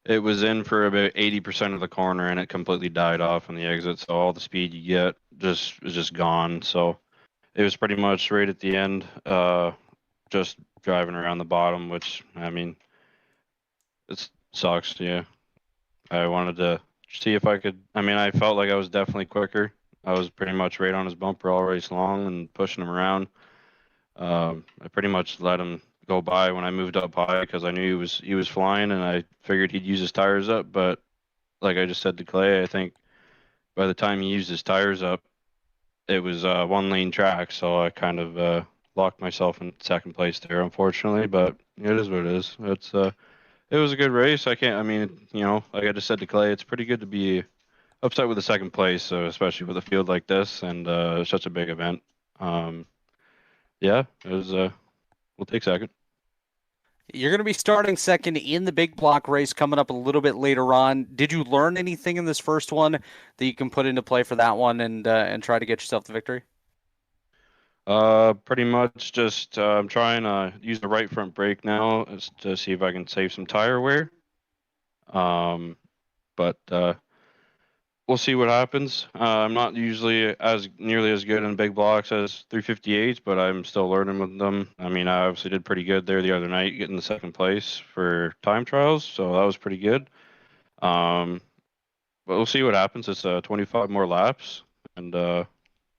It was in for about 80% of the corner, and it completely died off on the exit, so all the speed you get is just gone. So it was pretty much right at the end, just driving around the bottom, which, I mean, it sucks, yeah. I wanted to see if I could, I felt like I was definitely quicker. I was pretty much right on his bumper all race long and pushing him around. I pretty much let him go by when I moved up high because I knew he was flying, and I figured he'd use his tires up. But like I just said to Clay, I think by the time he used his tires up, it was a 1-lane track, so I kind of locked myself in second place there, unfortunately. But it is what it is. It was a good race. Like I just said to Clay, it's pretty good to be upset with the second place, so especially with a field like this and such a big event. Yeah, it was. We'll take second. You're going to be starting second in the big block race coming up a little bit later on. Did you learn anything in this first one that you can put into play for that one and try to get yourself the victory? Pretty much just I'm trying to use the right front brake now to see if I can save some tire wear. But we'll see what happens. I'm not usually nearly as good in big blocks as 358s, but I'm still learning with them. I obviously did pretty good there the other night, getting the second place for time trials, so that was pretty good. But we'll see what happens. It's 25 more laps, and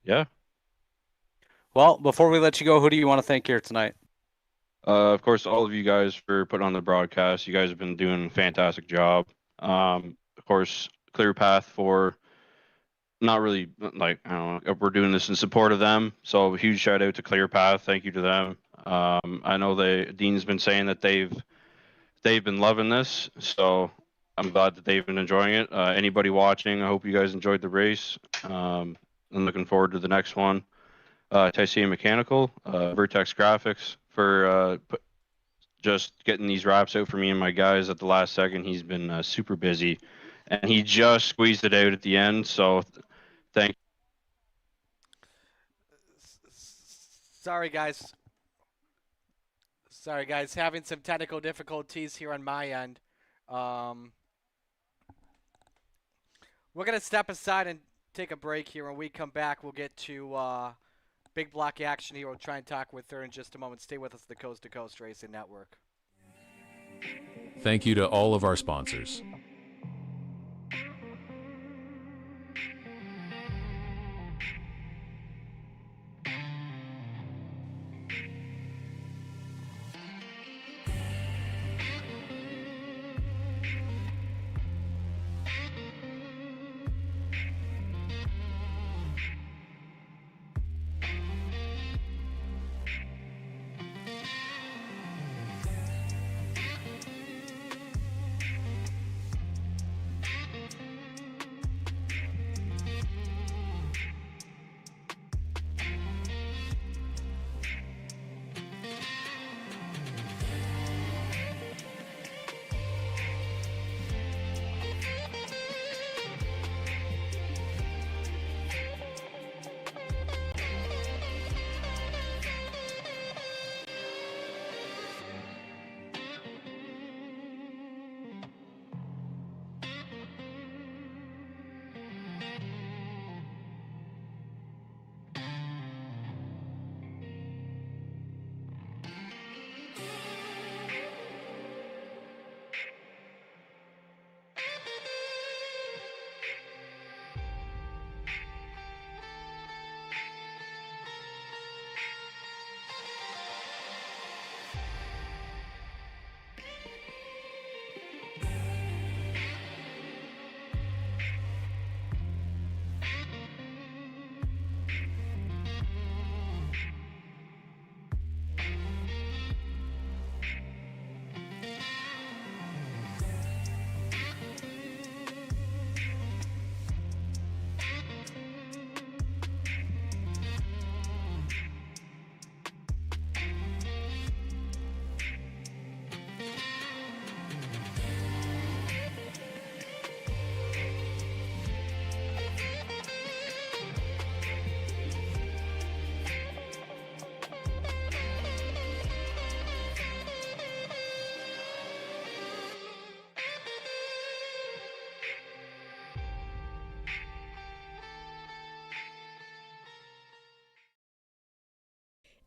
yeah. Well, before we let you go, who do you want to thank here tonight? Of course, all of you guys for putting on the broadcast. You guys have been doing a fantastic job. Of course, Clear Path for not really, I don't know, we're doing this in support of them. So a huge shout out to Clear Path. Thank you to them. I know Dean's been saying that they've been loving this. So I'm glad that they've been enjoying it. Anybody watching, I hope you guys enjoyed the race. I'm looking forward to the next one. Tyceum Mechanical, Vertex Graphics for just getting these wraps out for me and my guys at the last second. He's been super busy, and he just squeezed it out at the end. So thank. Sorry, guys. Having some technical difficulties here on my end. We're going to step aside and take a break here. When we come back, we'll get to big block action here. We'll try and talk with her in just a moment. Stay with us, the Coast to Coast Racing Network. Thank you to all of our sponsors.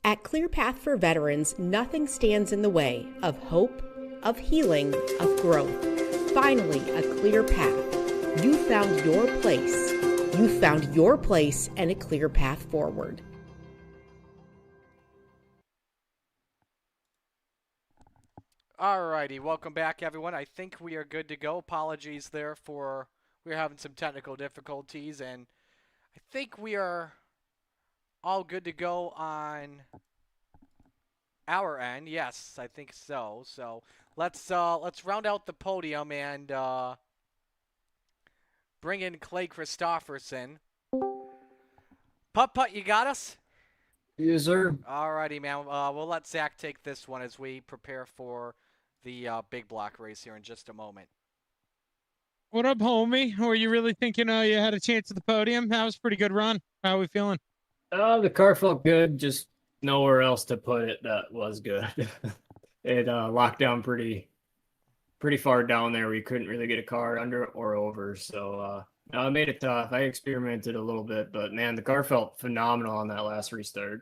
At Clear Path for Veterans, nothing stands in the way of hope, of healing, of growth. Finally, a clear path. You found your place. You found your place and a clear path forward. Alrighty, welcome back, everyone. I think we are good to go. Apologies there for we were having some technical difficulties, and I think we are all good to go on our end. Yes, I think so. So let's round out the podium and bring in Clay Christofferson. Putt, you got us? Yes, sir. Alrighty, man. We'll let Zach take this one as we prepare for the big block race here in just a moment. What up, homie? Were you really thinking you had a chance at the podium? That was a pretty good run. How are we feeling? The car felt good. Just nowhere else to put it that was good. It locked down pretty far down there where you couldn't really get a car under or over. So it made it tough. I experimented a little bit, but man, the car felt phenomenal on that last restart.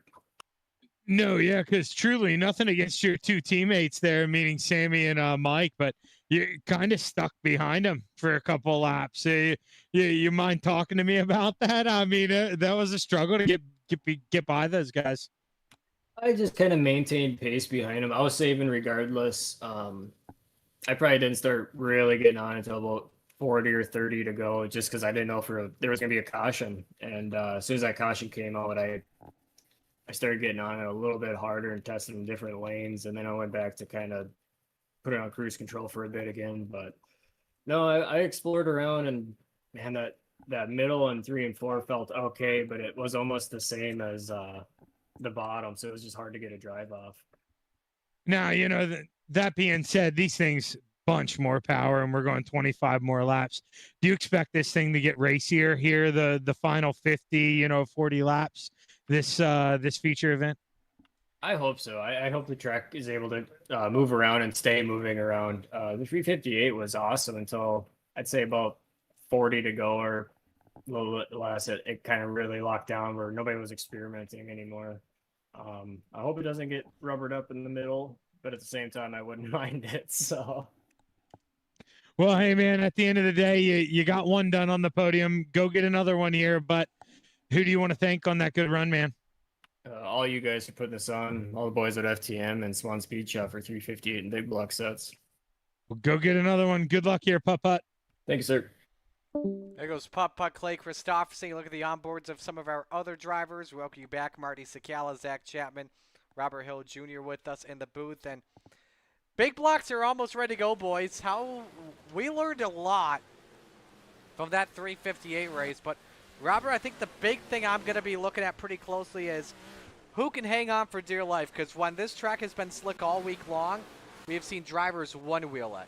No, yeah, because truly nothing against your two teammates there, meaning Sammy and Mike, but you kind of stuck behind them for a couple laps. You mind talking to me about that? I mean, that was a struggle to get by those guys. I just kind of maintained pace behind them. I was saving regardless. I probably didn't start really getting on until about 40 or 30 to go, just because I didn't know if there was going to be a caution. And as soon as that caution came out, I started getting on it a little bit harder and testing in different lanes. And then I went back to kind of put it on cruise control for a bit again. But no, I explored around, and man, that middle and 3 and 4 felt okay, but it was almost the same as the bottom. So it was just hard to get a drive off. Now, that being said, these things bunch more power, and we're going 25 more laps. Do you expect this thing to get racier here, the final 50, 40 laps, this feature event? I hope so. I hope the track is able to move around and stay moving around. The 358 was awesome until I'd say about 40 to go or a little bit less. It kind of really locked down where nobody was experimenting anymore. I hope it doesn't get rubbered up in the middle, but at the same time, I wouldn't mind it. So. Well, hey, man, at the end of the day, you got one done on the podium. Go get another one here. But who do you want to thank on that good run, man? All you guys for putting this on, all the boys at FTM and Swan Speed Shop for 358 and big block sets. Well, go get another one. Good luck here, Putt. Thank you, sir. There goes Putt, Clay Christofferson. Look at the onboards of some of our other drivers. We welcome you back, Marty Sakala, Zach Chapman, Robert Hill Jr. with us in the booth. And big blocks are almost ready to go, boys. We learned a lot from that 358 race. But, Robert, I think the big thing I'm going to be looking at pretty closely is who can hang on for dear life. Because when this track has been slick all week long, we have seen drivers one-wheel it.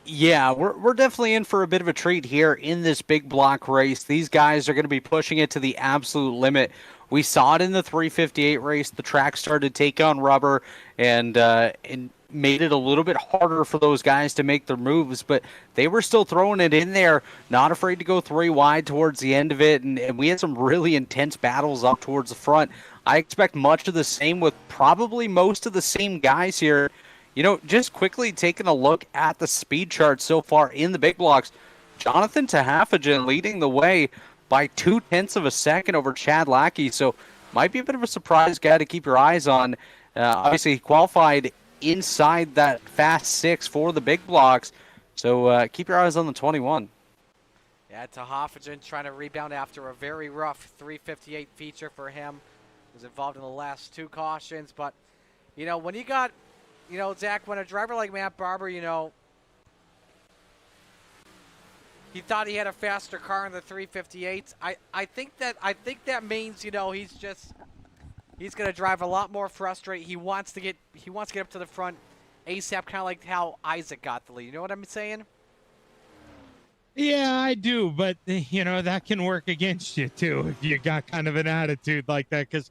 Yeah, we're definitely in for a bit of a treat here in this big block race. These guys are going to be pushing it to the absolute limit. We saw it in the 358 race. The track started to take on rubber and made it a little bit harder for those guys to make their moves, but they were still throwing it in there, not afraid to go 3 wide towards the end of it, and we had some really intense battles up towards the front. I expect much of the same with probably most of the same guys here. Just quickly taking a look at the speed chart so far in the big blocks, Jonathan Tahafajan leading the way by 0.2 of a second over Chad Lackey, so might be a bit of a surprise guy to keep your eyes on. Obviously, he qualified inside that fast 6 for the big blocks, so keep your eyes on the 21. Yeah, Tahafajan trying to rebound after a very rough 358 feature for him. Was involved in the last 2 cautions, but, when you got... Zach, when a driver like Matt Barber, he thought he had a faster car in the 358s. I think that means, he's going to drive a lot more frustrated. He wants to get up to the front ASAP, kind of like how Isaac got the lead. You know what I'm saying? Yeah, I do, but that can work against you too if you got kind of an attitude like that. Because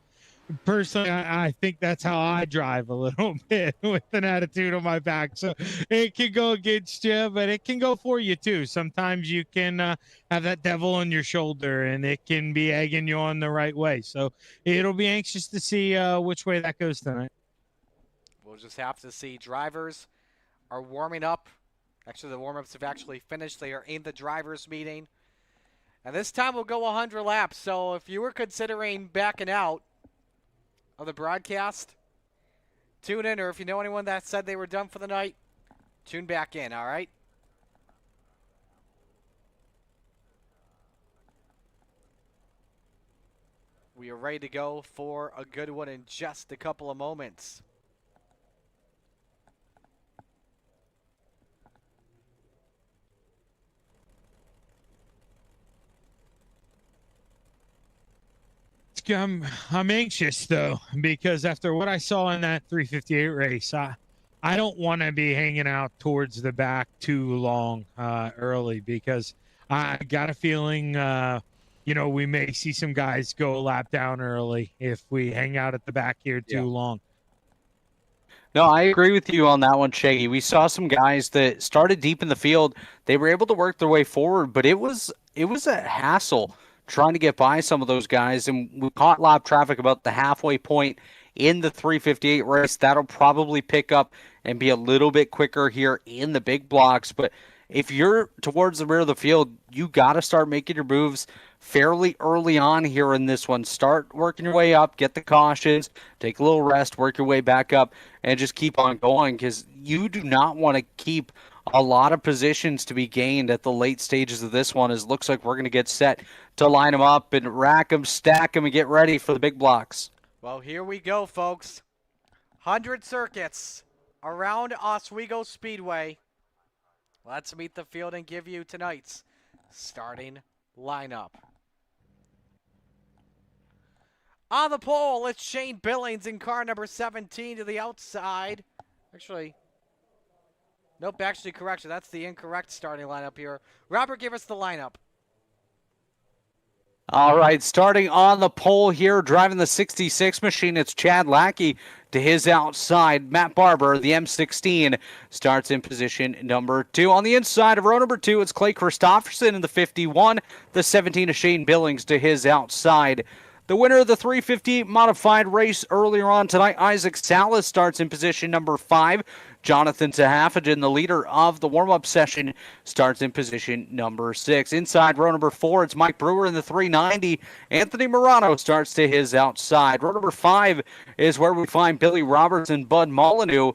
personally, I think that's how I drive a little bit with an attitude on my back. So it can go against you, but it can go for you too. Sometimes you can have that devil on your shoulder, and it can be egging you on the right way. So it'll be anxious to see which way that goes tonight. We'll just have to see. Drivers are warming up. Actually, the warm-ups have actually finished. They are in the drivers' meeting. And this time we'll go 100 laps. So if you were considering backing out of the broadcast, tune in. Or if you know anyone that said they were done for the night, tune back in, all right? We are ready to go for a good one in just a couple of moments. I'm anxious though, because after what I saw in that 358 race, I don't want to be hanging out towards the back too long early, because I got a feeling we may see some guys go a lap down early if we hang out at the back here too long. No, I agree with you on that one, Shaggy. We saw some guys that started deep in the field. They were able to work their way forward, but it was a hassle trying to get by some of those guys. And we caught lap traffic about the halfway point in the 358 race. That'll probably pick up and be a little bit quicker here in the big blocks. But if you're towards the rear of the field, you got to start making your moves fairly early on here in this one. Start working your way up, get the cautions, take a little rest, work your way back up, and just keep on going, because you do not want to keep a lot of positions to be gained at the late stages of this one, as it looks like we're going to get set to line them up and rack them, stack them, and get ready for the big blocks. Well, here we go, folks. 100 circuits around Oswego Speedway. Let's meet the field and give you tonight's starting lineup. On the pole, it's Shane Billings in car number 17 to the outside. Nope, correction. That's the incorrect starting lineup here. Robert, give us the lineup. All right, starting on the pole here, driving the 66 machine, it's Chad Lackey. To his outside, Matt Barber, the M16, starts in position number 2. On the inside of row number 2, it's Clay Christopherson in the 51. The 17 of Shane Billings to his outside. The winner of the 358 modified race earlier on tonight, Isaac Salas, starts in position number 5. Jonathan Tahafagen, the leader of the warm-up session, starts in position number 6. Inside row number 4, it's Mike Brewer in the 390. Anthony Morano starts to his outside. Row number 5 is where we find Billy Roberts and Bud Molyneux.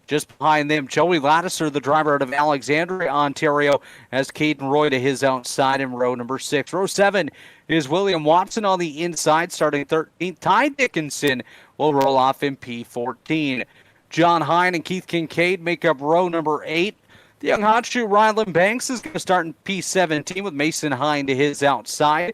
Just behind them, Joey Lattiser, the driver out of Alexandria, Ontario, has Caden Roy to his outside in row number 6. Row 7 is William Watson on the inside, starting 13th. Ty Dickinson will roll off in P14. John Hine and Keith Kincaid make up row number 8. The young hotshoe Ryland Banks is going to start in P17 with Mason Hine to his outside.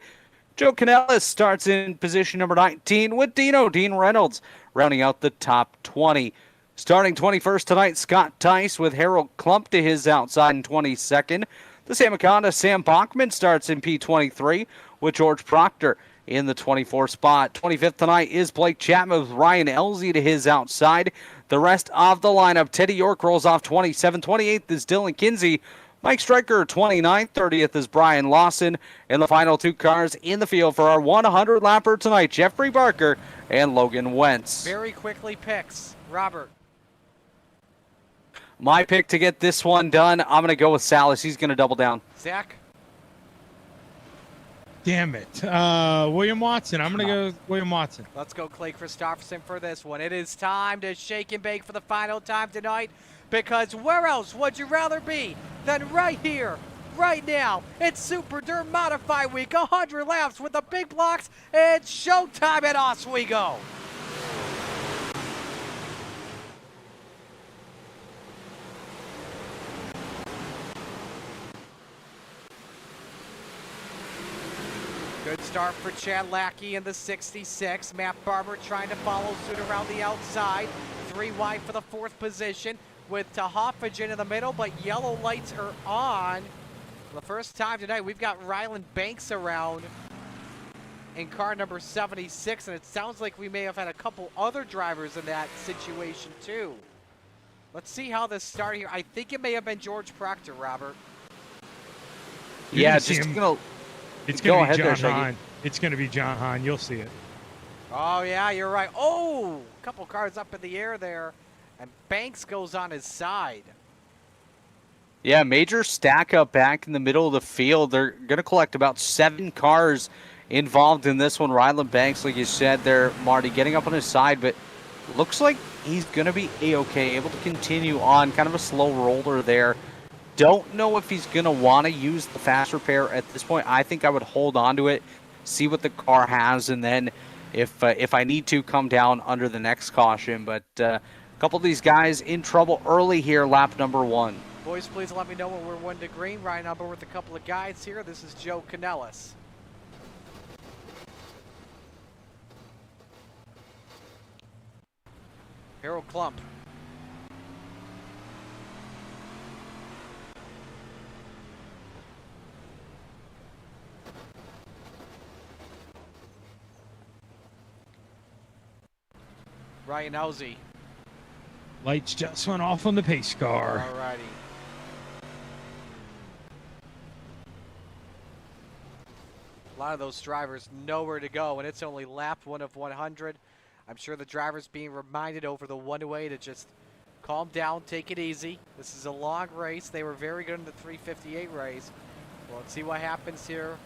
Joe Canellis starts in position number 19 with Dean Reynolds rounding out the top 20. Starting 21st tonight, Scott Tice with Harold Klump to his outside in 22nd. The Samaconda Sam Bachman starts in P23 with George Proctor in the 24th spot. 25th tonight is Blake Chapman with Ryan Elzey to his outside. The rest of the lineup, Teddy York rolls off 27. 28th is Dylan Kinsey. Mike Stryker, 29th. 30th is Brian Lawson. And the final 2 cars in the field for our 100-lapper tonight, Jeffrey Barker and Logan Wentz. Very quickly picks. Robert. My pick to get this one done, I'm going to go with Salas. He's going to double down. Zach? Damn it. William Watson. I'm going to go with William Watson. Let's go Clay Christopherson for this one. It is time to shake and bake for the final time tonight, because where else would you rather be than right here, right now? It's Super Dirt Modified Week, 100 laps with the big blocks. It's showtime at Oswego. Good start for Chad Lackey in the 66. Matt Barber trying to follow suit around the outside. 3 wide for the 4th position with Tahafagen in the middle, but yellow lights are on. For the first time tonight, we've got Ryland Banks around. in car number 76, and it sounds like we may have had a couple other drivers in that situation too. Let's see how this started here. I think it may have been George Proctor, Robert. Yeah, see just him. gonna It's go gonna ahead be there, John Shaggy. Hahn. It's gonna be John Hahn. You'll see it. Oh, yeah, you're right. Oh, a couple cars up in the air there, and Banks goes on his side. Yeah, major stack up back in the middle of the field. They're going to collect about 7 cars involved in this one. Ryland Banks, like you said there, Marty, getting up on his side, but looks like he's going to be A-okay, able to continue on. Kind of a slow roller there. Don't know if he's going to want to use the fast repair at this point. I think I would hold on to it, see what the car has, and then if I need to, come down under the next caution. But a couple of these guys in trouble early here, lap number 1. Boys, please let me know when we're 1 to green. Ryan Upper with a couple of guides here. This is Joe Canellis. Harold Klump. Ryan Owsey. Lights just went off on the pace car. Alrighty. A lot of those drivers nowhere to go, and it's only lap 1 of 100. I'm sure the drivers being reminded over the one-way to just calm down, take it easy. This is a long race. They were very good in the 358 race. Well, let's see what happens here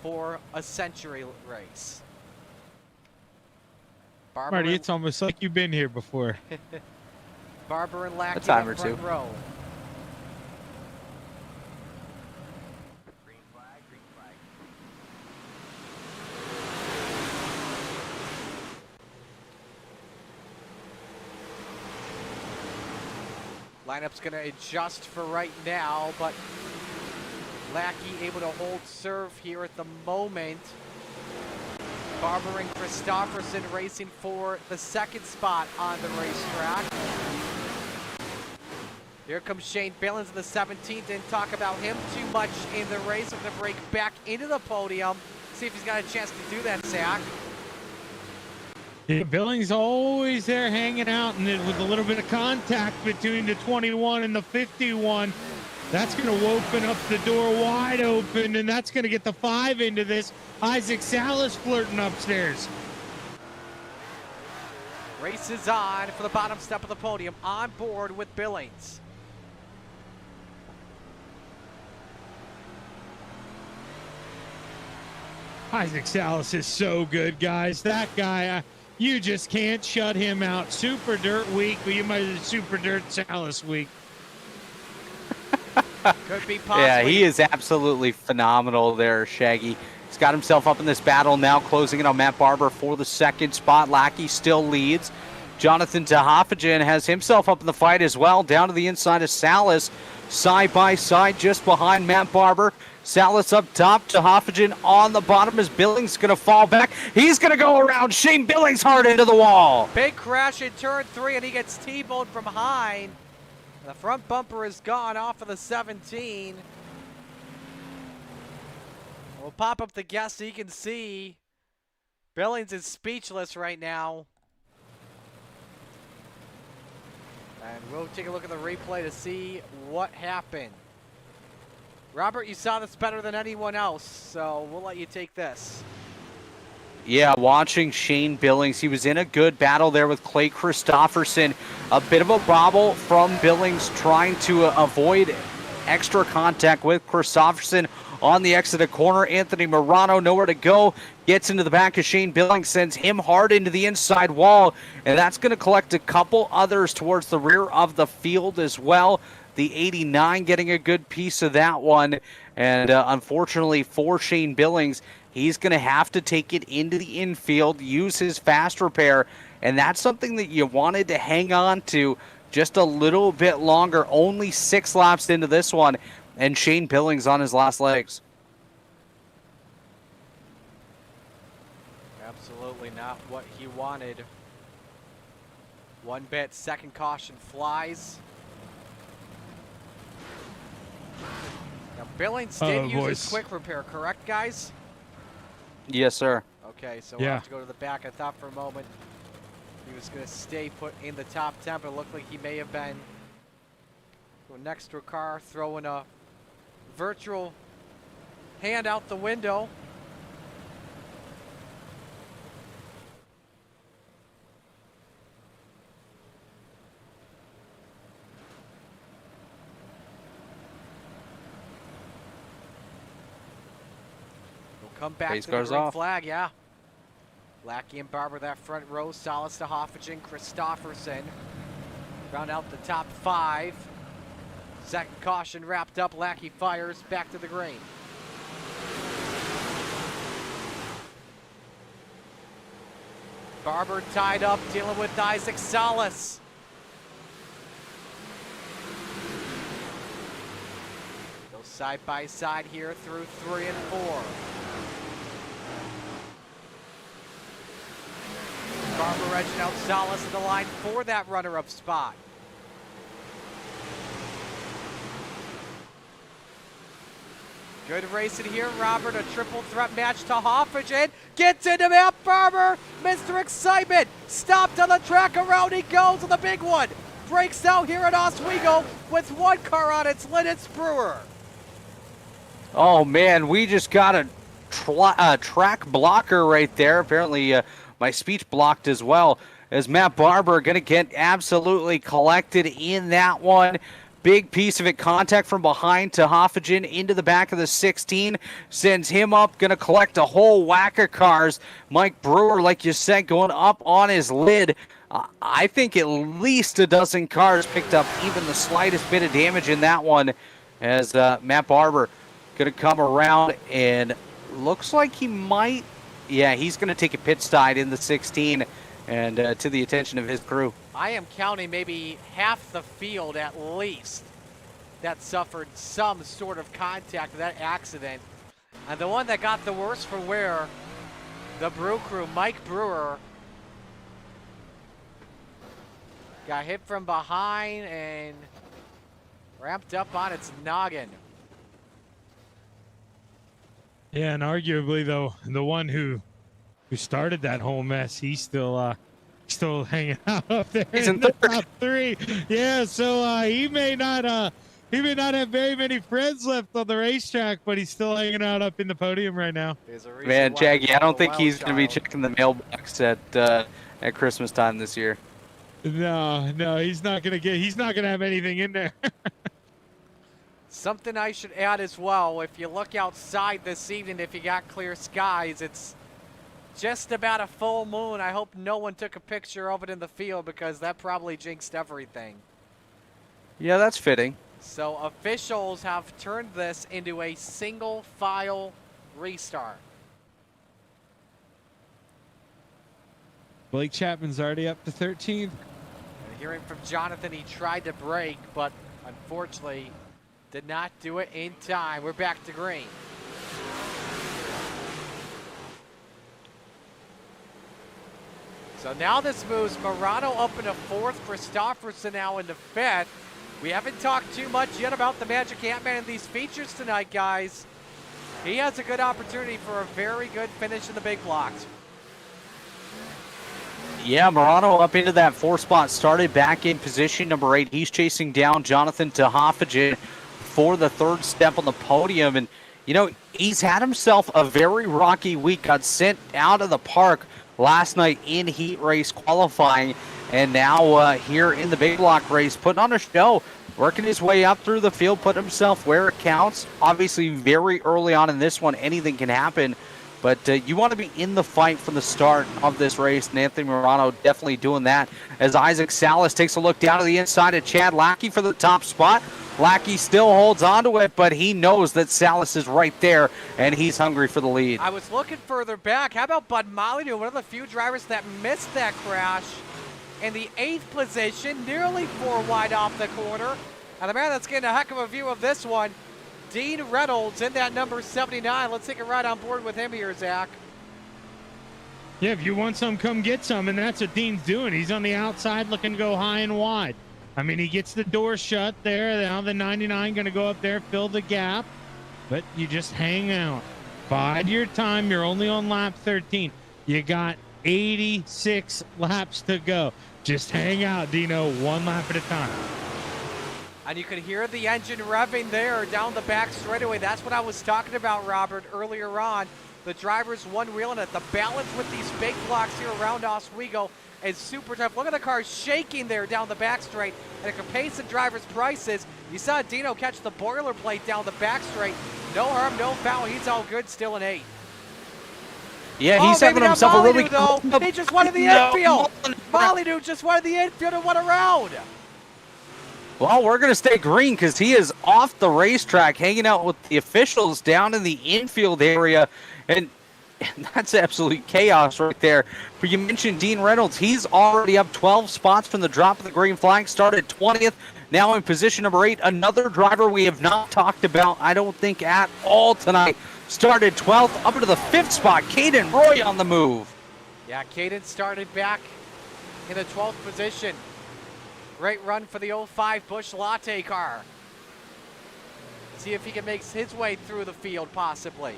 for a century race. Barber Marty, and- it's almost like you've been here before. Barber and Lackey A time in or front two. row. Lineup's going to adjust for right now, but Lackey able to hold serve here at the moment. Barber and Christofferson racing for the 2nd spot on the racetrack. Here comes Shane Billings in the 17th. Didn't talk about him too much in the race. We're going to break back into the podium. See if he's got a chance to do that, Zach. Yeah, Billings always there hanging out, and with a little bit of contact between the 21 and the 51. That's going to open up the door wide open, and that's going to get the 5 into this. Isaac Salas flirting upstairs. Race is on for the bottom step of the podium. On board with Billings. Isaac Salas is so good, guys. That guy, you just can't shut him out. Super Dirt Week, but you might have Super Dirt Salas Week. Could be possibly. Yeah, he is absolutely phenomenal there, Shaggy. He's got himself up in this battle now, closing in on Matt Barber for the 2nd spot. Lackey still leads. Jonathan Tehaffagen has himself up in the fight as well, down to the inside of Salas, side by side, just behind Matt Barber. Salas up top, Tehaffagen on the bottom as Billings going to fall back. He's going to go around Shane Billings hard into the wall. Big crash in turn 3, and he gets T-boned from behind. The front bumper is gone off of the 17. We'll pop up the guest so you can see. Billings is speechless right now. And we'll take a look at the replay to see what happened. Robert, you saw this better than anyone else, so we'll let you take this. Yeah, watching Shane Billings. He was in a good battle there with Clay Christofferson. A bit of a bobble from Billings trying to avoid extra contact with Christofferson on the exit of corner. Anthony Morano nowhere to go. Gets into the back of Shane Billings, sends him hard into the inside wall. And that's going to collect a couple others towards the rear of the field as well. The 89 getting a good piece of that one. And unfortunately for Shane Billings, he's going to have to take it into the infield, use his fast repair, and that's something that you wanted to hang on to just a little bit longer. Only 6 laps into this one, and Shane Billings on his last legs. Absolutely not what he wanted. One bit, 2nd caution flies. Now Billings did use his quick repair, correct, guys? Yes, sir. Okay, so we'll Yeah. have to go to the back. I thought for a moment he was going to stay put in the top 10, but it looked like he may have been going next to a car, throwing a virtual hand out the window. We'll come back Pace to the cars green off. flag, yeah. Lackey and Barber that front row. Salas to Hoffagen, Christofferson. Round out the top 5. Second caution wrapped up. Lackey fires back to the green. Barber tied up, dealing with Isaac Salas. Go side by side here through 3 and 4. Barber edging out Salas in the line for that runner-up spot. Good racing here, Robert. A triple threat match to Hoffagen. Gets into Matt Barber. Mr. Excitement. Stopped on the track. Around he goes with a big one. Breaks out here at Oswego with one car on its Linus Brewer. Oh, man, we just got a track blocker right there. Apparently, my speech blocked as well, as Matt Barber going to get absolutely collected in that one. Big piece of it, contact from behind to Hoffagen into the back of the 16. Sends him up, going to collect a whole whack of cars. Mike Brewer, like you said, going up on his lid. I think at least a dozen cars picked up even the slightest bit of damage in that one, as Matt Barber going to come around and looks like he might, yeah, he's going to take a pit side in the 16 and to the attention of his crew. I am counting maybe half the field at least that suffered some sort of contact with that accident. And the one that got the worst for wear, the Brew crew, Mike Brewer, got hit from behind and ramped up on its noggin. Yeah, and arguably though, the one who started that whole mess, he's still hanging out up there in the top 3. Yeah, so he may not have very many friends left on the racetrack, but he's still hanging out up in the podium right now. Man, Jaggy, I don't think he's going to be checking the mailbox at Christmas time this year. No, he's not gonna have anything in there. Something I should add as well, if you look outside this evening, if you got clear skies, it's just about a full moon. I hope no one took a picture of it in the field because that probably jinxed everything. Yeah, that's fitting. So officials have turned this into a single file restart. Blake Chapman's already up to 13th. And hearing from Jonathan, he tried to brake, but unfortunately did not do it in time. We're back to green. So now this moves Morano up into 4th, Christofferson now into 5th. We haven't talked too much yet about the Magic Ant-Man in these features tonight, guys. He has a good opportunity for a very good finish in the big blocks. Yeah, Morano up into that 4th spot, started back in position number 8. He's chasing down Jonathan to Hoffagen for the 3rd step on the podium. And, you know, he's had himself a very rocky week. Got sent out of the park last night in heat race qualifying. And now here in the big block race, putting on a show, working his way up through the field, put himself where it counts. Obviously, very early on in this one, anything can happen. But you want to be in the fight from the start of this race, and Anthony Morano definitely doing that as Isaac Salas takes a look down to the inside of Chad Lackey for the top spot. Lackey still holds on to it, but he knows that Salas is right there, and he's hungry for the lead. I was looking further back. How about Bud Molyneux, one of the few drivers that missed that crash in the 8th position, nearly 4 wide off the corner. And the man that's getting a heck of a view of this one, Dean Reynolds in that number 79. Let's take a ride on board with him here, Zach. Yeah, if you want some, come get some, and that's what Dean's doing. He's on the outside looking to go high and wide. I mean, he gets the door shut there. Now the 99 going to go up there, fill the gap, but you just hang out. Bide your time. You're only on lap 13. You got 86 laps to go. Just hang out, Dino, one lap at a time. And you can hear the engine revving there down the back straightaway. That's what I was talking about, Robert, earlier on. The drivers one-wheeling it. The balance with these big blocks here around Oswego is super tough. Look at the cars shaking there down the back straight. And it can pay some drivers' prices. You saw Dino catch the boilerplate down the back straight. No harm, no foul. He's all good, still in 8th. Yeah, he's having himself a really... though. He just wanted the infield. Molyneux just wanted the infield and won a round. Well, we're going to stay green because he is off the racetrack hanging out with the officials down in the infield area. And that's absolute chaos right there. But you mentioned Dean Reynolds. He's already up 12 spots from the drop of the green flag. Started 20th, now in position number 8. Another driver we have not talked about, I don't think, at all tonight. Started 12th, up into the 5th spot. Caden Roy on the move. Yeah, Caden started back in the 12th position. Great run for the 05 Busch Latte car. See if he can make his way through the field, possibly.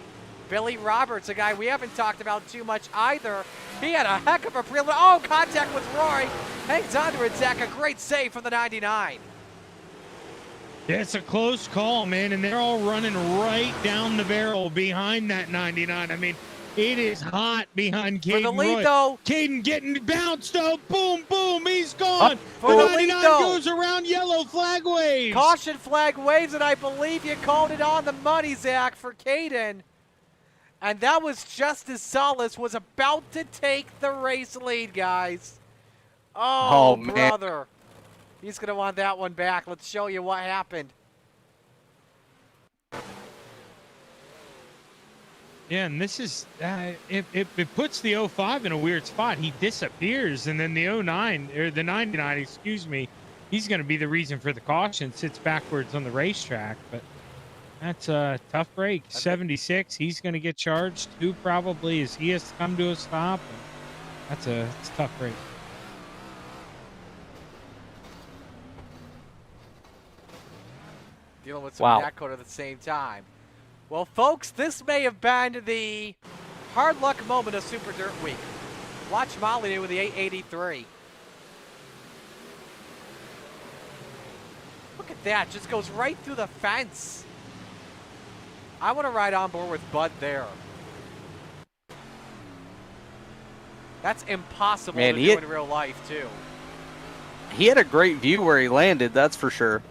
Billy Roberts, a guy we haven't talked about too much either. He had a heck of a prelim. Oh, contact with Roy. Hangs on to it, Zach. A great save from the 99. Yeah, it's a close call, man, and they're all running right down the barrel behind that 99. I mean, it is hot behind Caden. For the lead, Roy. though. Caden getting bounced, though. Boom, boom, he's gone. For the lead, 99 though. goes around, yellow flag waves. Caution flag waves, and I believe you called it on the money, Zach, for Caden. And that was just as Salas was about to take the race lead, guys. Oh, man. brother. He's going to want that one back. Let's show you what happened. Yeah, and this is, it puts the 05 in a weird spot. He disappears, and then the 09, or the 99, excuse me, he's going to be the reason for the caution, sits backwards on the racetrack. But that's a tough break. 76, he's going to get charged too, probably, as he has to come to a stop. It's a tough break. Dealing with some Wow. back code at the same time. Well, folks, this may have been the hard luck moment of Super Dirt Week. Watch Molyneux with the 883. Look at that, just goes right through the fence. I want to ride on board with Bud there. That's impossible Man, to he do had- in real life, too. He had a great view where he landed, that's for sure.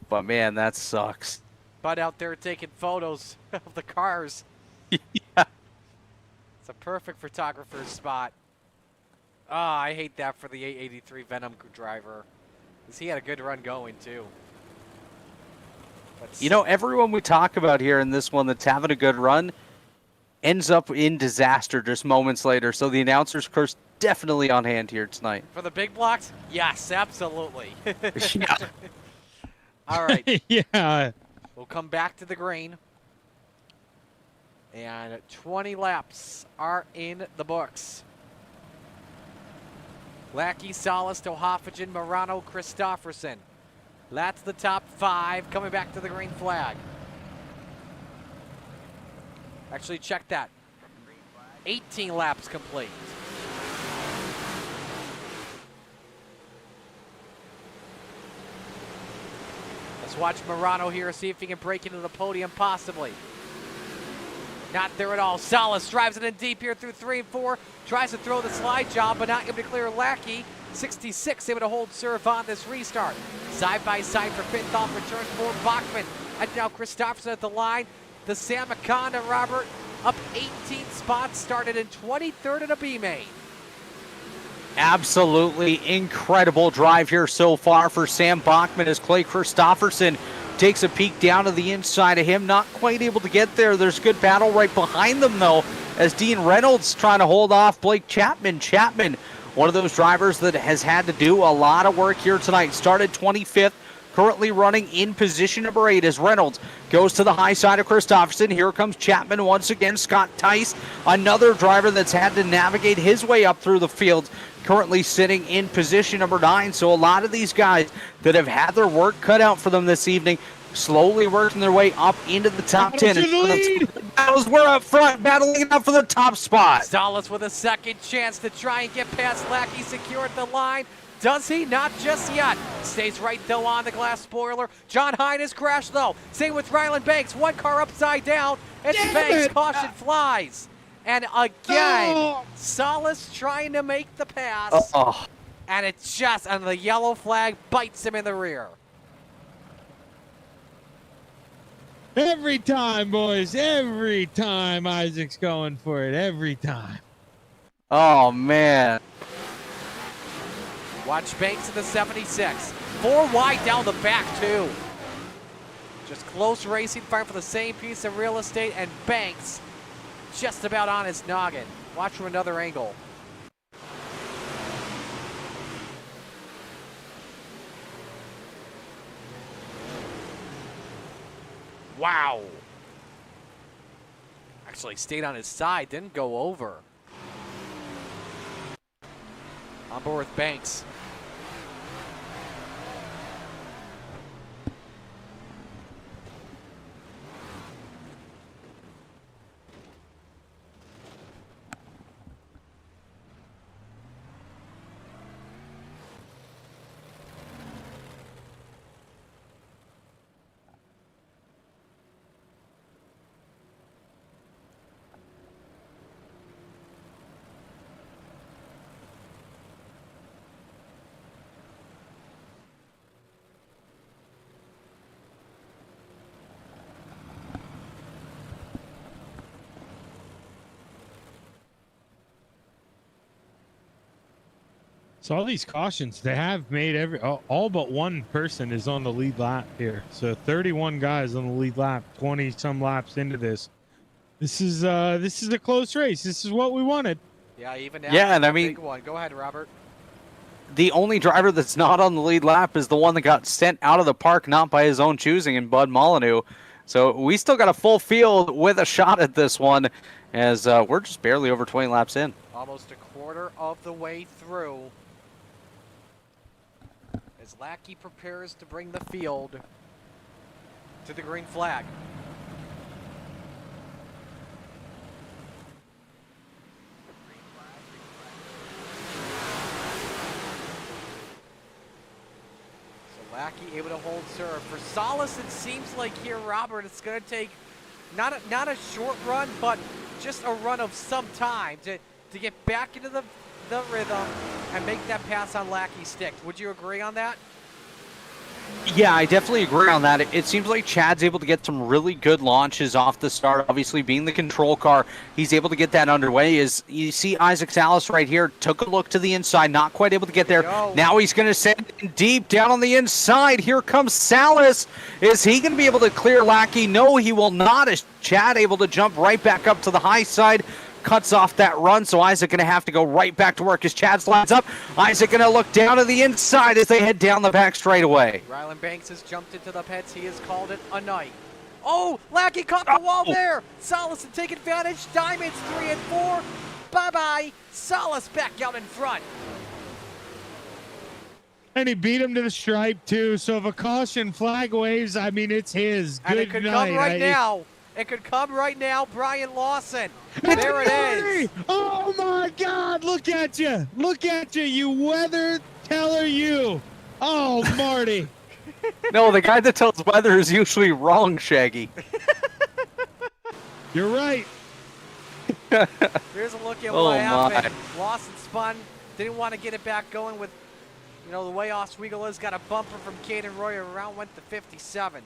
But, man, that sucks. Bud out there taking photos of the cars. Yeah. It's a perfect photographer's spot. Ah, I hate that for the 883 Venom driver. Because he had a good run going, too. But You know, everyone we talk about here in this one that's having a good run ends up in disaster just moments later. So the announcer's curse definitely on hand here tonight. for the big blocks, yes, absolutely. Yeah. All right. Yeah. We'll come back to the green. And 20 laps are in the books. Lackey, Salas, Tohoffagen, Morano, Christofferson. That's the top 5 coming back to the green flag. Actually, check that. 18 laps complete. Let's watch Morano here, see if he can break into the podium, possibly. Not there at all. Salas drives it in deep here through 3 and 4. Tries to throw the slide job, but not able to clear Lackey. 66 able to hold serve on this restart. Side by side for 5th off return for Bachman. And now Christofferson at the line. The Sam Maconda, Robert, up 18 spots, started in 23rd in a B main. Absolutely incredible drive here so far for Sam Bachman as Clay Christofferson takes a peek down to the inside of him. Not quite able to get there. There's good battle right behind them, though, as Dean Reynolds trying to hold off Blake Chapman. Chapman, one of those drivers that has had to do a lot of work here tonight. Started 25th. Currently running in position number 8 as Reynolds goes to the high side of Christofferson. Here comes Chapman once again. Scott Tice, another driver that's had to navigate his way up through the field, currently sitting in position number 9. So a lot of these guys that have had their work cut out for them this evening slowly working their way up into the top 10. to the lead. Battles, we're up front, battling it up for the top spot. Salas with a second chance to try and get past Lackey, secured the line. Does he? Not just yet. Stays right, though, on the glass spoiler. John Hine has crashed, though. Same with Ryland Banks. One car upside down. It's Banks. Caution flies. And again, Salas trying to make the pass. And it just, and the yellow flag bites him in the rear. Every time, boys. Every time Isaac's going for it. Every time. Oh, man. Watch Banks in the 76. 4 wide down the back, too. Just close racing, fighting for the same piece of real estate, and Banks just about on his noggin. Watch from another angle. Wow. Actually stayed on his side, didn't go over. On board with Banks. So all these cautions, they have made all but one person is on the lead lap here. So 31 guys on the lead lap, 20 some laps into this. This is a close race. This is what we wanted. Yeah, even now. Yeah, and I mean, big one. Go ahead, Robert. The only driver that's not on the lead lap is the one that got sent out of the park, not by his own choosing, in Bud Molyneux. So we still got a full field with a shot at this one, as we're just barely over 20 laps in. Almost a quarter of the way through. As Lackey prepares to bring the field to the green flag. So Lackey able to hold serve. For Salas, it seems like here, Robert, it's going to take not a short run, but just a run of some time to get back into the rhythm and make that pass on Lackey's stick. Would you agree on that? Yeah, I definitely agree on that. It seems like Chad's able to get some really good launches off the start. Obviously, being the control car, he's able to get that underway. As you see, Isaac Salas right here took a look to the inside, not quite able to get there. Now he's going to send it deep down on the inside. Here comes Salas. Is he going to be able to clear Lackey? No, he will not. Is Chad able to jump right back up to the high side? Cuts off that run, so Isaac going to have to go right back to work as Chad slides up. Isaac going to look down to the inside as they head down the back straightaway. Ryland Banks has jumped into the pits. He has called it a night. Oh, Lackey caught the wall there. Salas to take advantage. Diamonds 3 and 4. Bye-bye. Salas back out in front. And he beat him to the stripe, too. So if a caution flag waves, I mean, it's his. And it could come right now. It could come right now, Brian Lawson. There it is. Oh, my God. Look at you. Look at you, you weather teller, you. Oh, Marty. No, the guy that tells weather is usually wrong, Shaggy. You're right. Here's a look at what happened. My. Lawson spun. Didn't want to get it back going with, the way Oswego is. Got a bumper from Caden Royer. Around went to 57.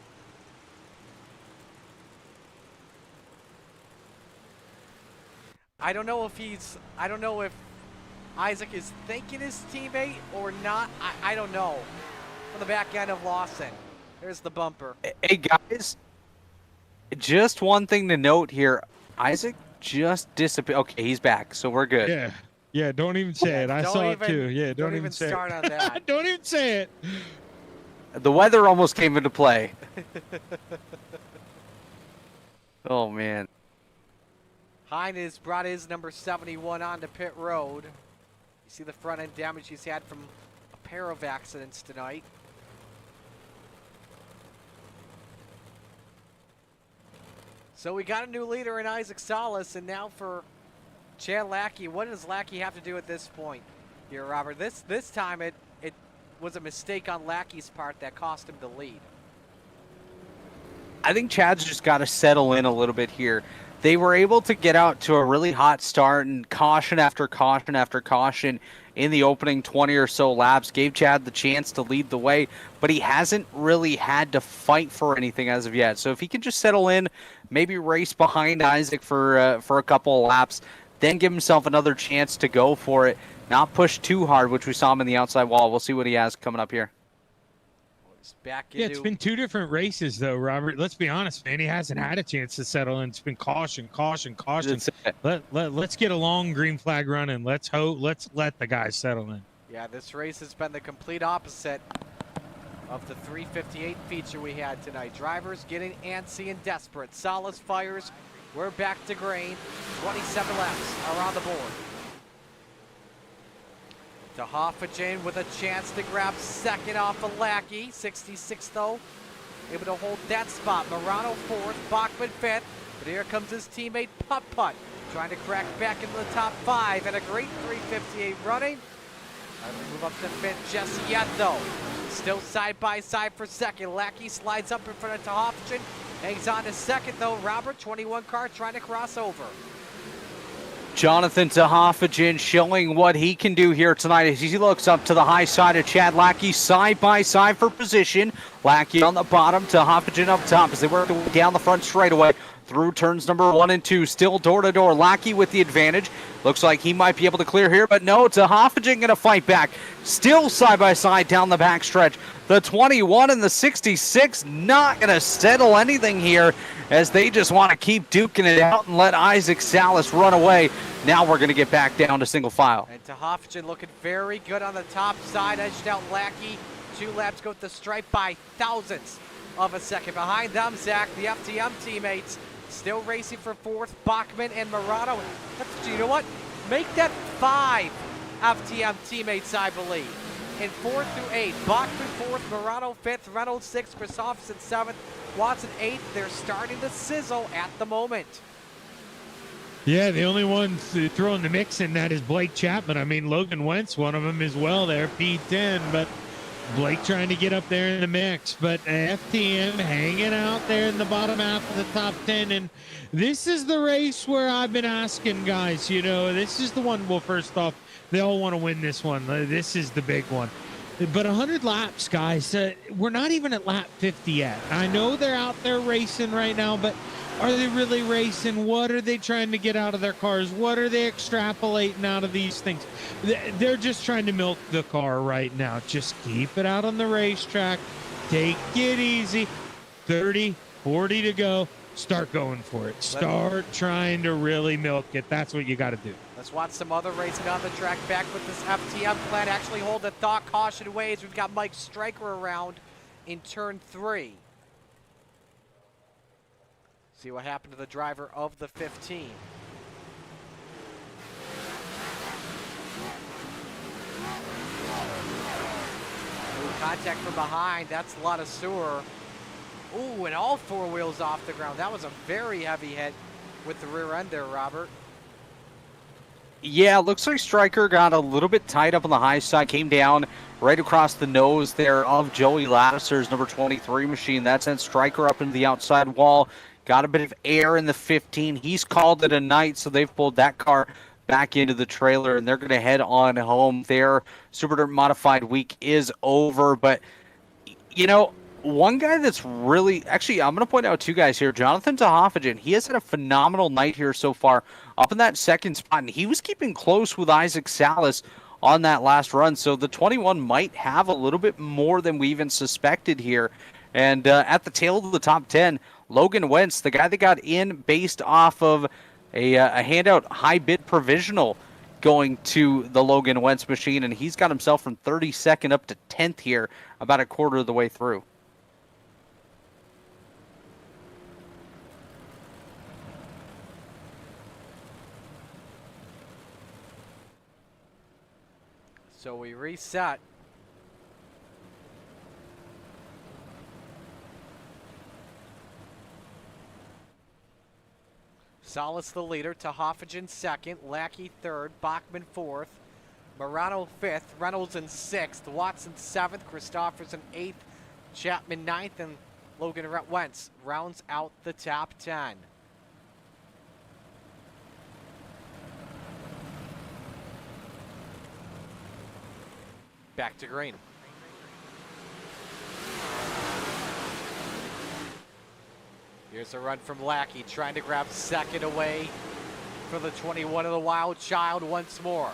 I don't know if Isaac is thanking his teammate or not. I don't know. From the back end of Lawson. There's the bumper. Hey, guys. Just one thing to note here. Isaac just disappeared. Okay, he's back, so we're good. Yeah. Yeah, don't even say it. I saw it too. Yeah, don't even say start it. on that. Don't even say it. The weather almost came into play. Oh, man. Hine has brought his number 71 onto pit road. You see the front end damage he's had from a pair of accidents tonight. So we got a new leader in Isaac Salas, and now for Chad Lackey. What does Lackey have to do at this point here, Robert? This time it was a mistake on Lackey's part that cost him the lead. I think Chad's just got to settle in a little bit here. They were able to get out to a really hot start, and caution after caution after caution in the opening 20 or so laps gave Chad the chance to lead the way, but he hasn't really had to fight for anything as of yet. So if he can just settle in, maybe race behind Isaac for a couple of laps, then give himself another chance to go for it, not push too hard, which we saw him in the outside wall. We'll see what he has coming up here. Yeah, it's been 2 different races, though, Robert. Let's be honest, man. He hasn't had a chance to settle in. It's been caution, caution, caution. Let's get a long green flag running. Let's let the guys settle in. Yeah, this race has been the complete opposite of the 358 feature we had tonight. Drivers getting antsy and desperate. Salas fires. We're back to green. 27 laps are on the board. To Hoffagen with a chance to grab second off of Lackey. 66 though, able to hold that spot. Morano fourth, Bachman fifth, but here comes his teammate Putt, trying to crack back into the top 5 and a great 358 running. Trying to move up to fifth, Jesse Yetto. Still side by side for second. Lackey slides up in front of Hoffagen, hangs on to second though. Robert, 21 car trying to cross over. Jonathan Hoffagen showing what he can do here tonight as he looks up to the high side of Chad Lackey, side by side for position. Lackey on the bottom, Hoffagen up top as they work down the front straightaway through turns number 1 and 2. Still door to door. Lackey with the advantage. Looks like he might be able to clear here, but no, Hoffagen going to fight back. Still side by side down the back stretch. The 21 and the 66 not going to settle anything here as they just want to keep duking it out and let Isaac Salas run away. Now we're going to get back down to single file. And Hoffagen looking very good on the top side, edged out Lackey. 2 laps go with the stripe by thousandths of a second. Behind them, Zach, the FTM teammates, still racing for fourth, Bachman and Morano. You know what? Make that 5 FTM teammates, I believe. In 4th through 8, Bachman 4th, Morano 5th, Reynolds 6th, Christopherson 7th, Watson 8th. They're starting to sizzle at the moment. Yeah, the only one throwing the mix in that is Blake Chapman. I mean, Logan Wentz, one of them as well there, P10, but Blake trying to get up there in the mix. But FTM hanging out there in the bottom half of the top 10. And this is the race where I've been asking guys, you know, this is the one, well, first off, they all want to win this one. This is the big one. But 100 laps, guys, we're not even at lap 50 yet. I know they're out there racing right now, but are they really racing? What are they trying to get out of their cars? What are they extrapolating out of these things? They're just trying to milk the car right now. Just keep it out on the racetrack. Take it easy. 30, 40 to go. Start going for it. Start trying to really milk it. That's what you got to do. Let's watch some other racing on the track. Back with this FTM plan. Actually hold the thought caution ways. We've got Mike Stryker around in turn 3. See what happened to the driver of the 15. Contact from behind. That's a lot of sewer. Ooh, and all 4 wheels off the ground. That was a very heavy hit with the rear end there, Robert. Yeah, looks like Stryker got a little bit tight up on the high side, came down right across the nose there of Joey Lasser's number 23 machine. That sent Stryker up into the outside wall. Got a bit of air in the 15. He's called it a night, so they've pulled that car back into the trailer, and they're going to head on home. Their Super Dirt Modified week is over, but, you know, one guy that's really, actually, I'm going to point out 2 guys here. Jonathan Hoffagen, he has had a phenomenal night here so far, up in that second spot, and he was keeping close with Isaac Salas on that last run, so the 21 might have a little bit more than we even suspected here. And at the tail of the top 10, Logan Wentz, the guy that got in based off of a handout high bid provisional going to the Logan Wentz machine, and he's got himself from 32nd up to 10th here, about a quarter of the way through. So we reset. Salas the leader, Tahoffagen second, Lackey third, Bachman fourth, Morano fifth, Reynolds in sixth, Watson seventh, Christopherson eighth, Chapman ninth, and Logan Wentz rounds out the top 10. Back to green. Here's a run from Lackey, trying to grab second away for the 21 of the Wild Child once more.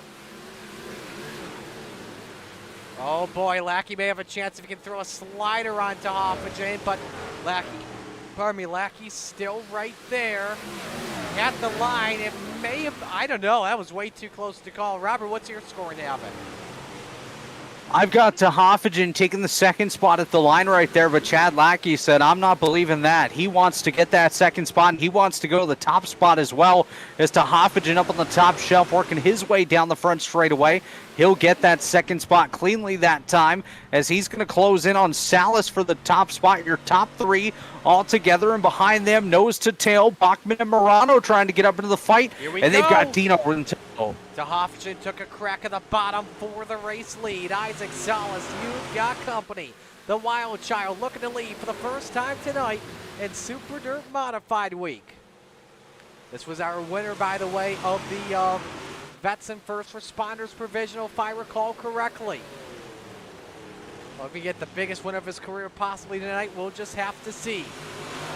Oh boy, Lackey may have a chance if he can throw a slider on Tahoffagen, but Lackey's still right there at the line. It may have, I don't know, that was way too close to call. Robert, what's your scoring habit? I've got Tahoffagen taking the second spot at the line right there, but Chad Lackey said, I'm not believing that. He wants to get that second spot, and he wants to go to the top spot as well, as Tahoffagen up on the top shelf, working his way down the front straightaway. He'll get that second spot cleanly that time, as he's going to close in on Salas for the top spot. Your top three all together, and behind them, nose to tail, Bachman and Morano trying to get up into the fight, and they've got Dino Rentino. Tahoffagen took a crack at the bottom for the race lead. Isaac Salas, you've got company. The Wild Child looking to lead for the first time tonight in Super Dirt Modified Week. This was our winner, by the way, of the Vets and First Responders Provisional, if I recall correctly. Well, if we get the biggest win of his career possibly tonight, we'll just have to see.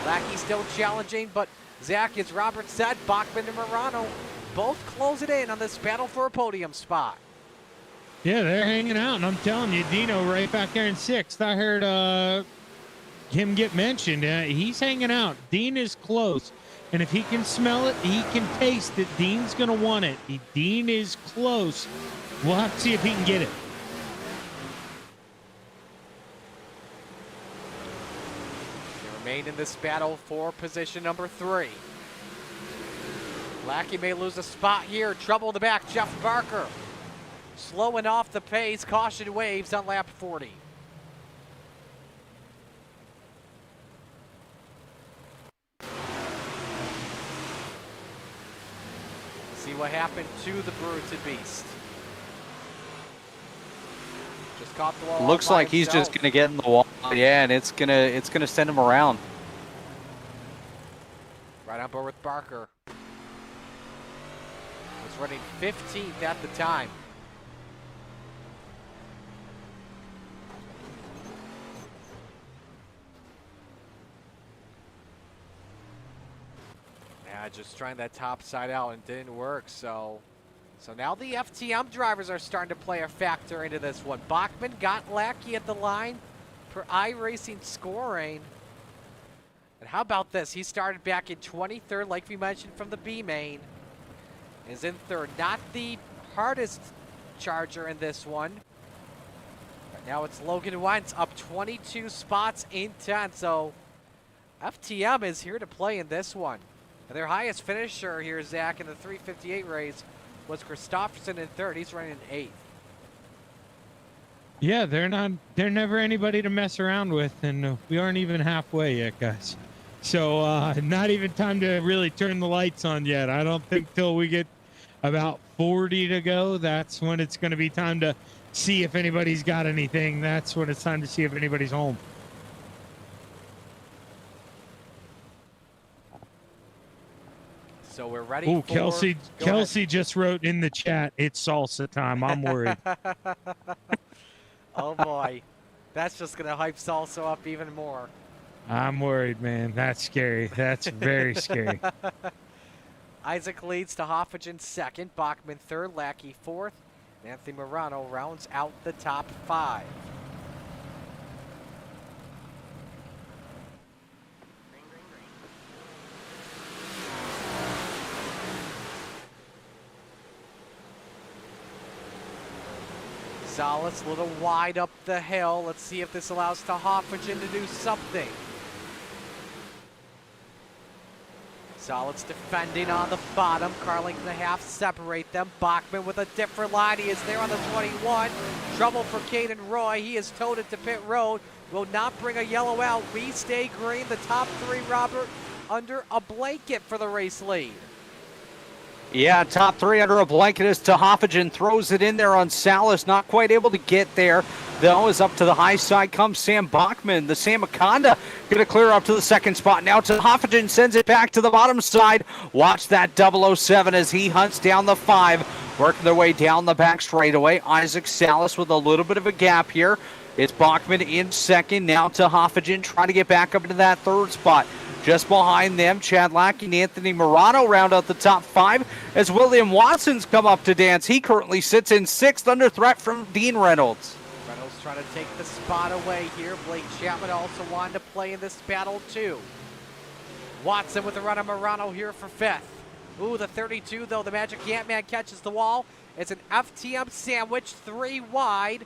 Lackey still challenging, but Zach, as Robert said, Bachman and Morano both close it in on this battle for a podium spot. Yeah, they're hanging out, and I'm telling you, Dino right back there in sixth. I heard him get mentioned. He's hanging out. Dean is close, and if he can smell it, he can taste it. Dean's going to want it. Dean is close. We'll have to see if he can get it. They remain in this battle for position number 3. Lackey may lose a spot here. Trouble in the back, Jeff Barker. Slowing off the pace, caution waves on lap 40. See what happened to the Bruted Beast. Just caught the wall. Looks like he's just gonna get in the wall. Yeah, and it's gonna send him around. Right on board with Barker. Was running 15th at the time. Yeah, just trying that top side out and didn't work. So now the FTM drivers are starting to play a factor into this one. Bachman got Lackey at the line per iRacing scoring. And how about this? He started back in 23rd, like we mentioned, from the B main. Is in third. Not the hardest charger in this one. Right now it's Logan Wentz up 22 spots in 10. So FTM is here to play in this one. And their highest finisher here, Zach, in the 358 race was Christopherson in third. He's running in 8th. Yeah, they're never anybody to mess around with, and we aren't even halfway yet, guys. So not even time to really turn the lights on yet. I don't think till we get about 40 to go, that's when it's going to be time to see if anybody's got anything. That's when it's time to see if anybody's home. So we're ready Ooh, for... Kelsey just wrote in the chat, it's salsa time. I'm worried. Oh boy, that's just gonna hype Salsa up even more. I'm worried, man. That's scary. That's very scary. Isaac leads to Tahoffagen second, Bachman third, Lackey fourth, and Anthony Morano rounds out the top 5. Salas a little wide up the hill. Let's see if this allows Tahoffagen to do something. Salas defending on the bottom. Carling and a half separate them. Bachman with a different line. He is there on the 21. Trouble for Caden Roy. He is towed to pit road. Will not bring a yellow out. We stay green. The top 3, Robert, under a blanket for the race lead. Yeah, top three under a blanket as Tehaffigen throws it in there on Salas. Not quite able to get there, though, as up to the high side comes Sam Bachman. The Sam Akonda going to clear up to the second spot. Now Tehaffigen sends it back to the bottom side. Watch that 007 as he hunts down the 5, working their way down the back straightaway. Isaac Salas with a little bit of a gap here. It's Bachman in second. Now Tehaffigen trying to get back up into that third spot. Just behind them, Chad Lackey and Anthony Morano round out the top 5 as William Watson's come up to dance. He currently sits in 6th under threat from Dean Reynolds. Reynolds trying to take the spot away here. Blake Chapman also wanted to play in this battle too. Watson with the run of Morano here for 5th. Ooh, the 32 though, the Magic Ant-Man catches the wall. It's an FTM sandwich, 3 wide.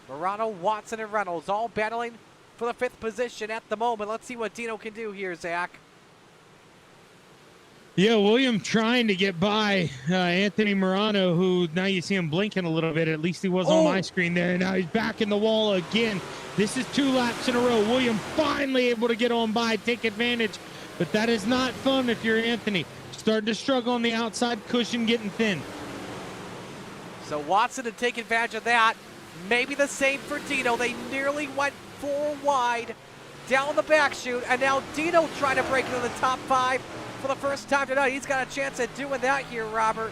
Morano, Watson, and Reynolds all battling for the 5th position at the moment. Let's see what Dino can do here, Zach. Yeah, William trying to get by Anthony Morano, who now you see him blinking a little bit. At least he was on my screen there. And now he's back in the wall again. This is 2 laps in a row. William finally able to get on by, take advantage. But that is not fun if you're Anthony. Starting to struggle on the outside, cushion getting thin. So Watson to take advantage of that. Maybe the same for Dino. They nearly went 4 wide down the back chute, and now Dino trying to break into the top 5 for the first time tonight. He's got a chance at doing that here, Robert.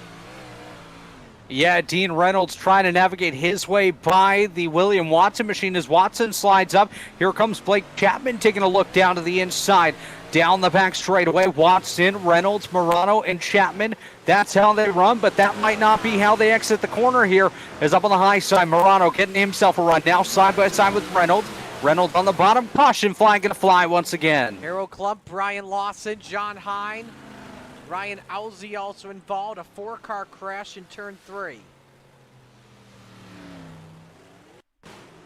Yeah, Dean Reynolds trying to navigate his way by the William Watson machine as Watson slides up. Here comes Blake Chapman taking a look down to the inside. Down the back straightaway, Watson, Reynolds, Morano, and Chapman. That's how they run, but that might not be how they exit the corner here. As up on the high side, Morano getting himself a run. Now side by side with Reynolds. Reynolds on the bottom. Caution flag going to fly once again. Harold Klump, Brian Lawson, John Hine, Ryan Owsley also involved. A 4-car crash in turn 3.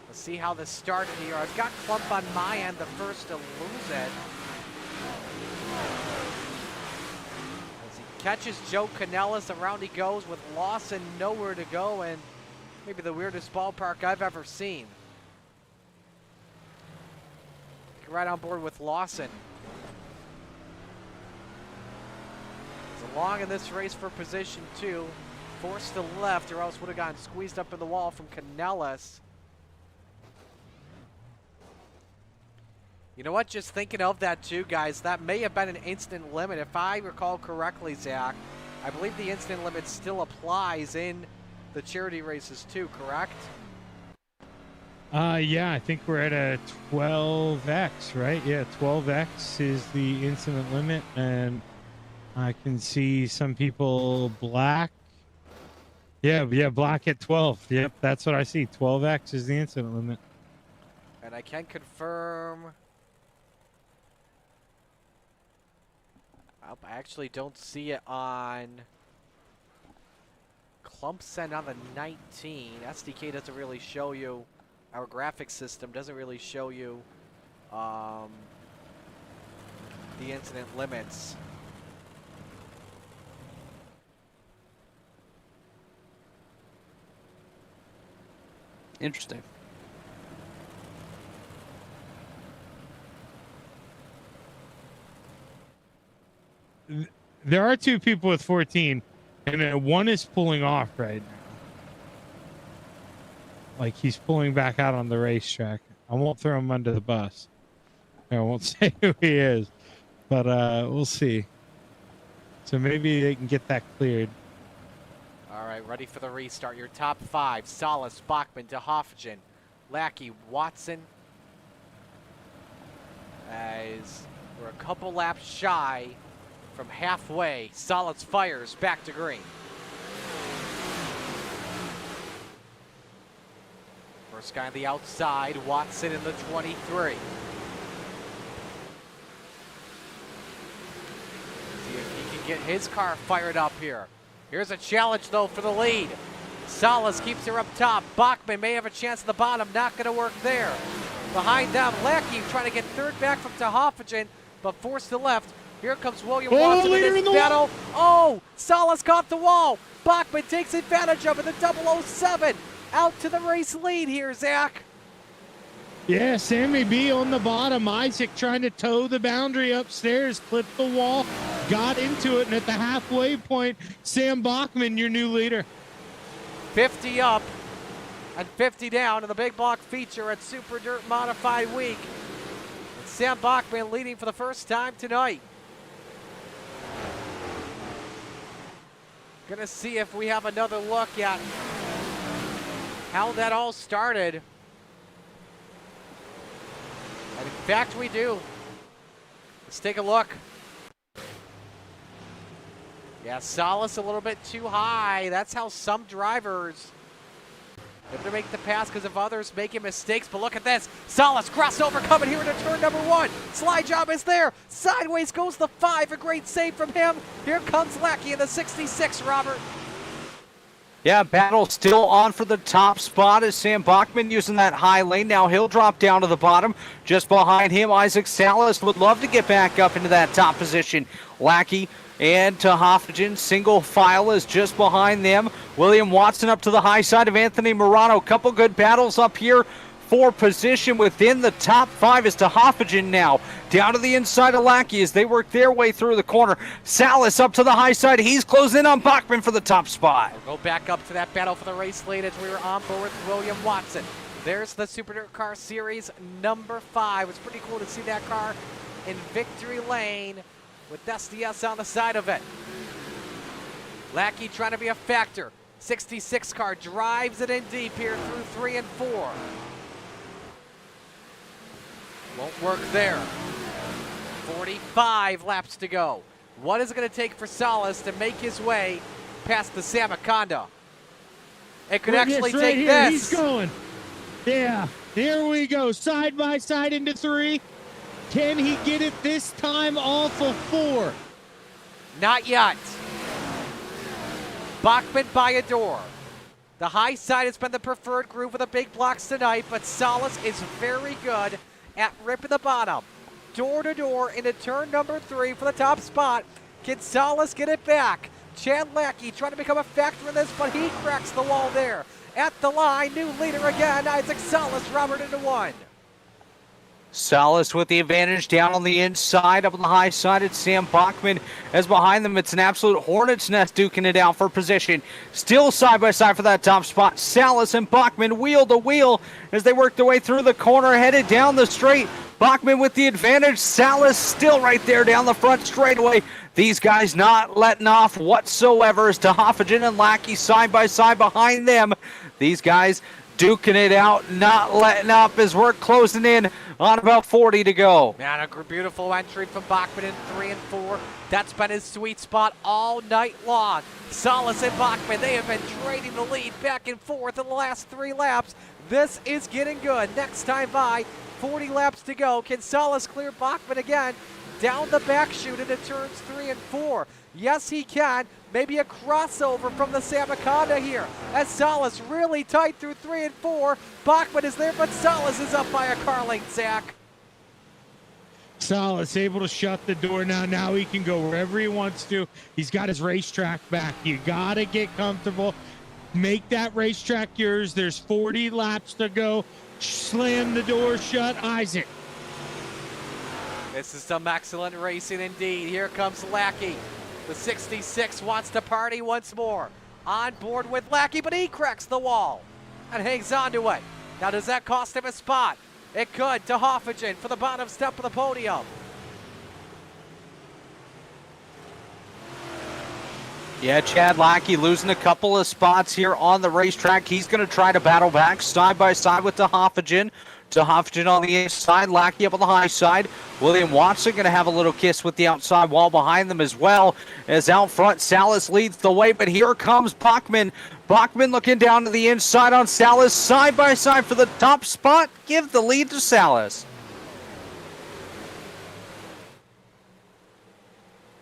Let's see how this started here. I've got Klump on my end, the first to lose it. As he catches Joe Canellis, around he goes with Lawson nowhere to go, and maybe the weirdest ballpark I've ever seen. Right on board with Lawson. He's along in this race for position 2. Forced to left, or else would have gotten squeezed up in the wall from Canellis. You know what, just thinking of that too, guys, that may have been an instant limit. If I recall correctly, Zach, I believe the instant limit still applies in the charity races too, correct? Yeah, I think we're at a 12x, right? Yeah, 12x is the incident limit, and I can see some people black. Yeah, black at 12. Yep, that's what I see. 12x is the incident limit. And I can confirm. I actually don't see it on Clumpson on the 19. SDK doesn't really show you. Our graphics system doesn't really show you the incident limits. Interesting. There are 2 people with 14, and one is pulling off right now. Like he's pulling back out on the racetrack. I won't throw him under the bus. I won't say who he is, but we'll see. So maybe they can get that cleared. All right, ready for the restart. Your top 5: Salas, Bachman, Tehaffigen, Lackey, Watson. As we're a couple laps shy from halfway, Salas fires back to green. First guy on the outside, Watson in the 23. See if he can get his car fired up here. Here's a challenge, though, for the lead. Salas keeps her up top. Bachman may have a chance at the bottom. Not going to work there. Behind them, Lackey trying to get third back from Tehaffigen, but forced to left. Here comes William Watson in this battle. Oh, Salas caught the wall. Bachman takes advantage of it. The 007 out to the race lead here, Zach. Yeah, Sammy B on the bottom. Isaac trying to toe the boundary upstairs, clipped the wall, got into it, and at the halfway point, Sam Bachman, your new leader. 50 up and 50 down in the big block feature at Super Dirt Modified Week. And Sam Bachman leading for the first time tonight. Gonna see if we have another look at how that all started. And in fact, we do. Let's take a look. Yeah, Solace a little bit too high. That's how some drivers able to make the pass because of others making mistakes. But look at this. Solace crossover coming here into turn number 1. Slide job is there. Sideways goes the 5. A great save from him. Here comes Lackey in the 66, Robert. Yeah, battle still on for the top spot as Sam Bachman using that high lane. Now he'll drop down to the bottom. Just behind him, Isaac Salas would love to get back up into that top position. Lackey and Hoffman, single file is just behind them. William Watson up to the high side of Anthony Morano. Couple good battles up here for position within the top 5 is Hoffman now. Down to the inside of Lackey as they work their way through the corner. Salas up to the high side. He's closing in on Bachman for the top spot. We'll go back up to that battle for the race lead as we were on board with William Watson. There's the Super Dirt Car Series number 5. It's pretty cool to see that car in victory lane with SDS on the side of it. Lackey trying to be a factor. 66 car drives it in deep here through 3 and 4. Won't work there. 45 laps to go. What is it going to take for Solace to make his way past the Samaconda? It could actually right take here. this. He's going. Yeah, here we go. Side by side into 3. Can he get it this time off of 4? Not yet. Bachman by a door. The high side has been the preferred groove with the big blocks tonight, but Solace is very good at ripping the bottom. Door to door into turn number 3 for the top spot. Can Solace get it back? Chad Lackey trying to become a factor in this, but he cracks the wall there. At the line, new leader again, Isaac Solace, Robert into 1. Salas with the advantage down on the inside. Up on the high side, it's Sam Bachman. As behind them, it's an absolute hornet's nest duking it out for position. Still side by side for that top spot. Salas and Bachman wheel to wheel as they work their way through the corner, headed down the straight. Bachman with the advantage. Salas still right there down the front straightaway. These guys not letting off whatsoever as Hoffman and Lackey side by side behind them. These guys duking it out, not letting up as we're closing in on about 40 to go. Man, a beautiful entry from Bachman in 3 and 4. That's been his sweet spot all night long. Solace and Bachman, they have been trading the lead back and forth in the last 3 laps. This is getting good. Next time by, 40 laps to go. Can Solace clear Bachman again? Down the back chute into turns 3 and 4. Yes, he can. Maybe a crossover from the Samaconda here. As Solace really tight through 3 and 4. Bachman is there, but Solace is up by a car length, Zach. Solace able to shut the door now. Now he can go wherever he wants to. He's got his racetrack back. You got to get comfortable. Make that racetrack yours. There's 40 laps to go. Slam the door shut, Isaac. This is some excellent racing indeed. Here comes Lackey. The 66 wants to party once more. On board with Lackey, but he cracks the wall and hangs on to it. Now, does that cost him a spot? It could to Hoffman for the bottom step of the podium. Yeah, Chad Lackey losing a couple of spots here on the racetrack. He's going to try to battle back side by side with Hoffman. Hoffman on the inside, Lackey up on the high side. William Watson going to have a little kiss with the outside wall behind them as well. As out front, Salas leads the way, but here comes Bachman. Bachman looking down to the inside on Salas, side by side for the top spot. Give the lead to Salas.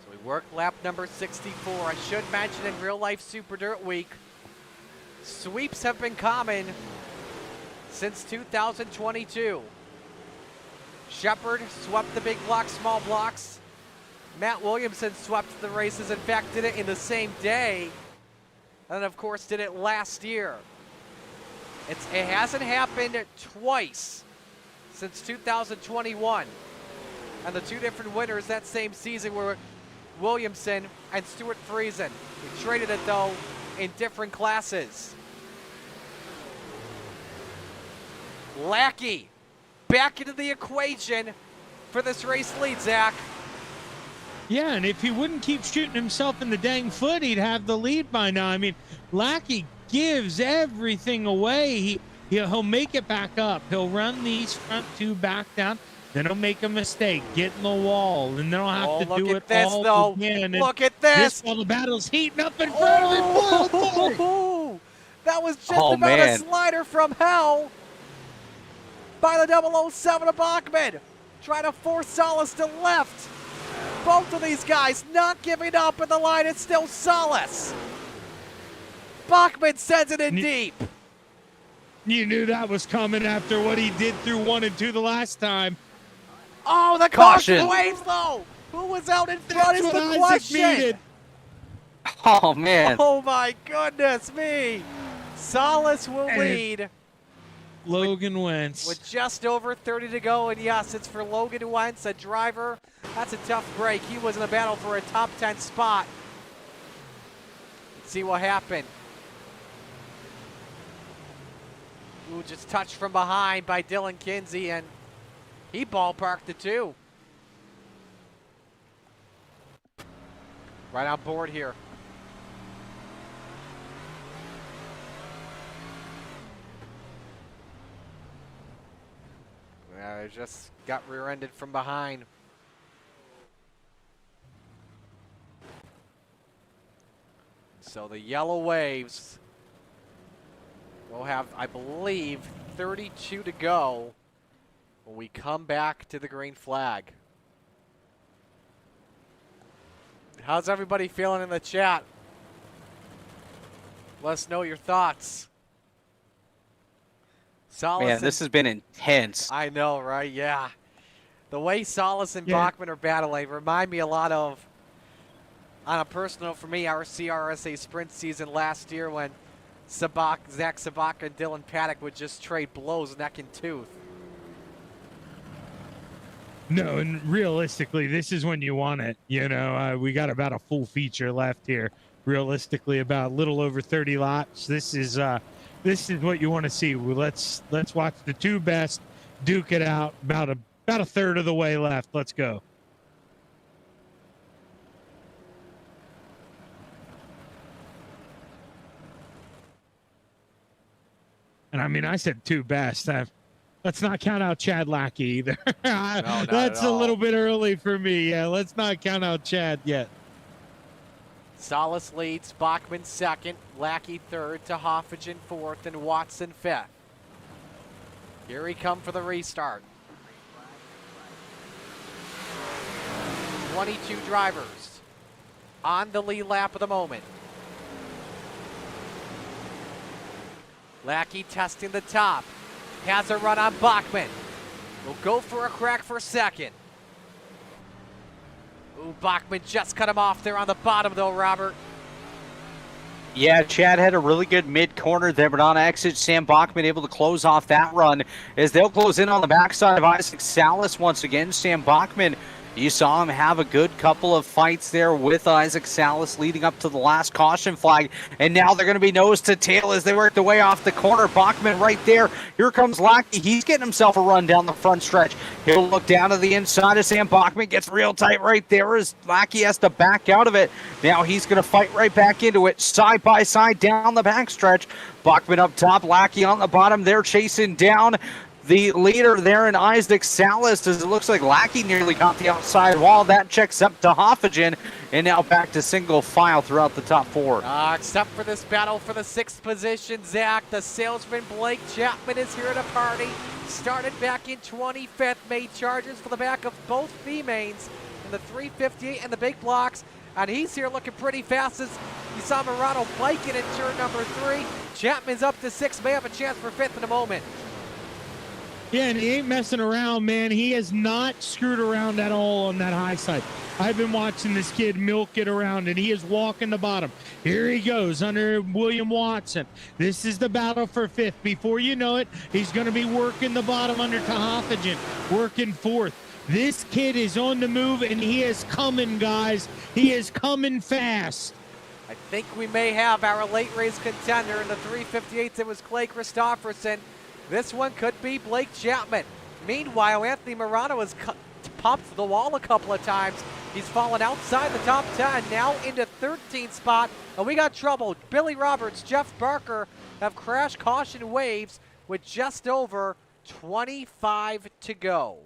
So we work lap number 64. I should mention in real life Super Dirt Week, sweeps have been common since 2022. Shepard swept the big blocks, small blocks. Matt Williamson swept the races. In fact, did it in the same day. And of course, did it last year. It hasn't happened twice since 2021. And the two different winners that same season were Williamson and Stuart Friesen. We traded it, though, in different classes. Lackey back into the equation for this race lead, Zach. Yeah, and if he wouldn't keep shooting himself in the dang foot, he'd have the lead by now. I mean, Lackey gives everything away. He'll make it back up. He'll run these front two back down. Then he'll make a mistake, get in the wall, and then he'll have to do it all again. Look at this. While the battle's heating up in front of him. Oh, that was just about a slider from hell by the 007 of Bachman. Trying to force Salas to left. Both of these guys not giving up, and the line is still Salas. Bachman sends it in deep. You knew that was coming after what he did through 1 and 2 the last time. Oh, the caution waves, though. Who was out in front is the question. Oh, man. Oh, my goodness me. Salas will lead. Logan Wentz. With just over 30 to go, and yes, it's for Logan Wentz, a driver. That's a tough break. He was in a battle for a top 10 spot. Let's see what happened. Ooh, just touched from behind by Dylan Kinsey, and he ballparked it too. Right on board here. Yeah, they just got rear-ended from behind. So the yellow waves will have, I believe, 32 to go when we come back to the green flag. How's everybody feeling in the chat? Let us know your thoughts. Salas, man, this has been intense. I know, right? Yeah. The way Salas and Bachman are battling remind me a lot of, on a personal for me, our CRSA sprint season last year when Zach Sabak and Dylan Paddock would just trade blows neck and tooth. No, and realistically, this is when you want it. You know, we got about a full feature left here. Realistically, about a little over 30 laps. This is what you want to see. Let's watch the two best duke it out. About a third of the way left. Let's go. And I mean, I said two best. Let's not count out Chad Lackey either. No, that's a little bit early for me. Yeah, let's not count out Chad yet. Salas leads, Bachman second, Lackey third, to Hoffagen fourth, and Watson fifth. Here he come for the restart. 22 drivers on the lead lap of the moment. Lackey testing the top. Has a run on Bachman. Will go for a crack for second. Ooh, Bachman just cut him off there on the bottom, though, Robert. Yeah, Chad had a really good mid-corner there, but on exit, Sam Bachman able to close off that run as they'll close in on the backside of Isaac Salas once again. Sam Bachman, you saw him have a good couple of fights there with Isaac Salas leading up to the last caution flag, and now they're going to be nose to tail as they work their way off the corner. Bachman right there. Here comes Lackey. He's getting himself a run down the front stretch. He'll look down to the inside of Sam Bachman. Gets real tight right there as Lackey has to back out of it. Now he's going to fight right back into it, side by side down the backstretch. Bachman up top, Lackey on the bottom. They're chasing down the leader there in Isaac Salas, as it looks like Lackey nearly got the outside wall. That checks up to Hoffagen, and now back to single file throughout the top four. Except for this battle for the sixth position, Zach, the salesman Blake Chapman is here to party. Started back in 25th, made charges for the back of both B-mains in the 358 and the big blocks, and he's here looking pretty fast as you saw Morano biking in turn number 3. Chapman's up to 6th, may have a chance for 5th in a moment. Yeah, and he ain't messing around, man. He has not screwed around at all on that high side. I've been watching this kid milk it around, and he is walking the bottom. Here he goes under William Watson. This is the battle for fifth. Before you know it, he's going to be working the bottom under Tahophagen, working fourth. This kid is on the move, and he is coming, guys. He is coming fast. I think we may have our late race contender in the 358s. It was Clay Christopherson. This one could be Blake Chapman. Meanwhile, Anthony Morano has popped the wall a couple of times. He's fallen outside the top 10, now into 13th spot. And we got trouble. Billy Roberts, Jeff Barker have crash caution waves with just over 25 to go.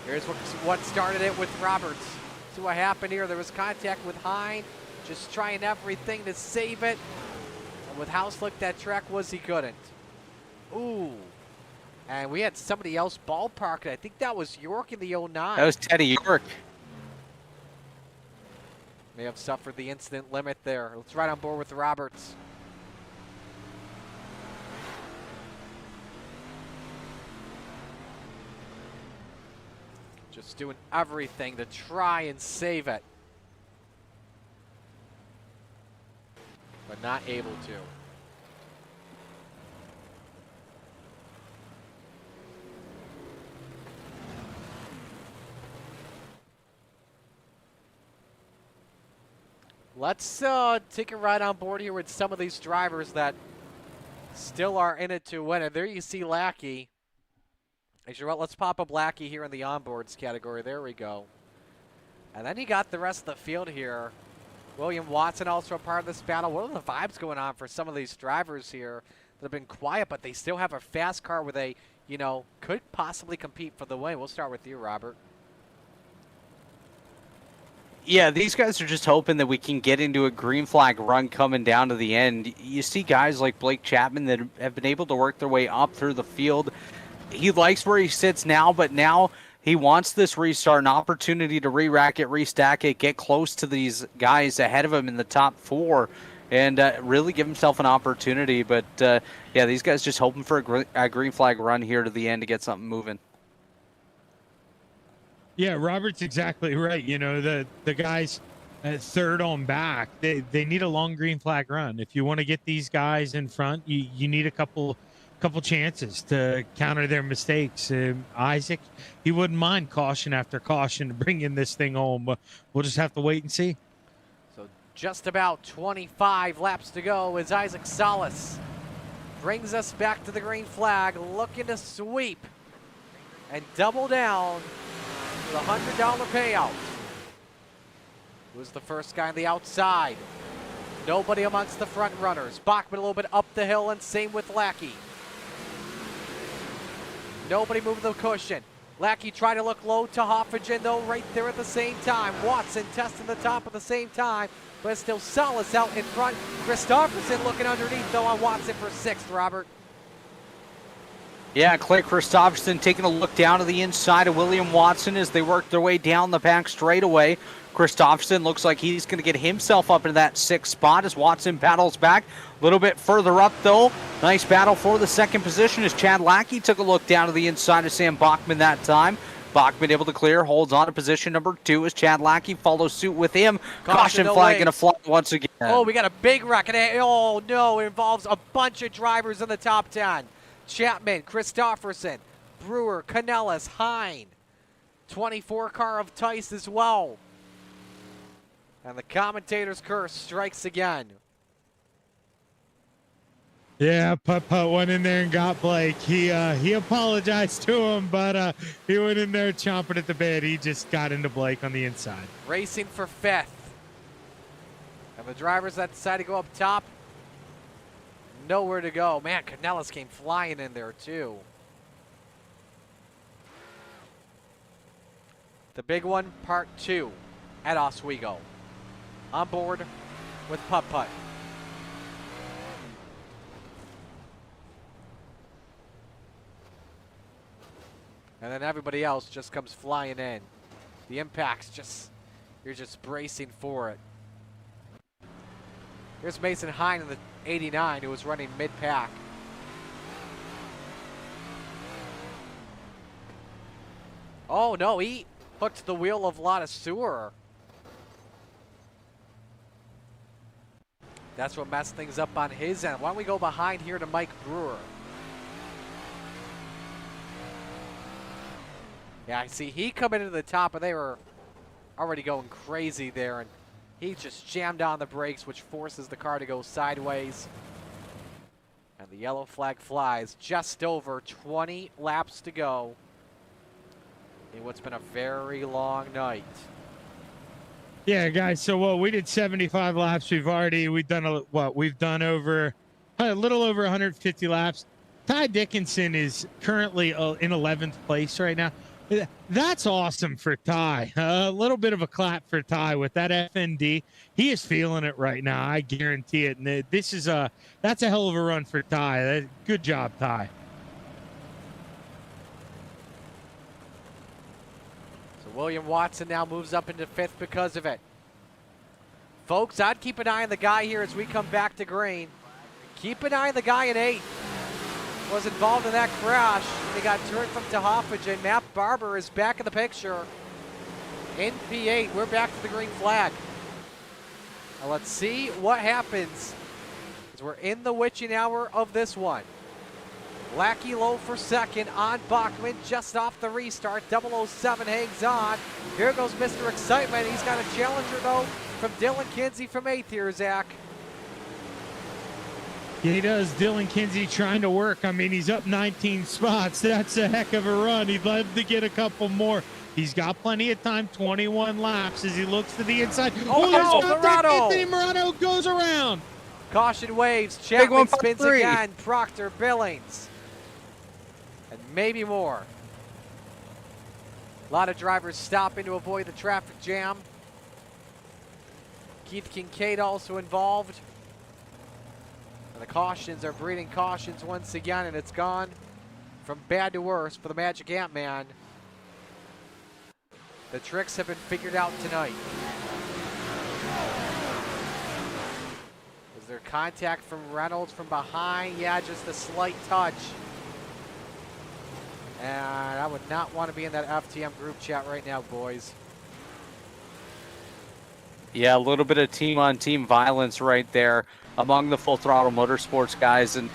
Here's what started it with Roberts. See what happened here. There was contact with Hine, just trying everything to save it. And with how slick that track was, he couldn't. Ooh. And we had somebody else ballparked. I think that was York in the 09. That was Teddy York. May have suffered the incident limit there. Let's ride on board with Roberts. Just doing everything to try and save it. But not able to. Let's take a ride on board here with some of these drivers that still are in it to win it. There you see Lackey. Actually, well, let's pop up Lackey here in the onboards category. There we go. And then you got the rest of the field here. William Watson also a part of this battle. What are the vibes going on for some of these drivers here that have been quiet, but they still have a fast car where they, you know, could possibly compete for the win? We'll start with you, Robert. Yeah, these guys are just hoping that we can get into a green flag run coming down to the end. You see guys like Blake Chapman that have been able to work their way up through the field. He likes where he sits now, but now he wants this restart, an opportunity to re-rack it, restack it, get close to these guys ahead of him in the top four, and really give himself an opportunity. But, yeah, these guys just hoping for a green flag run here to the end to get something moving. Yeah, Robert's exactly right. You know, the guys at third on back, they need a long green flag run. If you want to get these guys in front, you need a couple chances to counter their mistakes. Isaac, he wouldn't mind caution after caution to bring in this thing home. But we'll just have to wait and see. So just about 25 laps to go as Isaac Salas brings us back to the green flag, looking to sweep and double down the $100 payout. Who's the first guy on the outside? Nobody amongst the front runners. Bachman a little bit up the hill, and same with Lackey. Nobody moving the cushion. Lackey trying to look low to Hoffagen, though, right there at the same time. Watson testing the top at the same time, but it's still Salas out in front. Christopherson looking underneath, though, on Watson for sixth, Robert. Yeah, Clay Christopherson taking a look down to the inside of William Watson as they work their way down the back straightaway. Christopherson looks like he's going to get himself up into that sixth spot as Watson battles back. A little bit further up, though. Nice battle for the second position as Chad Lackey took a look down to the inside of Sam Bachman that time. Bachman able to clear, holds on to position number 2 as Chad Lackey follows suit with him. Caution flag going to fly once again. Oh, we got a big wreck. Oh, no, it involves a bunch of drivers in the top 10. Chapman, Christopherson, Brewer, Canellis, Hine. 24 car of Tice as well. And the commentator's curse strikes again. Yeah, Putt went in there and got Blake. He apologized to him, but he went in there chomping at the bit. He just got into Blake on the inside. Racing for fifth. And the drivers that decide to go up top, nowhere to go. Man, Canellis came flying in there too. The big one, part 2 at Oswego. On board with Putt. And then everybody else just comes flying in. The impact's you're just bracing for it. Here's Mason Hine in the 89 who was running mid-pack. Oh, no, he hooked the wheel of Lotta Sewer. That's what messed things up on his end. Why don't we go behind here to Mike Brewer? Yeah, I see he coming into the top, and they were already going crazy there, and he just jammed on the brakes, which forces the car to go sideways. And the yellow flag flies. Just over 20 laps to go in what's been a very long night. Yeah, guys. So we did 75 laps. We've done over a little over 150 laps. Ty Dickinson is currently in 11th place right now. That's awesome for Ty. A little bit of a clap for Ty with that FND. He is feeling it right now. I guarantee it. And that's a hell of a run for Ty. Good job, Ty. So William Watson now moves up into 5th because of it. Folks, I'd keep an eye on the guy here as we come back to green. Keep an eye on the guy in 8th. Was involved in that crash. He got turned from Tehafage. Matt Barber is back in the picture. In P8, we're back to the green flag. Now let's see what happens as we're in the witching hour of this one. Lackey low for 2nd on Bachman, just off the restart. 007 hangs on. Here goes Mr. Excitement. He's got a challenger though from Dylan Kinsey from 8th here, Zach. Yeah, he does. Dylan Kinsey trying to work. I mean, he's up 19 spots. That's a heck of a run. He'd love to get a couple more. He's got plenty of time, 21 laps as he looks to the inside. Oh no, Murano! Anthony Murano goes around. Caution waves. Chapman spins again. Proctor, Billings. And maybe more. A lot of drivers stopping to avoid the traffic jam. Keith Kincaid also involved. And the cautions are breeding cautions once again, and it's gone from bad to worse for the Magic Ant-Man. The tricks have been figured out tonight. Was there contact from Reynolds from behind? Yeah, just a slight touch. And I would not want to be in that FTM group chat right now, boys. Yeah, a little bit of team-on-team violence right there among the Full Throttle Motorsports guys. And,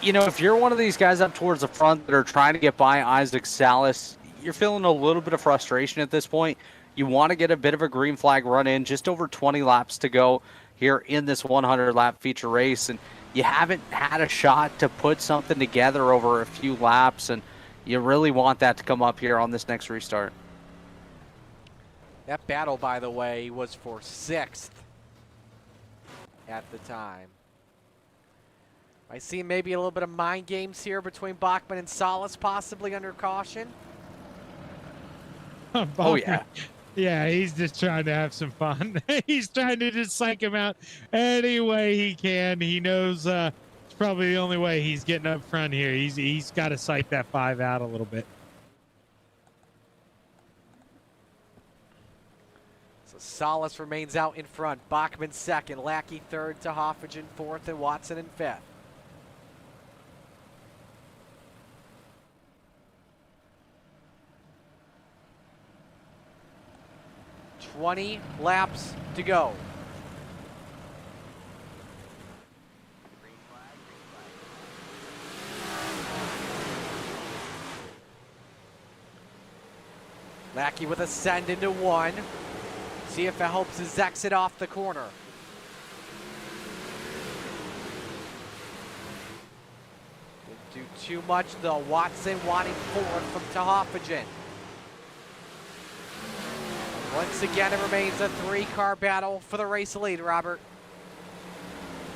you know, if you're one of these guys up towards the front that are trying to get by Isaac Salas, you're feeling a little bit of frustration at this point. You want to get a bit of a green flag run in, just over 20 laps to go here in this 100-lap feature race. And you haven't had a shot to put something together over a few laps, and you really want that to come up here on this next restart. That battle, by the way, was for 6th at the time. I see maybe a little bit of mind games here between Bachman and Salas, possibly under caution. Oh, yeah. Yeah, he's just trying to have some fun. He's trying to just psych him out any way he can. He knows it's probably the only way he's getting up front here. He's got to psych that 5 out a little bit. So Salas remains out in front. Bachman 2nd, Lackey 3rd, Tehafage in 4th, and Watson in 5th. $20 laps to go. Lackey with a send into 1. See if it helps his exit off the corner. Didn't do too much though. Watson wanting 4th from Tehafage. Once again, it remains a 3-car battle for the race lead, Robert.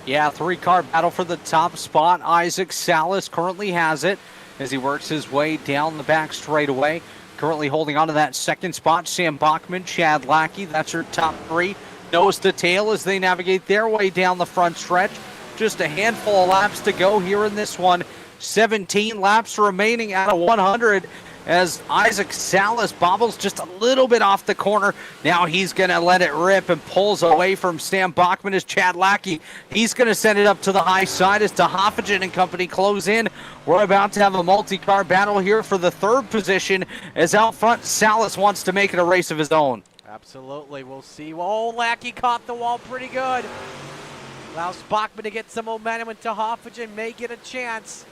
Yeah, 3-car battle for the top spot. Isaac Salas currently has it as he works his way down the back straightaway. Currently holding on to that 2nd spot, Sam Bachman, Chad Lackey. That's her top 3. Nose to tail as they navigate their way down the front stretch. Just a handful of laps to go here in this one. 17 laps remaining out of 100. as Isaac Salas bobbles just a little bit off the corner. Now he's going to let it rip and pulls away from Sam Bachman as Chad Lackey. He's going to send it up to the high side as DeHoffagen and company close in. We're about to have a multi-car battle here for the third position as out front Salas wants to make it a race of his own. Absolutely. We'll see. Oh, Lackey caught the wall pretty good. Allows Bachman to get some momentum, and DeHoffagen may get a chance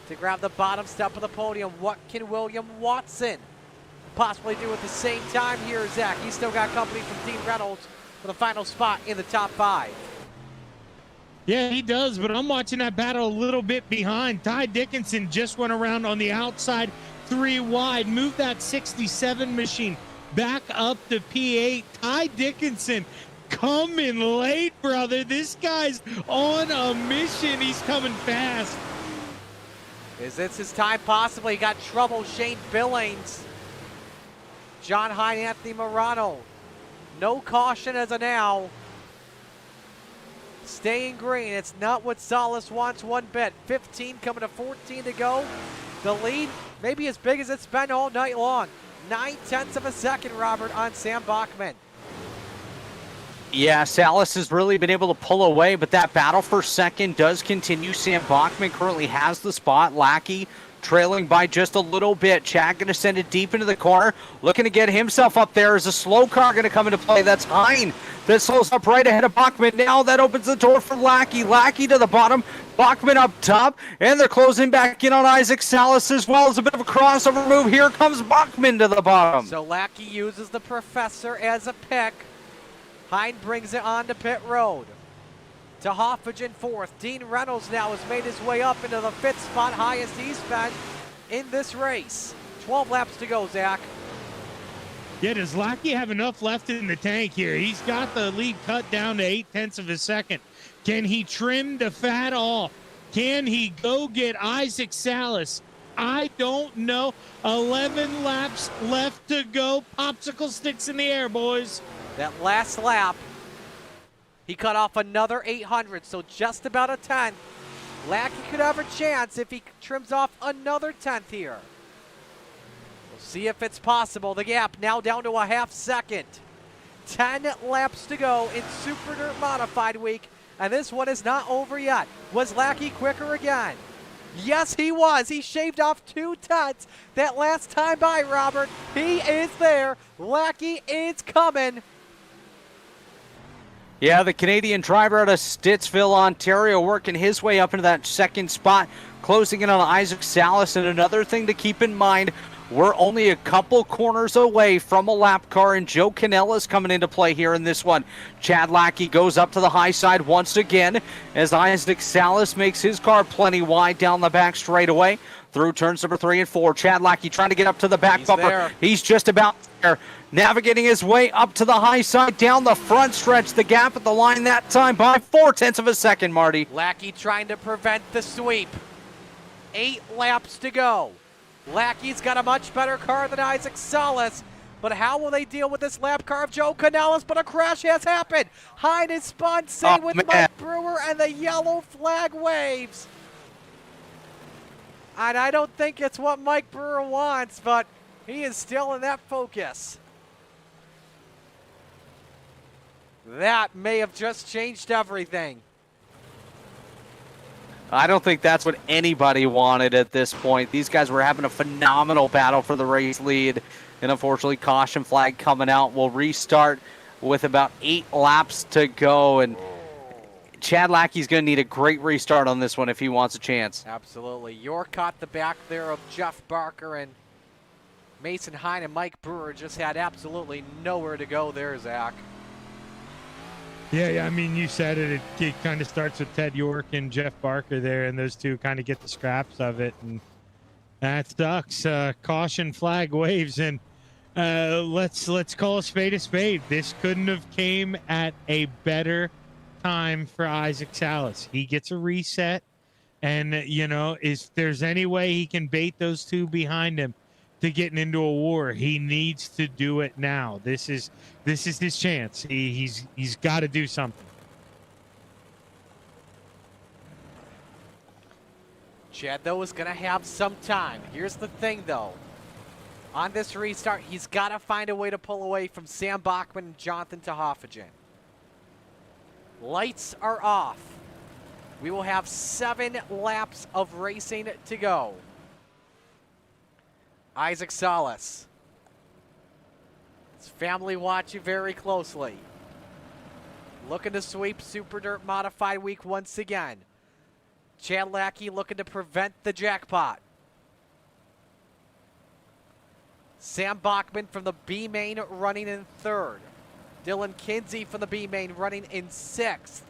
to grab the bottom step of the podium. What can William Watson possibly do at the same time here, Zach? He's still got company from Dean Reynolds for the final spot in the top 5. Yeah, he does, but I'm watching that battle a little bit behind. Ty Dickinson just went around on the outside 3 wide, moved that 67 machine back up to P8. Ty Dickinson coming late, brother. This guy's on a mission. He's coming fast. Is this his time? Possibly. He got trouble. Shane Billings, John Hine, Anthony Morano. No caution as of now. Staying green. It's not what Salas wants one bit. 15 coming to 14 to go. The lead maybe as big as it's been all night long. 9/10 of a second, Robert, on Sam Bachman. Yeah, Salas has really been able to pull away, but that battle for second does continue. Sam Bachman currently has the spot. Lackey trailing by just a little bit. Chad going to send it deep into the corner, looking to get himself up there. Is a slow car going to come into play? That's Hine that slows up right ahead of Bachman. Now that opens the door for Lackey. Lackey to the bottom, Bachman up top, and they're closing back in on Isaac Salas as well as a bit of a crossover move. Here comes Bachman to the bottom. So Lackey uses the Professor as a pick. Hine brings it on to pit road. DeHoffagen 4th. Dean Reynolds now has made his way up into the 5th spot, highest he's been in this race. 12 laps to go, Zach. Yeah, does Lackey have enough left in the tank here? He's got the lead cut down to 0.8 of a second. Can he trim the fat off? Can he go get Isaac Salas? I don't know. 11 laps left to go. Popsicle sticks in the air, boys. That last lap, he cut off another 800, so just about a 10th. Lackey could have a chance if he trims off another 10th here. We'll see if it's possible. The gap now down to a half second. 10 laps to go in Super Dirt Modified Week, and this one is not over yet. Was Lackey quicker again? Yes, he was. He shaved off 2 tenths that last time by, Robert. He is there. Lackey is coming. Yeah, the Canadian driver out of Stittsville, Ontario, working his way up into that second spot, closing in on Isaac Salas. And another thing to keep in mind, we're only a couple corners away from a lap car, and Joe Canella's coming into play here in this one. Chad Lackey goes up to the high side once again as Isaac Salas makes his car plenty wide down the back straightaway through turns number 3 and 4. Chad Lackey trying to get up to the back bumper. There. He's just about there. Navigating his way up to the high side, down the front stretch. The gap at the line that time by 0.4 of a second, Marty. Lackey trying to prevent the sweep. 8 laps to go. Lackey's got a much better car than Isaac Salas, but how will they deal with this lap car of Joe Canellis? But a crash has happened. Hine is spun, same with Mike Brewer, and the yellow flag waves. And I don't think it's what Mike Brewer wants, but he is still in that focus. That may have just changed everything. I don't think that's what anybody wanted at this point. These guys were having a phenomenal battle for the race lead. And unfortunately, caution flag coming out. We'll restart with about 8 laps to go. And Chad Lackey's going to need a great restart on this one if he wants a chance. Absolutely. York caught the back there of Jeff Barker, and Mason Hine and Mike Brewer just had absolutely nowhere to go there, Zach. Yeah, I mean, you said it. It kind of starts with Ted York and Jeff Barker there, and those two kind of get the scraps of it, and that sucks. Caution flag waves, and let's call a spade a spade. This couldn't have came at a better time for Isaac Salas. He gets a reset, and if there's any way he can bait those two behind him to getting into a war, he needs to do it now. This is his chance. He's got to do something. Chad, though, is going to have some time. Here's the thing, though. On this restart, he's got to find a way to pull away from Sam Bachman and Jonathan Tehoffigen. Lights are off. We will have 7 laps of racing to go. Isaac Salas. His family watching very closely. Looking to sweep Super Dirt Modified Week once again. Chad Lackey looking to prevent the jackpot. Sam Bachman from the B main running in 3rd. Dylan Kinsey from the B main running in 6th.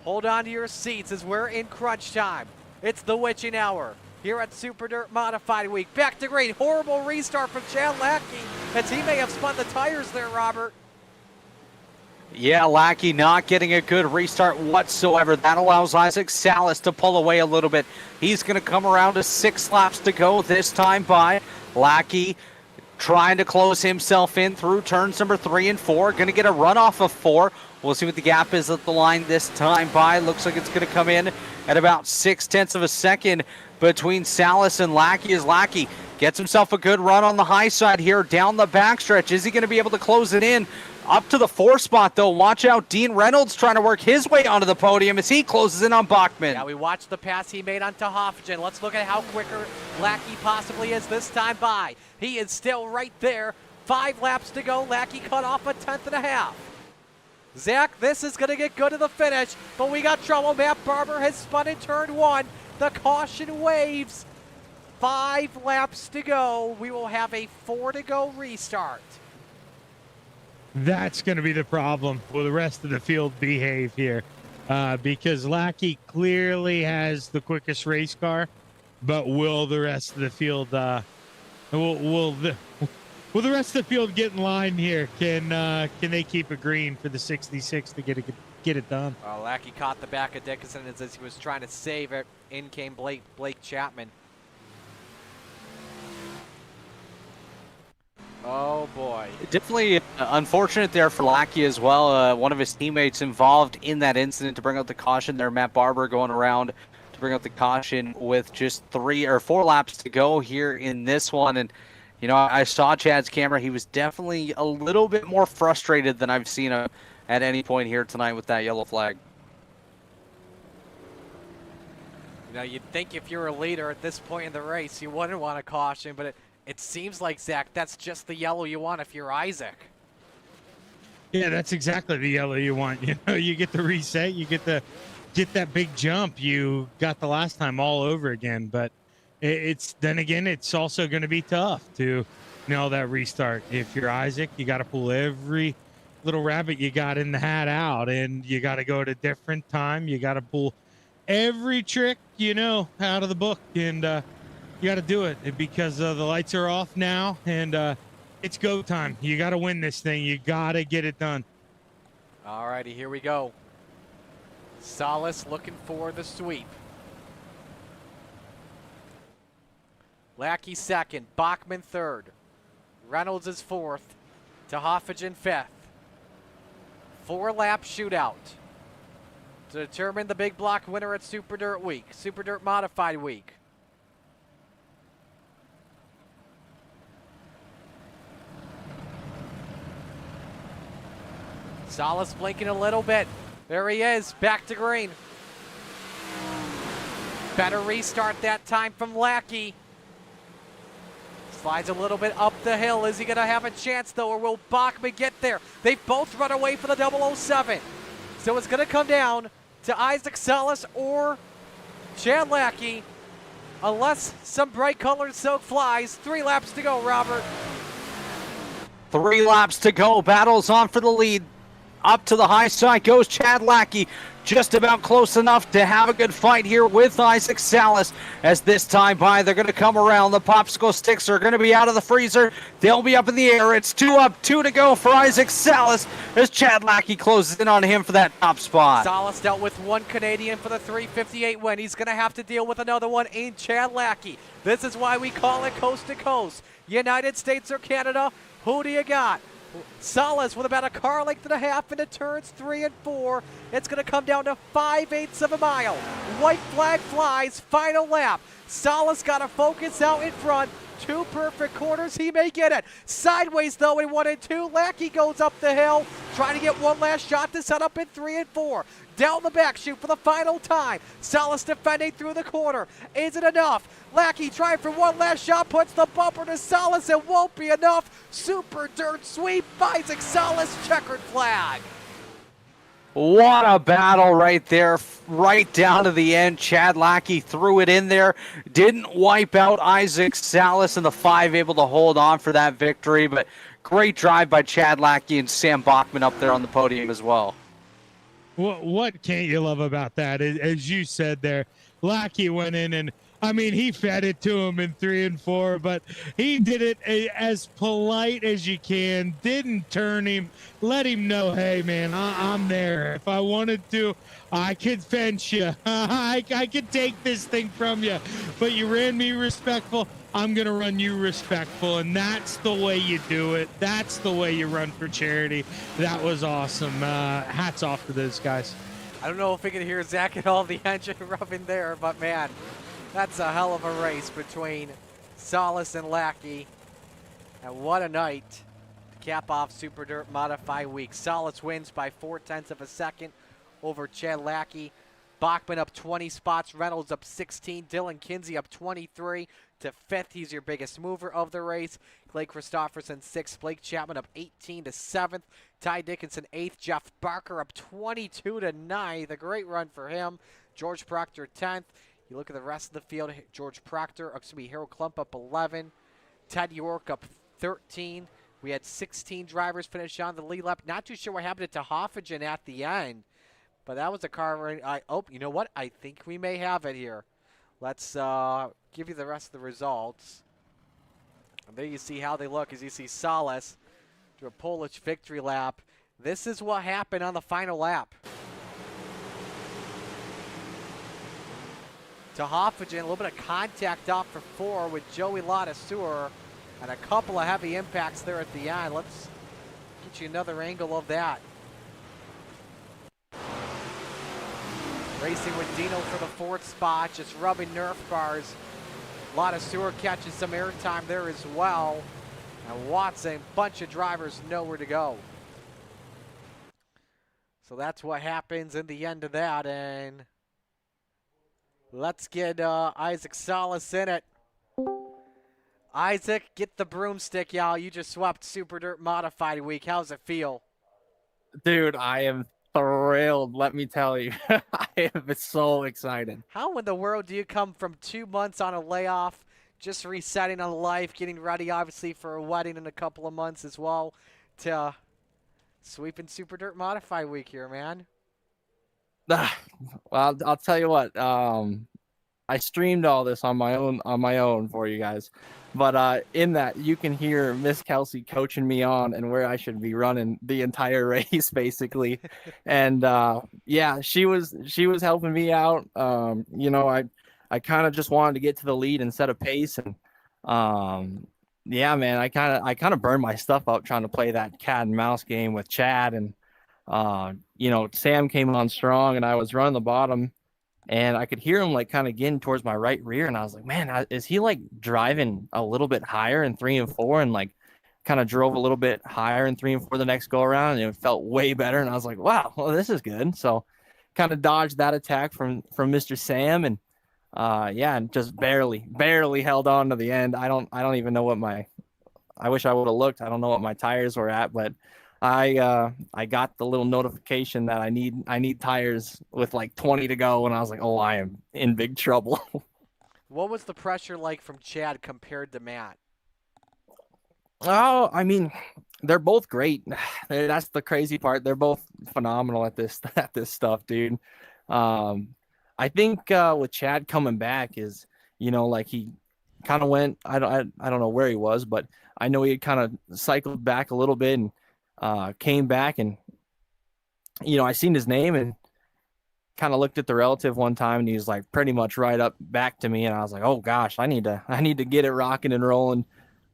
Hold on to your seats as we're in crunch time. It's the witching hour here at Super Dirt Modified Week. Back to green. Horrible restart from Chad Lackey as he may have spun the tires there, Robert. Yeah, Lackey not getting a good restart whatsoever. That allows Isaac Salas to pull away a little bit. He's going to come around to 6 laps to go this time by. Lackey trying to close himself in through turns number 3 and 4. Going to get a runoff of 4. We'll see what the gap is at the line this time by. Looks like it's going to come in at about 0.6 of a second between Salas and Lackey as Lackey gets himself a good run on the high side here down the backstretch. Is he going to be able to close it in? Up to the 4 spot, though. Watch out. Dean Reynolds trying to work his way onto the podium as he closes in on Bachman. Yeah, we watched the pass he made on Tehoffigen. Let's look at how quicker Lackey possibly is this time by. He is still right there. 5 laps to go. Lackey cut off a 1/10.5. Zach, this is going to get good to the finish, but we got trouble. Matt Barber has spun in turn 1. The caution waves. 5 laps to go. We will have a 4 to go restart. That's going to be the problem. Will the rest of the field behave here? Because Lackey clearly has the quickest race car, but will the rest of the field will the rest of the field get in line here? Can they keep it green for the 66 to get it done? Lackey caught the back of Dickinson as he was trying to save it. In came Blake Chapman. Oh, boy. Definitely unfortunate there for Lackey as well. One of his teammates involved in that incident to bring out the caution there. Matt Barber going around to bring out the caution with just 3 or 4 laps to go here in this one. And, you know, I saw Chad's camera. He was definitely a little bit more frustrated than I've seen him at any point here tonight with that yellow flag. You know, you'd think if you're a leader at this point in the race, you wouldn't want a caution, but it seems like, Zach, that's just the yellow you want if you're Isaac. Yeah, that's exactly the yellow you want. You know, you get the reset, you get that big jump you got the last time all over again. But it's also going to be tough to nail that restart. If you're Isaac, you got to pull every little rabbit you got in the hat out, and you got to go at a different time. You got to pull every trick out of the book, and you got to do it because the lights are off now, and it's go time. You got to win this thing. You got to get it done. All righty, here we go. Salas looking for the sweep. Lackey 2nd, Bachman 3rd. Reynolds is 4th. Tehoffigen 5th. 4-lap shootout to determine the big block winner at Super Dirt Week, Super Dirt Modified Week. Salas blinking a little bit. There he is, back to green. Better restart that time from Lackey. Slides a little bit up the hill. Is he going to have a chance, though, or will Bachman get there? They've both run away for the 007. So it's going to come down to Isaac Salas or Chad Lackey, unless some bright-colored silk flies. 3 laps to go, Robert. 3 laps to go. Battles on for the lead. Up to the high side goes Chad Lackey. Just about close enough to have a good fight here with Isaac Salas. As this time by, they're going to come around. The popsicle sticks are going to be out of the freezer. They'll be up in the air. It's 2 up, 2 to go for Isaac Salas as Chad Lackey closes in on him for that top spot. Salas dealt with 1 Canadian for the 358 win. He's going to have to deal with another one in Chad Lackey. This is why we call it coast to coast. United States or Canada, who do you got? Salas with about a car length and a half into turns 3 and 4. It's going to come down to 5/8 of a mile. White flag flies, final lap. Salas got to focus out in front. 2 perfect corners. He may get it. Sideways, though, in 1 and 2. Lackey goes up the hill, trying to get one last shot to set up in 3 and 4. Down the back chute for the final time. Salas defending through the corner. Is it enough? Lackey trying for one last shot, puts the bumper to Salas. It won't be enough. Super dirt sweep. Isaac Salas, checkered flag. What a battle right there, right down to the end. Chad Lackey threw it in there, didn't wipe out Isaac Salas, and the 5 able to hold on for that victory. But great drive by Chad Lackey and Sam Bachman up there on the podium as well. What can't you love about that? As you said there, Lackey went in and, I mean, he fed it to him in 3 and 4, but he did it as polite as you can, didn't turn him, let him know, hey, man, I'm there. If I wanted to, I could fence you. I could take this thing from you, but you ran me respectful. I'm going to run you respectful, and that's the way you do it. That's the way you run for charity. That was awesome. Hats off to those guys. I don't know if we can hear Zach at all, the engine rubbing there, but man, that's a hell of a race between Salas and Lackey. And what a night to cap off Super Dirt Modified Week. Salas wins by 0.4 of a second over Chad Lackey. Bachman up 20 spots, Reynolds up 16, Dylan Kinsey up 23 to 5th. He's your biggest mover of the race. Clay Christopherson 6th, Blake Chapman up 18 to 7th, Ty Dickinson 8th, Jeff Barker up 22 to 9th. A great run for him. George Proctor 10th. You look at the rest of the field, George Proctor, Harold Klump up 11, Ted York up 13. We had 16 drivers finish on the lead lap. Not too sure what happened to Hoffagen at the end, but that was a car. You know what? I think we may have it here. Let's give you the rest of the results. And there you see how they look as you see Salas do a Polish victory lap. This is what happened on the final lap. To Hoffagen, a little bit of contact off for 4 with Joey Ladesseur, and a couple of heavy impacts there at the end. Let's get you another angle of that. Racing with Dino for the 4th spot, just rubbing Nerf bars. Ladesseur catches some airtime there as well. And Watson, bunch of drivers nowhere to go. So that's what happens in the end of that, and let's get Isaac Salas in it. Isaac, get the broomstick, y'all. You just swept Super Dirt Modified Week. How's it feel? Dude, I am thrilled, let me tell you. I am so excited. How in the world do you come from 2 months on a layoff, just resetting on life, getting ready, obviously, for a wedding in a couple of months as well, to sweeping Super Dirt Modified Week here, man? Well, I'll tell you what. I streamed all this on my own for you guys, but in that you can hear Miss Kelsey coaching me on and where I should be running the entire race, basically. And yeah, she was helping me out. You know, I kind of just wanted to get to the lead and set a pace, and yeah, man, I kind of burned my stuff up trying to play that cat and mouse game with Chad, and you know, Sam came on strong, and I was running the bottom. And I could hear him like kind of getting towards my right rear. And I was like, man, is he like driving a little bit higher in 3 and 4? And like kind of drove a little bit higher in 3 and 4 the next go around. And it felt way better. And I was like, wow, well, this is good. So kind of dodged that attack from Mr. Sam. And yeah, and just barely held on to the end. I don't even know what I wish I would have looked. I don't know what my tires were at, but I got the little notification that I need tires with like 20 to go, and I was like, oh, I am in big trouble. What was the pressure like from Chad compared to Matt? Oh, I mean, they're both great. That's the crazy part. They're both phenomenal at this stuff, dude. I think with Chad coming back is, you know, like he kind of went. I don't know where he was, but I know he had kind of cycled back a little bit and came back, and you know, I seen his name and kind of looked at the relative one time, and he was like pretty much right up back to me, and I was like, oh gosh, I need to get it rocking and rolling.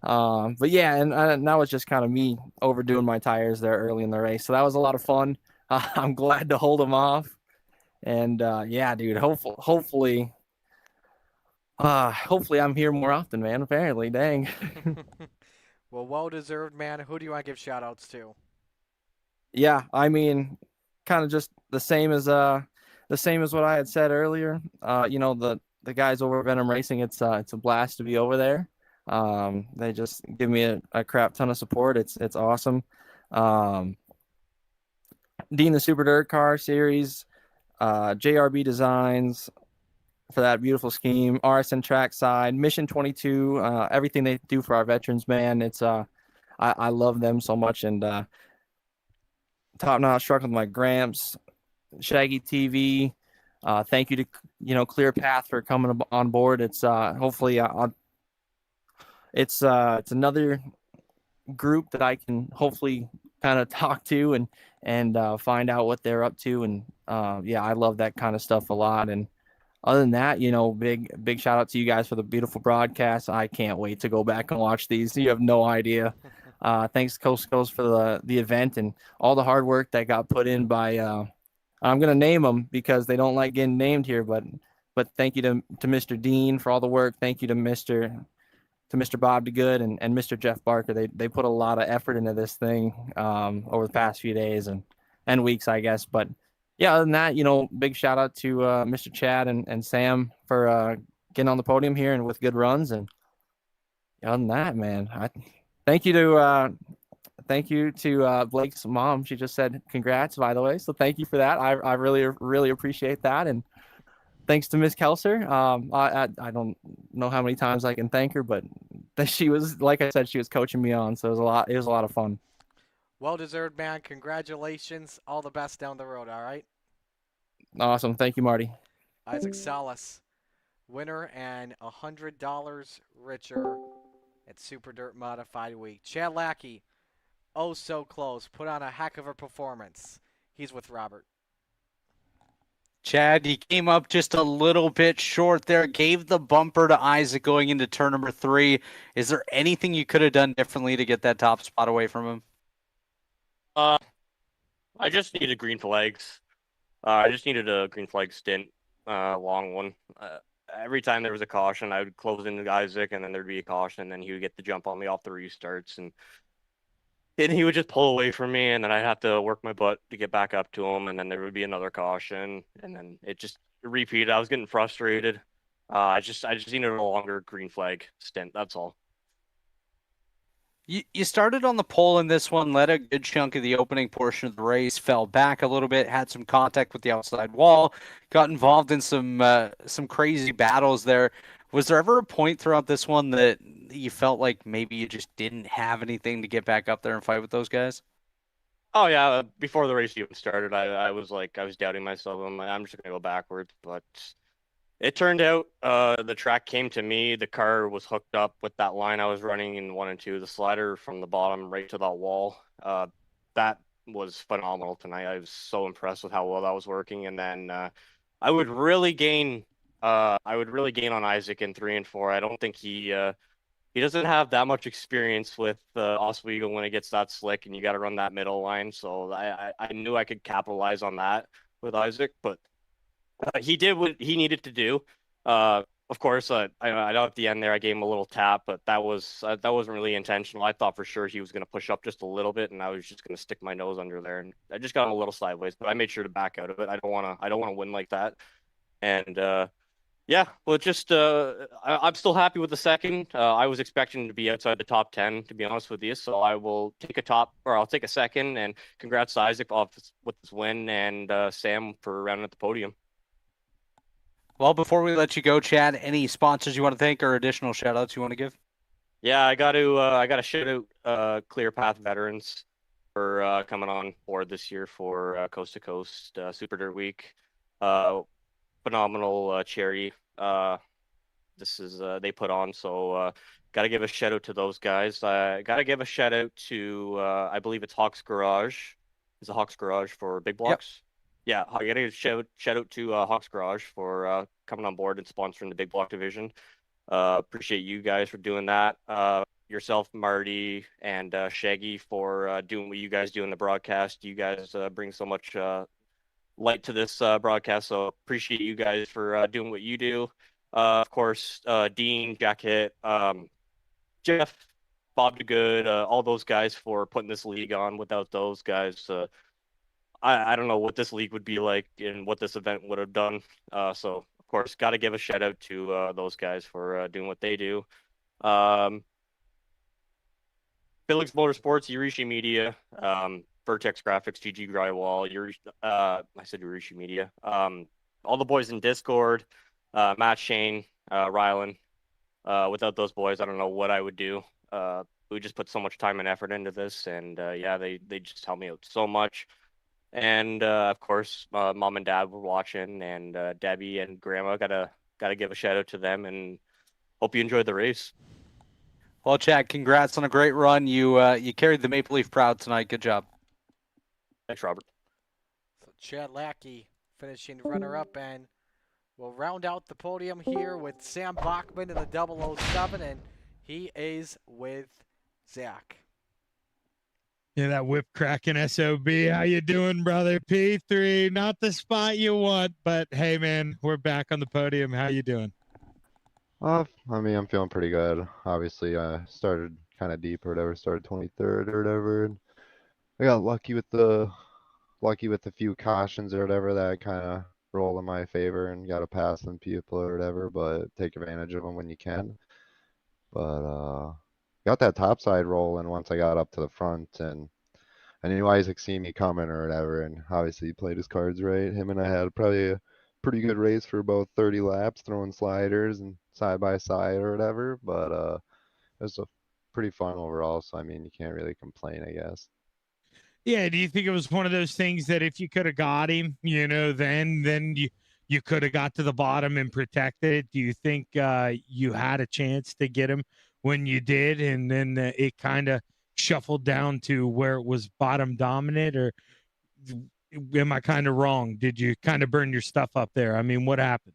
But yeah, and that was just kind of me overdoing my tires there early in the race, so that was a lot of fun. I'm glad to hold them off, and yeah, dude, hopefully Hopefully I'm here more often, man. Apparently, dang. Well deserved, man. Who do you want to give shout outs to? Yeah, I mean, kind of just the same as what I had said earlier. The guys over at Venom Racing, it's a blast to be over there. They just give me a crap ton of support. It's awesome. Um, Dean the Super Dirt Car Series, JRB Designs for that beautiful scheme, RSN Trackside, Mission 22, everything they do for our veterans, man. I love them so much, and top notch truck with my Gramps, Shaggy TV. Thank you to Clear Path for coming on board. It's hopefully it's another group that I can hopefully kind of talk to and find out what they're up to. And yeah, I love that kind of stuff a lot. And other than that, big shout out to you guys for the beautiful broadcast. I can't wait to go back and watch these. You have no idea. Thanks Coast to Coast for the event and all the hard work that got put in by I'm gonna name them because they don't like getting named here, but thank you to Mr. Dean for all the work. Thank you to Mr. Bob DeGood and Mr. Jeff Barker. They put a lot of effort into this thing over the past few days and weeks, I guess. But yeah, other than that, big shout out to Mr. Chad and Sam for getting on the podium here and with good runs. And other than that, man, thank you to Blake's mom. She just said congrats, by the way. So thank you for that. I really appreciate that. And thanks to Miss Kelser. I don't know how many times I can thank her, but she was, like I said, she was coaching me on. So it was a lot of fun. Well deserved, man. Congratulations. All the best down the road, all right? Awesome. Thank you, Marty. Isaac Salas, winner and $100 richer at Super Dirt Modified Week. Chad Lackey, oh so close. Put on a heck of a performance. He's with Robert. Chad, you came up just a little bit short there. Gave the bumper to Isaac going into turn number 3. Is there anything you could have done differently to get that top spot away from him? I just needed green flags. I just needed a green flag stint, long one. Every time there was a caution, I would close into Isaac, and then there'd be a caution, and then he would get the jump on me off the restarts, and he would just pull away from me, and then I'd have to work my butt to get back up to him, and then there would be another caution, and then it just repeated. I was getting frustrated. I just needed a longer green flag stint. That's all. You started on the pole in this one, led a good chunk of the opening portion of the race, fell back a little bit, had some contact with the outside wall, got involved in some crazy battles there. Was there ever a point throughout this one that you felt like maybe you just didn't have anything to get back up there and fight with those guys? Oh yeah, before the race even started, I was doubting myself. I'm just gonna go backwards, but it turned out the track came to me. The car was hooked up with that line I was running in 1 and 2, the slider from the bottom right to that wall. That was phenomenal tonight. I was so impressed with how well that was working. And then I would really gain on Isaac in 3 and 4. I don't think he doesn't have that much experience with Oswego when it gets that slick and you got to run that middle line. So I knew I could capitalize on that with Isaac, but he did what he needed to do. Of course, I know at the end there I gave him a little tap, but that wasn't really intentional. I thought for sure he was going to push up just a little bit, and I was just going to stick my nose under there, and I just got him a little sideways. But I made sure to back out of it. I don't want to win like that. And yeah, well, just I'm still happy with the second. I was expecting to be outside the top 10, to be honest with you. So I'll take a second. And congrats to Isaac with this win, and Sam for rounding at the podium. Well, before we let you go, Chad, any sponsors you want to thank or additional shout outs you want to give? Yeah, I got to shout out Clear Path Veterans for coming on board this year for Coast to Coast Super Dirt Week. Phenomenal charity they put on, so got to give a shout out to those guys. Got to give a shout out to I believe it's Hawks Garage. Is it Hawks Garage for big blocks? Yep. Yeah, I got to shout out to Hawks Garage for coming on board and sponsoring the big block division. Appreciate you guys for doing that. Yourself, Marty, and Shaggy for doing what you guys do in the broadcast. You guys bring so much light to this broadcast, so appreciate you guys for doing what you do. Of course, Dean, Jack Hitt, Jeff, Bob DeGood, all those guys for putting this league on. Without those guys, I don't know what this league would be like and what this event would have done. So, of course, got to give a shout out to those guys for doing what they do. Felix Motorsports, Yurishi Media, Vertex Graphics, GG Drywall, I said Yurishi Media. All the boys in Discord, Matt, Shane, Rylan. Without those boys, I don't know what I would do. We just put so much time and effort into this, and yeah, they just helped me out so much. And of course, mom and dad were watching, and Debbie and Grandma gotta give a shout out to them, and hope you enjoyed the race. Well, Chad, congrats on a great run. You carried the Maple Leaf proud tonight. Good job. Thanks, Robert. So Chad Lackey finishing runner-up, and we'll round out the podium here with Sam Bachman in the 007, and he is with Zach. Yeah, that whip cracking SOB. How you doing, brother? P3, not the spot you want, but hey, man, we're back on the podium. How you doing? I mean, I'm feeling pretty good. Obviously, I started kind of deep or whatever, started 23rd or whatever, and I got lucky with the few cautions or whatever that kind of roll in my favor and got to pass some people or whatever, but take advantage of them when you can. But got that topside rolling once I got up to the front, and I knew Isaac seen me coming or whatever, and obviously he played his cards right. Him and I had probably a pretty good race for about 30 laps, throwing sliders and side by side or whatever, but it was a pretty fun overall, so I mean, you can't really complain, I guess. Yeah, do you think it was one of those things that if you could have got him, then you could have got to the bottom and protected it? Do you think you had a chance to get him when you did, and then it kind of shuffled down to where it was bottom dominant, or am I kind of wrong? Did you kind of burn your stuff up there? I mean, what happened?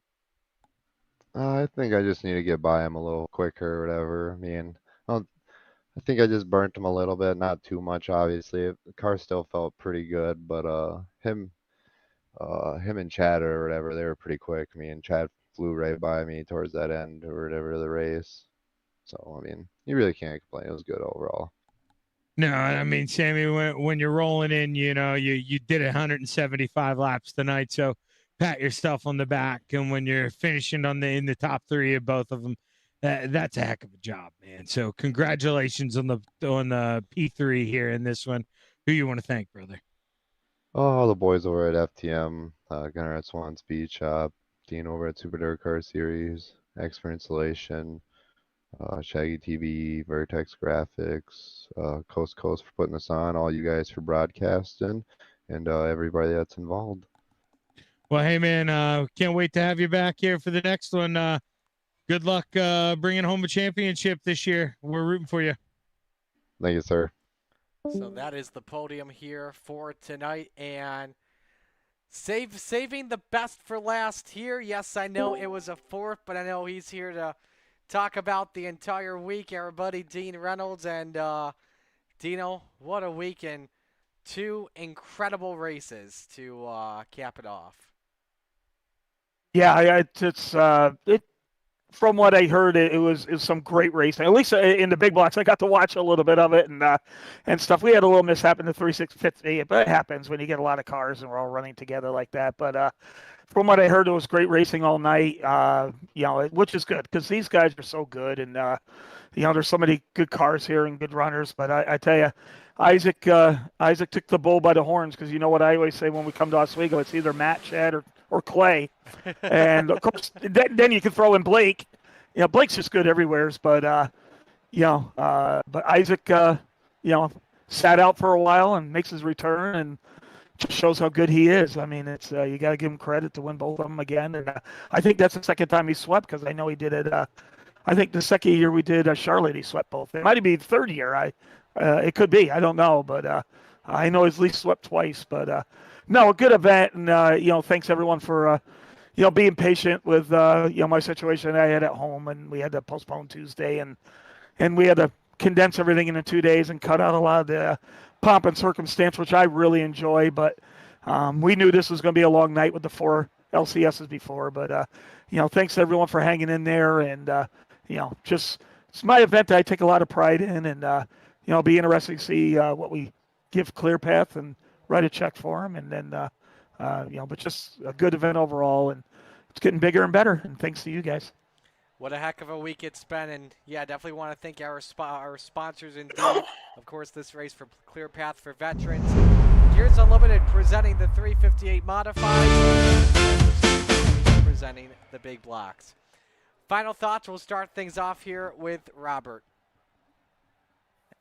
I think I just need to get by him a little quicker or whatever. I mean, I think I just burnt him a little bit, not too much, obviously. The car still felt pretty good, but him and Chad or whatever, they were pretty quick. I mean, Chad flew right by me towards that end or whatever of the race. So, I mean, you really can't complain. It was good overall. No, I mean, Sammy, when you're rolling in, you did 175 laps tonight, so pat yourself on the back. And when you're finishing in the top three of both of them, that's a heck of a job, man. So congratulations on the P3 here in this one. Who you want to thank, brother? Oh, all the boys over at FTM, Gunnar at Swan Speed Shop, Dean over at Super Dirt Car Series, X for Installation, Shaggy TV, Vertex Graphics, Coast to Coast for putting this on, all you guys for broadcasting, and everybody that's involved. Well, hey, man, can't wait to have you back here for the next one. Good luck bringing home a championship this year. We're rooting for you. Thank you, sir. So that is the podium here for tonight, and saving the best for last here. Yes, I know it was a fourth, but I know he's here to talk about the entire week, everybody. Dean Reynolds, and Dino, what a week, and two incredible races to cap it off. Yeah, it. From what I heard, it was some great racing. At least in the big blocks, I got to watch a little bit of it and stuff. We had a little mishap in the 3650, but it happens when you get a lot of cars and we're all running together like that. But from what I heard, it was great racing all night. Which is good because these guys are so good, and there's so many good cars here and good runners. But I tell you, Isaac took the bull by the horns, because you know what I always say when we come to Oswego, it's either Matt, Chad, or Clay. And of course, then you can throw in Blake. Blake's just good everywhere. But Isaac, sat out for a while and makes his return and just shows how good he is. I mean, it's you got to give him credit to win both of them again. And I think that's the second time he swept, because I know he did it. I think the second year we did Charlotte, he swept both. It might be the third year. It could be. I don't know, but I know he's at least swept twice. But no, a good event, and thanks everyone for being patient with my situation I had at home, and we had to postpone Tuesday, and we had to condense everything into 2 days and cut out a lot of the pomp and circumstance, which I really enjoy. But we knew this was going to be a long night with the 4 LCSs before, but thanks to everyone for hanging in there. And, just it's my event that I take a lot of pride in. And, it'll be interesting to see what we give ClearPath and write a check for them. And then, but just a good event overall. And it's getting bigger and better. And thanks to you guys. What a heck of a week it's been, and yeah, definitely want to thank our sponsors indeed. Of course, this race for Clear Path for Veterans. Gears Unlimited presenting the 358 Modified, presenting the big blocks. Final thoughts, we'll start things off here with Robert.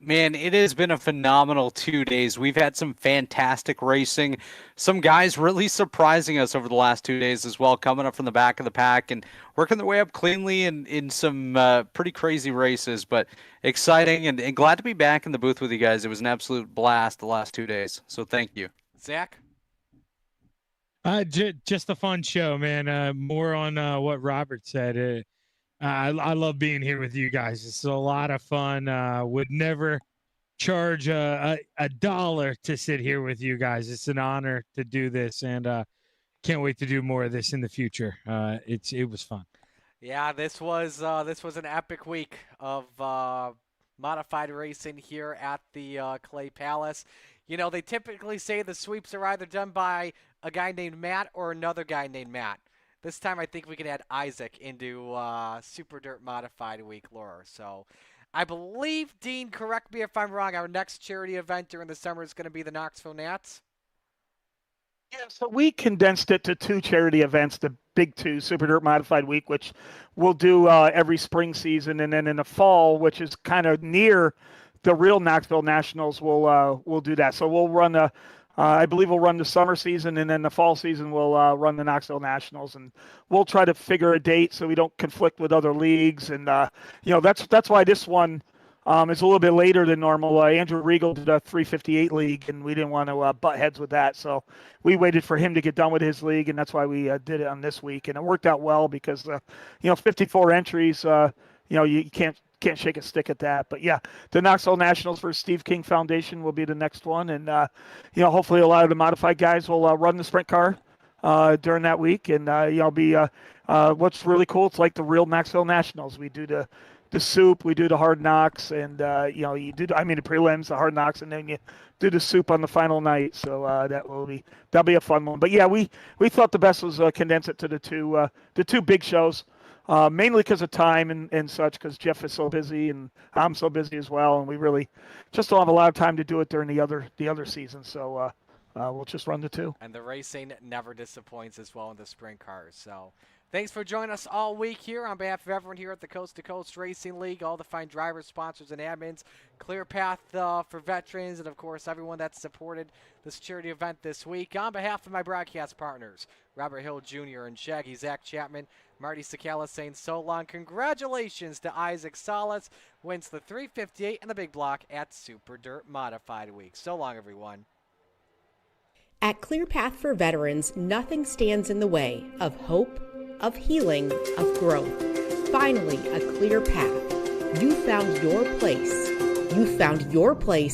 Man, it has been a phenomenal 2 days. We've had some fantastic racing. Some guys really surprising us over the last 2 days as well, coming up from the back of the pack and working their way up cleanly in some pretty crazy races. But exciting and glad to be back in the booth with you guys. It was an absolute blast the last 2 days. So thank you. Zach? Just a fun show, man. More on what Robert said. I love being here with you guys. It's a lot of fun. Would never charge a dollar to sit here with you guys. It's an honor to do this, and can't wait to do more of this in the future. It was fun. Yeah, this was an epic week of modified racing here at the Clay Palace. They typically say the sweeps are either done by a guy named Matt or another guy named Matt. This time I think we can add Isaac into Super Dirt Modified Week lore. So I believe, Dean, correct me if I'm wrong, our next charity event during the summer is going to be the Knoxville Nats? Yeah, so we condensed it to 2 charity events, the big 2, Super Dirt Modified Week, which we'll do every spring season, and then in the fall, which is kind of near the real Knoxville Nationals, we'll do that. So we'll run I believe we'll run the summer season, and then the fall season we'll run the Knoxville Nationals, and we'll try to figure a date so we don't conflict with other leagues. And that's why this one is a little bit later than normal. Andrew Regal did a 358 league, and we didn't want to butt heads with that, so we waited for him to get done with his league, and that's why we did it on this week. And it worked out well because 54 entries. You can't shake a stick at that. But yeah, the Knoxville Nationals for Steve King Foundation will be the next one. And, hopefully a lot of the modified guys will run the sprint car during that week. And, what's really cool, it's like the real Knoxville Nationals. We do the soup, we do the hard knocks, and, you do, the prelims, the hard knocks, and then you do the soup on the final night. So that'll be a fun one. But yeah, we thought the best was condense it to the two big shows. Mainly because of time and such, because Jeff is so busy and I'm so busy as well, and we really just don't have a lot of time to do it during the other season. So we'll just run the 2. And the racing never disappoints as well in the sprint cars. So thanks for joining us all week here on behalf of everyone here at the Coast to Coast Racing League, all the fine drivers, sponsors, and admins, Clear Path for Veterans, and of course everyone that's supported this charity event this week. On behalf of my broadcast partners, Robert Hill Jr. and Shaggy Zach Chapman, Marty Sakala saying so long. Congratulations to Isaac Salas, wins the 358 and the big block at Super Dirt Modified Week. So long, everyone. At Clear Path for Veterans, nothing stands in the way of hope, of healing, of growth. Finally, a clear path. You found your place. You found your place